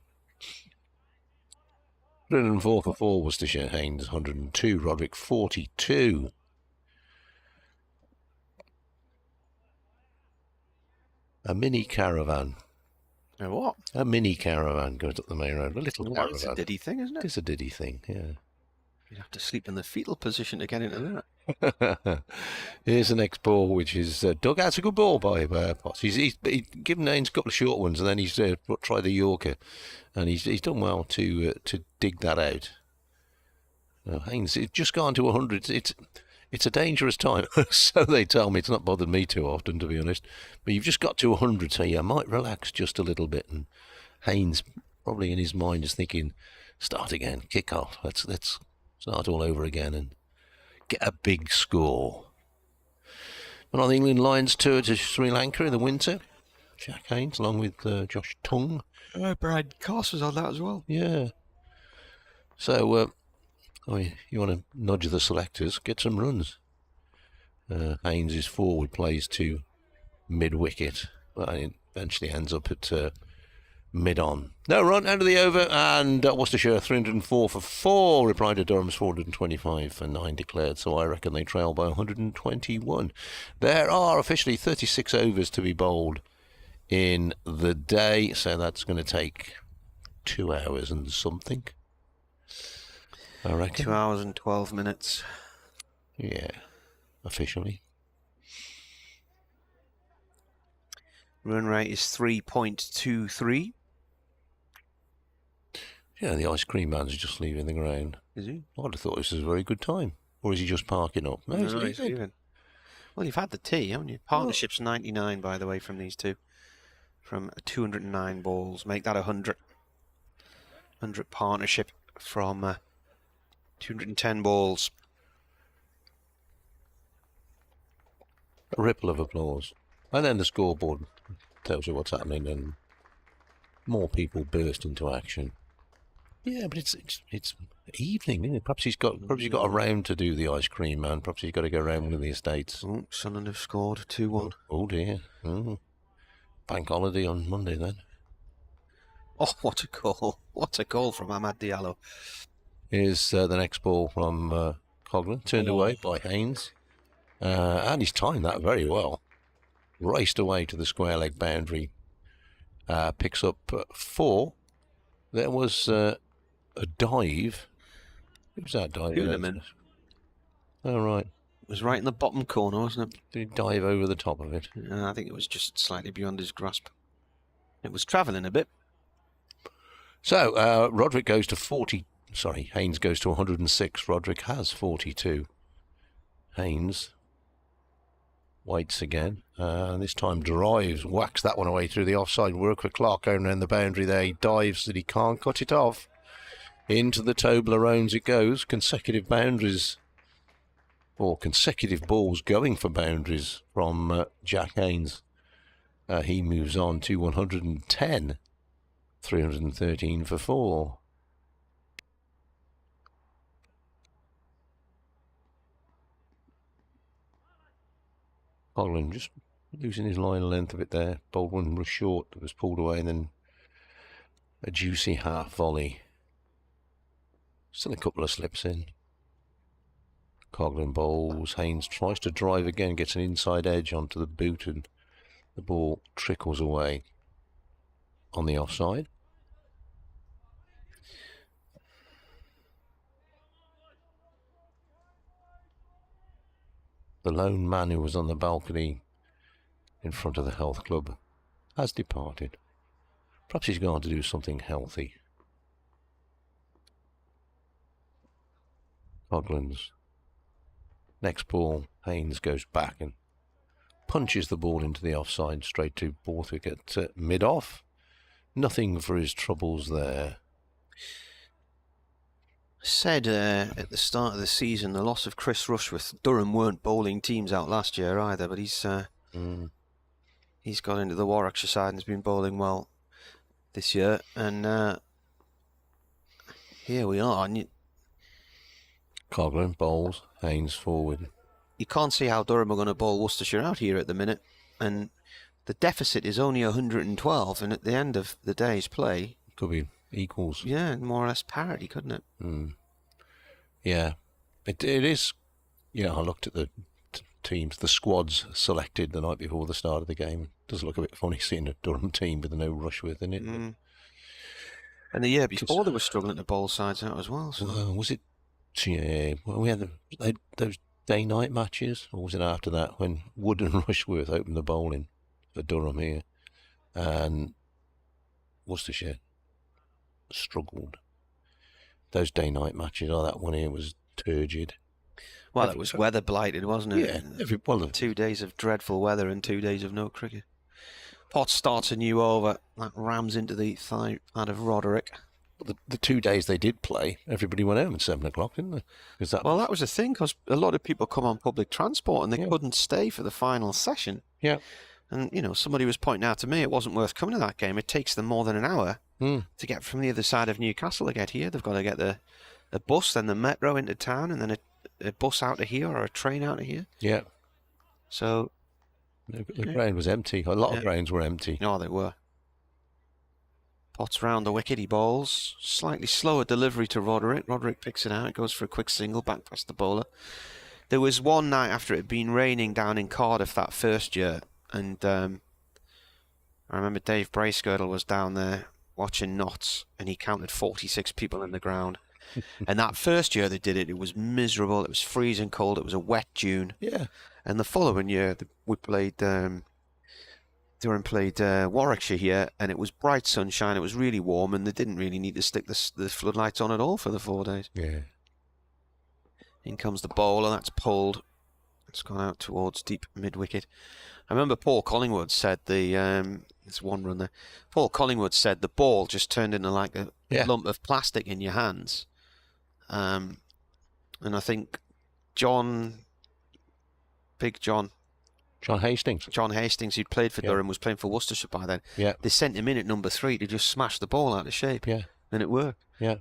104 for 4, Worcestershire. Haynes 102, Roderick 42. A mini caravan. A what? A mini caravan goes up the main road. A little caravan. It's a diddy thing, isn't it? It's a diddy thing, yeah. You'd have to sleep in the fetal position to get into that. Here's the next ball, which is dug. That's a good ball by Potts. He's given Haynes a couple of short ones, and then he's tried the Yorker, and he's done well to dig that out. Haynes, it's just gone to 100. It's a dangerous time, so they tell me. It's not bothered me too often, to be honest. But you've just got to 100, so you might relax just a little bit. And Haynes, probably in his mind, is thinking, start again, kick off. Let's start all over again and get a big score. And on the England Lions tour to Sri Lanka in the winter, Jack Haynes, along with Josh Tung. Brian Coss was on that as well. Yeah. So, you want to nudge the selectors, get some runs. Haynes' forward plays to mid-wicket, but it eventually ends up at mid-on. No run, end of the over, and Worcestershire 304 for 4, replied to Durham's 425 for 9 declared, so I reckon they trail by 121. There are officially 36 overs to be bowled in the day, so that's going to take 2 hours and something, I reckon. 2 hours and 12 minutes. Yeah, officially. Run rate is 3.23. Yeah, the ice cream man's just leaving the ground. Is he? I'd have thought this was a very good time. Or is he just parking up? No, he's leaving. Well, you've had the tea, haven't you? Partnership's 99, by the way, from these two. From 209 balls. Make that 100. 100 partnership from 210 balls. A ripple of applause. And then the scoreboard tells you what's happening, and more people burst into action. Yeah, but it's evening, isn't it? Perhaps he's got a round to do, the ice cream man. Perhaps he's got to go round one of the estates. Oh, Sunderland have scored 2-1. Oh dear. Oh. Bank holiday on Monday then. Oh, what a goal! What a goal from Ahmad Diallo. Here's the next ball from Coughlin, turned away by Haynes, and he's timed that very well. Raced away to the square leg boundary. Picks up 4. There was a dive. Who was that dive? Hulaman. Oh, right. It was right in the bottom corner, wasn't it? Did he dive over the top of it? I think it was just slightly beyond his grasp. It was travelling a bit. So, Roderick goes to 40. Sorry, Haynes goes to 106. Roderick has 42. Haynes waits again. This time drives, whacks that one away through the offside work for Clark going around the boundary there. He dives that he can't cut it off. Into the Toblerones it goes. Consecutive boundaries, or consecutive balls going for boundaries from Jack Haynes. He moves on to 110. 313 for 4. Holland just losing his line of length a bit there. Baldwin was short, it was pulled away, and then a juicy half volley. Still a couple of slips in. Coghlan bowls. Haynes tries to drive again, gets an inside edge onto the boot, and the ball trickles away on the offside. The lone man who was on the balcony in front of the health club has departed. Perhaps he's gone to do something healthy. Coghlan's next ball, Haynes goes back and punches the ball into the offside straight to Borthwick at mid-off. Nothing for his troubles there. Said at the start of the season, the loss of Chris Rushworth. Durham weren't bowling teams out last year either, but he's got into the Warwickshire side and has been bowling well this year. And here we are. And Coghlan bowls, Haynes forward. You can't see how Durham are going to bowl Worcestershire out here at the minute. And the deficit is only 112, and at the end of the day's play... Could be equals. Yeah, more or less parity, couldn't it? Yeah. It is... Yeah, I looked at the teams, the squads selected the night before the start of the game. It does look a bit funny seeing a Durham team with no Rushworth in it. And the year before they were struggling to bowl sides out as well. So. Well, was it... Yeah, well, we had those day-night matches, or was it after that, when Wood and Rushworth opened the bowling for Durham here, and Worcestershire struggled. Those day-night matches, that one here was turgid. Well, it was weather blighted, wasn't it? Yeah. 2 days of dreadful weather and 2 days of no cricket. Potts starts a new over. That rams into the thigh pad of Roderick. The 2 days they did play, everybody went home at 7 o'clock, didn't they? Well, that was the thing, because a lot of people come on public transport and they couldn't stay for the final session. Yeah. And, somebody was pointing out to me it wasn't worth coming to that game. It takes them more than an hour to get from the other side of Newcastle to get here. They've got to get the bus, then the metro into town, and then a bus out of here or a train out of here. Yeah. So... The ground was empty. A lot of grounds were empty. No, they were. Potts round the wicket, he bowls. Slightly slower delivery to Roderick. Roderick picks it out, goes for a quick single back past the bowler. There was one night after it had been raining down in Cardiff that first year, and I remember Dave Bracegirdle was down there watching Notts, and he counted 46 people in the ground. And that first year they did it, it was miserable, it was freezing cold, it was a wet June. Yeah. And the following year we played... Durham played Warwickshire here, and it was bright sunshine, it was really warm, and they didn't really need to stick the floodlights on at all for the 4 days. Yeah. In comes the bowler, that's pulled. It's gone out towards deep mid-wicket. I remember Paul Collingwood said there's one run there. Paul Collingwood said the ball just turned into like a lump of plastic in your hands. And I think Big John Hastings, who'd played for Durham, was playing for Worcestershire by then. Yeah. They sent him in at number 3 to just smash the ball out of shape. Yeah. And it worked. Yeah.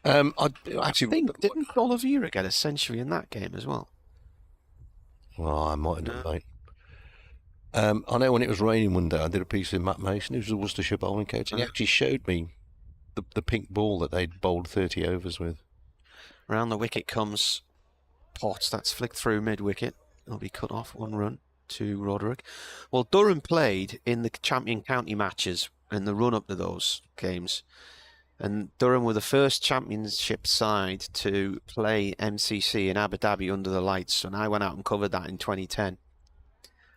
I think, didn't Oliveira get a century in that game as well? Well, I might have done, mate. I know when it was raining one day, I did a piece with Matt Mason, who's a Worcestershire bowling coach, and he actually showed me the pink ball that they'd bowled 30 overs with. Round the wicket comes Potts. That's flicked through mid-wicket. It'll be cut off, 1 run to Roderick. Well, Durham played in the champion county matches in the run-up to those games. And Durham were the first championship side to play MCC in Abu Dhabi under the lights. And I went out and covered that in 2010.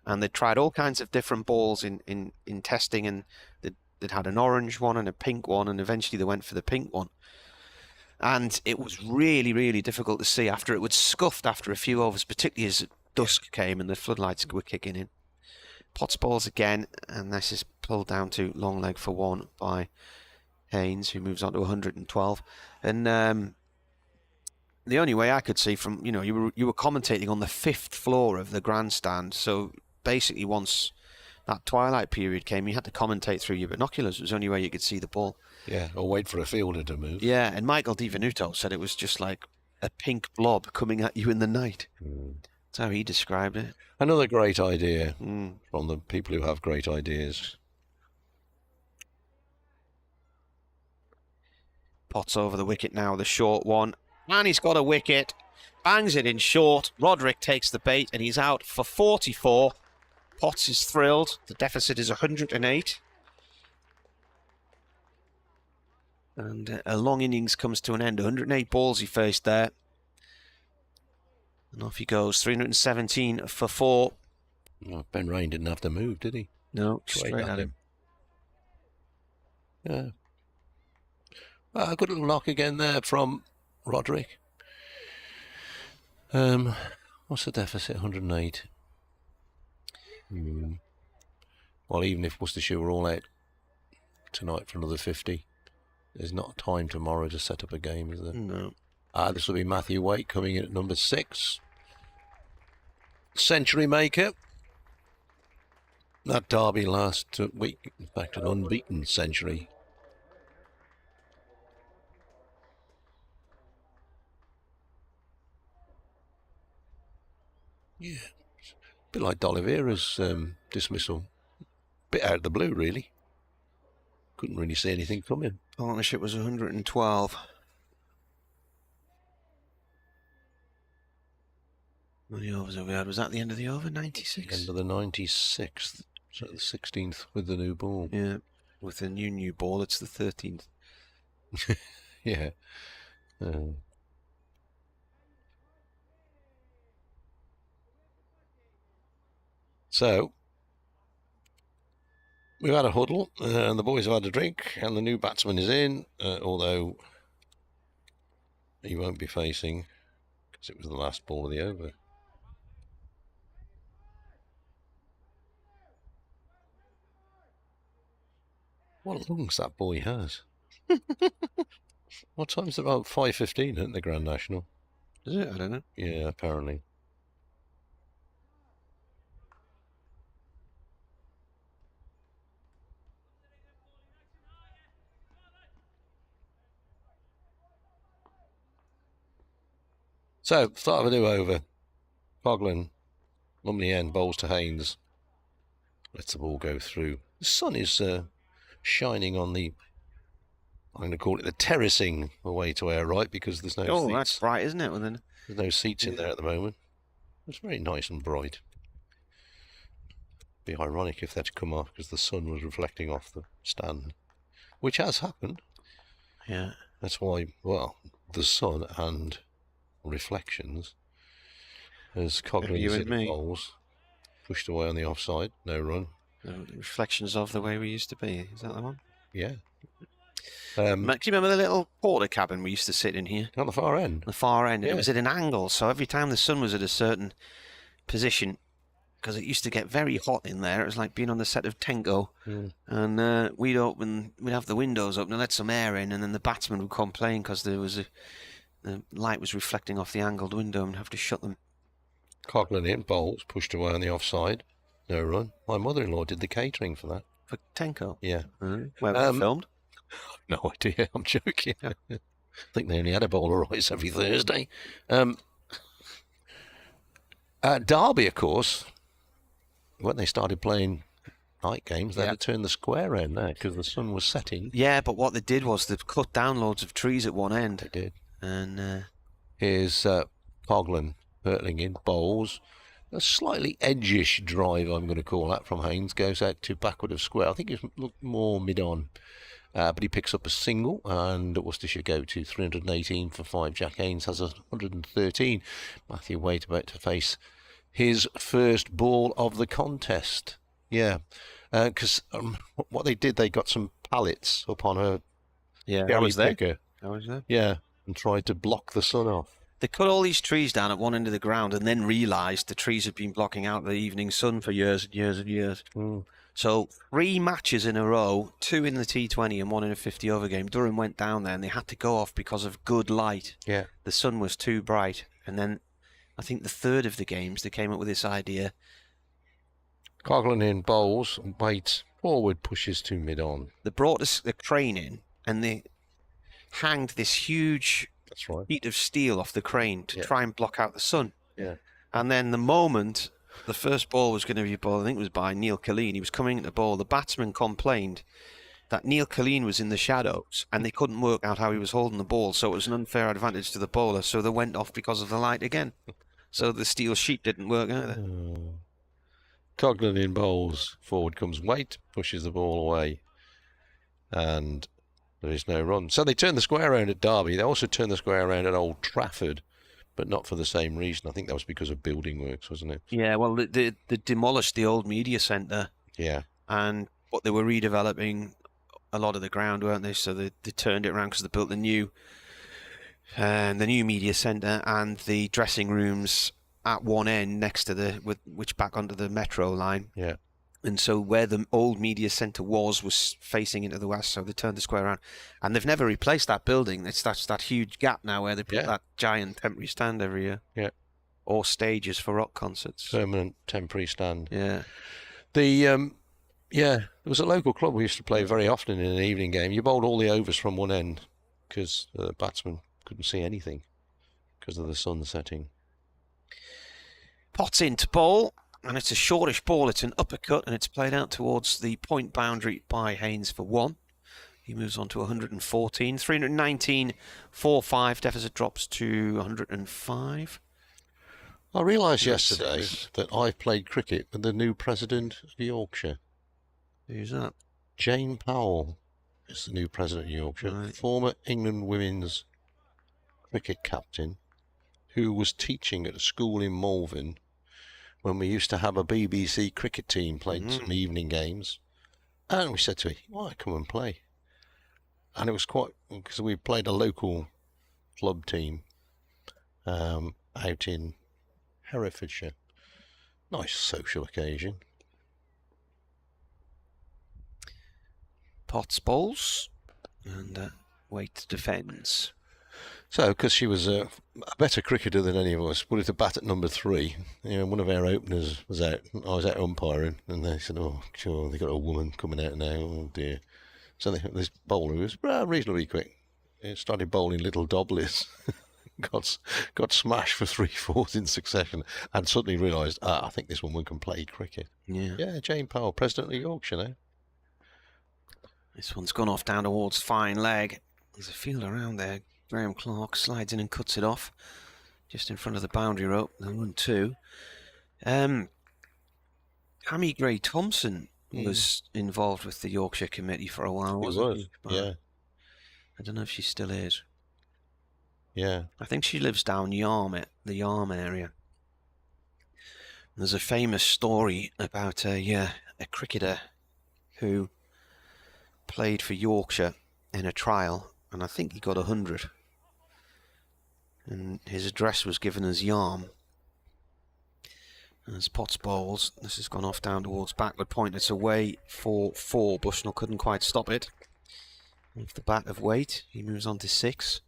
And they tried all kinds of different balls in testing. And they'd had an orange one and a pink one. And eventually they went for the pink one. And it was really, really difficult to see after it was scuffed after a few overs, particularly as dusk came and the floodlights were kicking in. Potts bowls again, and this is pulled down to long leg for 1 by Haynes, who moves on to 112. And the only way I could see from, you were commentating on the 5th floor of the grandstand, so basically once that twilight period came, you had to commentate through your binoculars. It was the only way you could see the ball. Yeah, or wait for a fielder to move. Yeah, and Michael DiVenuto said it was just like a pink blob coming at you in the night. That's how he described it. Another great idea from the people who have great ideas. Potts over the wicket now, the short one. And he's got a wicket. Bangs it in short. Roderick takes the bait and he's out for 44. Potts is thrilled. The deficit is 108. And a long innings comes to an end. 108 balls he faced there. And off he goes. 317 for 4. Oh, Ben Rain didn't have to move, did he? No, straight at him. Yeah. A good little knock again there from Roderick. What's the deficit? 108. Well, even if Worcestershire were all out tonight for another 50, there's not time tomorrow to set up a game, is there? No. This will be Matthew Waite coming in at number 6. Century maker. That derby last week, in fact, an unbeaten century. Yeah, a bit like D'Oliveira's dismissal. Bit out of the blue, really. Couldn't really see anything coming. Partnership was 112. How many overs have we had? Was that the end of the over? 96? End of the 96th. So the 16th with the new ball. Yeah, with the new ball, it's the 13th. Yeah. So, we've had a huddle, and the boys have had a drink, and the new batsman is in, although he won't be facing, because it was the last ball of the over. What lungs that boy has. What time's it? About 5:15, isn't the Grand National? Is it? I don't know. Yeah, apparently. So, start of a new over. Coghlan, Lumley end, bowls to Haynes. Lets the ball go through. The sun is shining on the, I'm going to call it the terracing away to our right, because there's no seats. Oh, that's bright, isn't it? There's no seats in there at the moment. It's very nice and bright. Be ironic if that had come off because the sun was reflecting off the stand, which has happened. Yeah. That's why, well, the sun and reflections, as Coghlan hit the bowls, pushed away on the offside, no run. Reflections of the way we used to be. Is that the one? Yeah. Max, do you remember the little porter cabin we used to sit in here? On the far end. The far end. Yeah. It was at an angle, so every time the sun was at a certain position, because it used to get very hot in there, it was like being on the set of Tenko. And we'd have the windows open and let some air in, and then the batsman would complain because the light was reflecting off the angled window and have to shut them. Coghlan in, bowls, pushed away on the offside, no run. My mother-in-law did the catering for that. For Tenko? Yeah. Where was it filmed? No idea, I'm joking. I think they only had a bowl of rice every Thursday. Derby, of course, when they started playing night games, they had to turn the square end there because the sun was setting. Yeah, but what they did was they cut down loads of trees at one end. They did. And here's Coghlan hurtling in, bowls. A slightly edgish drive, I'm going to call that, from Haynes. Goes out to backward of square. I think it's looked more mid-on. But he picks up a single, and Worcestershire go to 318 for 5. Jack Haynes has 113. Matthew Waite about to face his first ball of the contest. Yeah, because what they did, they got some pallets up on her. Yeah, I was there. Yeah, and tried to block the sun off. They cut all these trees down at one end of the ground and then realised the trees had been blocking out the evening sun for years and years and years. So 3 matches in a row, 2 in the T20 and 1 in a 50-over game. Durham went down there and they had to go off because of good light. Yeah. The sun was too bright. And then I think the third of the games, they came up with this idea. Coghlan in bowls, Waite forward, pushes to mid-on. They brought the crane in and they hanged this huge sheet of steel off the crane to try and block out the sun. Yeah. And then the moment the first ball was going to be bowled, I think it was by Neil Killeen, he was coming into ball, the batsman complained that Neil Killeen was in the shadows and they couldn't work out how he was holding the ball, so it was an unfair advantage to the bowler, so they went off because of the light again. So the steel sheet didn't work either. Coghlan in bowls, forward comes Waite, pushes the ball away, and there is no run. So they turned the square around at Derby. They also turned the square around at Old Trafford, but not for the same reason. I think that was because of building works, wasn't it? Yeah, well, they demolished the old media centre. Yeah. But they were redeveloping a lot of the ground, weren't they? So they turned it around because they built the new media centre and the dressing rooms at one end next to which back onto the metro line. Yeah. And so where the old media centre was facing into the west, so they turned the square around. And they've never replaced that building. It's that huge gap now where they put that giant temporary stand every year. Yeah. Or stages for rock concerts. Permanent temporary stand. Yeah. There was a local club we used to play very often in an evening game. You bowled all the overs from one end because the batsman couldn't see anything because of the sun setting. Potts into bowl, and it's a shortish ball. It's an uppercut, and it's played out towards the point boundary by Haynes for 1. He moves on to 114. 319, 4-5. Deficit drops to 105. I realised yesterday that I've played cricket with the new president of Yorkshire. Who's that? Jane Powell is the new president of Yorkshire. Right. Former England women's cricket captain who was teaching at a school in Malvern when we used to have a BBC cricket team playing some evening games. And we said to her, why come and play? And it was quite, because we played a local club team out in Herefordshire. Nice social occasion. Potts bowls, and Waite defends. So, because she was a better cricketer than any of us, put her to bat at number 3. One of our openers was out. I was out umpiring, and they said, "Oh, sure, they got a woman coming out now. Oh dear." So this bowler who was reasonably quick. He started bowling little dobblies. got smashed for 3-4s in succession, and suddenly realised, I think this woman can play cricket. Yeah, Jane Powell, president of Yorkshire now. This one's gone off down towards fine leg. There's a field around there. Graham Clark slides in and cuts it off just in front of the boundary rope. The 1-2. Hammy Gray Thompson was involved with the Yorkshire committee for a while, wasn't he? Yeah. I don't know if she still is. Yeah. I think she lives down the Yarm area. There's a famous story about a cricketer who played for Yorkshire in a trial, and I think he got 100. And his address was given as Yarm. As Potts bowls, this has gone off down towards backward point. It's away for 4. Bushnell couldn't quite stop it. Off the bat of Waite, he moves on to 6.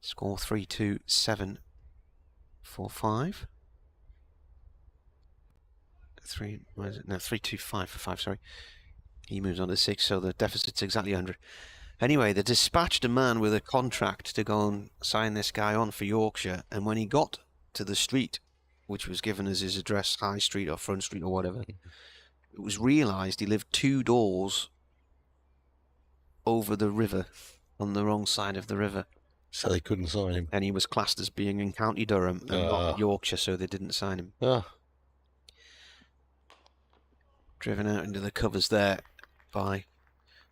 Score 3-2, 7 for 5. 3-2, 5 for 5, sorry. He moves on to 6, so the deficit's exactly 100. Anyway, they dispatched a man with a contract to go and sign this guy on for Yorkshire, and when he got to the street, which was given as his address, High Street or Front Street or whatever, it was realised he lived 2 doors over the river, on the wrong side of the river. So they couldn't sign him. And he was classed as being in County Durham and not Yorkshire, so they didn't sign him. Driven out into the covers there by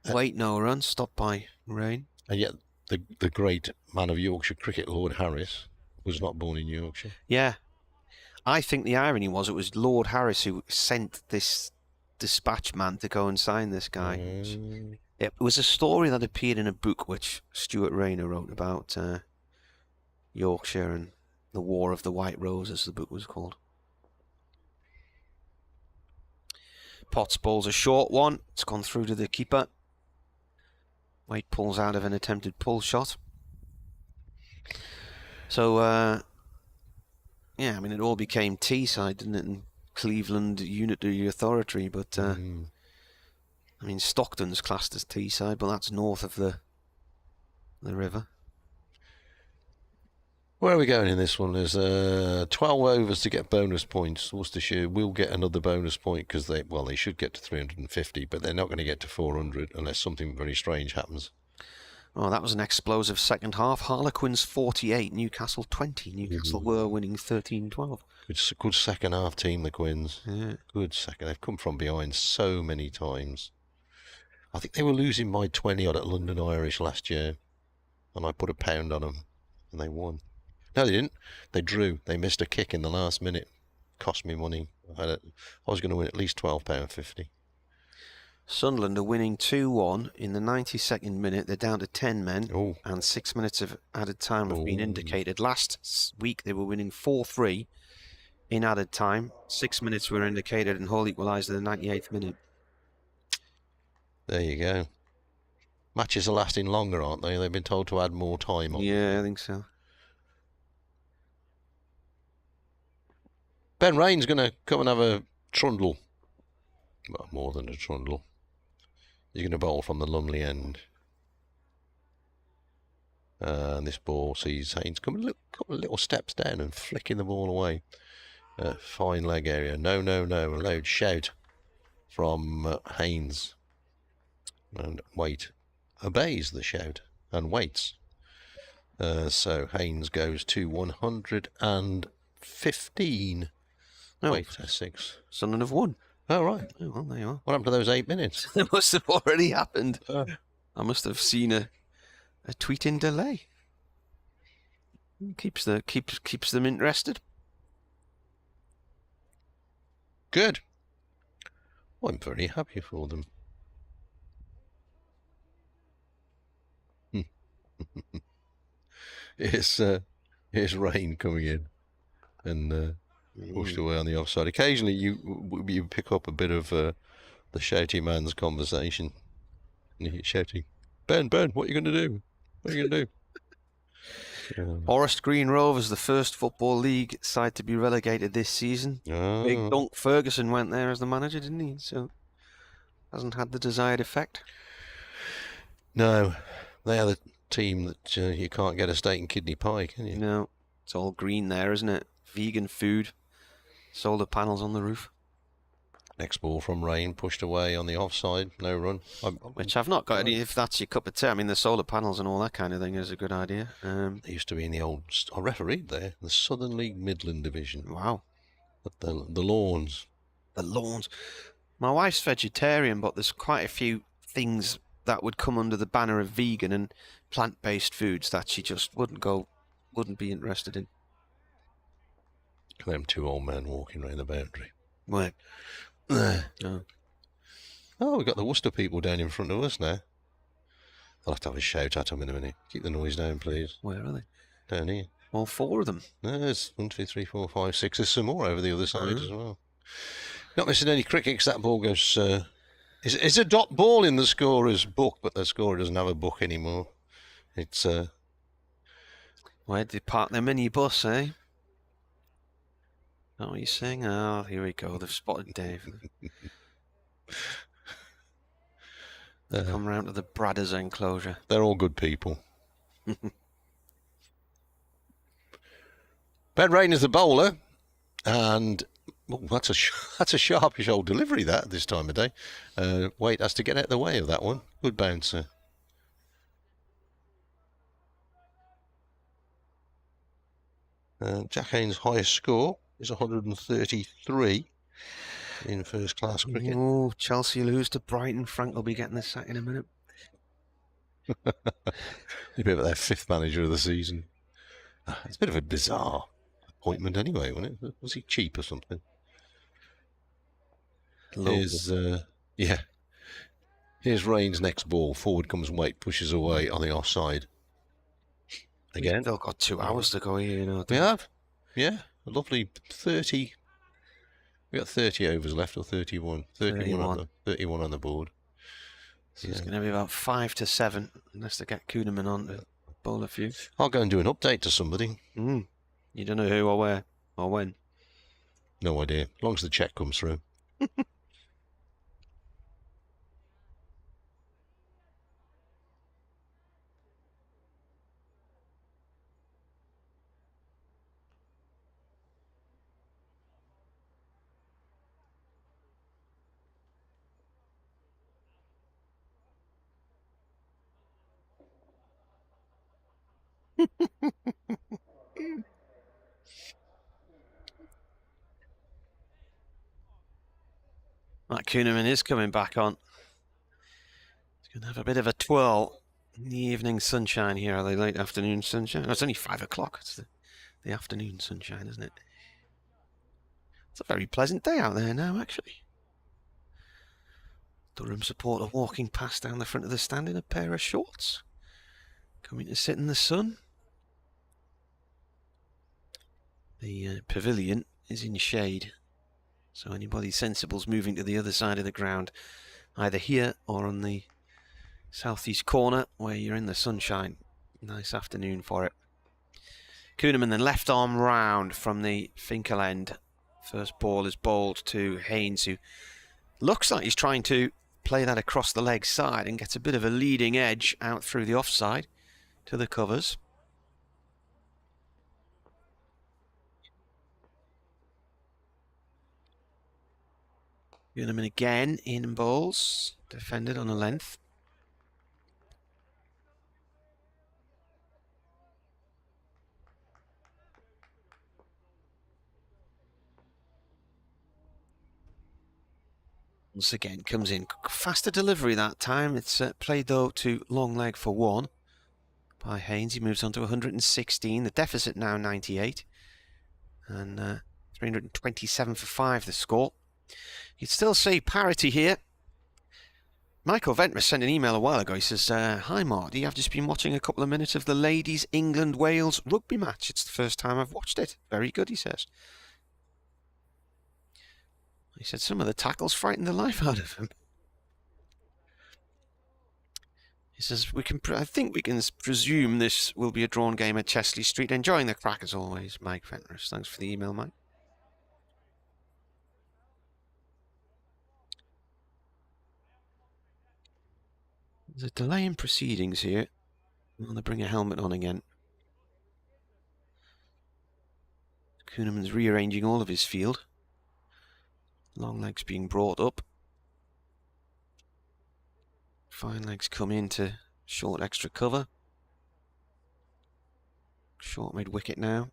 Waite, no run, stopped by rain. And yet the great man of Yorkshire cricket, Lord Harris, was not born in Yorkshire. Yeah. I think the irony was it was Lord Harris who sent this dispatch man to go and sign this guy. It was a story that appeared in a book which Stuart Rayner wrote about Yorkshire and the War of the White Rose, as the book was called. Potts bowls a short one. It's gone through to the keeper. White pulls out of an attempted pull shot. So, yeah, I mean, it all became Teesside, didn't it? And Cleveland Unity Authority, but I mean, Stockton's classed as Teesside, but that's north of the river. Where are we going in this one? There's 12 overs to get bonus points. Worcestershire will get another bonus point because they should get to 350, but they're not going to get to 400 unless something very strange happens. Oh, that was an explosive second half. Harlequins 48, Newcastle 20. Newcastle were winning 13-12. It's a good second half team, the Quins. Yeah. Good second. They've come from behind so many times. I think they were losing by 20 odd at London Irish last year, and I put £1 on them, and they won. No, they didn't. They drew. They missed a kick in the last minute. Cost me money. I was going to win at least £12.50. Sunderland are winning 2-1 in the 92nd minute. They're down to 10 men, and 6 minutes of added time have been indicated. Last week they were winning 4-3 in added time. 6 minutes were indicated, and Hull equalised in the 98th minute. There you go. Matches are lasting longer, aren't they? They've been told to add more time on. Yeah, I think so. Ben Rain's going to come and have a trundle. Well, more than a trundle. He's going to bowl from the Lumley end. And this ball sees Haynes coming a couple of little steps down and flicking the ball away. Fine leg area. No. A loud shout from Haynes. And Waite obeys the shout and waits. So Haynes goes to 115. No, Wait, that's 6. Sunderland have won. Oh, right. Oh, well, there you are. What happened to those 8 minutes? They must have already happened. I must have seen a tweet in delay. Keeps them interested. Good. Well, I'm very happy for them. Here's Rain coming in and pushed away on the offside. Occasionally you pick up a bit of the shouty man's conversation. And you hear shouting, Ben, what are you going to do? What are you going to do? Forest Green Rovers, the first Football League side to be relegated this season. Oh. Big Dunk Ferguson went there as the manager, didn't he? So hasn't had the desired effect. No, they are the team that you can't get a steak and kidney pie, can you? No, it's all green there, isn't it? Vegan food, solar panels on the roof. Next ball from Rain, pushed away on the offside, no run. Which I've not got any, if that's your cup of tea. I mean, the solar panels and all that kind of thing is a good idea. They used to be in the old, I refereed there, the Southern League Midland Division. Wow. At the Lawns. The Lawns. My wife's vegetarian, but there's quite a few things that would come under the banner of vegan and plant-based foods that she just wouldn't be interested in. Them two old men walking around the boundary. Where? Oh, we've got the Worcester people down in front of us now. I'll have to have a shout at them in a minute. Keep the noise down, please. Where are they? Down here. All 4 of them. No, there's 1, 2, 3, 4, 5, 6. There's some more over the other side as well. Not missing any cricket because that ball goes... It's a dot ball in the scorer's book, but the scorer doesn't have a book anymore. It's... Where'd they park their minibus, eh? Oh, what are you saying? Oh, here we go. They've spotted Dave. Come round to the Bradders enclosure. They're all good people. Ben Rain is the bowler, and that's a sharpish old delivery that this time of day. Wait, has to get out of the way of that one. Good bouncer. Jack Haynes' highest score is 133 in first-class cricket. Oh, Chelsea lose to Brighton. Frank will be getting the sack in a minute. He'll be about their 5th manager of the season. It's a bit of a bizarre appointment anyway, wasn't it? Was he cheap or something? Here's Rain's next ball. Forward comes Waite, pushes away on the offside. again. We've still got 2 hours to go here, you know. We have, yeah, a lovely 30. We got 30 overs left, or 31. 31 on the board. So it's going to be about 5 to 7, unless they get Kuhneman on to bowl a few. I'll go and do an update to somebody. You don't know who or where or when? No idea, as long as the check comes through. Matt Kuhneman is coming back on. He's going to have a bit of a twirl in the evening sunshine here, or the late afternoon sunshine. Oh, it's only 5 o'clock. It's the afternoon sunshine, isn't it? It's a very pleasant day out there now, actually. Durham supporter walking past down the front of the stand in a pair of shorts, coming to sit in the sun. The pavilion is in shade, so anybody sensible's moving to the other side of the ground, either here or on the southeast corner where you're in the sunshine. Nice afternoon for it. Kuhneman then left arm round from the Finkel end. First ball is bowled to Haynes, who looks like he's trying to play that across the leg side and gets a bit of a leading edge out through the offside to the covers. Kuhneman again in bowls, defended on a length. Once again comes in, faster delivery that time. It's played though to long leg for 1 by Haynes. He moves on to 116, the deficit now 98, and 327 for 5 the score. You'd still see parity here. Michael Ventris sent an email a while ago. He says, hi Marty, I've just been watching a couple of minutes of the ladies England-Wales rugby match. It's the first time I've watched it. Very good, he says. He said some of the tackles frightened the life out of him. He says, I think we can presume this will be a drawn game at Chesley Street. Enjoying the crack as always, Mike Ventris. Thanks for the email, Mike. There's a delay in proceedings here. I'm going to bring a helmet on again. Kuhneman's rearranging all of his field. Long legs being brought up. Fine legs come into short extra cover. Short mid wicket now.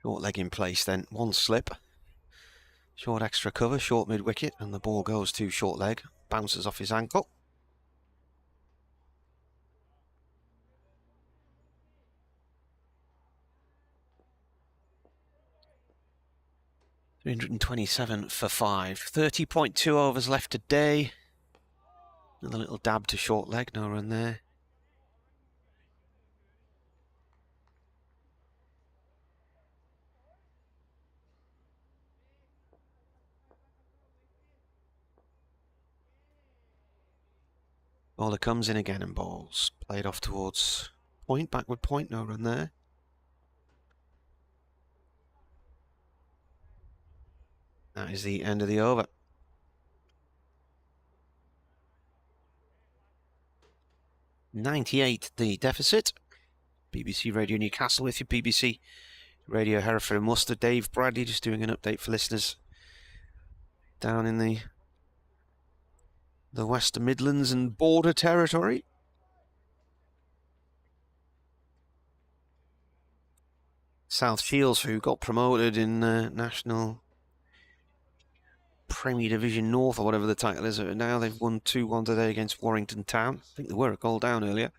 Short leg in place then, 1 slip. Short extra cover, short mid wicket, and the ball goes to short leg, bounces off his ankle. $327 for 5. 30.2 overs left today. Another little dab to short leg, no run there. Bowler comes in again and bowls. Played off towards point, backward point, no run there. That is the end of the over. .98 the deficit. BBC Radio Newcastle with you, BBC Radio Hereford and Worcester. Dave Bradley just doing an update for listeners down in the Western Midlands and border territory. South Shields, who got promoted in National Premier Division North, or whatever the title is now, they've won 2-1 today against Warrington Town. I think they were a goal down earlier.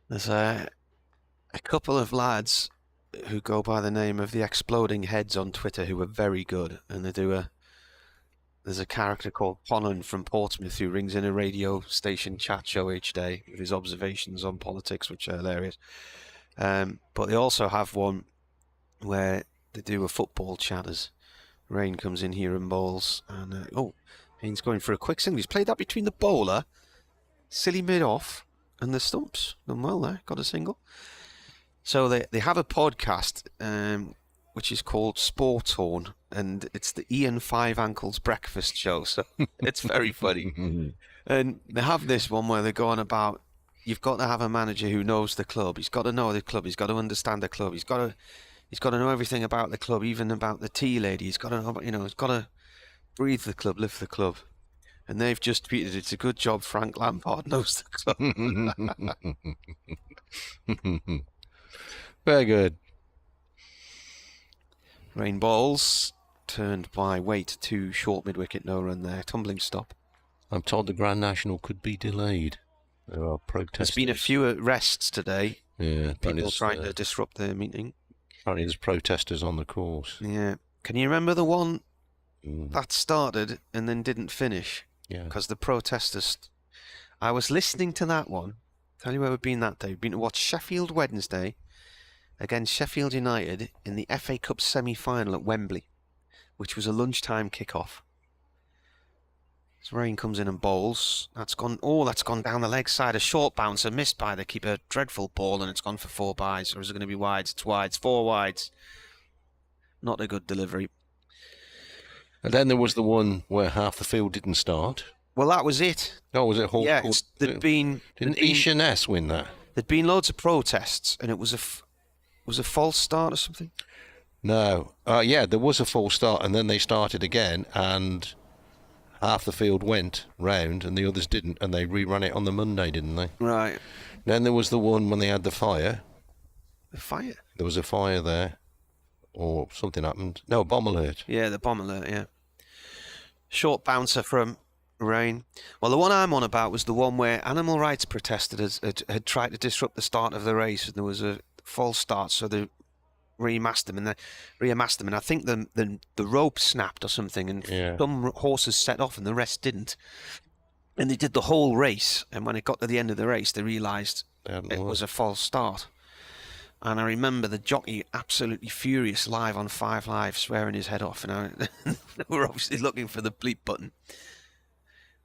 There's a couple of lads who go by the name of the Exploding Heads on Twitter who are very good, and there's a character called Ponan from Portsmouth who rings in a radio station chat show each day with his observations on politics, which are hilarious. But they also have one where they do a football chat as Rain comes in here and bowls, and Haynes going for a quick single. He's played that between the bowler, silly mid-off, and the stumps. Done well there, got a single. So they have a podcast which is called Sports Horn, and it's the Ian Five Ankles Breakfast Show, so it's very funny. And they have this one where they're going about, you've got to have a manager who knows the club. He's got to know the club. He's got to understand the club. He's got to know everything about the club, even about the tea lady. He's got to know, he's got to breathe the club, live the club. And they've just tweeted, it's a good job Frank Lampard knows the club. Very good. Rain balls, turned by Waite to short mid-wicket, no run there. Tumbling stop. I'm told the Grand National could be delayed. There are protests. There's been a few arrests today. Yeah. People trying to disrupt the meeting. Apparently there's protesters on the course. Yeah. Can you remember the one that started and then didn't finish? Yeah. Because the protesters... I was listening to that one. Tell you where we've been that day. We've been to watch Sheffield Wednesday against Sheffield United in the FA Cup semi-final at Wembley, which was a lunchtime kick-off. So Rain comes in and bowls. That's gone down the leg side. A short bouncer missed by the keeper. Dreadful ball, and it's gone for 4 byes. Or is it going to be wides? It's wides. 4 wides. Not a good delivery. And then there was the one where half the field didn't start. Well, that was it. Oh, was it? Didn't Ishaness win that? There'd been loads of protests, and it was a false start or something? No. Yeah, there was a false start, and then they started again, and half the field went round, and the others didn't, and they rerun it on the Monday, didn't they? Right. Then there was the one when they had the fire. The fire? There was a fire there, or something happened. No, bomb alert. Yeah, the bomb alert, yeah. Short bouncer from Rain. Well, the one I'm on about was the one where animal rights protesters had tried to disrupt the start of the race, and there was a false start, so they reamassed them, and I think the rope snapped or something, and some horses set off and the rest didn't. And they did the whole race, and when it got to the end of the race, they realised it was a false start. And I remember the jockey absolutely furious live on 5 Live, swearing his head off, and they were obviously looking for the bleep button.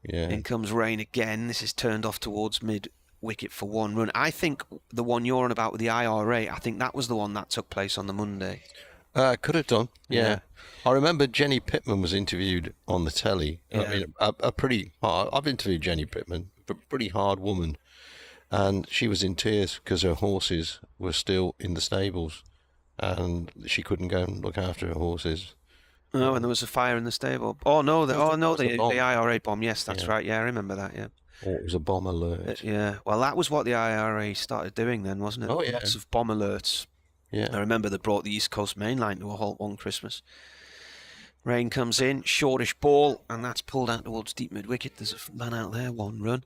Yeah. In comes Rain again. This is turned off towards mid-wicket for 1 run. I think the one you're on about with the IRA, I think that was the one that took place on the Monday. Could have done, yeah. I remember Jenny Pittman was interviewed on the telly. Yeah. I mean, a pretty hard... I've interviewed Jenny Pittman, a pretty hard woman. And she was in tears because her horses were still in the stables. And she couldn't go and look after her horses. Oh, and there was a fire in the stable. The IRA bomb. Yes, that's right. Yeah, I remember that, yeah. Or it was a bomb alert. Yeah, well, that was what the IRA started doing then, wasn't it? Oh, yeah. Lots of bomb alerts. Yeah. I remember they brought the East Coast Main Line to a halt one Christmas. Rain comes in, shortish ball, and that's pulled out towards deep mid-wicket. There's a man out there, 1 run.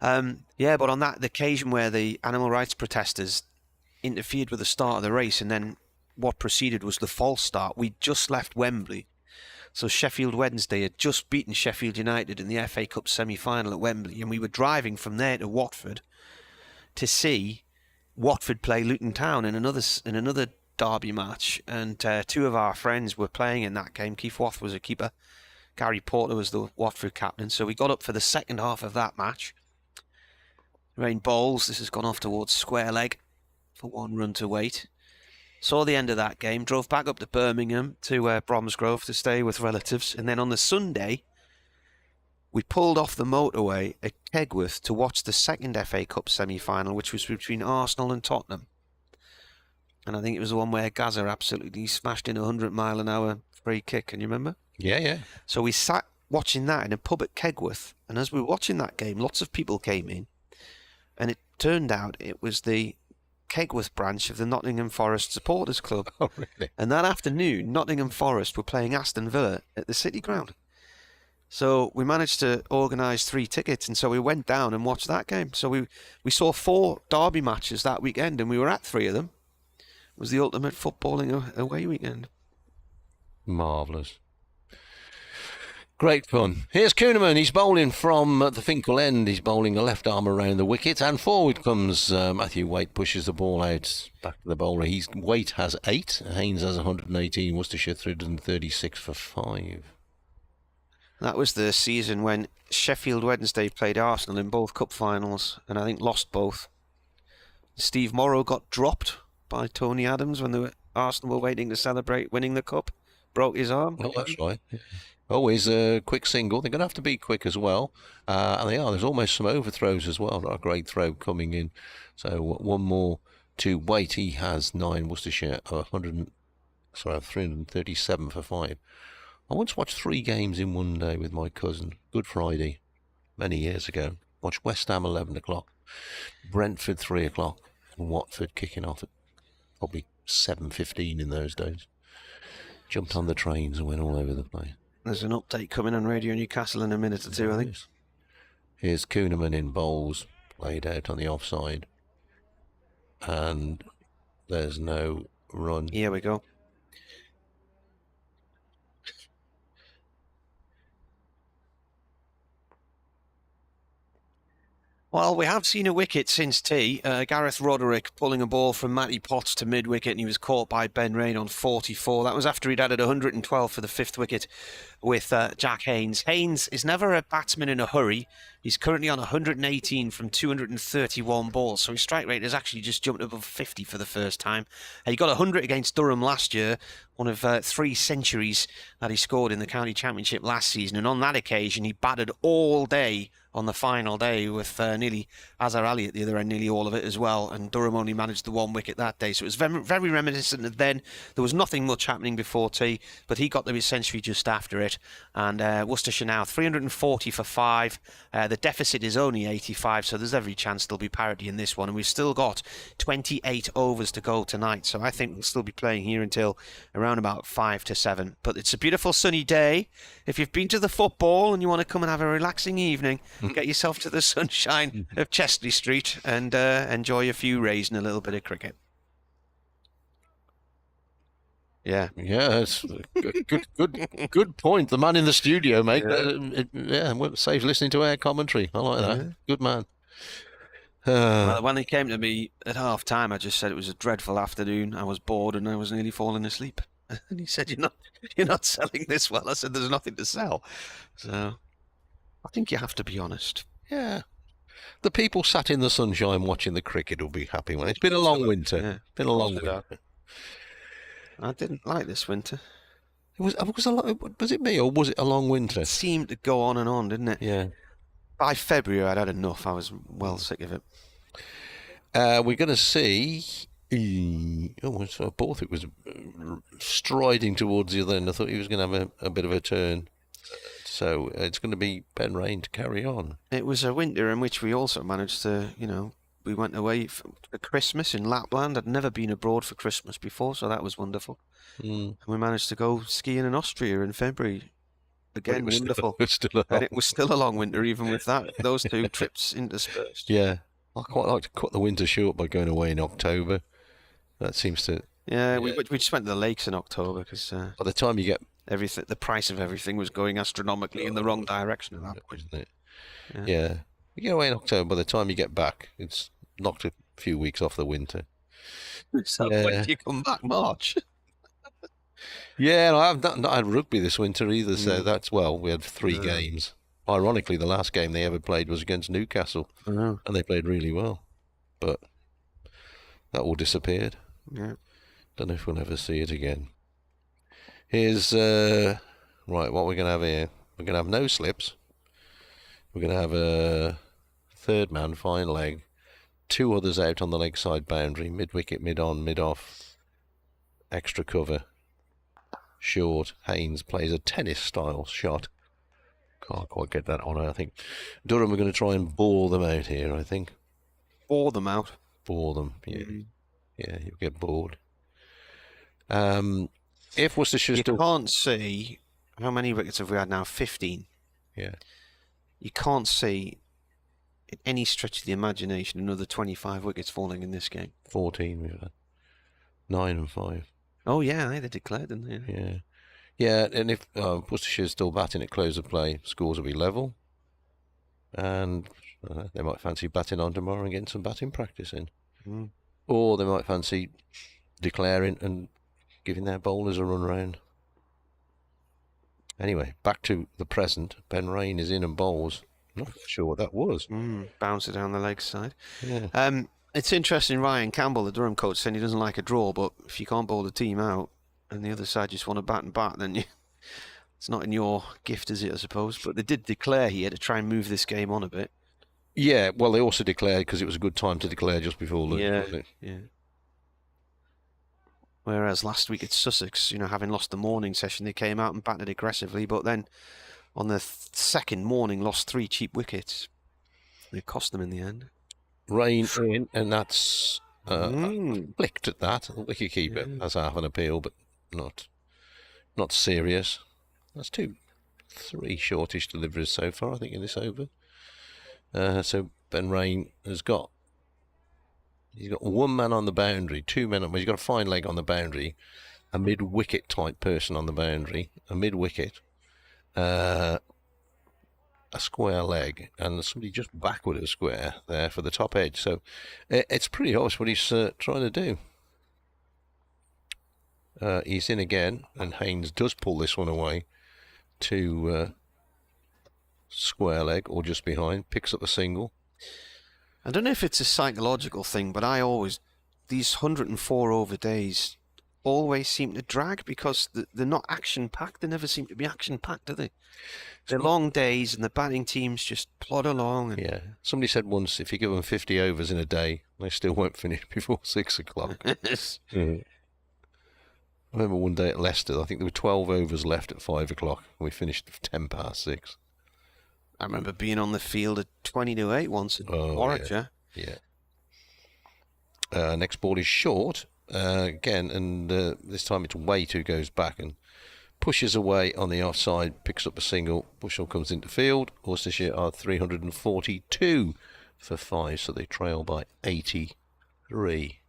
But on the occasion where the animal rights protesters interfered with the start of the race, and then what proceeded was the false start. We'd just left Wembley. So Sheffield Wednesday had just beaten Sheffield United in the FA Cup semi-final at Wembley, and we were driving from there to Watford to see Watford play Luton Town in another derby match. And 2 of our friends were playing in that game. Keith Wath was a keeper. Gary Porter was the Watford captain. So we got up for the second half of that match. Rain bowls. This has gone off towards square leg for 1 run to wait. Saw the end of that game, drove back up to Birmingham to Bromsgrove to stay with relatives, and then on the Sunday we pulled off the motorway at Kegworth to watch the second FA Cup semi-final, which was between Arsenal and Tottenham. And I think it was the one where Gaza absolutely smashed in a 100-mile-an-hour free kick. Can you remember? Yeah. So we sat watching that in a pub at Kegworth, and as we were watching that game, lots of people came in, and it turned out it was the Kegworth branch of the Nottingham Forest Supporters Club. Oh, really? And that afternoon, Nottingham Forest were playing Aston Villa at the City Ground. So we managed to organise 3 tickets, and so we went down and watched that game. So we saw 4 derby matches that weekend, and we were at 3 of them. It was the ultimate footballing away weekend. Marvellous. Great fun. Here's Kuhneman. He's bowling from the Finkel end. He's bowling a left arm around the wicket, and forward comes Matthew Waite, pushes the ball out back to the bowler. Waite has 8. Haynes has 118. Worcestershire 336 for 5. That was the season when Sheffield Wednesday played Arsenal in both cup finals, and I think lost both. Steve Morrow got dropped by Tony Adams when Arsenal were waiting to celebrate winning the cup. Broke his arm. Oh, that's right. Always a quick single. They're going to have to be quick as well. And they are. There's almost some overthrows as well. Not a great throw coming in. So one more to Waite. He has 9. Worcestershire 337 for 5. I once watched 3 games in one day with my cousin. Good Friday, many years ago. Watched West Ham 11 o'clock, Brentford 3 o'clock, and Watford kicking off at probably 7:15 in those days. Jumped on the trains and went all over the place. There's an update coming on Radio Newcastle in a minute or two, I think. Here's Kuhneman in bowls, played out on the offside. And there's no run. Here we go. Well, we have seen a wicket since tea. Gareth Roderick pulling a ball from Matty Potts to mid-wicket, and he was caught by Ben Rain on 44. That was after he'd added 112 for the 5th wicket with Jack Haynes. Haynes is never a batsman in a hurry. He's currently on 118 from 231 balls, so his strike rate has actually just jumped above 50 for the first time. He got 100 against Durham last year, one of 3 centuries that he scored in the county championship last season, and on that occasion he batted all day on the final day with nearly Azhar Ali at the other end, nearly all of it as well, and Durham only managed the 1 wicket that day, so it was very, very reminiscent of then. There was nothing much happening before tea, but he got the century just after it, and Worcestershire now 340 for 5. The deficit is only 85, so there's every chance there'll be parity in this one, and we've still got 28 overs to go tonight, so I think we'll still be playing here until around about 5 to 7. But it's a beautiful sunny day. If you've been to the football and you want to come and have a relaxing evening, get yourself to the sunshine of Chesley Street and enjoy a few rays and a little bit of cricket. Yeah, that's good point. The man in the studio, mate. Saves listening to our commentary. I like that. Good man. Well, when they came to me at half time, I just said it was a dreadful afternoon. I was bored and I was nearly falling asleep. And he said, "You're not selling this well." I said, "There's nothing to sell." So I think you have to be honest. Yeah. The people sat in the sunshine watching the cricket will be happy when it's been a long winter. Yeah. Been a long winter. I didn't like this winter. Was it me or was it a long winter? It seemed to go on and on, didn't it? Yeah. By February, I'd had enough. I was well sick of it. We're going to see. I thought it was striding towards the other end. I thought he was going to have a bit of a turn. So it's going to be Ben Rain to carry on. It was a winter in which we also managed to, we went away for Christmas in Lapland. I'd never been abroad for Christmas before, so that was wonderful. And we managed to go skiing in Austria in February. Again, wonderful. And it was still a long winter, even with those 2 trips interspersed. Yeah. I quite like to cut the winter short by going away in October. That seems to... Yeah, we just went to the lakes in October because... by the time you get... the price of everything was going astronomically in the wrong direction at that point. Isn't it? Yeah. You get away in October, by the time you get back, it's knocked a few weeks off the winter. So when do you come back? March? Yeah, I've not had rugby this winter either, so that's, we had 3 games. Ironically, the last game they ever played was against Newcastle, and they played really well. But that all disappeared. Yeah. Don't know if we'll ever see it again. Here's, right, what we're going to have here. We're going to have no slips. We're going to have a 3rd man, fine leg. 2 others out on the leg side boundary, mid-wicket, mid-on, mid-off. Extra cover. Short. Haynes plays a tennis-style shot. Can't quite get that on, I think. Durham are going to try and bore them out here, I think. Bore them out? Bore them, yeah. Yeah, you'll get bored. If Worcestershire You can't see... How many wickets have we had now? 15. Yeah. You can't see, in any stretch of the imagination, another 25 wickets falling in this game. 14 we've had. 9 and 5. Oh, yeah, they declared, didn't they? Yeah. Yeah, and if Worcestershire's still batting at close of play, scores will be level. And they might fancy batting on tomorrow and getting some batting practice in. Mm. Or they might fancy declaring and giving their bowlers a run round. Anyway, back to the present. Ben Rain is in and bowls. Not sure what that was. Bounce it down the leg side. Yeah. It's interesting, Ryan Campbell, the Durham coach, saying he doesn't like a draw, but if you can't bowl the team out and the other side just want to bat and bat, then it's not in your gift, is it, I suppose? But they did declare here to try and move this game on a bit. Yeah, well, they also declared because it was a good time to declare just before lunch, wasn't it? Yeah. Whereas last week at Sussex, having lost the morning session, they came out and batted aggressively, but then on the second morning lost 3 cheap wickets. It cost them in the end. Rain in, and that's flicked at that. The wicketkeeper has half an appeal, but not serious. That's 3 shortish deliveries so far, I think, in this over. So Ben Rain he's got 1 man on the boundary, 2 men. He's got a fine leg on the boundary, a mid-wicket type person on the boundary, a mid-wicket, a square leg, and somebody just backward of a square there for the top edge. So it's pretty obvious what he's trying to do. He's in again, and Haynes does pull this one away to square leg or just behind, picks up a single. I don't know if it's a psychological thing, but these 104 over days always seem to drag because they're not action-packed. They never seem to be action-packed, do they? They're long days and the batting teams just plod along. Yeah. Somebody said once, if you give them 50 overs in a day, they still won't finish before 6 o'clock. I remember one day at Leicester, I think there were 12 overs left at 5 o'clock, and we finished at 10 past 6. I remember being on the field at 20 to 8 once in Warwickshire. Yeah. Next ball is short again, and this time it's Waite who goes back and pushes away on the offside, picks up a single. Bushell comes into field. Worcestershire are 342 for 5, so they trail by 83.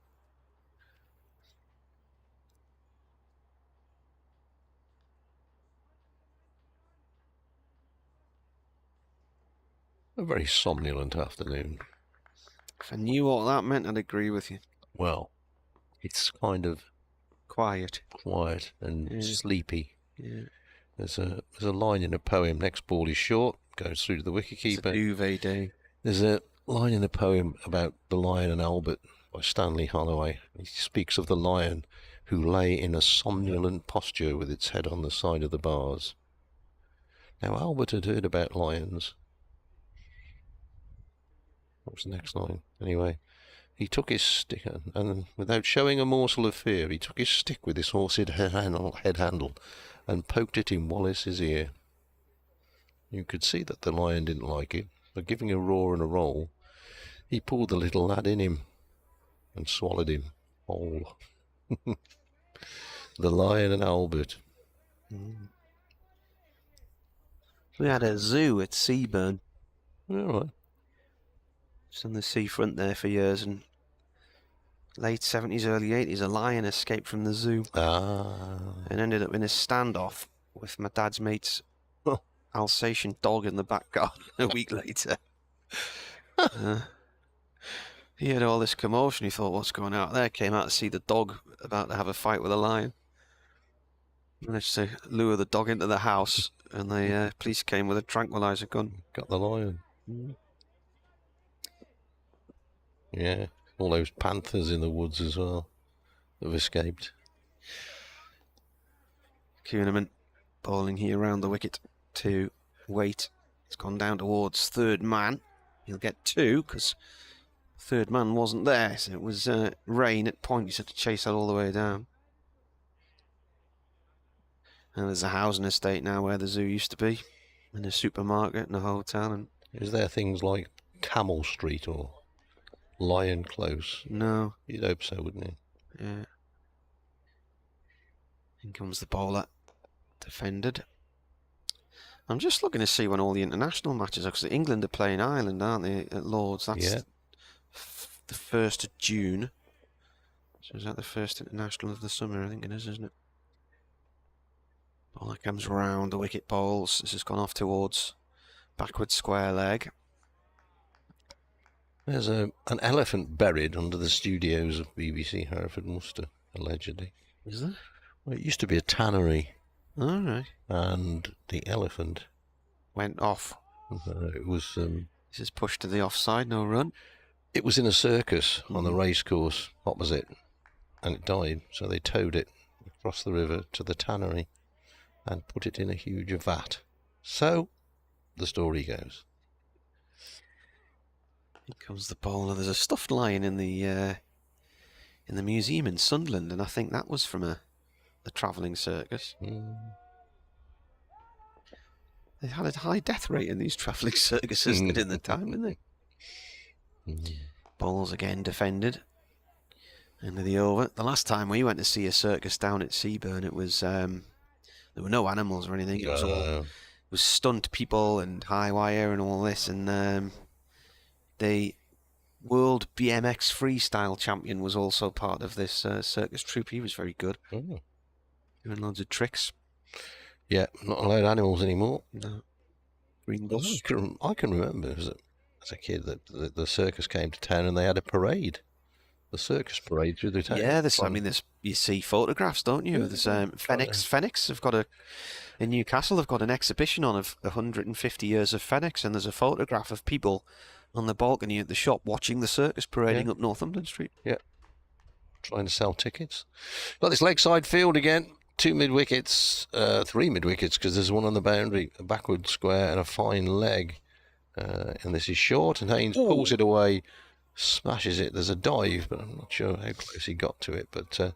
A very somnolent afternoon. If I knew what that meant, I'd agree with you. Well, it's kind of quiet and sleepy. Yeah. There's a line in a poem. Next ball is short, goes through to the wicketkeeper. It's a duvet day. There's a line in the poem about the Lion and Albert by Stanley Holloway. He speaks of the lion who lay in a somnolent posture with its head on the side of the bars. Now Albert had heard about lions. What was the next line? Anyway, he took his stick and without showing a morsel of fear, he took his stick with his horse's head handle and poked it in Wallace's ear. You could see that the lion didn't like it, but giving a roar and a roll, he pulled the little lad in him and swallowed him whole. The Lion and Albert. We had a zoo at Seaburn. All right. It's on the seafront there for years, and late 70s, early 80s, a lion escaped from the zoo and ended up in a standoff with my dad's mate's Alsatian dog in the back garden a week later. He had all this commotion. He thought, what's going on out there? Came out to see the dog about to have a fight with a lion. Managed to lure the dog into the house, and the police came with a tranquilizer gun. Got the lion. Yeah, all those panthers in the woods as well have escaped. Kuhneman bowling here around the wicket to Waite. It's gone down towards third man. He'll get 2 because third man wasn't there, so it was Rain at point. He's had to chase that all the way down. And there's a housing estate now where the zoo used to be, and a supermarket and a hotel. And is there things like Camel Street or Lion Close? No. You'd hope so, wouldn't you? Yeah. In comes the bowler. Defended. I'm just looking to see when all the international matches are, because England are playing Ireland, aren't they, at Lords? That's the 1st of June. So is that the first international of the summer? I think it is, isn't it? Ball that comes round the wicket bowls. This has gone off towards backward square leg. There's an elephant buried under the studios of BBC Hereford Worcester, allegedly. Is there? Well, it used to be a tannery. All right. And the elephant went off. It was. This is pushed to the offside, no run. It was in a circus on the racecourse opposite, and it died. So they towed it across the river to the tannery and put it in a huge vat. So the story goes. Here comes the bowler. There's a stuffed lion in the museum in Sunderland, and I think that was from a travelling circus. They had a high death rate in these travelling circuses in the time, didn't they? Balls again defended. End of the over. The last time we went to see a circus down at Seaburn, it was there were no animals or anything. It was all stunt people and high wire and all this. And the World BMX Freestyle Champion was also part of this circus troupe. He was very good. Doing loads of tricks. Yeah, not allowed animals anymore. No. Green bus. I can remember as a kid that the circus came to town and they had a parade. The circus parade through the town. Yeah, you see photographs, don't you? There's Phoenix have got in Newcastle, they've got an exhibition on of 150 years of Phoenix, and there's a photograph of people on the balcony at the shop watching the circus parading up Northumberland Street. Yeah. Trying to sell tickets. Got this lakeside field again. 2 mid-wickets, 3 mid-wickets, because there's one on the boundary, a backward square and a fine leg. And this is short, and Haynes pulls it away, smashes it. There's a dive, but I'm not sure how close he got to it. But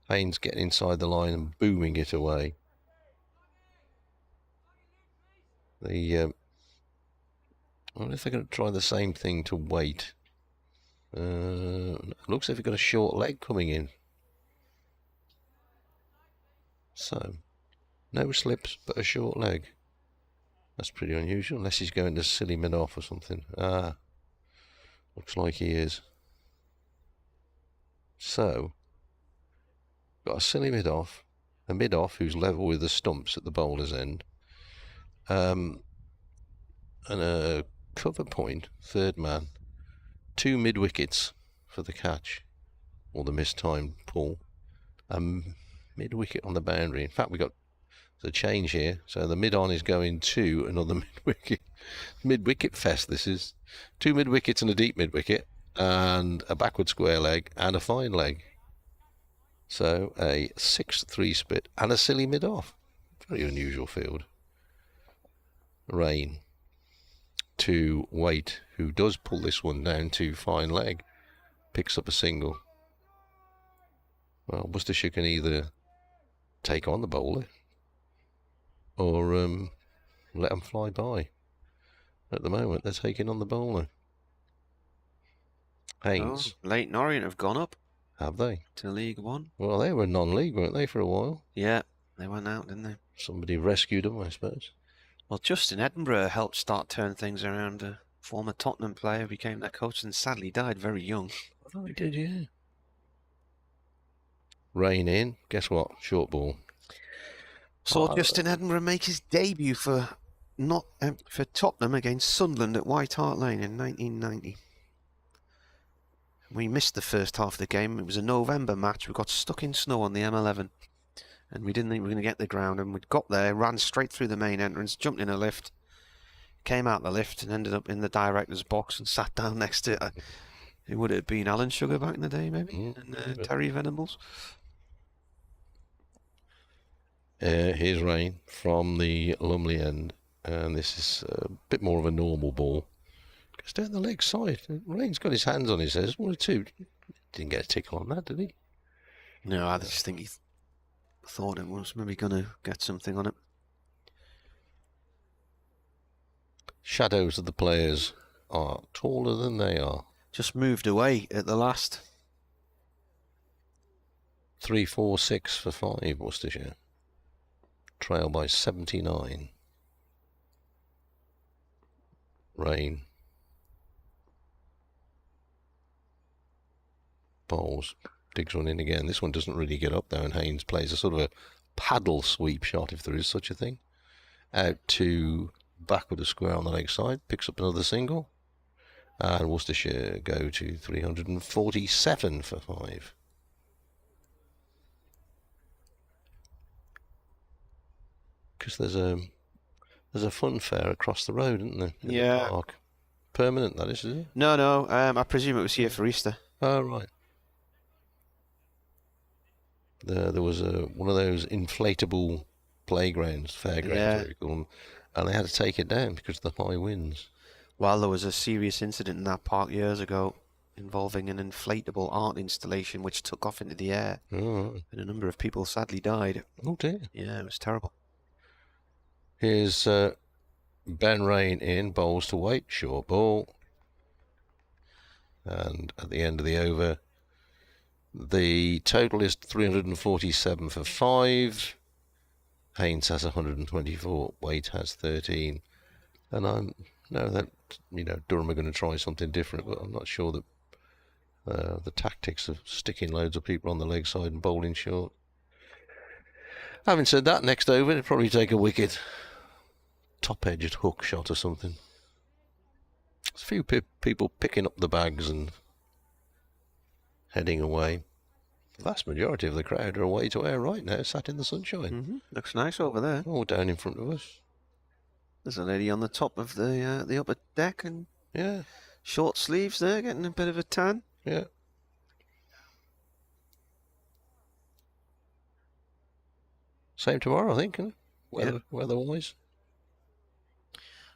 Haynes getting inside the line and booming it away. I wonder if they're going to try the same thing to weight. Looks like they've got a short leg coming in. So, no slips, but a short leg. That's pretty unusual, unless he's going to silly mid-off or something. Looks like he is. So, got a silly mid-off, a mid-off who's level with the stumps at the bowler's end, and a cover point, third man, 2 mid-wickets for the catch, or the mistimed pull, mid-wicket on the boundary. In fact, we got the change here. So the mid-on is going to another mid-wicket. Mid-wicket fest, this is. 2 mid-wickets and a deep mid-wicket, and a backward square leg, and a fine leg. So a 6-3 split, and a silly mid-off. Very unusual field. Rain to Waite, who does pull this one down to fine leg. Picks up a single. Well, Worcestershire can either take on the bowler or let them fly by. At the moment, they're taking on the bowler. Haynes. Leighton Orient have gone up. Have they? To League One. Well, they were non-league, weren't they, for a while? Yeah, they went out, didn't they? Somebody rescued them, I suppose. Well, Justin Edinburgh helped start turning things around. A former Tottenham player became their coach and sadly died very young. Oh, he did, yeah. Rain in. Guess what? Short ball. Saw Justin Edinburgh make his debut for Tottenham against Sunderland at White Hart Lane in 1990. We missed the first half of the game. It was a November match. We got stuck in snow on the M11. And we didn't think we were going to get the ground. And we got there, ran straight through the main entrance, jumped in a lift, came out the lift and ended up in the director's box and sat down next to it. It would have been Alan Sugar back in the day, maybe, and Terry Venables. Here's Rain from the Lumley end. And this is a bit more of a normal ball. Goes down the leg side. Rain's got his hands on his head. 1 or 2. Didn't get a tickle on that, did he? No, I just think he thought it was maybe going to get something on it. Shadows of the players are taller than they are. Just moved away at the last. 3, 4, 6 for 5, Worcestershire. Trail by 79. rain. Bowles digs one in again. This one doesn't really get up there, and Haynes plays a sort of a paddle sweep shot, if there is such a thing, out to backward of square on the leg side, picks up another single, and Worcestershire go to 347 for 5. Because there's a fun fair across the road, isn't there? In the park. Permanent, that is it? No. I presume it was here for Easter. Oh, right. There was one of those inflatable playgrounds, fairgrounds, what you call them, and they had to take it down because of the high winds. Well, there was a serious incident in that park years ago involving an inflatable art installation which took off into the air, and a number of people sadly died. Oh dear. Yeah, it was terrible. Here's Ben Rain in, bowls to Waite, short ball. And at the end of the over, the total is 347 for 5. Haynes has 124, Waite has 13. And I know that, Durham are going to try something different, but I'm not sure that the tactics of sticking loads of people on the leg side and bowling short. Having said that, next over, it'll probably take a wicket. Top-edged hook shot or something. There's a few people picking up the bags and heading away. The vast majority of the crowd are away to air right now, sat in the sunshine. Looks nice over there. All down in front of us. There's a lady on the top of the upper deck, and short sleeves there, getting a bit of a tan. Yeah. Same tomorrow, I think, isn't it? Weather-wise.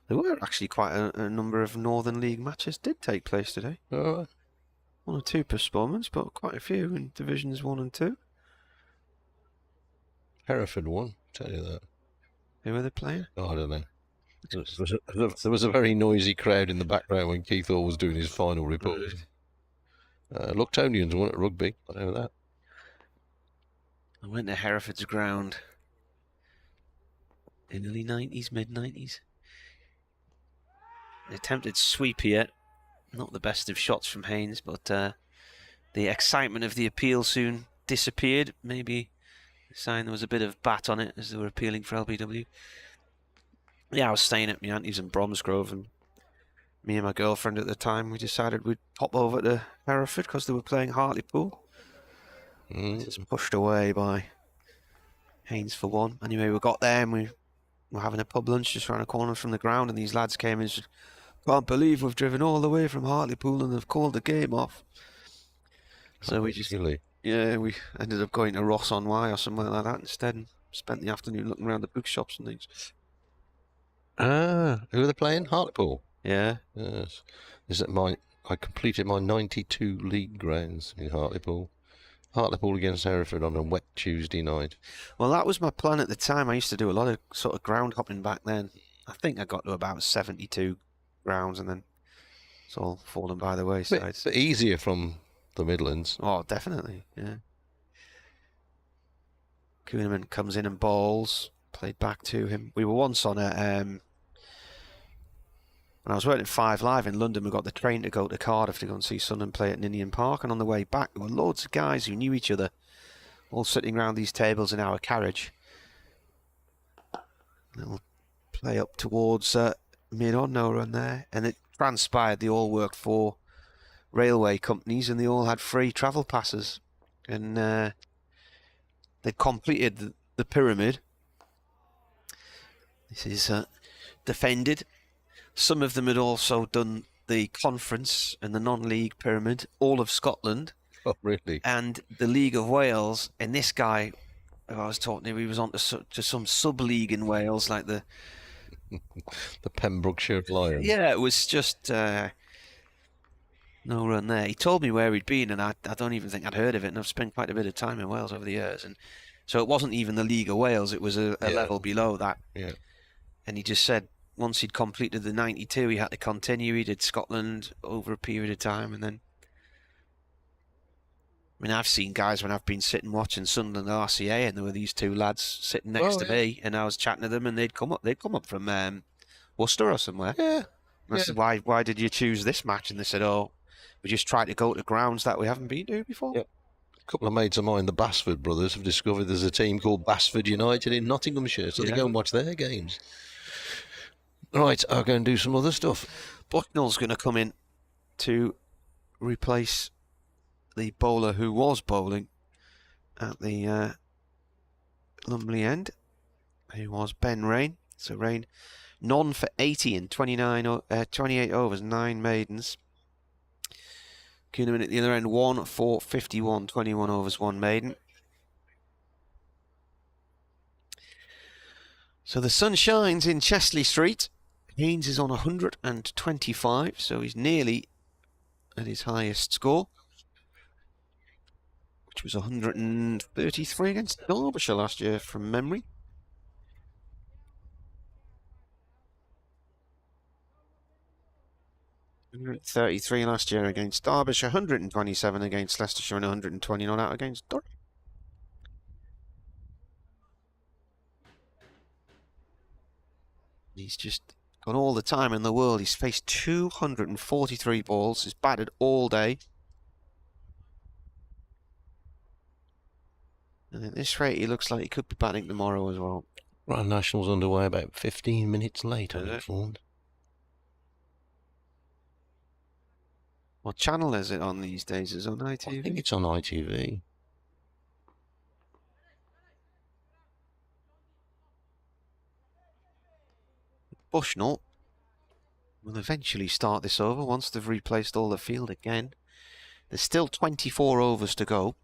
There were actually quite a number of Northern League matches did take place today. Oh. 1 or 2 postponements, but quite a few in Divisions 1 and 2. Hereford won, tell you that. Who were they playing? Oh, I don't know. There was a very noisy crowd in the background when Keith Orr was doing his final report. Lucktonians won at rugby, I know that. I went to Hereford's ground in early 90s, mid-90s. An attempted sweep here. Not the best of shots from Haynes, but the excitement of the appeal soon disappeared. Maybe a sign there was a bit of bat on it as they were appealing for LBW. Yeah, I was staying at my auntie's in Bromsgrove, and me and my girlfriend at the time, we decided we'd pop over to Hereford because they were playing Hartlepool. Just pushed away by Haynes for 1. Anyway, we got there and we were having a pub lunch just around a corner from the ground, and these lads came in and said, "Can't believe we've driven all the way from Hartlepool and they've called the game off." So we just, we ended up going to Ross on Wye or somewhere like that instead, and spent the afternoon looking around the bookshops and things. Who are they playing? Hartlepool. Yeah. Yes. I completed my 92 league grounds in Hartlepool. Hartlepool against Hereford on a wet Tuesday night. Well, that was my plan at the time. I used to do a lot of sort of ground hopping back then. I think I got to about 72 grounds, and then it's all fallen by the wayside. But easier from the Midlands. Oh, definitely, yeah. Kuhneman comes in and bowls. Played back to him. We were once on a... when I was working at 5 Live in London, we got the train to go to Cardiff to go and see Sunderland play at Ninian Park, and on the way back there were loads of guys who knew each other, all sitting around these tables in our carriage. Little play up towards mid-on, no run there, and it transpired they all worked for railway companies and they all had free travel passes, and they completed the pyramid. This is defended. Some of them had also done the conference and the non-league pyramid, all of Scotland. Oh, really? And the League of Wales. And this guy, who I was talking to, he was on to some sub-league in Wales, like the Pembrokeshire Lions. Yeah, it was just no run there. He told me where he'd been, and I don't even think I'd heard of it. And I've spent quite a bit of time in Wales over the years, and so it wasn't even the League of Wales. It was a level below that. Yeah. And he just said once he'd completed the 92, he had to continue. He did Scotland over a period of time, and then... I mean, I've seen guys when I've been sitting watching Sunderland RCA, and there were these 2 lads sitting next to me, and I was chatting to them, and they'd come up from Worcester or somewhere. Yeah. I said, why did you choose this match? And they said, oh, we just try to go to grounds that we haven't been to before. Yep. A couple of mates of mine, the Basford brothers, have discovered there's a team called Basford United in Nottinghamshire, so they go and watch their games. Right, I'll go and do some other stuff. Bucknell's going to come in to replace the bowler who was bowling at the Lumley end, who was Ben Rain. So Rain, none for 80 in 28 overs, 9 maidens. Kuhneman at the other end, 1 for 51, 21 overs, 1 maiden. So the sun shines in Chesley Street. Haynes is on 125, so he's nearly at his highest score, which was 133 against Derbyshire last year from memory. $133 last year against Derbyshire, 127 against Leicestershire, and 129 out against Durham. He's just got all the time in the world. He's faced 243 balls. He's batted all day. And at this rate, he looks like he could be batting tomorrow as well. Grand National's underway about 15 minutes late, I'm informed. What channel is it on these days? Is it on ITV? I think it's on ITV. Bushnell will eventually start this over once they've replaced all the field again. There's still 24 overs to go.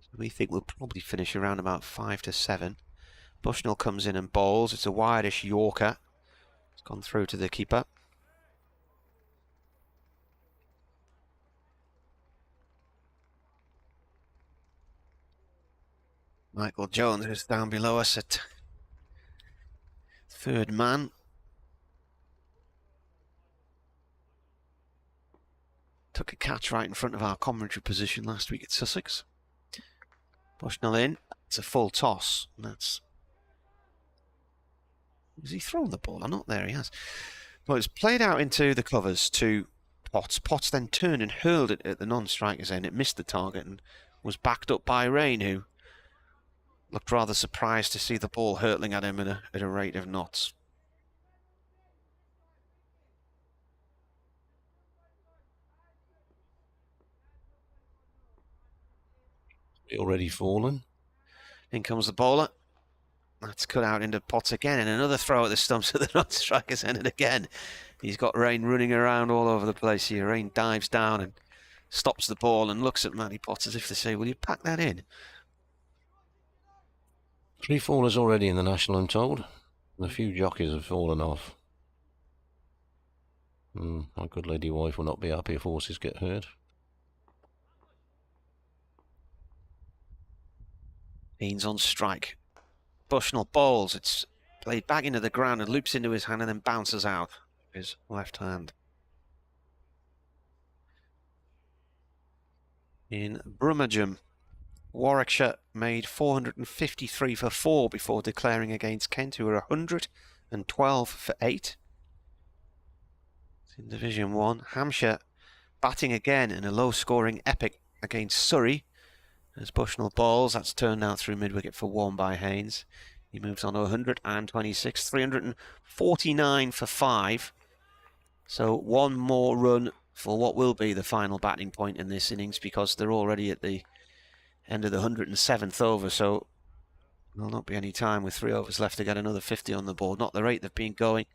So we think we'll probably finish around about 5 to 7. Bushnell comes in and bowls. It's a wideish Yorker. It's gone through to the keeper. Michael Jones is down below us at third man. Took a catch right in front of our commentary position last week at Sussex. Bushnell in. It's a full toss. And that's... Has he thrown the ball? I'm not there. He has. Well, it's played out into the covers to Potts. Potts then turned and hurled it at the non-striker's end. It missed the target and was backed up by Rain, who looked rather surprised to see the ball hurtling at him at a rate of knots. Already fallen. In comes the bowler. That's cut out into Potts again, and another throw at the stumps at the non-striker's end, and again he's got Rain running around all over the place here. Rain dives down and stops the ball and looks at Matty Potts as if to say, will you pack that in? 3 fallers already in the National, I'm told. And a few jockeys have fallen off. My good lady wife will not be happy if horses get hurt. Haynes on strike. Bushnell bowls. It's played back into the ground and loops into his hand and then bounces out his left hand. In Brummagem, Warwickshire made 453 for 4 before declaring against Kent, who were 112 for 8. In Division 1, Hampshire batting again in a low-scoring epic against Surrey. As Bushnell bowls, that's turned out through mid-wicket for 1 by Haynes. He moves on to 126, 349 for 5. So 1 more run for what will be the final batting point in this innings, because they're already at the end of the 107th over, so there'll not be any time with 3 overs left to get another 50 on the board. Not the rate they've been going.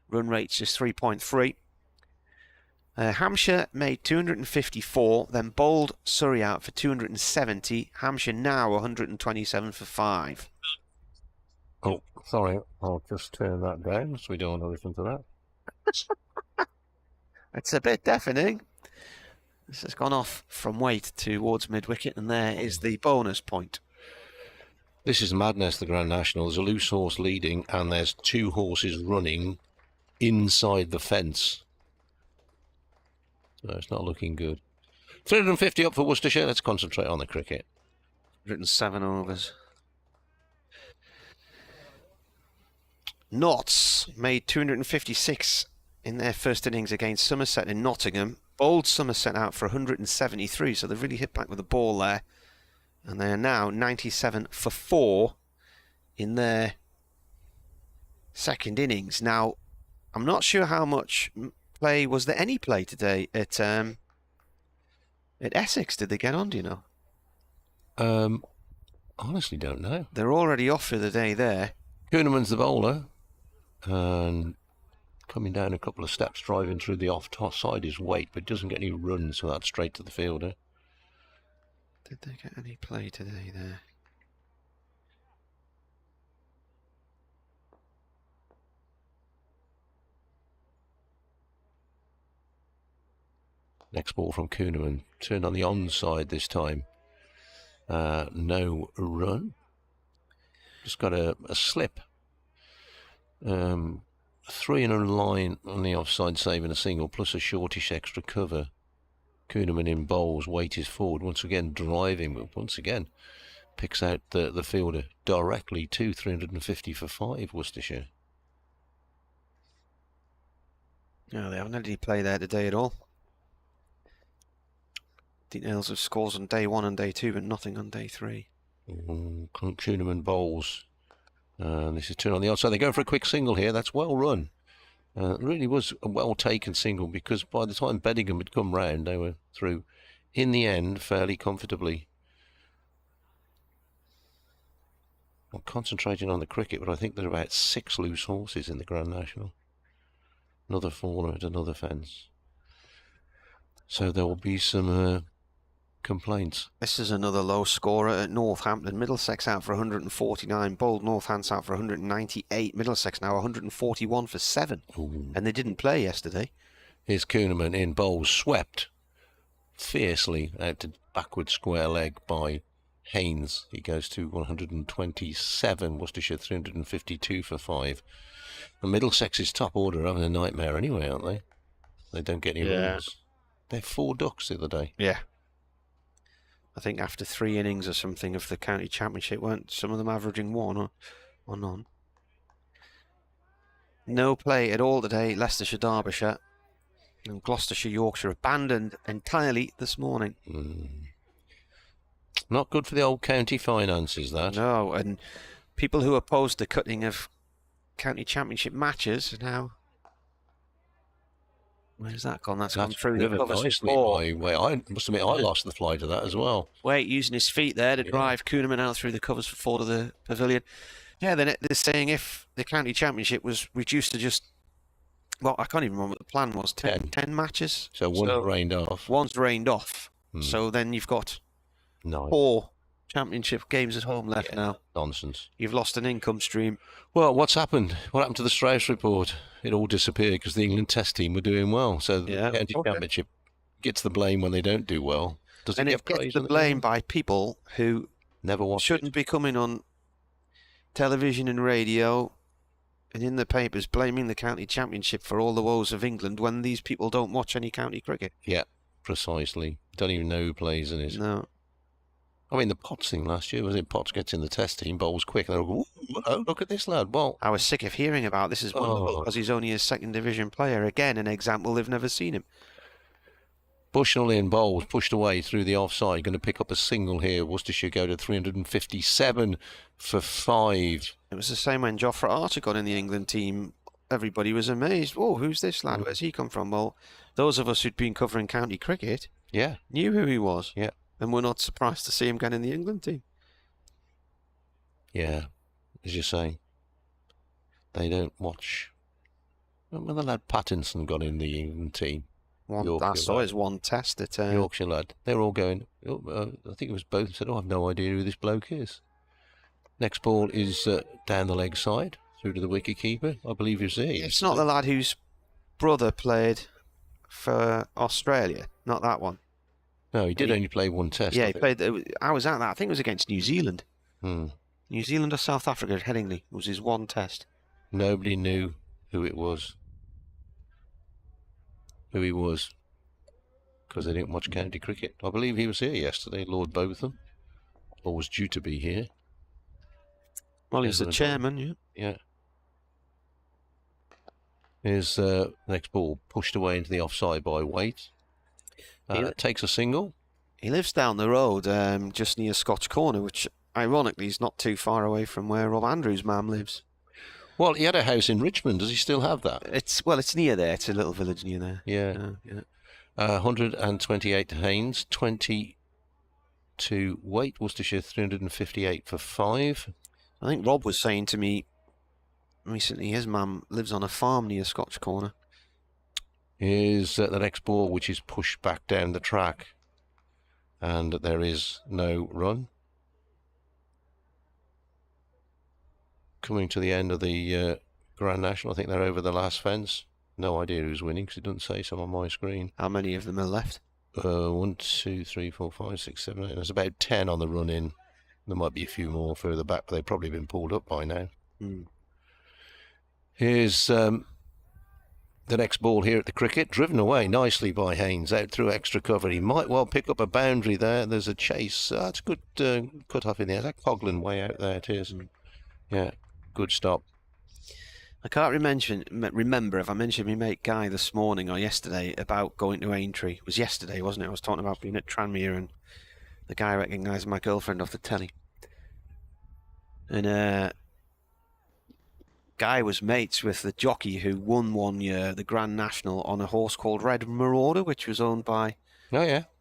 Run rate's just 3.3. Hampshire made 254, then bowled Surrey out for 270. Hampshire now 127 for 5. Oh, sorry, I'll just turn that down so we don't want to listen to that. It's a bit deafening. This has gone off from weight towards mid-wicket, and there is the bonus point. This is madness, the Grand National. There's a loose horse leading, and there's 2 horses running inside the fence. So it's not looking good. 350 up for Worcestershire. Let's concentrate on the cricket. 107 overs. Notts made 256 in their first innings against Somerset in Nottingham. Bowled Somerset out for 173, so they've really hit back with the ball there. And they are now 97 for 4 in their second innings. Now, I'm not sure how much play, was there any play today at Essex? Did they get on, do you know? Honestly don't know. They're already off for the day there. Kuhneman's the bowler, and coming down a couple of steps, driving through the off-toss side is weight, but doesn't get any runs, so that's straight to the fielder. Did they get any play today there? Next ball from Kuhneman, turned on the onside this time. No run. Just got a slip. 3 in a line on the offside save and a single, plus a shortish extra cover. Kuhneman in bowls, weight is forward, once again driving, but once again picks out the fielder directly to 350 for 5, Worcestershire. No, they haven't had any play there today at all. Details of scores on day 1 and day 2, but nothing on day 3. Kuhneman bowls. This is turn on the outside. They go for a quick single here. That's well run. It really was a well taken single, because by the time Bedingham had come round, they were through in the end fairly comfortably. I'm concentrating on the cricket, but I think there are about 6 loose horses in the Grand National. Another faller at another fence. So there will be some complaints. This is another low scorer at Northampton. Middlesex out for 149, bowled Northants out for 198. Middlesex now 141 for 7. Ooh. And they didn't play yesterday. Here's Kuhneman in bowls, swept fiercely out to backward square leg by Haynes. He goes to 127, Worcestershire 352 for 5. The Middlesex's top order are having a nightmare anyway, aren't they? They don't get any runs. They had 4 ducks the other day. Yeah. I think after 3 innings or something of the county championship, weren't some of them averaging 1 or none? No play at all today, Leicestershire, Derbyshire. And Gloucestershire, Yorkshire abandoned entirely this morning. Not good for the old county finances, that. No, and people who opposed the cutting of county championship matches are now... Where's that gone? That's gone through the covers. I must admit, I lost the fly to that as well. Wait, using his feet there to drive Kuhneman out through the covers for 4 to the pavilion. Yeah, they're saying if the county championship was reduced to just, well, I can't even remember what the plan was, 10 matches. So one's rained off. One's rained off. So then you've got 4 championship games at home left now. Nonsense. You've lost an income stream. Well, what's happened? What happened to the Strauss report? It all disappeared because the England Test team were doing well. So the county championship gets the blame when they don't do well. Does it get gets the blame by people who never shouldn't be coming on television and radio and in the papers blaming the county championship for all the woes of England when these people don't watch any county cricket. Yeah, precisely. Don't even know who plays in it. No. I mean, the Potts thing last year, was it? Potts gets in the Test team, bowls quick, and they go, oh, look at this lad. Well, I was sick of hearing about this is wonderful because he's only a second division player. Again, an example, they've never seen him. Bushnell in bowls, pushed away through the offside, going to pick up a single here. Worcestershire go to 357 for 5. It was the same when Jofra Archer got in the England team. Everybody was amazed. Oh, who's this lad? Where's he come from? Well, those of us who'd been covering county cricket knew who he was. Yeah. And we're not surprised to see him get in the England team. Yeah, as you say, they don't watch. When the lad Pattinson got in the England team, I saw his one test at Yorkshire lad. They were all going. I think it was both said, "Oh, I've no idea who this bloke is." Next ball is down the leg side through to the wicket keeper. I believe he was there. It's not the lad whose brother played for Australia. Not that one. No, he did only play 1 test. Yeah, he played. I was at that. I think it was against New Zealand. New Zealand or South Africa at Headingley. It was his 1 test. Nobody knew who it was. Who he was. Because they didn't watch county cricket. I believe he was here yesterday, Lord Botham. Or was due to be here. Well, he's the chairman, Yeah. Is next ball pushed away into the offside by Waite. Takes a single. He lives down the road, just near Scotch Corner, which ironically is not too far away from where Rob Andrews' mum lives. Well, he had a house in Richmond. Does he still have that? It's near there. It's a little village near there. Yeah. Yeah. 128 to Haynes, 20 to Waite. Worcestershire 358 for 5. I think Rob was saying to me recently his mum lives on a farm near Scotch Corner. Is the next ball, which is pushed back down the track, and there is no run. Coming to the end of the Grand National, I think they're over the last fence. No idea who's winning because it doesn't say so on my screen. How many of them are left? 1, 2, 3, 4, 5, 6, 7, 8. There's about 10 on the run in. There might be a few more further back, but they've probably been pulled up by now. Here's the next ball here at the cricket, driven away nicely by Haynes, out through extra cover. He might well pick up a boundary there. There's a chase. It's a good cut off in there. That Coghlan way out there, it is. Yeah, good stop. I can't remember if I mentioned my mate Guy this morning or yesterday about going to Aintree. It was yesterday, wasn't it? I was talking about being at Tranmere and the guy recognised my girlfriend off the telly. And Guy was mates with the jockey who won one year the Grand National on a horse called Red Marauder, which was owned by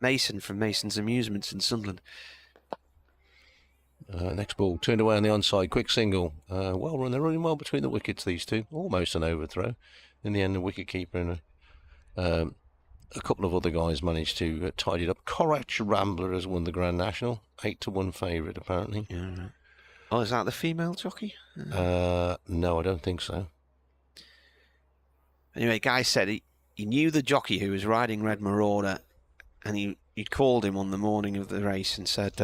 Mason from Mason's Amusements in Sunderland. Next ball turned away on the onside, quick single. Well run, they're running well between the wickets, these two. Almost an overthrow. In the end, the wicketkeeper and a couple of other guys managed to tidy it up. Corach Rambler has won the Grand National, 8-1 favourite apparently. Yeah. Oh, is that the female jockey? No, I don't think so. Anyway, Guy said he knew the jockey who was riding Red Marauder, and he'd called him on the morning of the race and said,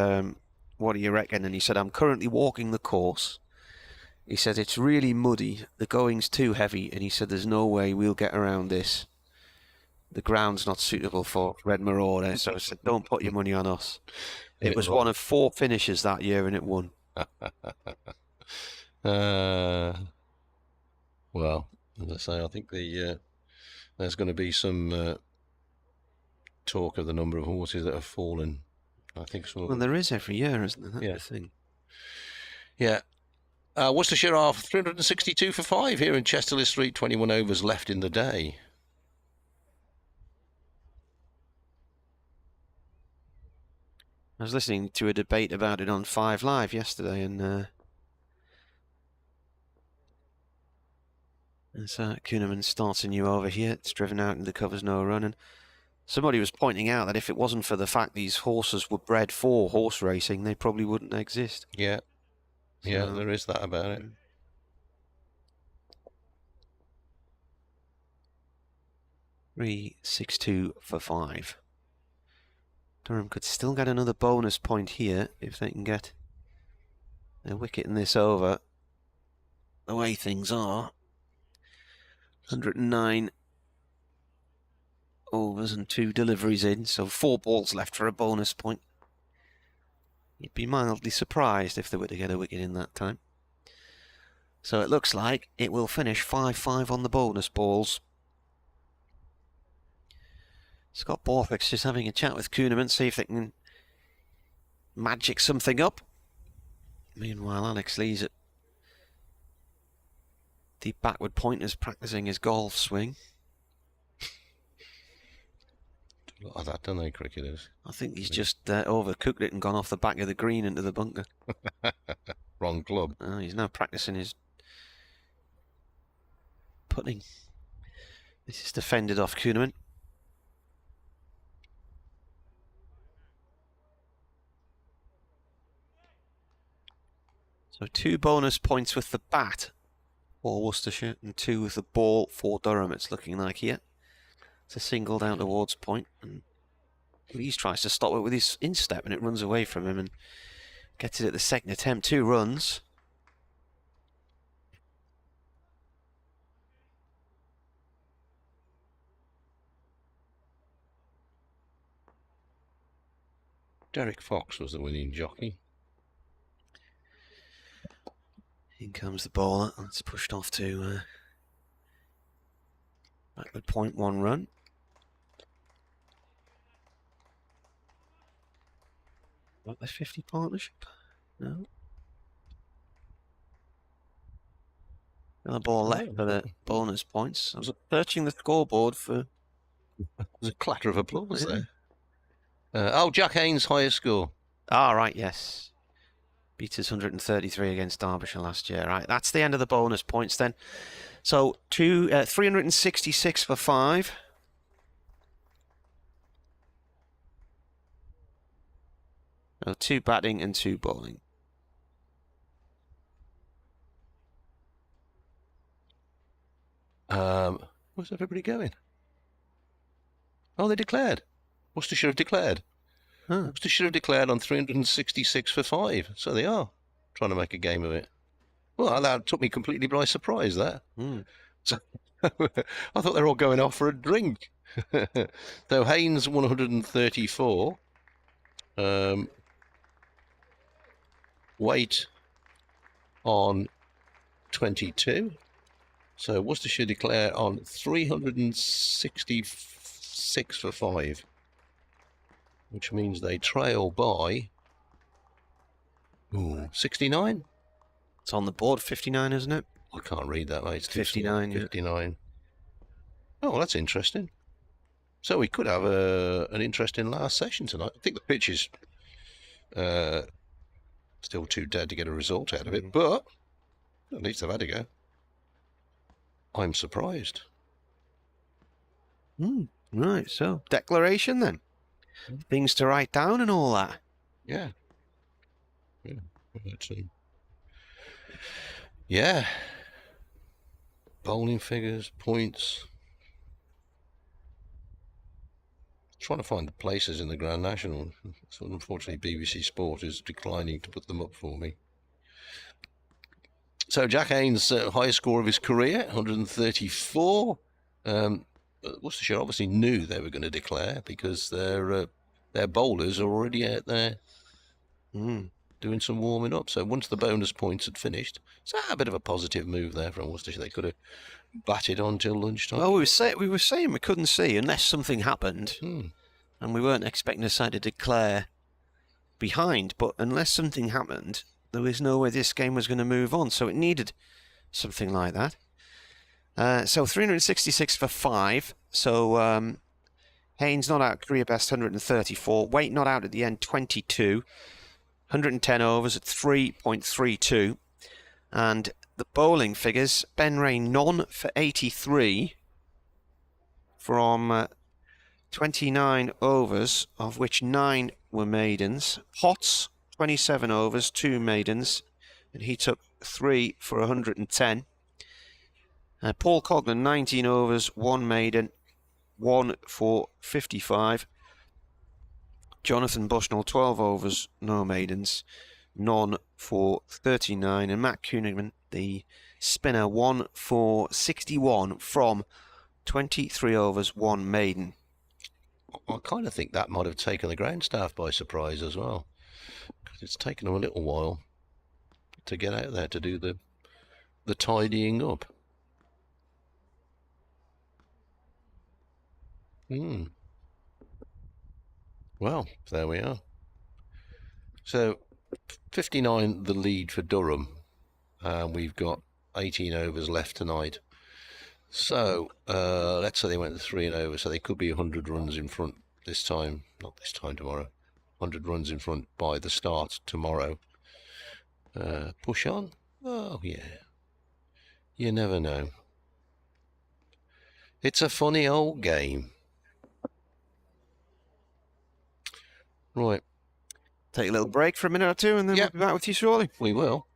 what do you reckon? And he said, I'm currently walking the course. He said, it's really muddy, the going's too heavy, and he said, there's no way we'll get around this. The ground's not suitable for Red Marauder, so I said, don't put your money on us. It was one of 4 finishes that year, and it won. Well, as I say, I think there's going to be some talk of the number of horses that have fallen. I think so. Well, there is every year, isn't there? That's the thing. Yeah. Worcestershire are 362 for 5 here in Chesterley Street. 21 overs left in the day. I was listening to a debate about it on 5 Live yesterday, and Kuhneman starts a new over here. It's driven out and the cover's no run. And somebody was pointing out that if it wasn't for the fact these horses were bred for horse racing, they probably wouldn't exist. Yeah. Yeah, there is that about it. $3.62 for 5. Durham could still get another bonus point here if they can get a wicket in this over. The way things are, 109 overs and 2 deliveries in, so 4 balls left for a bonus point. You'd be mildly surprised if they were to get a wicket in that time. So it looks like it will finish 5-5 on the bonus balls. Scott Borthwick's just having a chat with Kuhneman, see if they can magic something up. Meanwhile, Alex Lee's at deep backward pointers practicing his golf swing. A lot of that, don't they, cricketers? I think he's just overcooked it and gone off the back of the green into the bunker. Wrong club. Oh, he's now practicing his putting. This is defended off Kuhneman. So 2 bonus points with the bat for Worcestershire and 2 with the ball for Durham, it's looking like here. It's a single down towards point, and Lees tries to stop it with his instep and it runs away from him and gets it at the second attempt. 2 runs. Derek Fox was the winning jockey. In comes the bowler. That's pushed off to Backward point, 1 run. What, the 50 partnership? No. Another ball left for the bonus points. I was searching the scoreboard for... There's a clatter of applause there. Oh, Jack Haynes' highest score. Ah, right, yes. Beat us 133 against Derbyshire last year. Right, that's the end of the bonus points then. So 366 for 5. So 2 batting and 2 bowling. Where's everybody going? Oh, they declared. Worcestershire have declared. Huh. Worcestershire have declared on 366 for 5. So they are trying to make a game of it. Well, that took me completely by surprise, that. So, I thought they were all going off for a drink. So Haynes 134. Weight on 22. So Worcestershire declare on 366 for 5, which means they trail by 69. It's on the board, 59, isn't it? I can't read that, mate. It's 59. 59. Oh, well, that's interesting. So we could have an interesting last session tonight. I think the pitch is still too dead to get a result out of it, but at least they've had a go. I'm surprised. Right, so declaration then. Things to write down and all that. Yeah. Yeah. Bowling figures, points. Trying to find the places in the Grand National. So unfortunately, BBC Sport is declining to put them up for me. So Jack Haynes' highest score of his career, 134. Worcestershire obviously knew they were going to declare because their bowlers are already out there doing some warming up. So once the bonus points had finished, it's a bit of a positive move there from Worcestershire. They could have batted on till lunchtime. Well, we were saying we couldn't see unless something happened, and we weren't expecting the side to declare behind. But unless something happened, there was no way this game was going to move on. So it needed something like that. So 366 for 5. So Haynes not out, career best 134. Weight not out at the end 22. 110 overs at 3.32. And the bowling figures, Ben Ray none for 83 from 29 overs, of which 9 were maidens. Potts, 27 overs, 2 maidens, and he took 3 for 110. Paul Coglan, 19 overs, 1 maiden, 1 for 55. Jonathan Bushnell, 12 overs, no maidens, none for 39. And Matt Koenigman, the spinner, 1 for 61 from 23 overs, 1 maiden. I kind of think that might have taken the ground staff by surprise as well, because it's taken them a little while to get out there to do the tidying up. Well, there we are. So 59 the lead for Durham, and we've got 18 overs left tonight. So let's say they went to 3 and over, so they could be 100 runs in front this time, not this time, tomorrow. 100 runs in front by the start tomorrow. Push on? Oh yeah, you never know. It's a funny old game. Right. Take a little break for a minute or two and then we'll be back with you shortly. We will.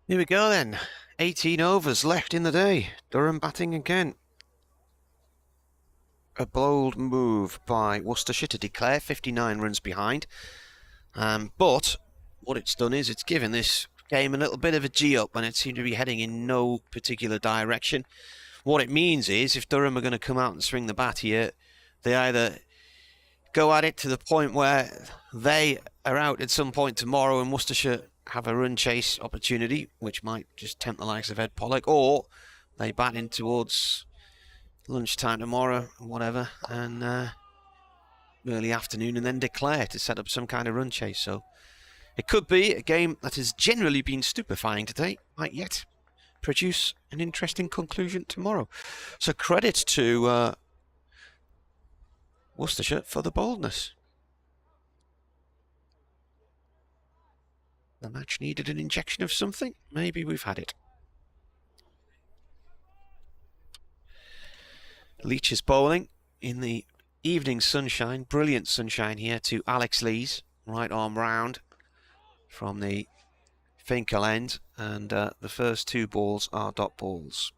Here we go then. 18 overs left in the day. Durham batting again. A bold move by Worcestershire to declare 59 runs behind. But what it's done is it's given this game a little bit of a G-up when it seemed to be heading in no particular direction. What it means is if Durham are going to come out and swing the bat here, they either go at it to the point where they are out at some point tomorrow and Worcestershire have a run chase opportunity, which might just tempt the likes of Ed Pollock, or they bat in towards lunchtime tomorrow, or whatever, and early afternoon, and then declare to set up some kind of run chase. So it could be a game that has generally been stupefying today, might yet produce an interesting conclusion tomorrow. So credit to Worcestershire for the boldness. The match needed an injection of something. Maybe we've had it. Leach is bowling in the evening sunshine. Brilliant sunshine here to Alex Lees. Right arm round from the Finkel end. And the first two balls are dot balls.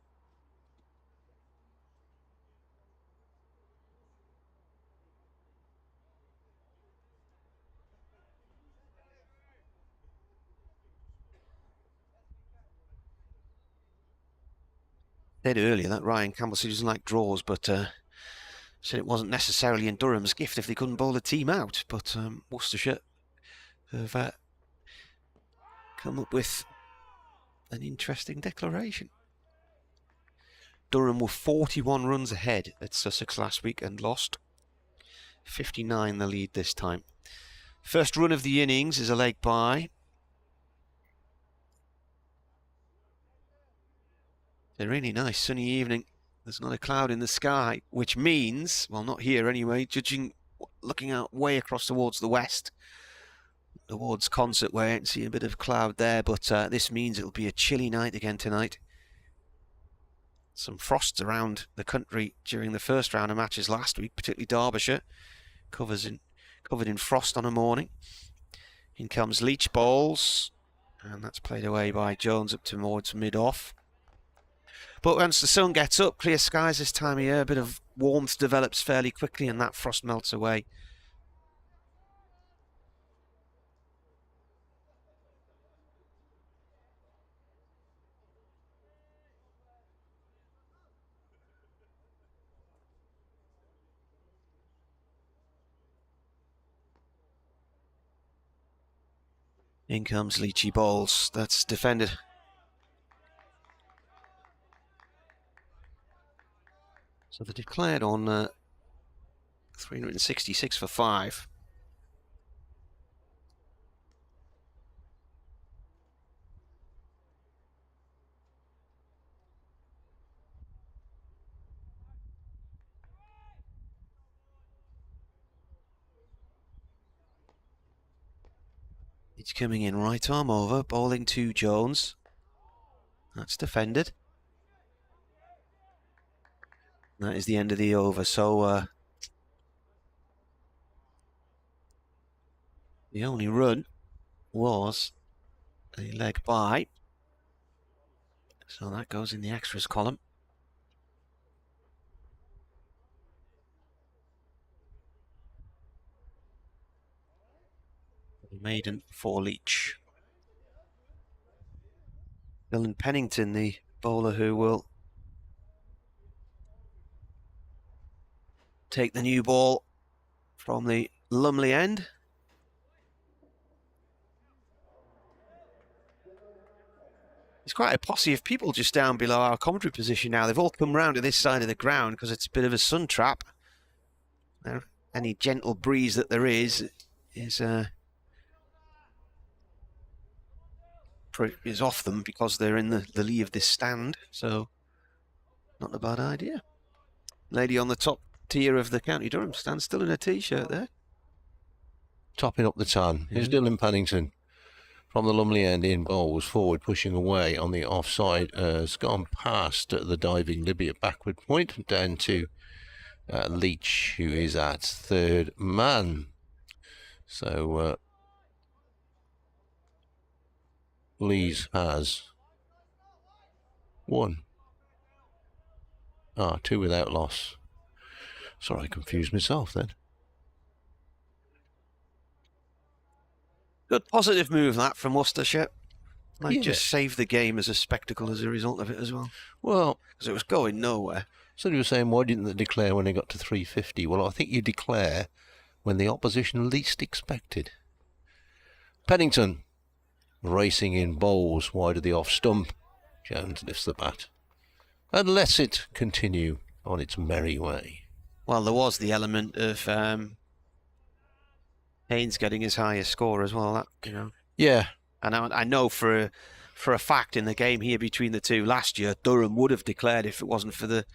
Said earlier that Ryan Campbell said he doesn't like draws, but said it wasn't necessarily in Durham's gift if they couldn't bowl the team out. But Worcestershire have come up with an interesting declaration. Durham were 41 runs ahead at Sussex last week and lost. 59 the lead this time. First run of the innings is a leg by. It's a really nice sunny evening. There's not a cloud in the sky, which means, well, not here anyway, judging, looking out way across towards the west, towards Concert Way, and see a bit of cloud there, but this means it'll be a chilly night again tonight. Some frosts around the country during the first round of matches last week, particularly Derbyshire, covered in frost on a morning. In comes Leach bowls, and that's played away by Jones up towards mid-off. But once the sun gets up, clear skies this time of year, a bit of warmth develops fairly quickly and that frost melts away. In comes Leachy bowls, that's defended. So they declared on 366 for 5. He's coming in right arm over, bowling to Jones. That's defended. That is the end of the over. So the only run was a leg by. So that goes in the extras column. Maiden for Leach. Dylan Pennington, the bowler who will take the new ball from the Lumley end. There's quite a posse of people just down below our commentary position now. They've all come round to this side of the ground because it's a bit of a sun trap. Now, any gentle breeze that there is off them because they're in the lee of this stand, so not a bad idea. Lady on the top tier of the County Durham stand, still in a t-shirt there. Topping up the ton. Here's Dylan Pennington from the Lumley end in bowls, forward pushing away on the offside. Has gone past the diving Libby at backward point, down to Leach, who is at third man. So Lees has 1. 2 without loss. Sorry, I confused myself then. Good positive move that from Worcestershire. Like just saved the game as a spectacle as a result of it as well. Well, because it was going nowhere. So you were saying, why didn't they declare when they got to 350? Well, I think you declare when the opposition least expected. Pennington racing in bowls wide of the off stump. Jones lifts the bat and lets it continue on its merry way. Well, there was the element of Haynes getting his highest score as well. That, you know. Yeah. And I know for a fact in the game here between the two last year, Durham would have declared if it wasn't for the.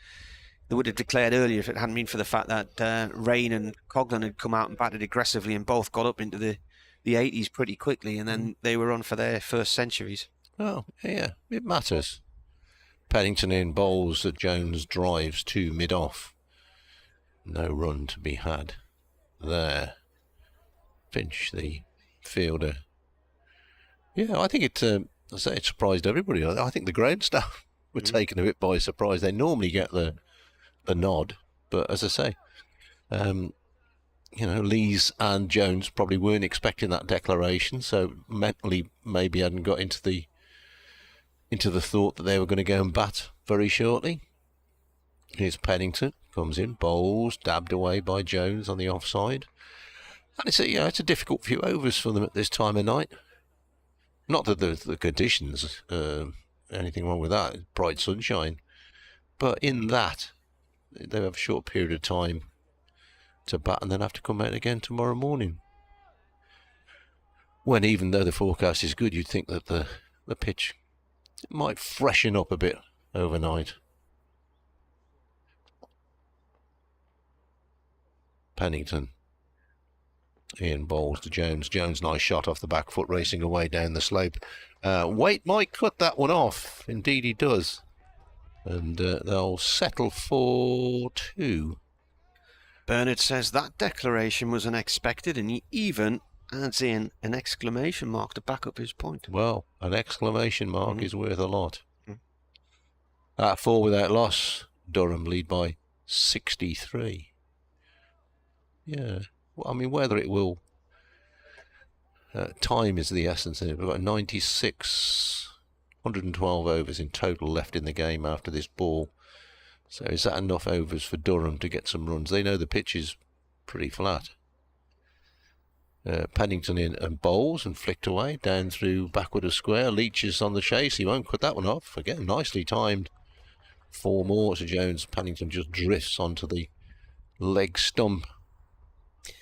They would have declared earlier if it hadn't been for the fact that Rain and Coghlan had come out and batted aggressively and both got up into the 80s pretty quickly, and then they were on for their first centuries. Oh, yeah, it matters. Pennington in bowls that Jones drives to mid-off. No run to be had there. Finch, the fielder. Yeah, I think it surprised everybody. I think the ground staff were taken a bit by surprise. They normally get the nod, but as I say, you know, Lees and Jones probably weren't expecting that declaration, so mentally maybe hadn't got into the thought that they were going to go and bat very shortly. Here's Pennington, comes in, bowls, dabbed away by Jones on the offside. And it's a difficult few overs for them at this time of night. Not that the conditions, anything wrong with that, bright sunshine. But in that, they have a short period of time to bat and then have to come out again tomorrow morning. When even though the forecast is good, you'd think that the pitch might freshen up a bit overnight. Pennington in bowls to Jones. Jones, nice shot off the back foot, racing away down the slope. Waite might cut that one off. Indeed he does. And they'll settle for 2. Bernard says that declaration was unexpected, and he even adds in an exclamation mark to back up his point. Well, an exclamation mark is worth a lot. At 4 without loss, Durham lead by 63. Yeah. Well, I mean, whether it will... time is the essence in it. We've got 96, 112 overs in total left in the game after this ball. So is that enough overs for Durham to get some runs? They know the pitch is pretty flat. Pennington in and bowls and flicked away down through backward of square. Leach is on the chase. He won't cut that one off. Again, nicely timed. 4 more to Jones. Pennington just drifts onto the leg stump.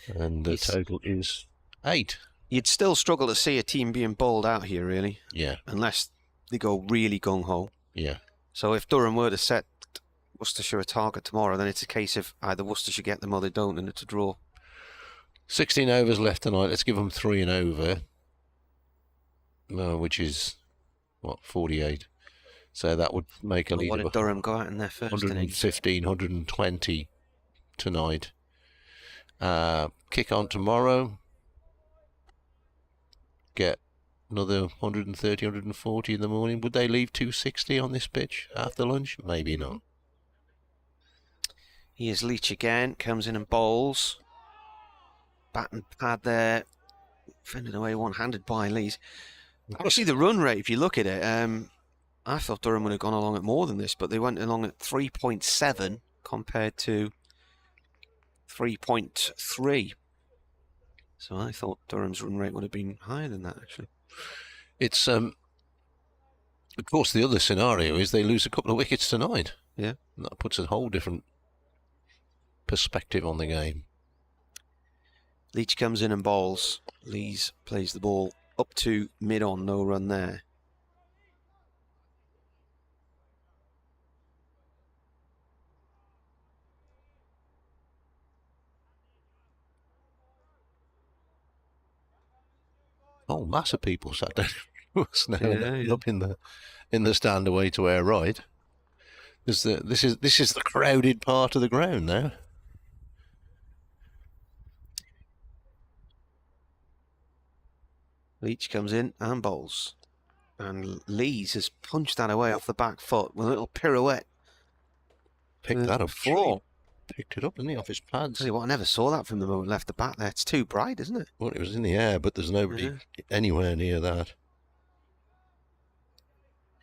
And the total is 8. You'd still struggle to see a team being bowled out here, really. Yeah. Unless they go really gung-ho. Yeah. So if Durham were to set Worcestershire a target tomorrow, then it's a case of either Worcestershire get them or they don't, and it's a draw. 16 overs left tonight. Let's give them 3 and over. which is, what, 48. So that would make a lead What of did Durham go out in their first innings? 115, 120 tonight. Kick on tomorrow. Get another 130, 140 in the morning. Would they leave 260 on this pitch after lunch? Maybe not. Here's Leach again, comes in and bowls. Bat and pad there, fending away one-handed by Lees. Actually, the run rate, if you look at it, I thought Durham would have gone along at more than this, but they went along at 3.7 compared to 3.3. So I thought Durham's run rate would have been higher than that, actually. It's, of course, the other scenario is they lose a couple of wickets tonight. Yeah. And that puts a whole different perspective on the game. Leach comes in and bowls. Lees plays the ball up to mid-on, no run there. Oh, mass of people sat down now, Yeah. up in the stand away to our right. This is the crowded part of the ground now. Leach comes in and bowls. And Lees has punched that away off the back foot with a little pirouette. Picked that up. Four. Picked it up, didn't he, off his pads? Tell you what, I never saw that from the moment left the bat there. It's too bright, isn't it? Well, it was in the air, but there's nobody anywhere near that.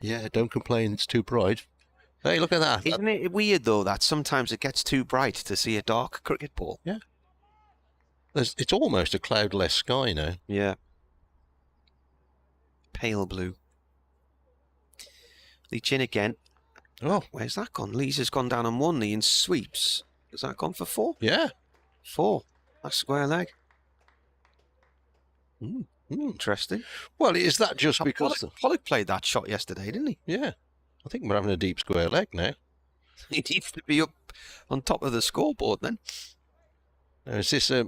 Yeah, don't complain, it's too bright. Hey, look at that. Isn't it weird, though, that sometimes it gets too bright to see a dark cricket ball? Yeah. It's almost a cloudless sky now. Yeah. Pale blue. Leach in again. Oh. Where's that gone? Lees has gone down on one knee and sweeps. Has that gone for 4? Yeah. 4. That's square leg. Interesting. Well, is that just because... Pollock played that shot yesterday, didn't he? Yeah. I think we're having a deep square leg now. He needs to be up on top of the scoreboard then. Now, is this a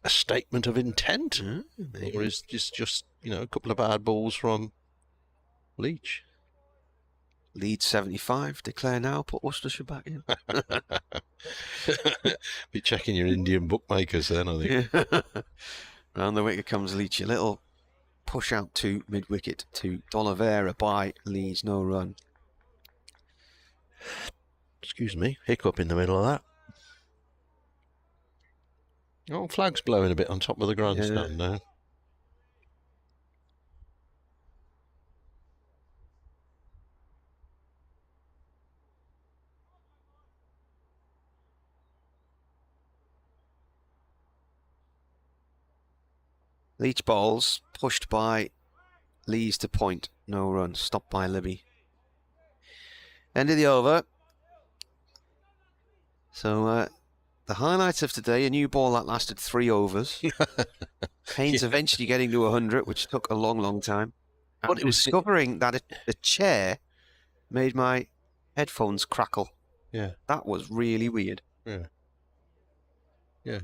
statement of intent? Or is this just, a couple of bad balls from Leach? Lead 75. Declare now. Put Worcestershire back in. Be checking your Indian bookmakers then, I think. Yeah. Round the wicket comes Leach. A little push out to mid-wicket to D'Oliveira by Lees. No run. Excuse me. Hiccup in the middle of that. Oh, flag's blowing a bit on top of the grandstand now. Leach bowls, pushed by Lees to point. No run. Stopped by Libby. End of the over. So, the highlights of today, a new ball that lasted 3 overs. Haynes eventually getting to 100, which took a long, long time. But it was discovering that a chair made my headphones crackle. Yeah. That was really weird. Yeah. Yeah.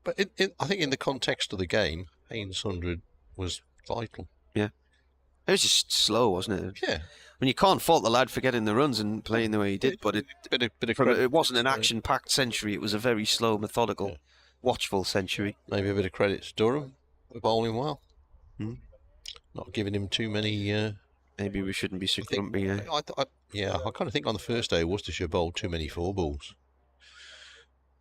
But I think in the context of the game, Haynes 100 was vital. Yeah. It was just slow, wasn't it? Yeah. I mean, you can't fault the lad for getting the runs and playing the way he did, but it wasn't an action-packed century. It was a very slow, methodical, watchful century. Maybe a bit of credit to Durham for bowling well. Not giving him too many... Maybe we shouldn't be so grumpy. I kind of think on the first day Worcestershire bowled too many 4 balls.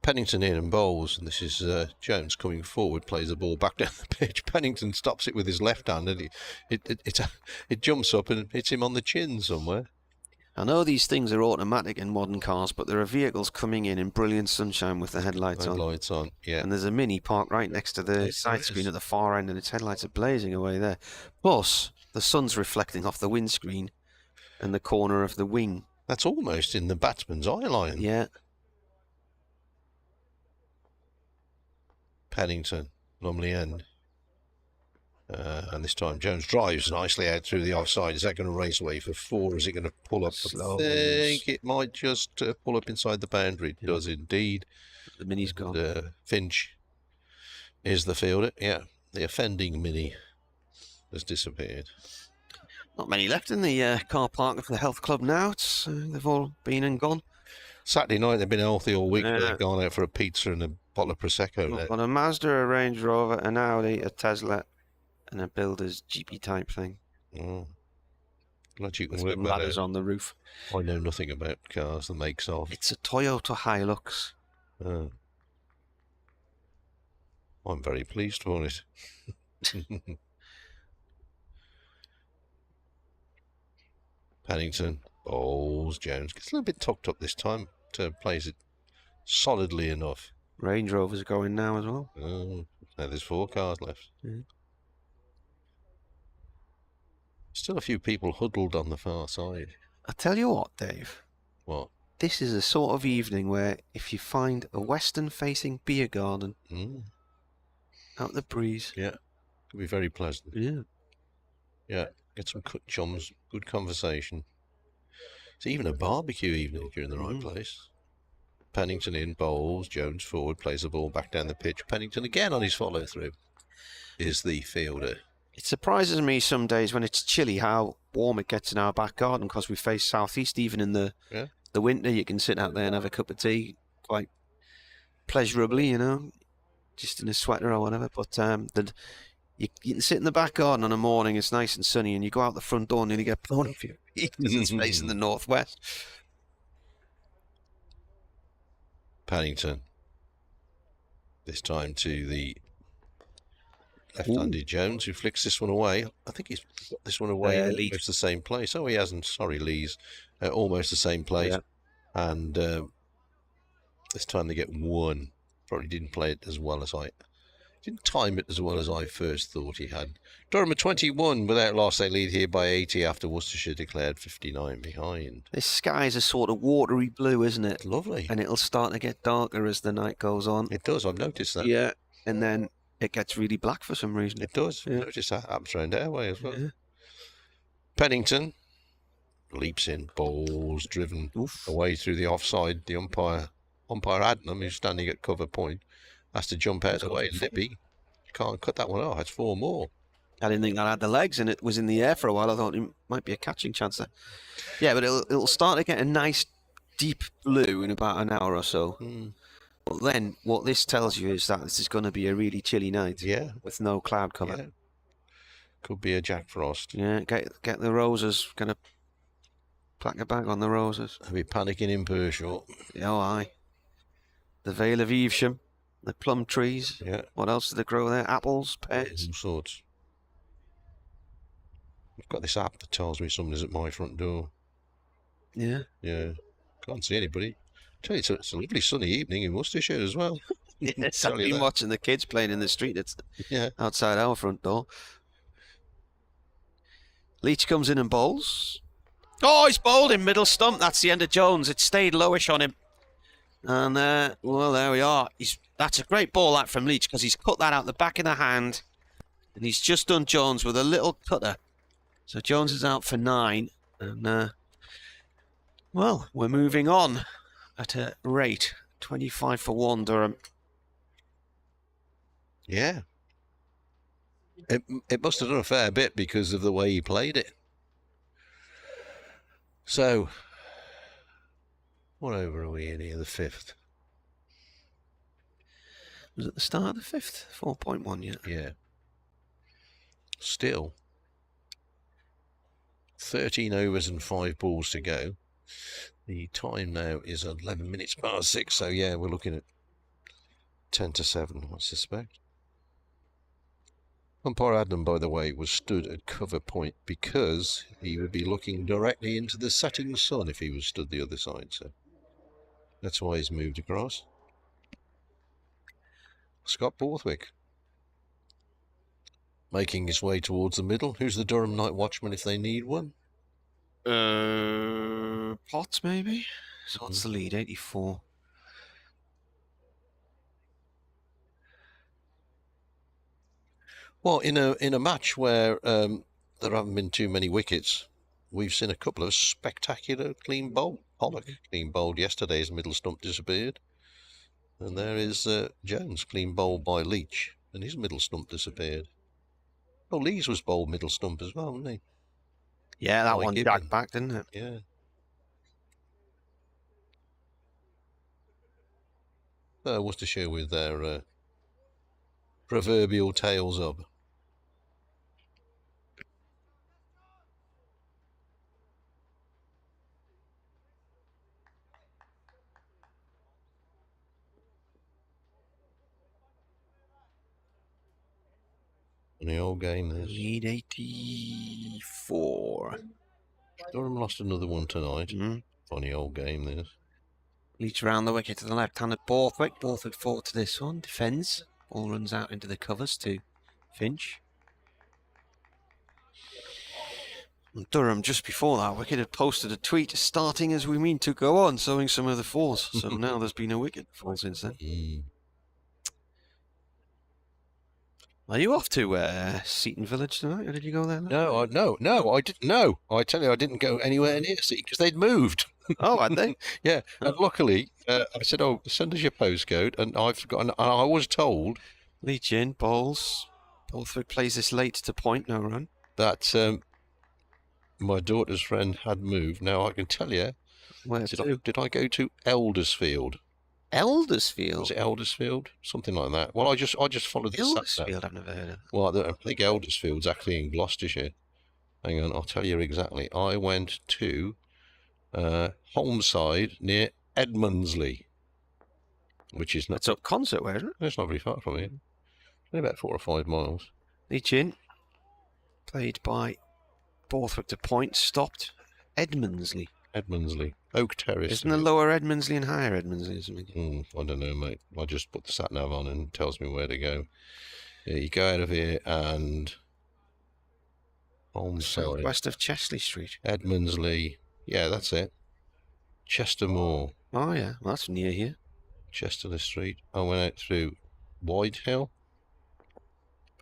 Pennington in and bowls, and this is Jones coming forward, plays the ball back down the pitch. Pennington stops it with his left hand, and it jumps up and hits him on the chin somewhere. I know these things are automatic in modern cars, but there are vehicles coming in brilliant sunshine with the headlights on. Yeah. And there's a Mini parked right next to the side screen at the far end, and its headlights are blazing away there. Plus, the sun's reflecting off the windscreen and the corner of the wing. That's almost in the batsman's eye line. Yeah. Pennington, Lumley end. And this time Jones drives nicely out through the offside. Is that going to race away for 4? Is it going to pull up? I think it might just pull up inside the boundary. It does indeed. The Mini's gone. Finch is the fielder. Yeah, the offending Mini. has disappeared. Not many left in the car park of the health club now. They've all been and gone. Saturday night they've been healthy all week. Yeah. They've gone out for a pizza and a bottle of Prosecco. We've got a Mazda, a Range Rover, an Audi, a Tesla, and a builder's Jeepy type thing. Oh. Glad you can With work some that ladders out. on the roof. I know nothing about cars, the makes of. It's a Toyota Hilux. Oh. I'm very pleased for it. Pennington, Bowles, Jones. Gets a little bit tucked up this time. Plays it solidly enough. Range Rover's going now as well. Oh, now there's 4 cars left. Yeah. Still a few people huddled on the far side. I tell you what, Dave. What? This is a sort of evening where if you find a western-facing beer garden out the breeze. Yeah, could be very pleasant. Yeah. Yeah, get some cut chums, good conversation. It's even a barbecue evening if you're in the right place. Pennington in, Bowles, Jones forward, plays the ball back down the pitch. Pennington again on his follow-through is the fielder. It surprises me some days when it's chilly how warm it gets in our back garden because we face southeast. Even in the winter, you can sit out there and have a cup of tea quite pleasurably, you know, just in a sweater or whatever. But you can sit in the back garden on a morning, it's nice and sunny, and you go out the front door and you get blown off your feet because it's facing the northwest. Pennington. This time to the left-handed Jones, who flicks this one away. I think he's got this one away in almost the same place. Oh, he hasn't. Sorry, Lee's. Almost the same place. Yeah. And this time they get 1. Probably didn't play it as well as didn't time it as well as I first thought he had. Durham at 21 without loss. They lead here by 80 after Worcestershire declared 59 behind. This sky is a sort of watery blue, isn't it? Lovely. And it'll start to get darker as the night goes on. It does. I've noticed that. Yeah. And then it gets really black for some reason. It does. Yeah. Notice that happens around our way as well. Yeah. Pennington leaps in, balls driven away through the offside. The umpire Adnam, who's standing at cover point, has to jump out of the way. Libby can't cut that one off. That's 4 more. I didn't think that had the legs, and it was in the air for a while. I thought it might be a catching chance there. Yeah, but it'll start to get a nice deep blue in about an hour or so. But then what this tells you is that this is going to be a really chilly night. Yeah. With no cloud cover. Yeah. Could be a Jack Frost. Yeah, get the roses. Gonna pack a bag on the roses. I'll be panicking in Pershore. Oh, aye. The Vale of Evesham, the plum trees. Yeah. What else do they grow there? Apples, pears. All sorts. I've got this app that tells me somebody's at my front door. Yeah. Yeah. Can't see anybody. Tell you, it's a lovely sunny evening in Worcestershire as well. Yes, I've been watching the kids playing in the street. It's outside our front door. Leach comes in and bowls. Oh, he's bowled in middle stump. That's the end of Jones. It stayed lowish on him. And, well, there we are. That's a great ball out from Leach because he's cut that out the back of the hand. And he's just done Jones with a little cutter. So Jones is out for 9. And, well, we're moving on at a rate 25 for 1, Durham. Yeah. It must have done a fair bit because of the way he played it. So, what over are we in here? The 5th. Was it the start of the 5th? 4.1 yet? Yeah. Still, 13 overs and 5 balls to go. The time now is 11 minutes past 6, so yeah, we're looking at 10 to 7, I suspect. Umpire Adnam, by the way, was stood at cover point because he would be looking directly into the setting sun if he was stood the other side, so that's why he's moved across. Scott Borthwick making his way towards the middle. Who's the Durham night watchman if they need one? Potts, maybe? So what's the lead? 84. Well, in a match where there haven't been too many wickets, we've seen a couple of spectacular clean bowled. Pollock clean bowled yesterday, his middle stump disappeared. And there is Jones clean bowled by Leach, and his middle stump disappeared. Oh, Lees was bowled middle stump as well, wasn't he? Yeah, that Like one Gibbon. jagged back, didn't it? Yeah. Worcestershire with their proverbial tails up. The old game this. Lead 84. Durham lost another one tonight. Funny old game this. Leach around the wicket to the left-handed Borthwick. Borthwick forward to this one. Defends. Ball runs out into the covers to Finch. And Durham, just before that wicket, had posted a tweet starting as we mean to go on, sowing some of the fours. So now there's been a wicket fall since then. Are you off to Seaton Village tonight, or did you go there? No, I didn't. No, I tell you, I didn't go anywhere near Seaton because they'd moved. Oh, had they? Yeah, and luckily, I said, "Oh, send us your postcode," and I've forgotten. And I was told, Leach in, bowls. Borthwick plays this late to point, no run. That my daughter's friend had moved. Now I can tell you. Where did I go to Eldersfield? Eldersfield? Was it Eldersfield? Something like that. Well, I just followed the Eldersfield, I've never heard of. Well, I think Eldersfield's actually in Gloucestershire. Hang on, I'll tell you exactly. I went to Holmeside near Edmundsley, which is not. It's up Concert Way, isn't it? It's not very far from here. Only about 4 or 5 miles. Leach in. Played by Borthwick to point. Stopped. Edmundsley. Oak Terrace. Isn't the lower Edmundsley and higher Edmundsley or something? I don't know, mate. I just put the sat nav on and it tells me where to go. Yeah, you go out of here and Holmeside. West of Chesley Street. Edmundsley. Yeah, that's it. Chester Moor. Oh, yeah. Well, that's near here. Chester Street. I went out through Whitehill.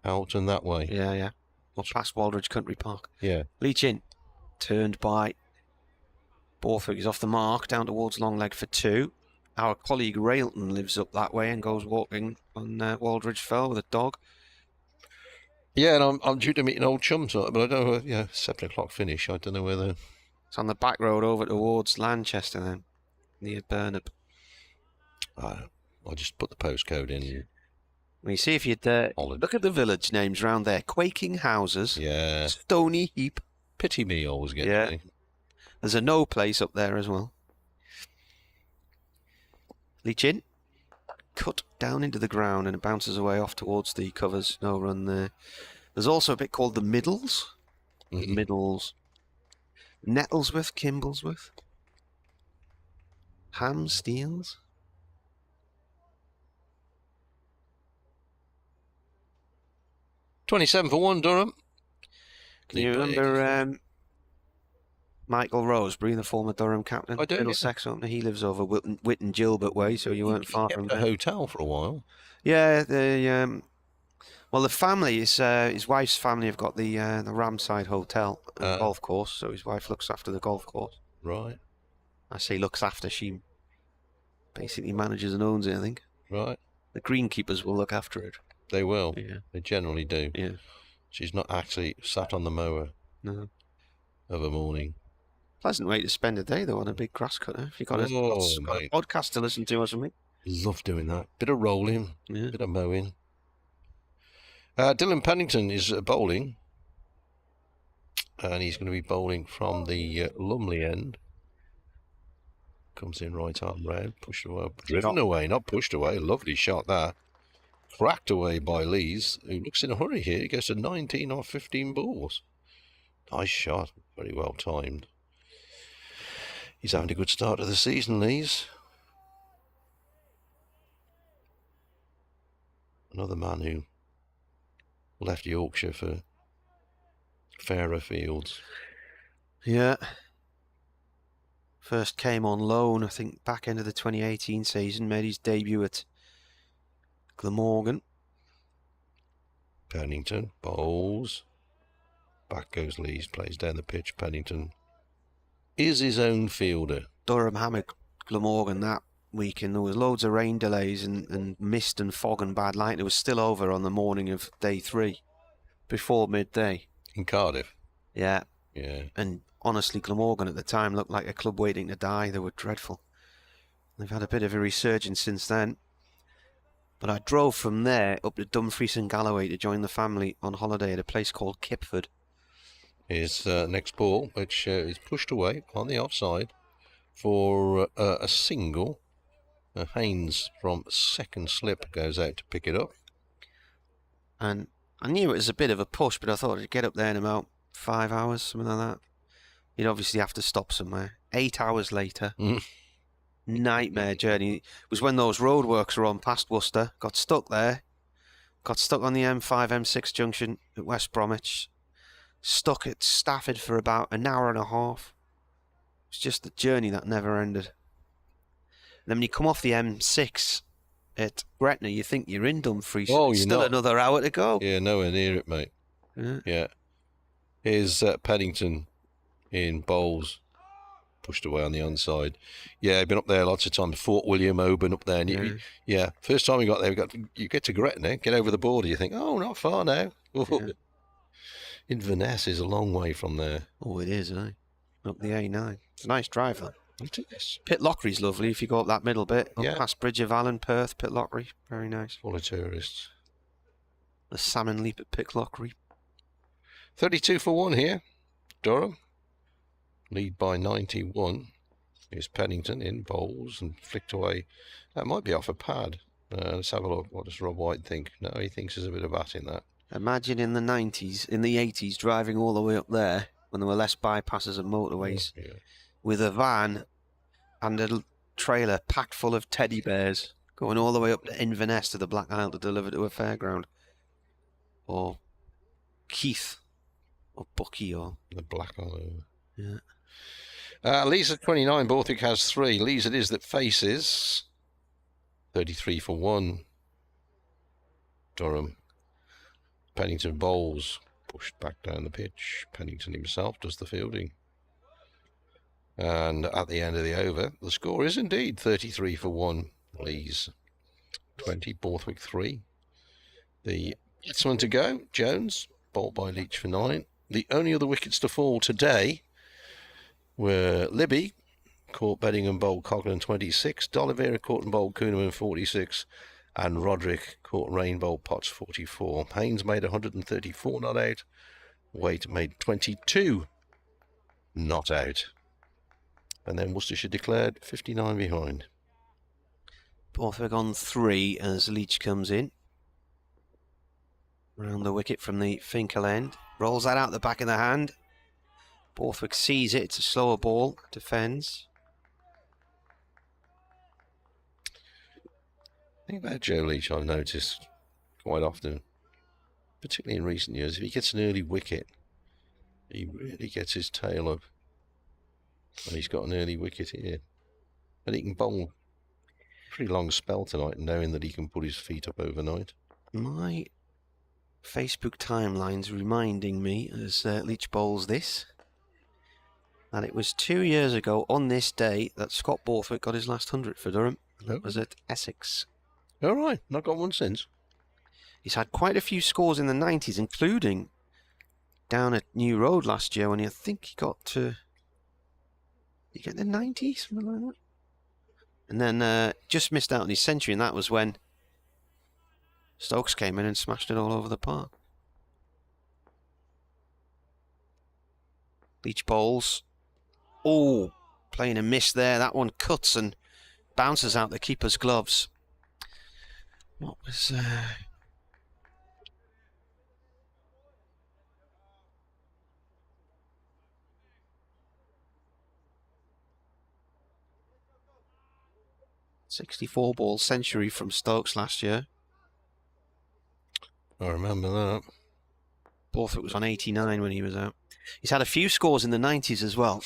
Out and that way. Yeah, yeah. Well, past Waldridge Country Park. Yeah. Leach in. Turned by Borthwick is off the mark, down towards long leg for 2. Our colleague Railton lives up that way and goes walking on Waldridge Fell with a dog. Yeah, and I'm due to meet an old chum, but I don't know, 7 o'clock finish. I don't know whether... It's on the back road over towards Lanchester then, near Burnham. I'll just put the postcode in. Well, you see if you'd look at the village names round there. Quaking Houses. Yeah. Stony Heap. Pity me always get me. There's a no place up there as well. Leach in. Cut down into the ground and it bounces away off towards the covers. No run there. There's also a bit called the Middles. Middles. Nettlesworth, Kimblesworth. Hamsteels. $27 for 1, Durham. Can you remember Michael Roseberry, the former Durham captain? I do. Middlesex, he lives over Witten Gilbert way, so you weren't far from a there. hotel for a while. Yeah, the family is his wife's family have got the Ramside Hotel and golf course, so his wife looks after the golf course. Right. I say looks after, she basically manages and owns it, I think. Right. The greenkeepers will look after it. They will. Yeah. They generally do. Yeah. She's not actually sat on the mower of a morning. Pleasant way to spend a day, though, on a big grass cutter. If you've got a podcast to listen to or something. Love doing that. Bit of rolling, bit of mowing. Dylan Pennington is bowling. And he's going to be bowling from the Lumley end. Comes in right arm round, pushed away, driven away, not pushed away. Lovely shot there. Cracked away by Lees, who looks in a hurry here. He goes to 19 off 15 balls. Nice shot, very well timed. He's having a good start to the season, Lees. Another man who left Yorkshire for fairer fields. Yeah. First came on loan, I think, back end of the 2018 season. Made his debut at Glamorgan. Pennington bowls. Back goes Lees, plays down the pitch. Pennington is his own fielder. Durham hammered Glamorgan that week, and there was loads of rain delays and mist and fog and bad light. It was still over on the morning of day 3. before midday. In Cardiff? Yeah. Yeah. And honestly, Glamorgan at the time looked like a club waiting to die. They were dreadful. They've had a bit of a resurgence since then. But I drove from there up to Dumfries and Galloway to join the family on holiday at a place called Kipford. His next ball, which is pushed away on the offside for a single. Haynes from second slip goes out to pick it up. And I knew it was a bit of a push, but I thought I'd get up there in about 5 hours, something like that. You'd obviously have to stop somewhere. 8 hours later, nightmare journey. It was when those roadworks were on past Worcester. Got stuck there. Got stuck on the M5, M6 junction at West Bromwich. Stuck at Stafford for about an hour and a half. It's just the journey that never ended. And then when you come off the M6 at Gretna, you think you're in Dumfries. Oh, it's you're still not. another hour to go. Yeah, nowhere near it, mate. Yeah. Here's Paddington in Bowls, pushed away on the onside. Yeah, I've been up there lots of times. Fort William, Oban up there. And first time we got there, you get to Gretna, get over the border, you think, oh, not far now. Yeah. Inverness is a long way from there. Oh, it is, eh? Up the A9. It's a nice drive, that. It is. Pitlochry's lovely if you go up that middle bit. Up past Bridge of Allen, Perth, Pitlochry. Very nice. Full of tourists. The salmon leap at Pitlochry. 32 for 1 here. Durham. Lead by 91. Here's Pennington in Bowls and flicked away. That might be off a pad. Let's have a look. What does Rob White think? No, he thinks there's a bit of bat in that. Imagine in the 90s, in the 80s, driving all the way up there when there were less bypasses and motorways with a van and a trailer packed full of teddy bears going all the way up to Inverness to the Black Isle to deliver to a fairground. Or Keith. Or Bucky or... The Black Isle. Yeah. Leeds at 29, Borthwick has 3. Leeds it is that faces 33 for 1. Durham. Pennington Bowls pushed back down the pitch. Pennington himself does the fielding. And at the end of the over, the score is indeed 33 for 1. Leeds 20, Borthwick 3. The batsman to go, Jones, bowled by Leach for 9. The only other wickets to fall today were Libby, caught Beddingham, bowled Coglan 26, D'Oliveira caught and bowled Kuhneman 46, and Roderick caught Rain, bowled Potts 44. Haynes made 134 not out, Waite made 22 not out. And then Worcestershire declared 59 behind. Borthwick on 3 as Leach comes in. Round the wicket from the Finkel end. Rolls that out the back of the hand. Borthwick sees it. It's a slower ball. Defends. The thing about Joe Leach I've noticed quite often, particularly in recent years, if he gets an early wicket, he really gets his tail up. And he's got an early wicket here. And he can bowl a pretty long spell tonight, knowing that he can put his feet up overnight. My Facebook timeline's reminding me, as Leach bowls this, that it was 2 years ago on this day that Scott Borthwick got his last 100 for Durham. That was at Essex. All right, not got one since. He's had quite a few scores in the 90s, including down at New Road last year when I think he got to... Did he get the 90s? Something like that? And then just missed out on his century, and that was when Stokes came in and smashed it all over the park. Leach bowls. Oh, playing a miss there. That one cuts and bounces out the keeper's gloves. What was... 64 ball century from Stokes last year. I remember that. Borthwick was on 89 when he was out. He's had a few scores in the 90s as well.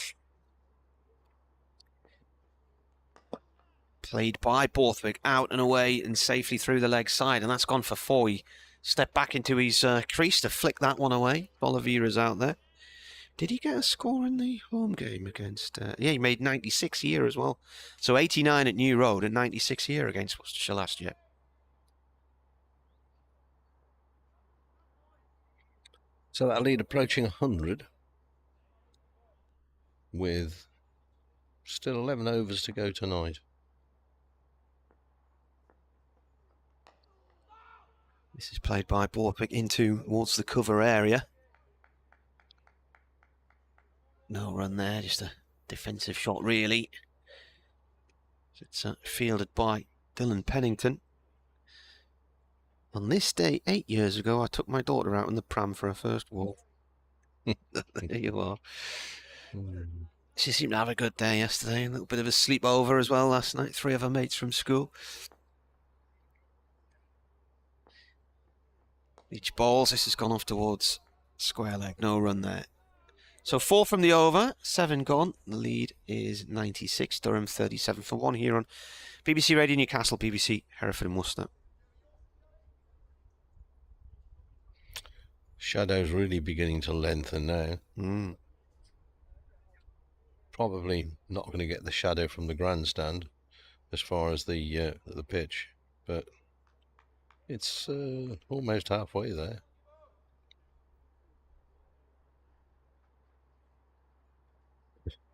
Played by Borthwick, out and away and safely through the leg side, and that's gone for 4. He stepped back into his crease to flick that one away. Oliveira's out there. Did he get a score in the home game against... yeah, he made 96 here as well. So 89 at New Road and 96 here against Worcestershire last year. So that lead approaching 100 with still 11 overs to go tonight. This is played by Borpick in towards the cover area. No run there, just a defensive shot really. It's fielded by Dylan Pennington. On this day, 8 years ago, I took my daughter out in the pram for her first walk. There you are. She seemed to have a good day yesterday. A little bit of a sleepover as well last night. 3 of her mates from school. Each balls, this has gone off towards square leg. No run there. So 4 from the over, 7 gone. The lead is 96. Durham 37 for 1 here on BBC Radio Newcastle, BBC Hereford and Worcester. Shadow's really beginning to lengthen now. Probably not going to get the shadow from the grandstand as far as the pitch, but it's almost halfway there.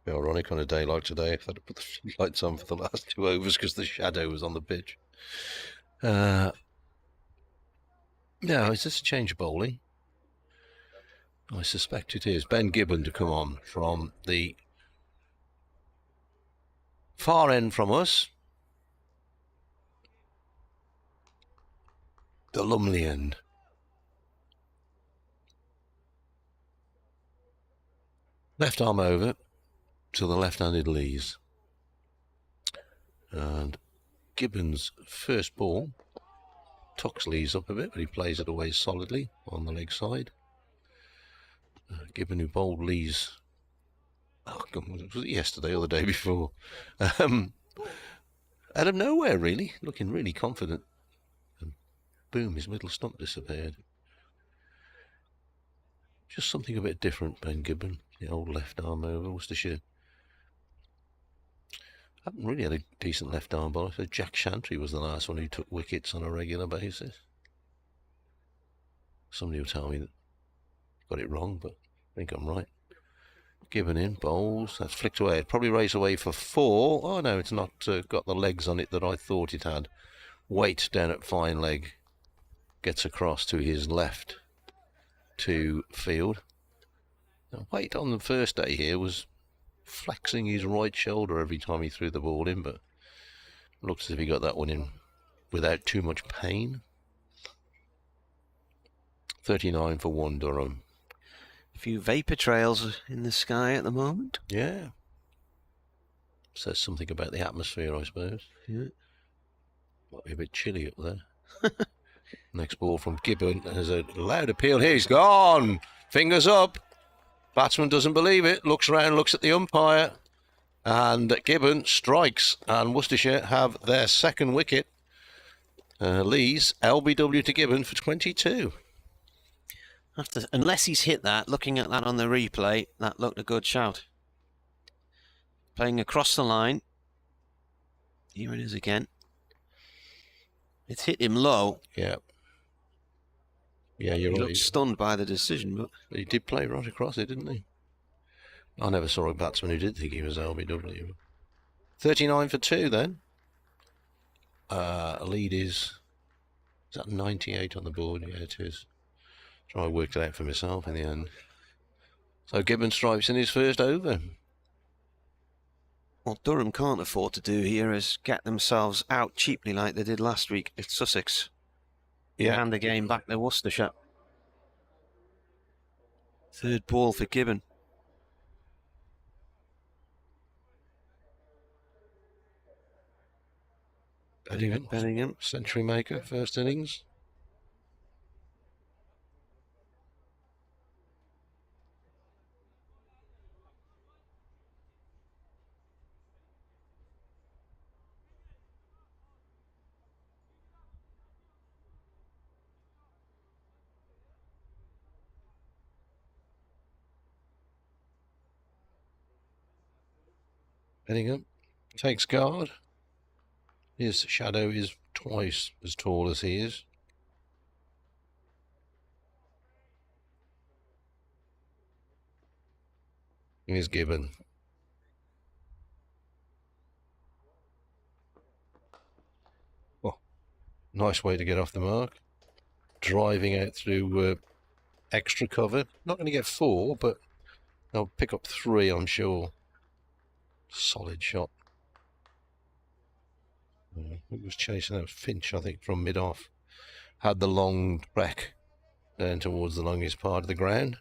Be ironic on a day like today if I'd put the lights on for the last 2 overs because the shadow was on the pitch. Now, is this a change of bowling? I suspect it is. Ben Gibbon to come on from the far end from us. The Lumley end. Left arm over to the left-handed Lees. And Gibbon's first ball tucks Lees up a bit, but he plays it away solidly on the leg side. Gibbon, who bowled Lees, was it yesterday or the day before? Out of nowhere, really, looking really confident. And boom, his middle stump disappeared. Just something a bit different, Ben Gibbon, the old left arm over, Worcestershire. Haven't really had a decent left arm bowler, so Jack Shantry was the last one who took wickets on a regular basis. Somebody will tell me that got it wrong, but I think I'm right. Gibbon in, bowls, that's flicked away. It probably raised away for 4. Oh no, it's not got the legs on it that I thought it had. Weight down at fine leg, gets across to his left to field. Now, Weight on the first day here was flexing his right shoulder every time he threw the ball in, but looks as if he got that one in without too much pain. 39 for 1 Durham. A few vapour trails in the sky at the moment. Yeah. Says something about the atmosphere, I suppose. Yeah. Might be a bit chilly up there. Next ball from Gibbon. There's a loud appeal here. He's gone. Fingers up. Batsman doesn't believe it. Looks around, looks at the umpire. And Gibbon strikes. And Worcestershire have their second wicket. Lees, LBW to Gibbon for 22. Unless he's hit that, looking at that on the replay, that looked a good shout. Playing across the line. Here it is again. It's hit him low. Yeah. Yeah, you're right. He looked stunned by the decision, but he did play right across it, didn't he? I never saw a batsman who did think he was LBW. 39 for 2 then. Lead is that 98 on the board? Yeah, it is. Try to work it out for myself in the end. So Gibbon stripes in his first over. What Durham can't afford to do here is get themselves out cheaply like they did last week at Sussex. Yeah. Hand the game back to Worcestershire. Third ball for Gibbon. Bellingham, century maker, first innings. Bellingham takes guard. His shadow is twice as tall as he is. Here's Gibbon. Oh, nice way to get off the mark. Driving out through extra cover. Not going to get 4, but they'll pick up 3, I'm sure. Solid shot. Who was chasing that? Finch, I think, from mid-off. Had the long wreck down towards the longest part of the ground.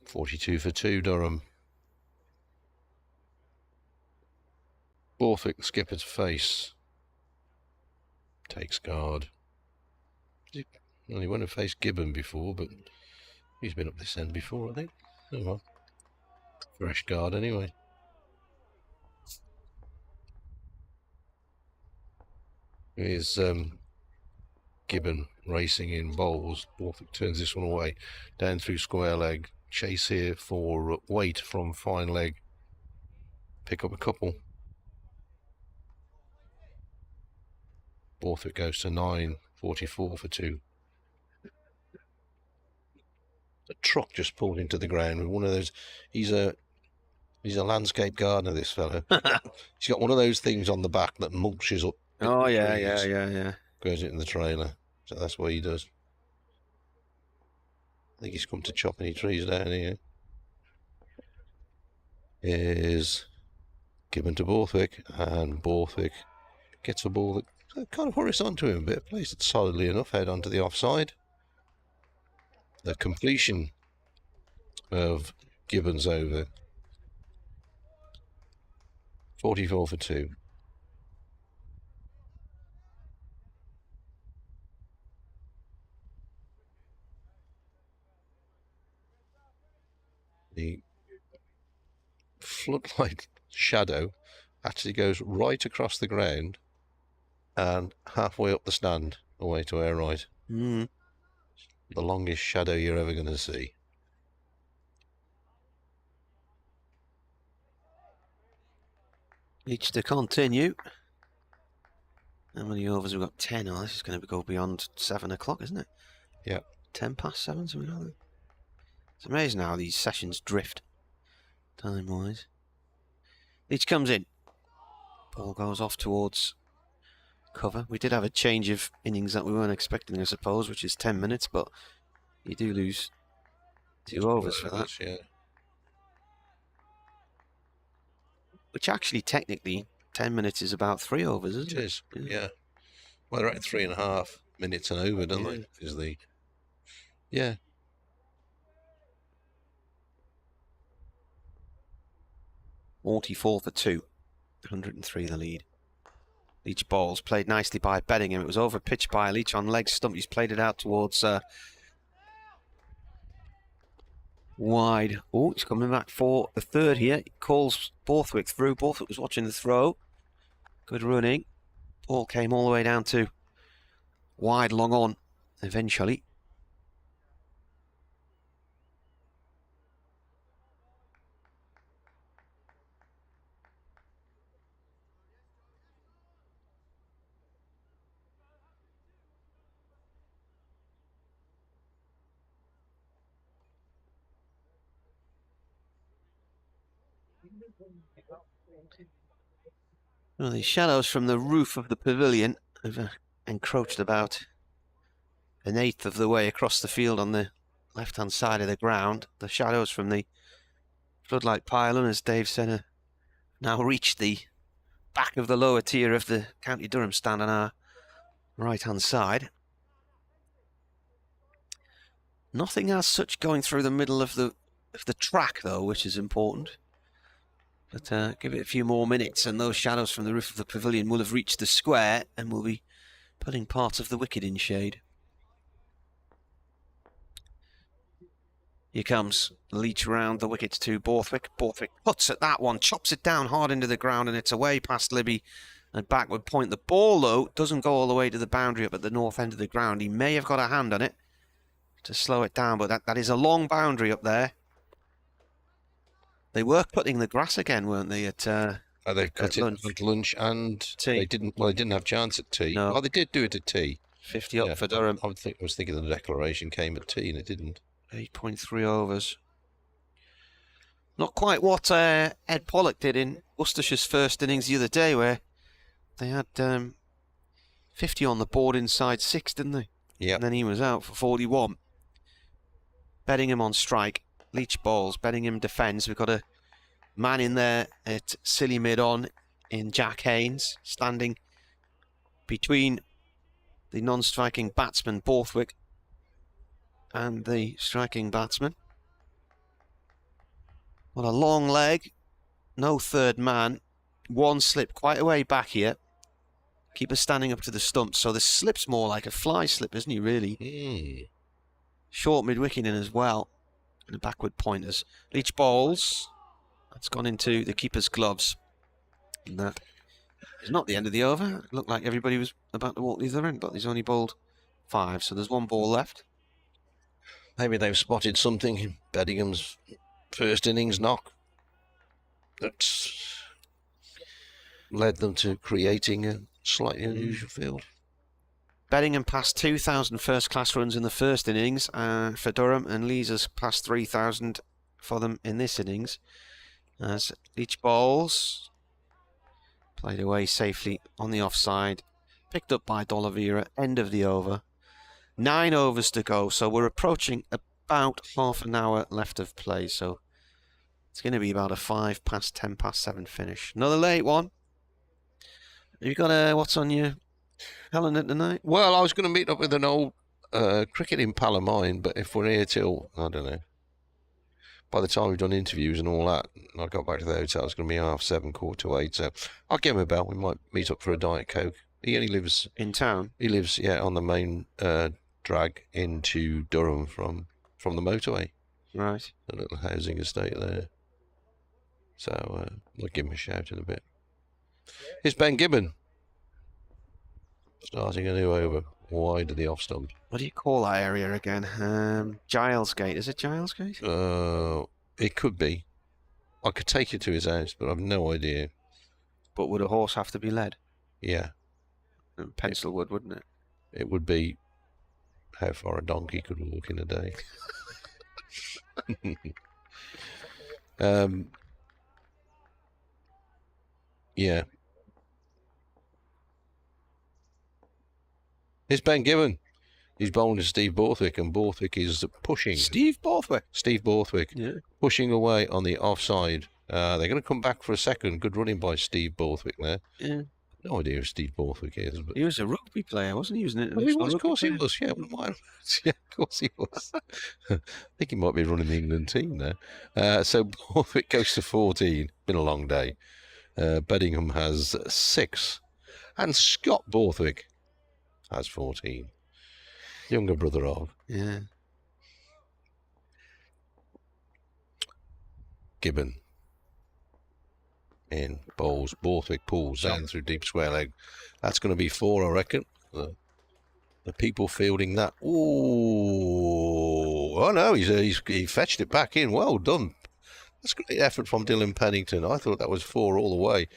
42 for 2, Durham. Borthwick, skipper's face. Takes guard. Well, he wouldn't have faced Gibbon before, but he's been up this end before, I think. Oh well. Fresh guard anyway. Here's Gibbon racing in bowls. Borthwick turns this one away. Down through square leg. Chase here for weight from fine leg. Pick up a couple. Borthwick goes to 9. 44 for 2. A truck just pulled into the ground with one of those. He's a landscape gardener, this fellow. He's got one of those things on the back that mulches up. Oh yeah. Goes into the trailer. So that's what he does. I think he's come to chop any trees down here. Here's Gibbon to Borthwick, and Borthwick gets a ball that kind of hurries onto him a bit, plays it solidly enough, head onto the offside. The completion of Gibbon's over. 44 for 2. The floodlight shadow actually goes right across the ground and halfway up the stand away to our right. The longest shadow you're ever going to see. Each to continue. How many overs we've got? 10. Oh, this is going to go beyond 7 o'clock, isn't it? Yeah. 10 past 7, something like that. It's amazing how these sessions drift, time-wise. Each comes in. Ball goes off towards cover. We did have a change of innings that we weren't expecting, I suppose, which is 10 minutes, but you do lose 2 overs for that. Yeah. Which actually, technically, 10 minutes is about 3 overs, isn't it? It is, yeah. Well, they're at 3.5 minutes and over, don't they? Is the... Yeah. 44 for 2. 103 the lead. Leach balls played nicely by Bedingham. It was over pitched by Leach on leg stump. He's played it out towards wide. Oh, he's coming back for the third here. He calls Borthwick through. Borthwick was watching the throw. Good running. Ball came all the way down to wide, long on eventually. Well, the shadows from the roof of the pavilion have encroached about 1/8 of the way across the field on the left-hand side of the ground. The shadows from the floodlight pylon, as Dave said, now reached the back of the lower tier of the County Durham stand on our right-hand side. Nothing as such going through the middle of the track, though, which is important. But give it a few more minutes and those shadows from the roof of the pavilion will have reached the square and will be putting parts of the wicket in shade. Here comes Leach round the wickets to Borthwick. Borthwick puts at that one, chops it down hard into the ground, and it's away past Libby and backward point. The ball, though, doesn't go all the way to the boundary up at the north end of the ground. He may have got a hand on it to slow it down, but that is a long boundary up there. They were cutting the grass again, weren't they? They cut it at lunch and tea. They didn't. Well, they didn't have chance at tea. No. Oh, they did do it at tea. 50 up for Durham. I was thinking the declaration came at tea, and it didn't. 8.3 overs. Not quite what Ed Pollock did in Worcestershire's first innings the other day, where they had 50 on the board inside 6, didn't they? Yeah. And then he was out for 41. Beddingham on strike. Leach balls. Beddingham defends. We've got a man in there at silly mid-on in Jack Haynes, standing between the non-striking batsman Borthwick and the striking batsman. Well, a long leg, no third man, one slip quite a way back here. Keeper standing up to the stumps, so the slip's more like a fly slip, isn't he, really? Short mid-wicket in as well, and the backward pointers. Leach balls, that's gone into the keeper's gloves. And that is not the end of the over. It looked like everybody was about to walk the other end, but he's only bowled 5, so there's 1 ball left. Maybe they've spotted something in Beddingham's first innings knock that's led them to creating a slightly unusual field. Beddingham passed 2,000 first-class runs in the first innings for Durham, and Lees has passed 3,000 for them in this innings. As each bowls played away safely on the offside, picked up by D'Oliveira, end of the over. 9 overs to go, so we're approaching about half an hour left of play, so it's going to be about a 5 past 10 past 7 finish. Another late one. Have you got what's on your calendar tonight? Well, I was going to meet up with an old cricketing pal of mine, but if we're here till, I don't know, by the time we've done interviews and all that, and I got back to the hotel, it's going to be 7:30, 7:45, so I'll give him a bell. We might meet up for a Diet Coke. He only lives... in town? He lives, yeah, on the main drag into Durham from the motorway. Right. A little housing estate there. So I'll give him a shout in a bit. Here's Ben Gibbon. Starting a new over, wide of the off stump. What do you call that area again? Gilesgate. Is it Gilesgate? It could be. I could take you to his house, but I've no idea. But would a horse have to be led? Yeah. Pencil would, wouldn't it? It would be how far a donkey could walk in a day. Yeah. Here's Ben Gibbon. He's bowling to Steve Borthwick, and Borthwick is pushing. Steve Borthwick? Steve Borthwick. Yeah. Pushing away on the offside. They're going to come back for a second. Good running by Steve Borthwick there. Yeah. No idea who Steve Borthwick is. But he was a rugby player, wasn't he? He was an he was, of course he was. Yeah, yeah, of course he was. I think he might be running the England team there. So Borthwick goes to 14. Been a long day. Beddingham has 6. And Scott Borthwick has 14. Younger brother of. Yeah. Gibbon. In bowls. Borthwick pulls down through deep square leg. That's going to be 4, I reckon. The people fielding that. Ooh. Oh no, he fetched it back in. Well done. That's great effort from Dylan Pennington. I thought that was 4 all the way,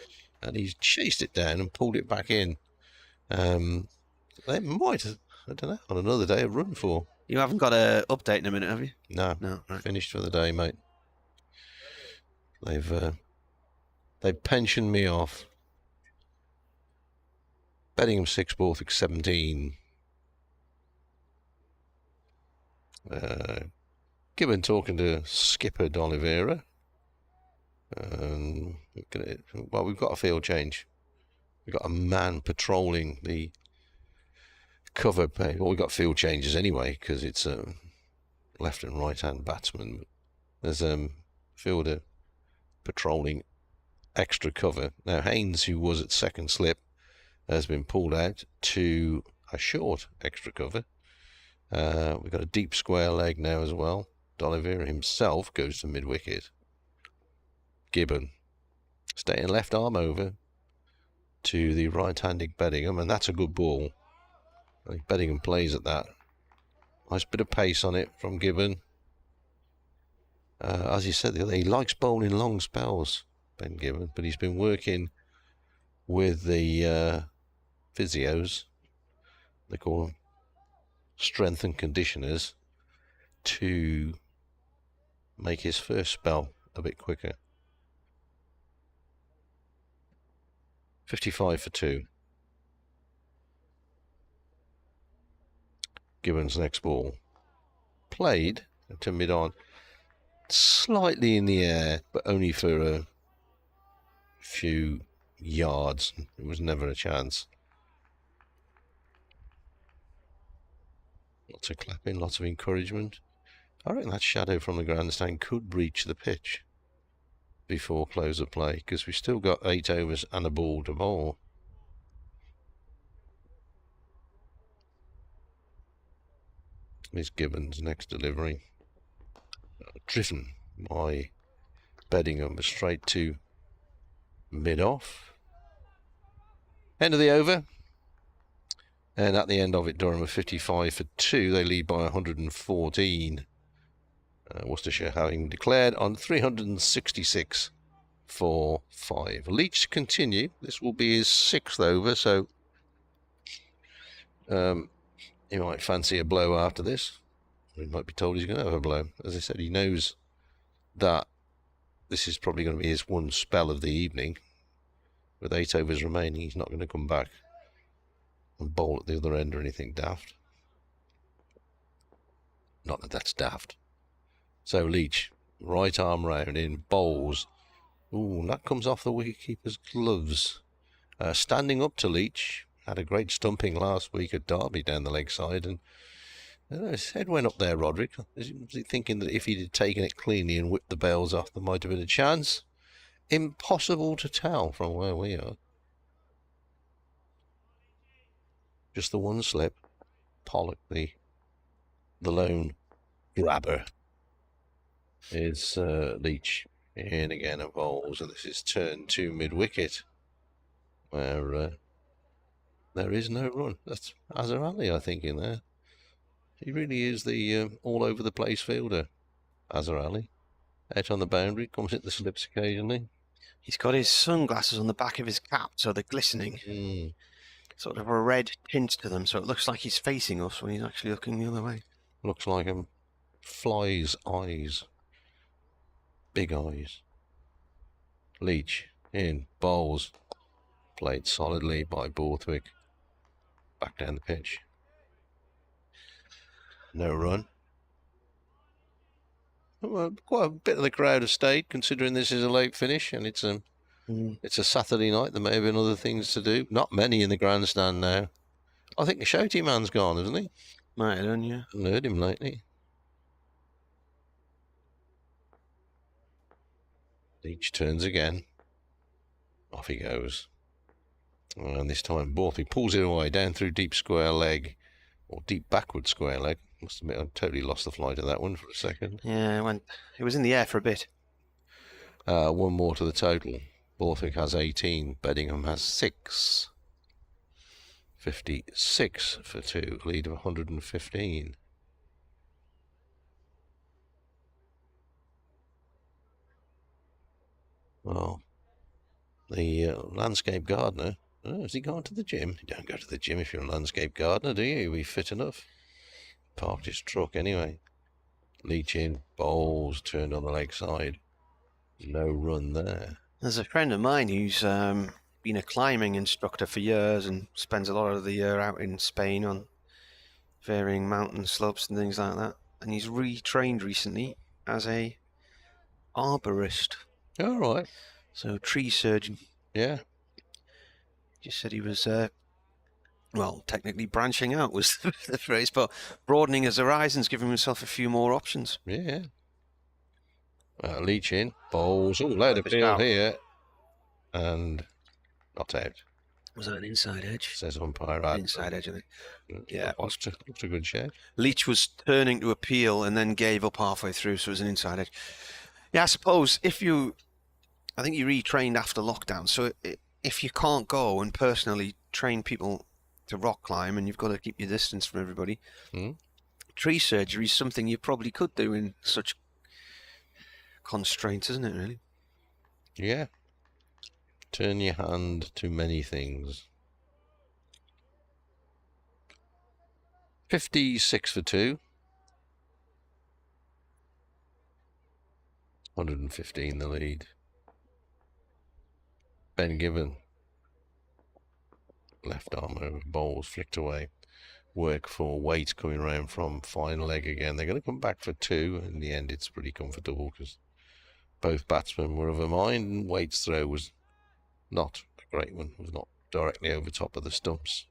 and he's chased it down and pulled it back in. They might, I don't know, on another day have run for. You haven't got an update in a minute, have you? No, right. Finished for the day, mate. They've pensioned me off. Beddingham 6, Borthwick 17. Gibbon talking to skipper D'Oliveira. Well, we've got a field change. We've got a man patrolling the cover page. Well, we've got field changes anyway, because it's left and right hand batsman. There's fielder patrolling extra cover. Now Haynes, who was at second slip, has been pulled out to a short extra cover. We've got a deep square leg now as well. D'Oliveira himself goes to mid-wicket. Gibbon staying left arm over to the right-handed Beddingham, and that's a good ball. I think Beddingham plays at that. Nice bit of pace on it from Gibbon. As he said the other day, he likes bowling long spells, Ben Gibbon, but he's been working with the physios, they call them strength and conditioners, to make his first spell a bit quicker. 55 for 2. Gibbons' next ball. Played to mid-on. Slightly in the air, but only for a few yards. It was never a chance. Lots of clapping, lots of encouragement. I reckon that shadow from the grandstand could breach the pitch before close of play, because we've still got 8 overs and a ball to bowl. Miss Gibbons' next delivery. Driven by Beddingham straight to mid-off. End of the over. And at the end of it, Durham are 55 for 2. They lead by 114. Worcestershire having declared on 366 for 5. Leach to continue. This will be his 6th over, so he might fancy a blow after this. He might be told he's going to have a blow. As I said, he knows that this is probably going to be his one spell of the evening. With 8 overs remaining, he's not going to come back and bowl at the other end or anything daft. Not that that's daft. So Leach, right arm round in, bowls. Ooh, and that comes off the wicketkeeper's gloves. Standing up to Leach. Had a great stumping last week at Derby down the leg side, and his head went up there, Roderick. Was he thinking that if he'd had taken it cleanly and whipped the bails off, there might have been a chance? Impossible to tell from where we are. Just the one slip. Pollock, the lone grabber, is Leach in again and bowls, and this is turn 2 mid-wicket, where there is no run. That's Azhar Ali, I think, in there. He really is the all-over-the-place fielder, Azhar Ali. Out on the boundary, comes hit the slips occasionally. He's got his sunglasses on the back of his cap, so they're glistening. Sort of a red tint to them, so it looks like he's facing us when he's actually looking the other way. Looks like a fly's eyes. Big eyes. Leach in, bowls. Played solidly by Borthwick. Back down the pitch. No run. Well, quite a bit of the crowd have stayed, considering this is a late finish and it's a Saturday night. There may have been other things to do. Not many in the grandstand now. I think the shouty man's gone, hasn't he? Might have done, yeah. Haven't heard him lately. Leach turns again. Off he goes. And this time Borthwick pulls it away down through deep square leg, or deep backward square leg. Must admit, I totally lost the flight of that one for a second. Yeah, it was in the air for a bit. One more to the total. Borthwick has 18. Beddingham has 6. 56 for 2. Lead of 115. Well, the landscape gardener. Oh, has he gone to the gym? You don't go to the gym if you're a landscape gardener, do you? You'll be fit enough. Parked his truck anyway. Leach in, bowls, turned on the leg side. No run there. There's a friend of mine who's been a climbing instructor for years and spends a lot of the year out in Spain on varying mountain slopes and things like that. And he's retrained recently as a arborist. All right. So tree surgeon. Yeah. Just said he was, well, technically branching out was the phrase, but broadening his horizons, giving himself a few more options. Yeah. Leach in, bowls. Oh, load of field here. And not out. Was that an inside edge? Says umpire. Inside edge, I think. Yeah, it was. Looks a good shave. Leach was turning to appeal and then gave up halfway through, so it was an inside edge. Yeah, I suppose I think you retrained after lockdown, so if you can't go and personally train people to rock climb and you've got to keep your distance from everybody, tree surgery is something you probably could do in such constraints, isn't it, really? Yeah. Turn your hand to many things. 56 for 2. 115 the lead. Ben Gibbon. Left arm over bowls, flicked away. Work for Waite coming around from fine leg again. They're going to come back for 2. In the end, it's pretty comfortable because both batsmen were of a mind, and Waite's throw was not a great one. It was not directly over top of the stumps.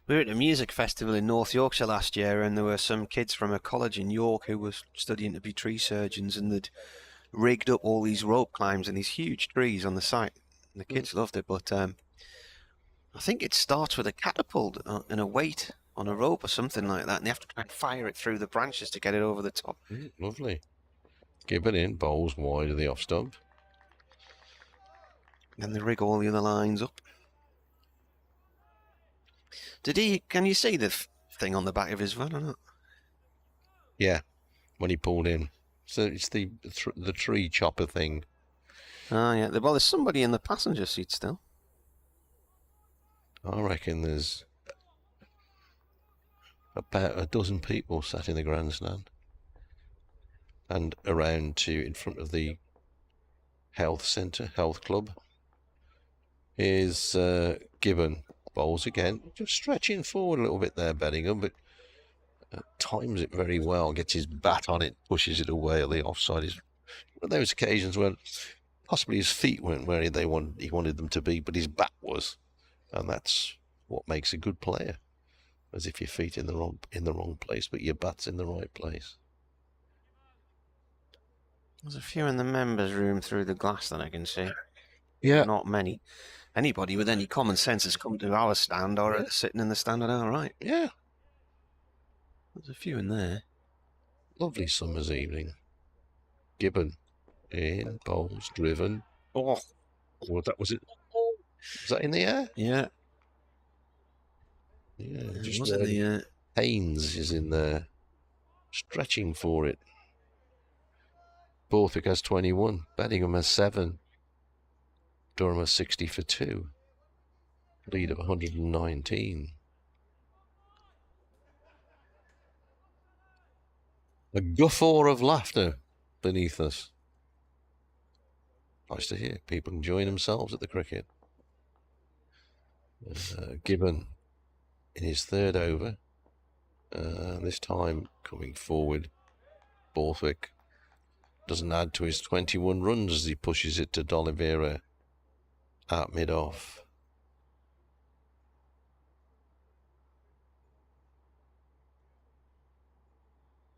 We were at a music festival in North Yorkshire last year, and there were some kids from a college in York who were studying to be tree surgeons, and they'd rigged up all these rope climbs and these huge trees on the site. And the kids loved it, but I think it starts with a catapult and a weight on a rope or something like that, and they have to try and fire it through the branches to get it over the top. Lovely. Gibbon in, bowls wide of the off stump. Then they rig all the other lines up. Can you see the thing on the back of his van or not? Yeah, when he pulled in. So it's the tree chopper thing. Oh, yeah. Well, there's somebody in the passenger seat still. I reckon there's about a dozen people sat in the grandstand. And around in front of the health centre, health club, is Gibbon. Bowls again, just stretching forward a little bit there, Bellingham, but times it very well, gets his bat on it, pushes it away at the offside. Is one of those occasions where possibly his feet weren't where he wanted them to be, but his bat was, and that's what makes a good player. As if your feet in the wrong place, but your bat's in the right place. There's a few in the members' room through the glass that I can see. Yeah, not many. Anybody with any common sense has come to our stand or sitting in the stand at our right. Yeah. There's a few in there. Lovely summer's evening. Gibbon in, bowls driven. Oh, that was it. Was that in the air? Yeah. Yeah, just was in the air. Haynes is in there, stretching for it. Borthwick has 21. Bellingham has 7. Durham has 60 for 2. Lead of 119. A guffaw of laughter beneath us. Nice to hear. People enjoying themselves at the cricket. Gibbon in his 3rd over. This time coming forward. Borthwick doesn't add to his 21 runs as he pushes it to D'Oliveira at mid-off.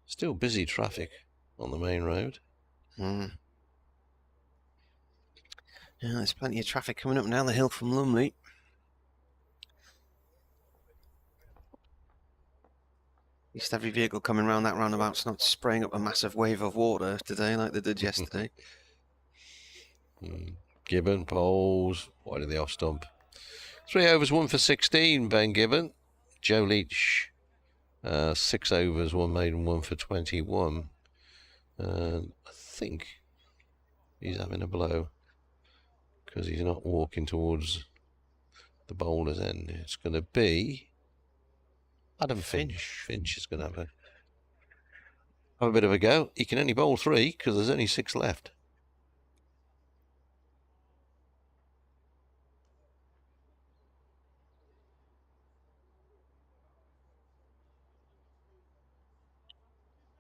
Still busy traffic on the main road. Yeah, there's plenty of traffic coming up down the hill from Lumley. At least every vehicle coming round that roundabout's not spraying up a massive wave of water today like they did yesterday. Gibbon bowls wide of the off stump. 3 overs, 1 for 16. Ben Gibbon. Joe Leach. 6 overs, 1 maiden, 1 for 21. I think he's having a blow because he's not walking towards the bowler's end. It's going to be Adam Finch. Finch is going to have a bit of a go. He can only bowl 3 because there's only 6 left.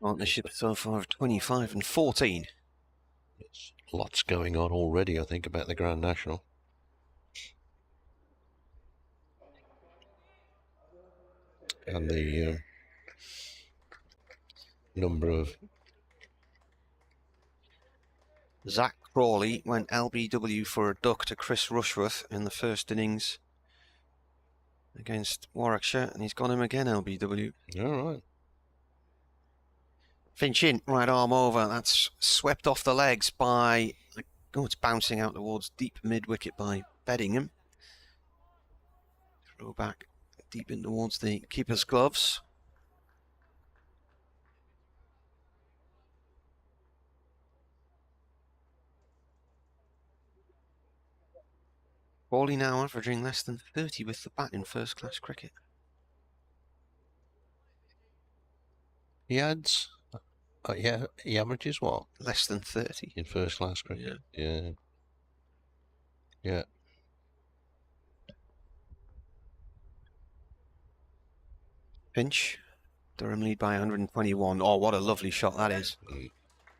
Partnership so far of 25 and 14. There's lots going on already, I think, about the Grand National. And the number of... Zach Crawley went LBW for a duck to Chris Rushworth in the first innings against Warwickshire, and he's got him again, LBW. All right. Finch in, right arm over. That's swept off the legs by... Oh, it's bouncing out towards deep mid-wicket by Beddingham. Throw back deep in towards the keeper's gloves. Crawley now averaging less than 30 with the bat in first-class cricket. He adds Yeah, he averages what? Less than 30. In first class cricket. Yeah. Yeah. Pinch. Durham lead by 121. Oh, what a lovely shot that is.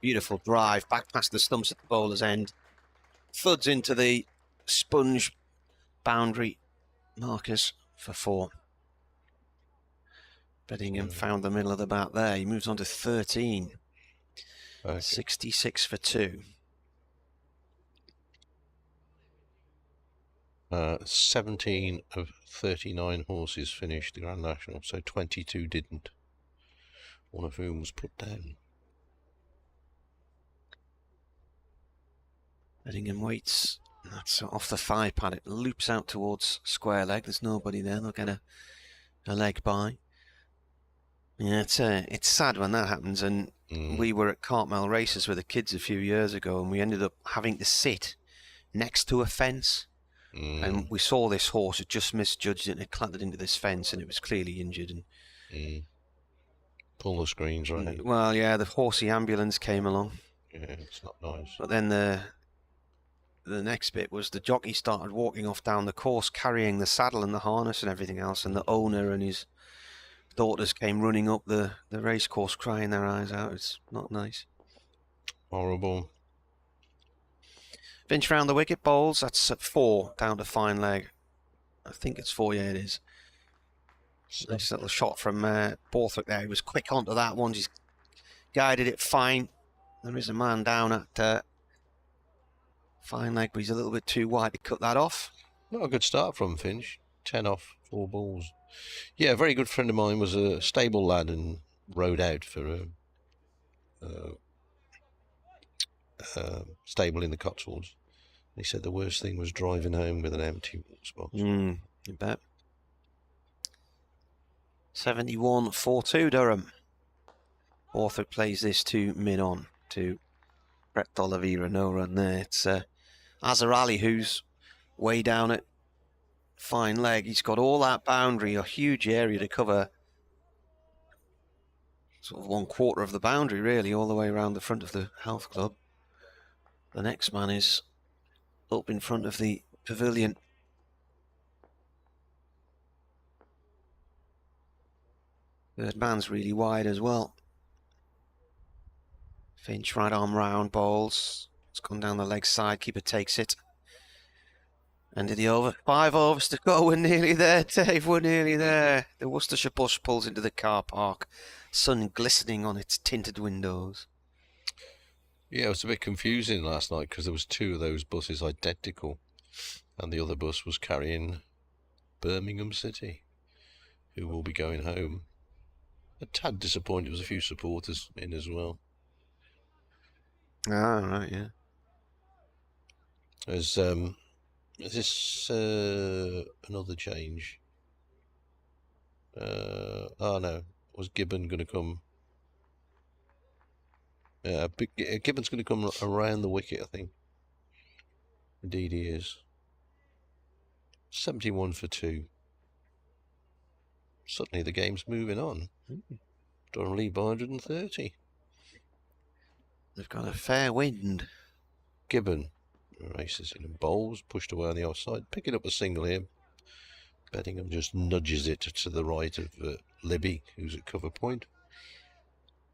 Beautiful drive, back past the stumps at the bowler's end. Thuds into the sponge boundary markers for 4. Beddingham found the middle of the bat there. He moves on to 13. Okay. 66 for 2. 17 of 39 horses finished the Grand National, so 22 didn't. One of whom was put down. Beddingham waits. That's off the 5 pad. It loops out towards square leg. There's nobody there. They'll get a leg by. Yeah, it's sad when that happens. And we were at Cartmel races with the kids a few years ago, and we ended up having to sit next to a fence. And we saw this horse had just misjudged it and it clattered into this fence, and it was clearly injured. And pull the screens, right? Well, yeah, the horsey ambulance came along. Yeah, it's not nice. But then the next bit was the jockey started walking off down the course carrying the saddle and the harness and everything else, and the owner and his daughters came running up the race course crying their eyes out. It's not nice. Horrible. Finch round the wicket, bowls. That's at 4 down to fine leg. I think it's 4, yeah it is. Nice little shot from Borthwick there. He was quick onto that one. He's guided it fine. There is a man down at fine leg, but he's a little bit too wide to cut that off. Not a good start from Finch. 10 off, 4 balls. Yeah, a very good friend of mine was a stable lad and rode out for a stable in the Cotswolds. He said the worst thing was driving home with an empty horse box. You bet. 71-4-2 Durham. Borthwick plays this to mid-on to Brett D'Oliveira, no run there. It's Azhar Ali who's way down at fine leg. He's got all that boundary, a huge area to cover. Sort of 1/4 of the boundary really, all the way around the front of the health club. The next man is up in front of the pavilion. Third man's really wide as well. Finch right arm round, bowls. It's gone down the leg side, keeper takes it. End of the over. 5 overs to go, we're nearly there, Dave, we're nearly there. The Worcestershire bus pulls into the car park, sun glistening on its tinted windows. Yeah, it was a bit confusing last night because there was 2 of those buses identical, and the other bus was carrying Birmingham City, who will be going home. A tad disappointed. There was a few supporters in as well. Ah, right, yeah. Is this another change? Oh no, was Gibbon going to come? Yeah, Gibbon's going to come around the wicket, I think. Indeed he is. 71 for 2. Suddenly the game's moving on. Durham lead by 130. They've got a fair wind. Gibbon races in and bowls, pushed away on the offside, picking up a single here. Beddingham just nudges it to the right of Libby, who's at cover point.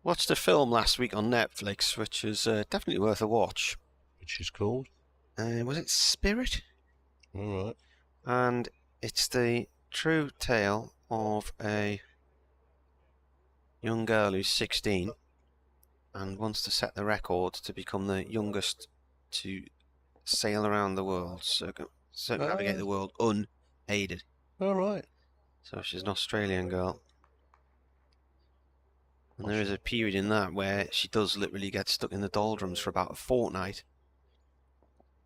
Watched a film last week on Netflix, which is definitely worth a watch. Which is called? Was it Spirit? All right. And it's the true tale of a young girl who's 16 and wants to set the record to become the youngest to sail around the world, circumnavigate the world unaided. All right. So she's an Australian girl. And there is a period in that where she does literally get stuck in the doldrums for about a fortnight.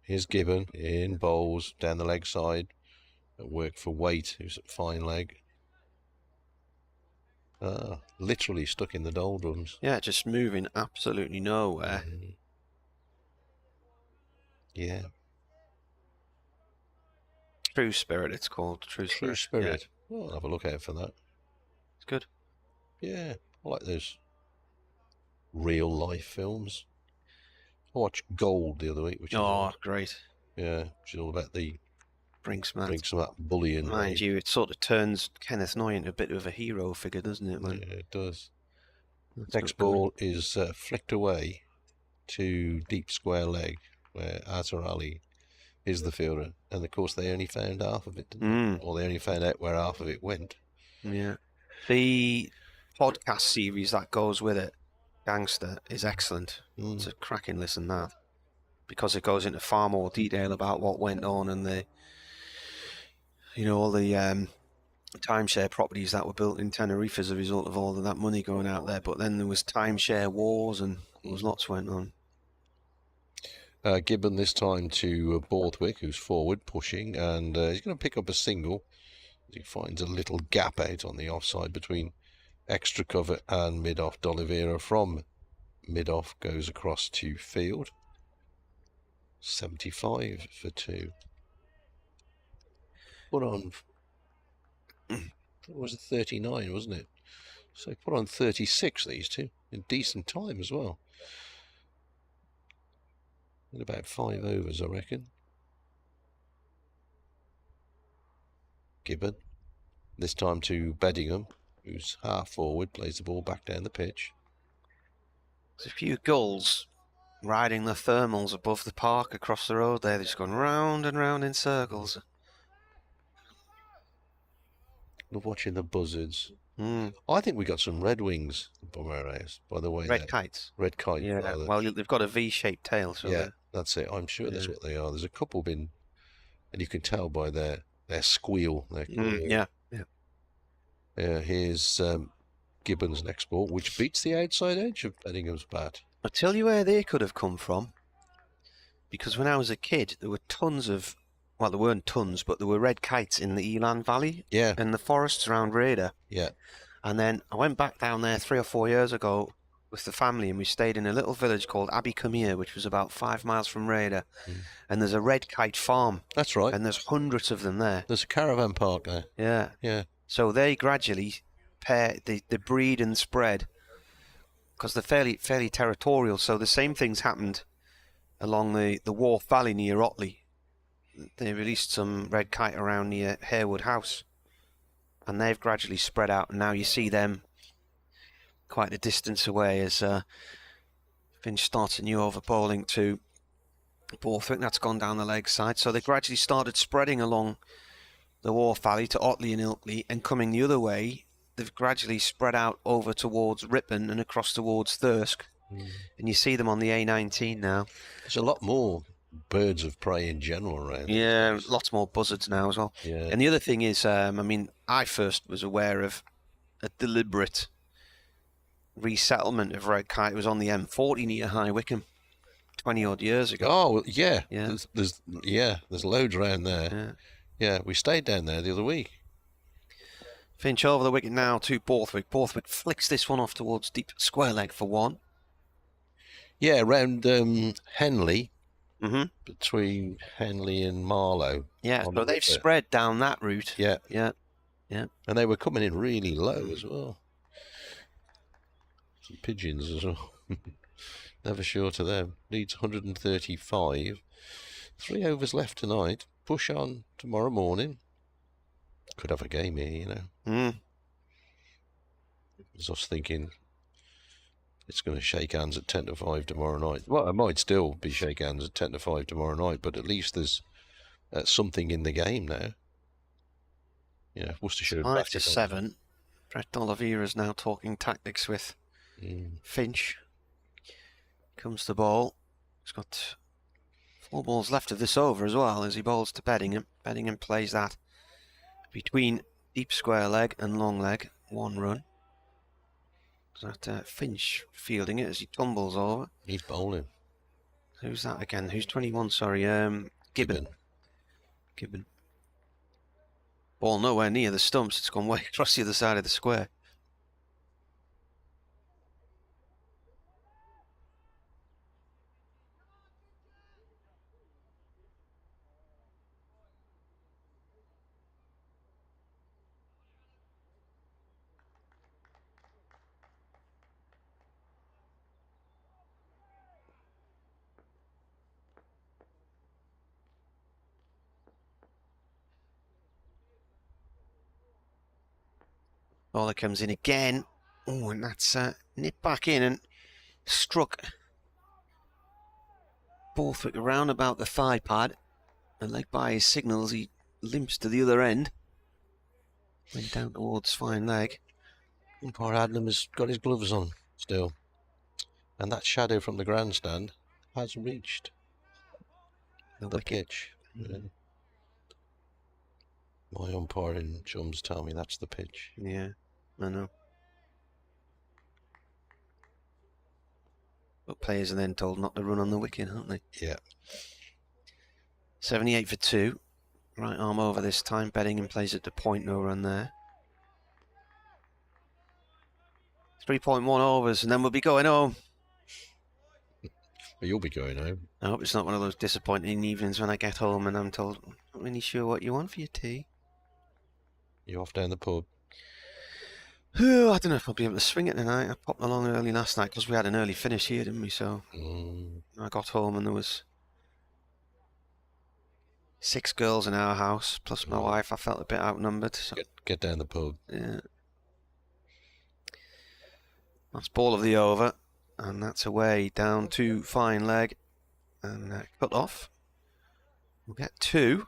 Here's Gibbon in bowls down the leg side at work for Waite, who's at fine leg. Literally stuck in the doldrums. Yeah, just moving absolutely nowhere. Yeah. True Spirit, it's called. True Spirit. Yeah. I'll have a look out for that. It's good. Yeah, I like those real life films. I watched Gold the other week, which is great. Yeah, which is all about the Brinksman bullying. Mind you, it sort of turns Kenneth Noy into a bit of a hero figure, doesn't it? Yeah, it does. Next ball is flicked away to deep square leg, where Azhar Ali is the fielder, and of course they only found half of it, didn't they? Or they only found out where half of it went. Yeah. The podcast series that goes with it, Gangster, is excellent. It's a cracking listen, that, because it goes into far more detail about what went on and all the timeshare properties that were built in Tenerife as a result of all of that money going out there. But then there was timeshare wars and there was lots went on. Gibbon this time to Borthwick, who's forward pushing, and he's going to pick up a single. He finds a little gap out on the offside between extra cover and mid-off. D'Oliveira from mid-off goes across to field. 75 for 2. Put on, it was a 39, wasn't it? So put on 36, these two, in decent time as well. In about 5 overs, I reckon. Gibbon, this time to Beddingham, who's half forward, plays the ball back down the pitch. There's a few gulls riding the thermals above the park across the road there. They're just going round and round in circles. Love watching the buzzards. I think we got some red wings from our house, by the way. Red kites. Red kite. Yeah, rather. well, they've got a V-shaped tail. So yeah, that's it. I'm sure that's what they are. There's a couple been, and you can tell by their squeal. Yeah. Yeah, here's Gibbon's next ball, which beats the outside edge of Beddingham's bat. I'll tell you where they could have come from. Because when I was a kid, there were tons of, well, there weren't tons, but there were red kites in the Elan Valley. Yeah. And the forests around Raider. Yeah. And then I went back down there 3 or 4 years ago with the family, and we stayed in a little village called Abbey Cumere, which was about 5 miles from Raider. And there's a red kite farm. That's right. And there's hundreds of them there. There's a caravan park there. Yeah. Yeah. So they gradually they breed and spread because they're fairly territorial. So the same things happened along the Wharf Valley near Otley. They released some red kite around near Harewood House, and they've gradually spread out. And now you see them quite a distance away as Finch starts a new over bowling to Borthwick. That's gone down the leg side. So they gradually started spreading along the Wharf Valley to Otley and Ilkley, and coming the other way, they've gradually spread out over towards Ripon and across towards Thirsk. And you see them on the A19 now. There's a lot more birds of prey in general around. Yeah, lots more buzzards now as well. Yeah. And the other thing is, I first was aware of a deliberate resettlement of red kite. It was on the M40 near High Wycombe 20 odd years ago. Oh, well, yeah. Yeah. There's loads around there. Yeah. Yeah, we stayed down there the other week. Finch over the wicket now to Borthwick. Borthwick flicks this one off towards deep square leg for 1. Yeah, around Henley, between Henley and Marlow. Yeah, so they've spread down that route. Yeah. Yeah. And they were coming in really low as well. Some pigeons as well. Never short of them. Leads 135. 3 overs left tonight. Push on tomorrow morning. Could have a game here, you know. I was thinking it's going to shake hands at 10 to 5 tomorrow night. Well, it might still be shake hands at 10 to 5 tomorrow night, but at least there's something in the game now. You know, Worcestershire 5 to 7. Brett D'Oliveira is now talking tactics with Finch. Comes the ball. He's got 4 balls left of this over as well as he bowls to Beddingham. Beddingham plays that between deep square leg and long leg. 1 run. Is that Finch fielding it as he tumbles over? He's bowling. Who's that again? Who's 21? Sorry, Gibbon. Ball nowhere near the stumps. It's gone way across the other side of the square. Bowler comes in again. Oh, and that's nipped back in and struck Borthwick around about the thigh pad. And like by his signals, he limps to the other end. Went down towards fine leg. And poor Adnam has got his gloves on still. And that shadow from the grandstand has reached the pitch. Yeah. My umpiring chums tell me that's the pitch. Yeah, I know. But players are then told not to run on the wicket, aren't they? Yeah. 78 for 2. Right arm over this time. Beddingham plays at the point, no run there. 3.1 overs, and then we'll be going home. Well, you'll be going home. I hope it's not one of those disappointing evenings when I get home and I'm told, I'm not really sure what you want for your tea. You off down the pub? Oh, I don't know if I'll be able to swing it tonight. I popped along early last night because we had an early finish here, didn't we? So I got home and there was 6 girls in our house, plus my wife. I felt a bit outnumbered. So. Get down the pub. Yeah. That's ball of the over, and that's away down to fine leg, and cut off. We'll get 2.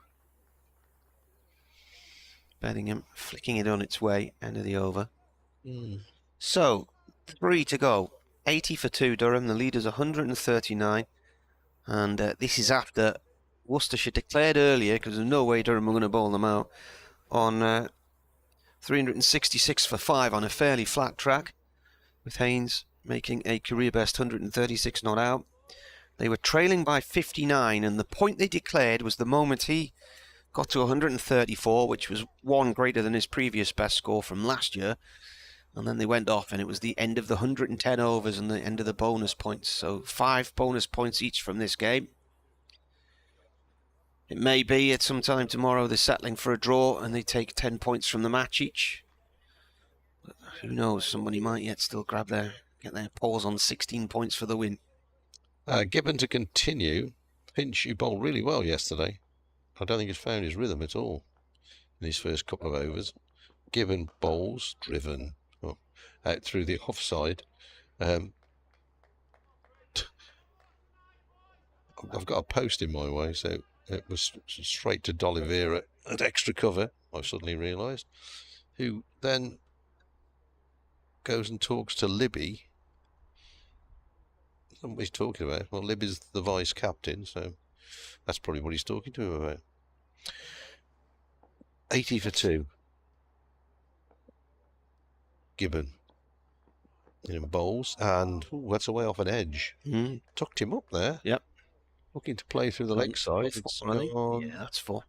Beddingham flicking it on its way, end of the over. So, 3 to go. 80 for 2, Durham. The leader's 139, and this is after Worcestershire declared earlier, because there's no way Durham were going to bowl them out, on 366 for 5 on a fairly flat track, with Haynes making a career best 136 not out. They were trailing by 59, and the point they declared was the moment he got to 134, which was 1 greater than his previous best score from last year. And then they went off, and it was the end of the 110 overs and the end of the bonus points. So 5 bonus points each from this game. It may be at some time tomorrow they're settling for a draw and they take 10 points from the match each. But who knows, somebody might yet still get their paws on 16 points for the win. Gibbon to continue. Pinch, you bowled really well yesterday. I don't think he's found his rhythm at all in his first couple of overs. Gibbon bowls, driven out through the offside. I've got a post in my way, so it was straight to D'Oliveira at extra cover, I suddenly realised, who then goes and talks to Libby. I don't know what he's talking about. Well, Libby's the vice captain, so that's probably what he's talking to him about. 80 for 2. Gibbon in bowls, and that's away off an edge. Tucked him up there. Yep. Looking to play through the leg side. It's yeah, that's 4.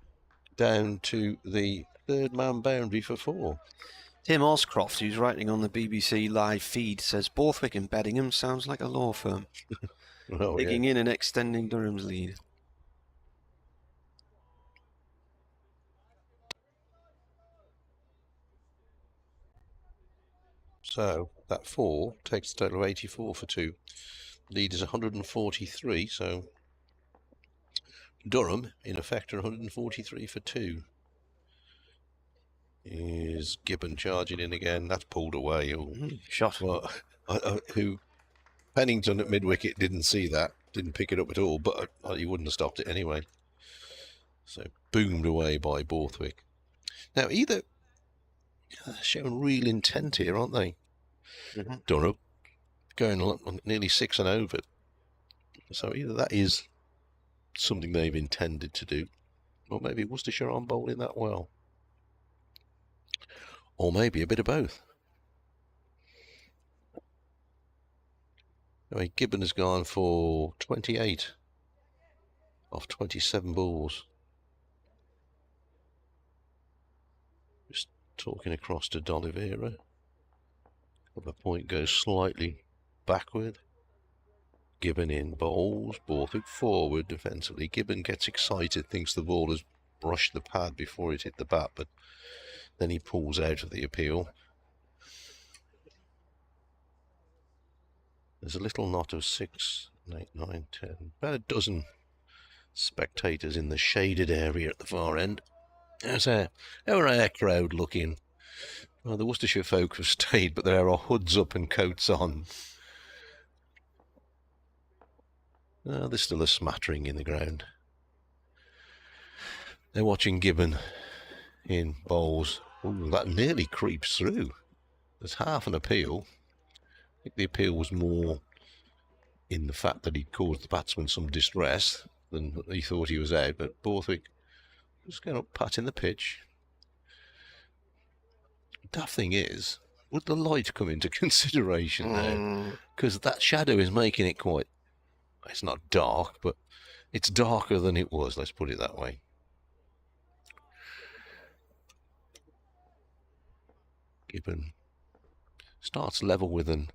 Down to the 3rd man boundary for 4. Tim Oscroft, who's writing on the BBC live feed, says Borthwick and Beddingham sounds like a law firm. Digging in and extending Durham's lead. So that 4 takes a total of 84 for 2. Lead is 143, so Durham, in effect, are 143 for 2. Is Gibbon charging in again? That's pulled away. Shot. Well, who Pennington at mid-wicket didn't see that, didn't pick it up at all, but he wouldn't have stopped it anyway. So boomed away by Borthwick. Now, either showing real intent here, aren't they? Durham going on nearly 6 and over. So either that is something they've intended to do, or maybe Worcestershire aren't bowling that well, or maybe a bit of both. Anyway, Gibbon has gone for 28 off 27 balls. Just talking across to D'Oliveira. The point goes slightly backward. Gibbon in bowls, Borthwick forward defensively. Gibbon gets excited, thinks the ball has brushed the pad before it hit the bat, but then he pulls out of the appeal. There's a little knot of 6, 8, 9, 10, about a dozen spectators in the shaded area at the far end. How's our crowd looking? Well, the Worcestershire folk have stayed, but there are hoods up and coats on. There's still a smattering in the ground. They're watching Gibbon in bowls. Ooh, that nearly creeps through. There's half an appeal. I think the appeal was more in the fact that he caused the batsman some distress than he thought he was out, but Borthwick just going up, patting the pitch. Daft thing is, would the light come into consideration now? Because that shadow is making it quite... It's not dark, but it's darker than it was, let's put it that way. Gibbon starts level with an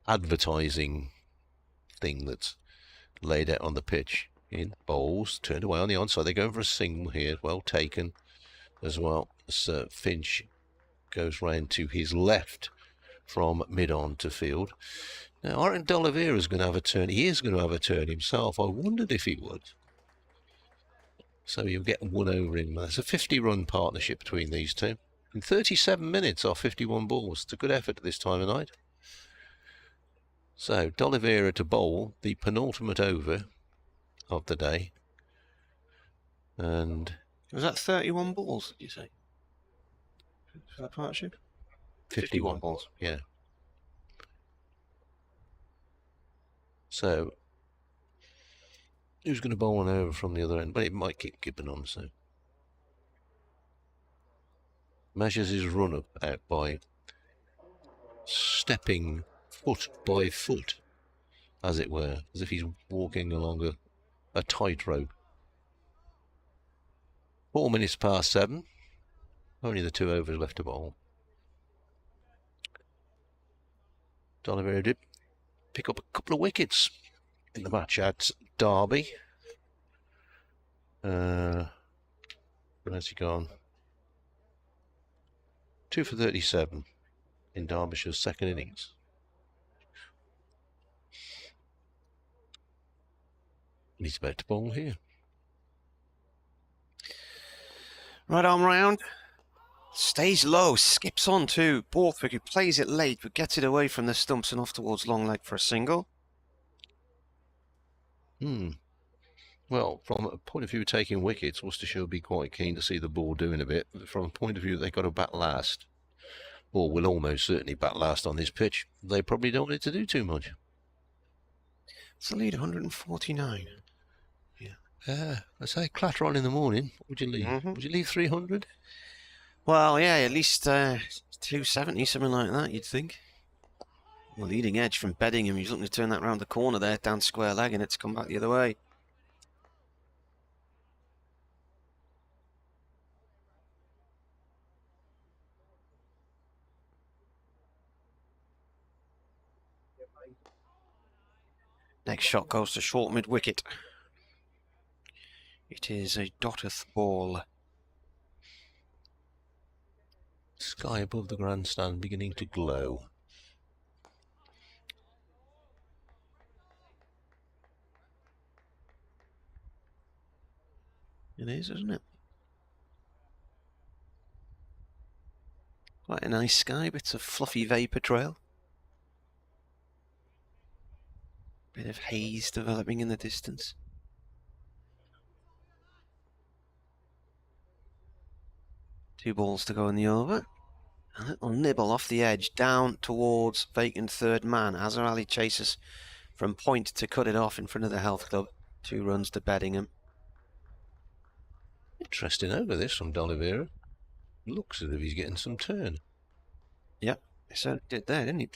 advertising thing that's laid out on the pitch. In bowls, turned away on the onside. They're going for a single here. Well taken as well. As Finch goes round to his left from mid-on to field. Now, I reckon D'Oliveira's going to have a turn. He is going to have a turn himself. I wondered if he would. So you'll get one over him. There's a 50-run partnership between these two. In 37 minutes off 51 balls. It's a good effort at this time of night. So, D'Oliveira to bowl the penultimate over of the day. And... Was that 31 balls, did you say? For the partnership? 51 balls, yeah. So, who's going to bowl one over from the other end? But it might keep Gibbon on, so. Measures his run-up out by stepping foot by foot, as it were, as if he's walking along a tightrope. 4 minutes past 7. Only the 2 overs left to bowl. D'Oliveira did pick up a couple of wickets in the match at Derby. Where's he gone? 2 for 37 in Derbyshire's second innings. And he's about to bowl here. Right arm round. Stays low, skips on to Borthwick, who plays it late, but gets it away from the stumps and off towards long leg for a single. Well, from a point of view of taking wickets, Worcestershire will be quite keen to see the ball doing a bit. But from a point of view they've got to bat last, or will almost certainly bat last on this pitch, they probably don't want it to do too much. It's the lead, 149. Yeah. I say clatter on in the morning. What would you leave? Would you leave 300? Well, yeah, at least 270, something like that, you'd think. The leading edge from Beddingham, he's looking to turn that round the corner there, down square leg, and it's come back the other way. Next shot goes to short mid-wicket. It is a dotted ball. Sky above the grandstand beginning to glow. It is, isn't it? Quite a nice sky, bits of fluffy vapour trail. Bit of haze developing in the distance. Two balls to go in the over. A little nibble off the edge, down towards vacant third man. Azhar Ali chases from point to cut it off in front of the Health Club. 2 runs to Beddingham. Interesting over this from D'Oliveira. Looks as if he's getting some turn. Yep, he certainly did there, didn't he?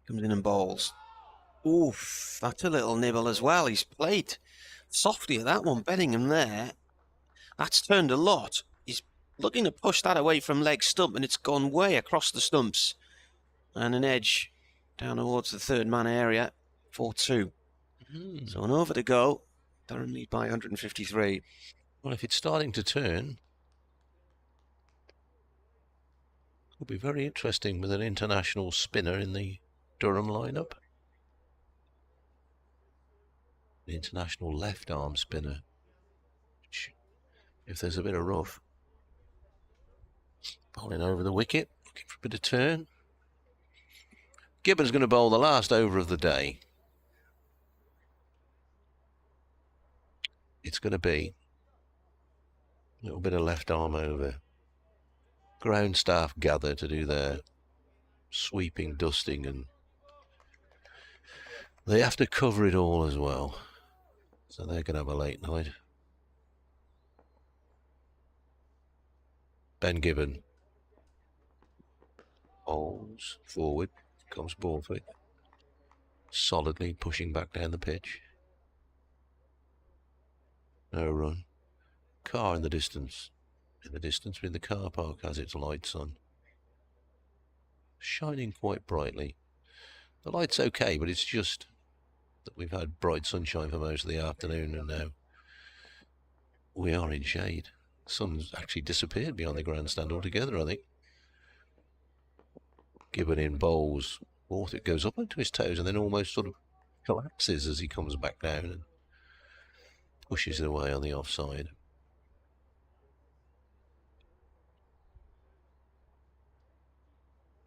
Comes in and bowls. Oof, that's a little nibble as well. He's played softly at that one. Beddingham there. That's turned a lot. He's looking to push that away from leg stump, and it's gone way across the stumps. And an edge down towards the third man area. 4-2. So an over to go. Durham lead by 153. Well, if it's starting to turn, it'll be very interesting with an international spinner in the Durham lineup. An international left arm spinner. Which, if there's a bit of rough, bowling over the wicket, looking for a bit of turn. Gibbon's going to bowl the last over of the day. It's going to be a little bit of left arm over. Ground staff gather to do their sweeping, dusting, and they have to cover it all as well. So they're going to have a late night. Ben Gibbon bowls forward, comes Borthwick, solidly pushing back down the pitch. No run. Car in the distance. In the distance between the car park has its lights on. Shining quite brightly. The light's okay, but it's just that we've had bright sunshine for most of the afternoon, and now we are in shade. The sun's actually disappeared behind the grandstand altogether, I think. Gibbon in bowls. Borthwick goes up onto his toes and then almost sort of collapses as he comes back down and pushes it away on the offside.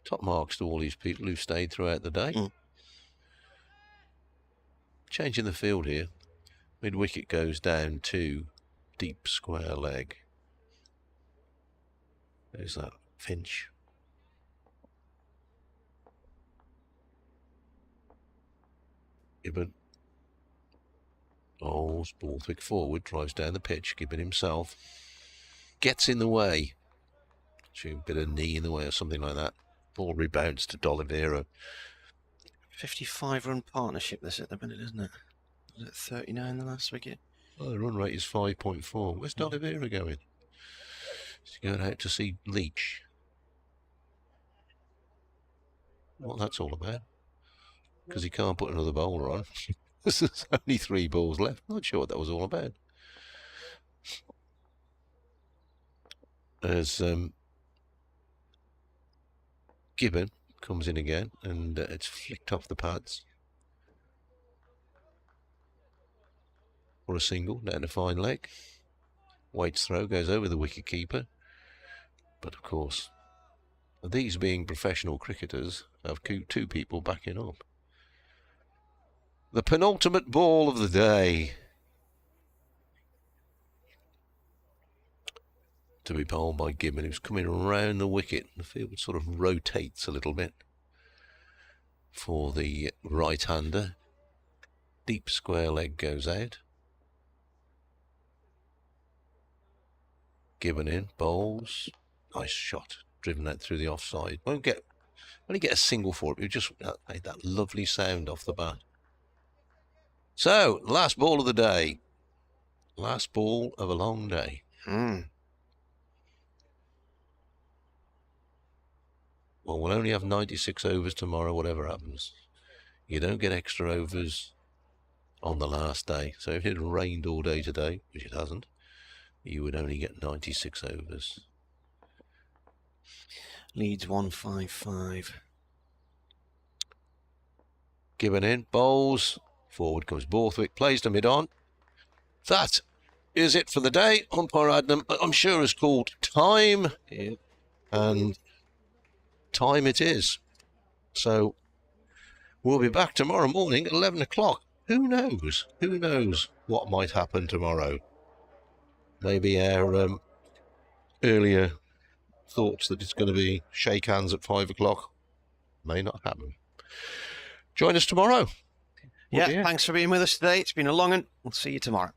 Top marks to all these people who've stayed throughout the day. Changing the field here. Mid-wicket goes down to deep square leg. There's that Finch. Gibbon. Bowls Borthwick forward, drives down the pitch. Gibbon himself gets in the way. A bit of knee in the way or something like that. Ball rebounds to D'Oliveira. 55-run partnership this at the minute, isn't it? Was it 39 the last wicket? Well, the run rate is 5.4. Where's D'Oliveira going? He's going out to see Leach. What that's all about? Because he can't put another bowler on. There's only 3 balls left. Not sure what that was all about. As Gibbon comes in again, and it's flicked off the pads for a single down a fine leg. Waite's throw goes over the wicket-keeper, but of course, these being professional cricketers, have 2 people backing up. The penultimate ball of the day to be bowled by Gibbon, who's coming around the wicket. The field sort of rotates a little bit for the right-hander. Deep square leg goes out. Gibbon in, bowls. Nice shot, driven out through the offside. Only get a single for it. We just made that lovely sound off the bat. So, last ball of the day. Last ball of a long day. Well, we'll only have 96 overs tomorrow, whatever happens. You don't get extra overs on the last day. So if it had rained all day today, which it hasn't, you would only get 96 overs. Leeds 155. Gibbon in, bowls. Forward comes Borthwick, plays to mid-on. That is it for the day. Umpire Adnam, I'm sure, has called time. And time it is. So we'll be back tomorrow morning at 11 o'clock. Who knows? Who knows what might happen tomorrow? Maybe our earlier thoughts that it's going to be shake hands at 5 o'clock may not happen. Join us tomorrow. Yeah, thanks for being with us today. It's been a long one. We'll see you tomorrow.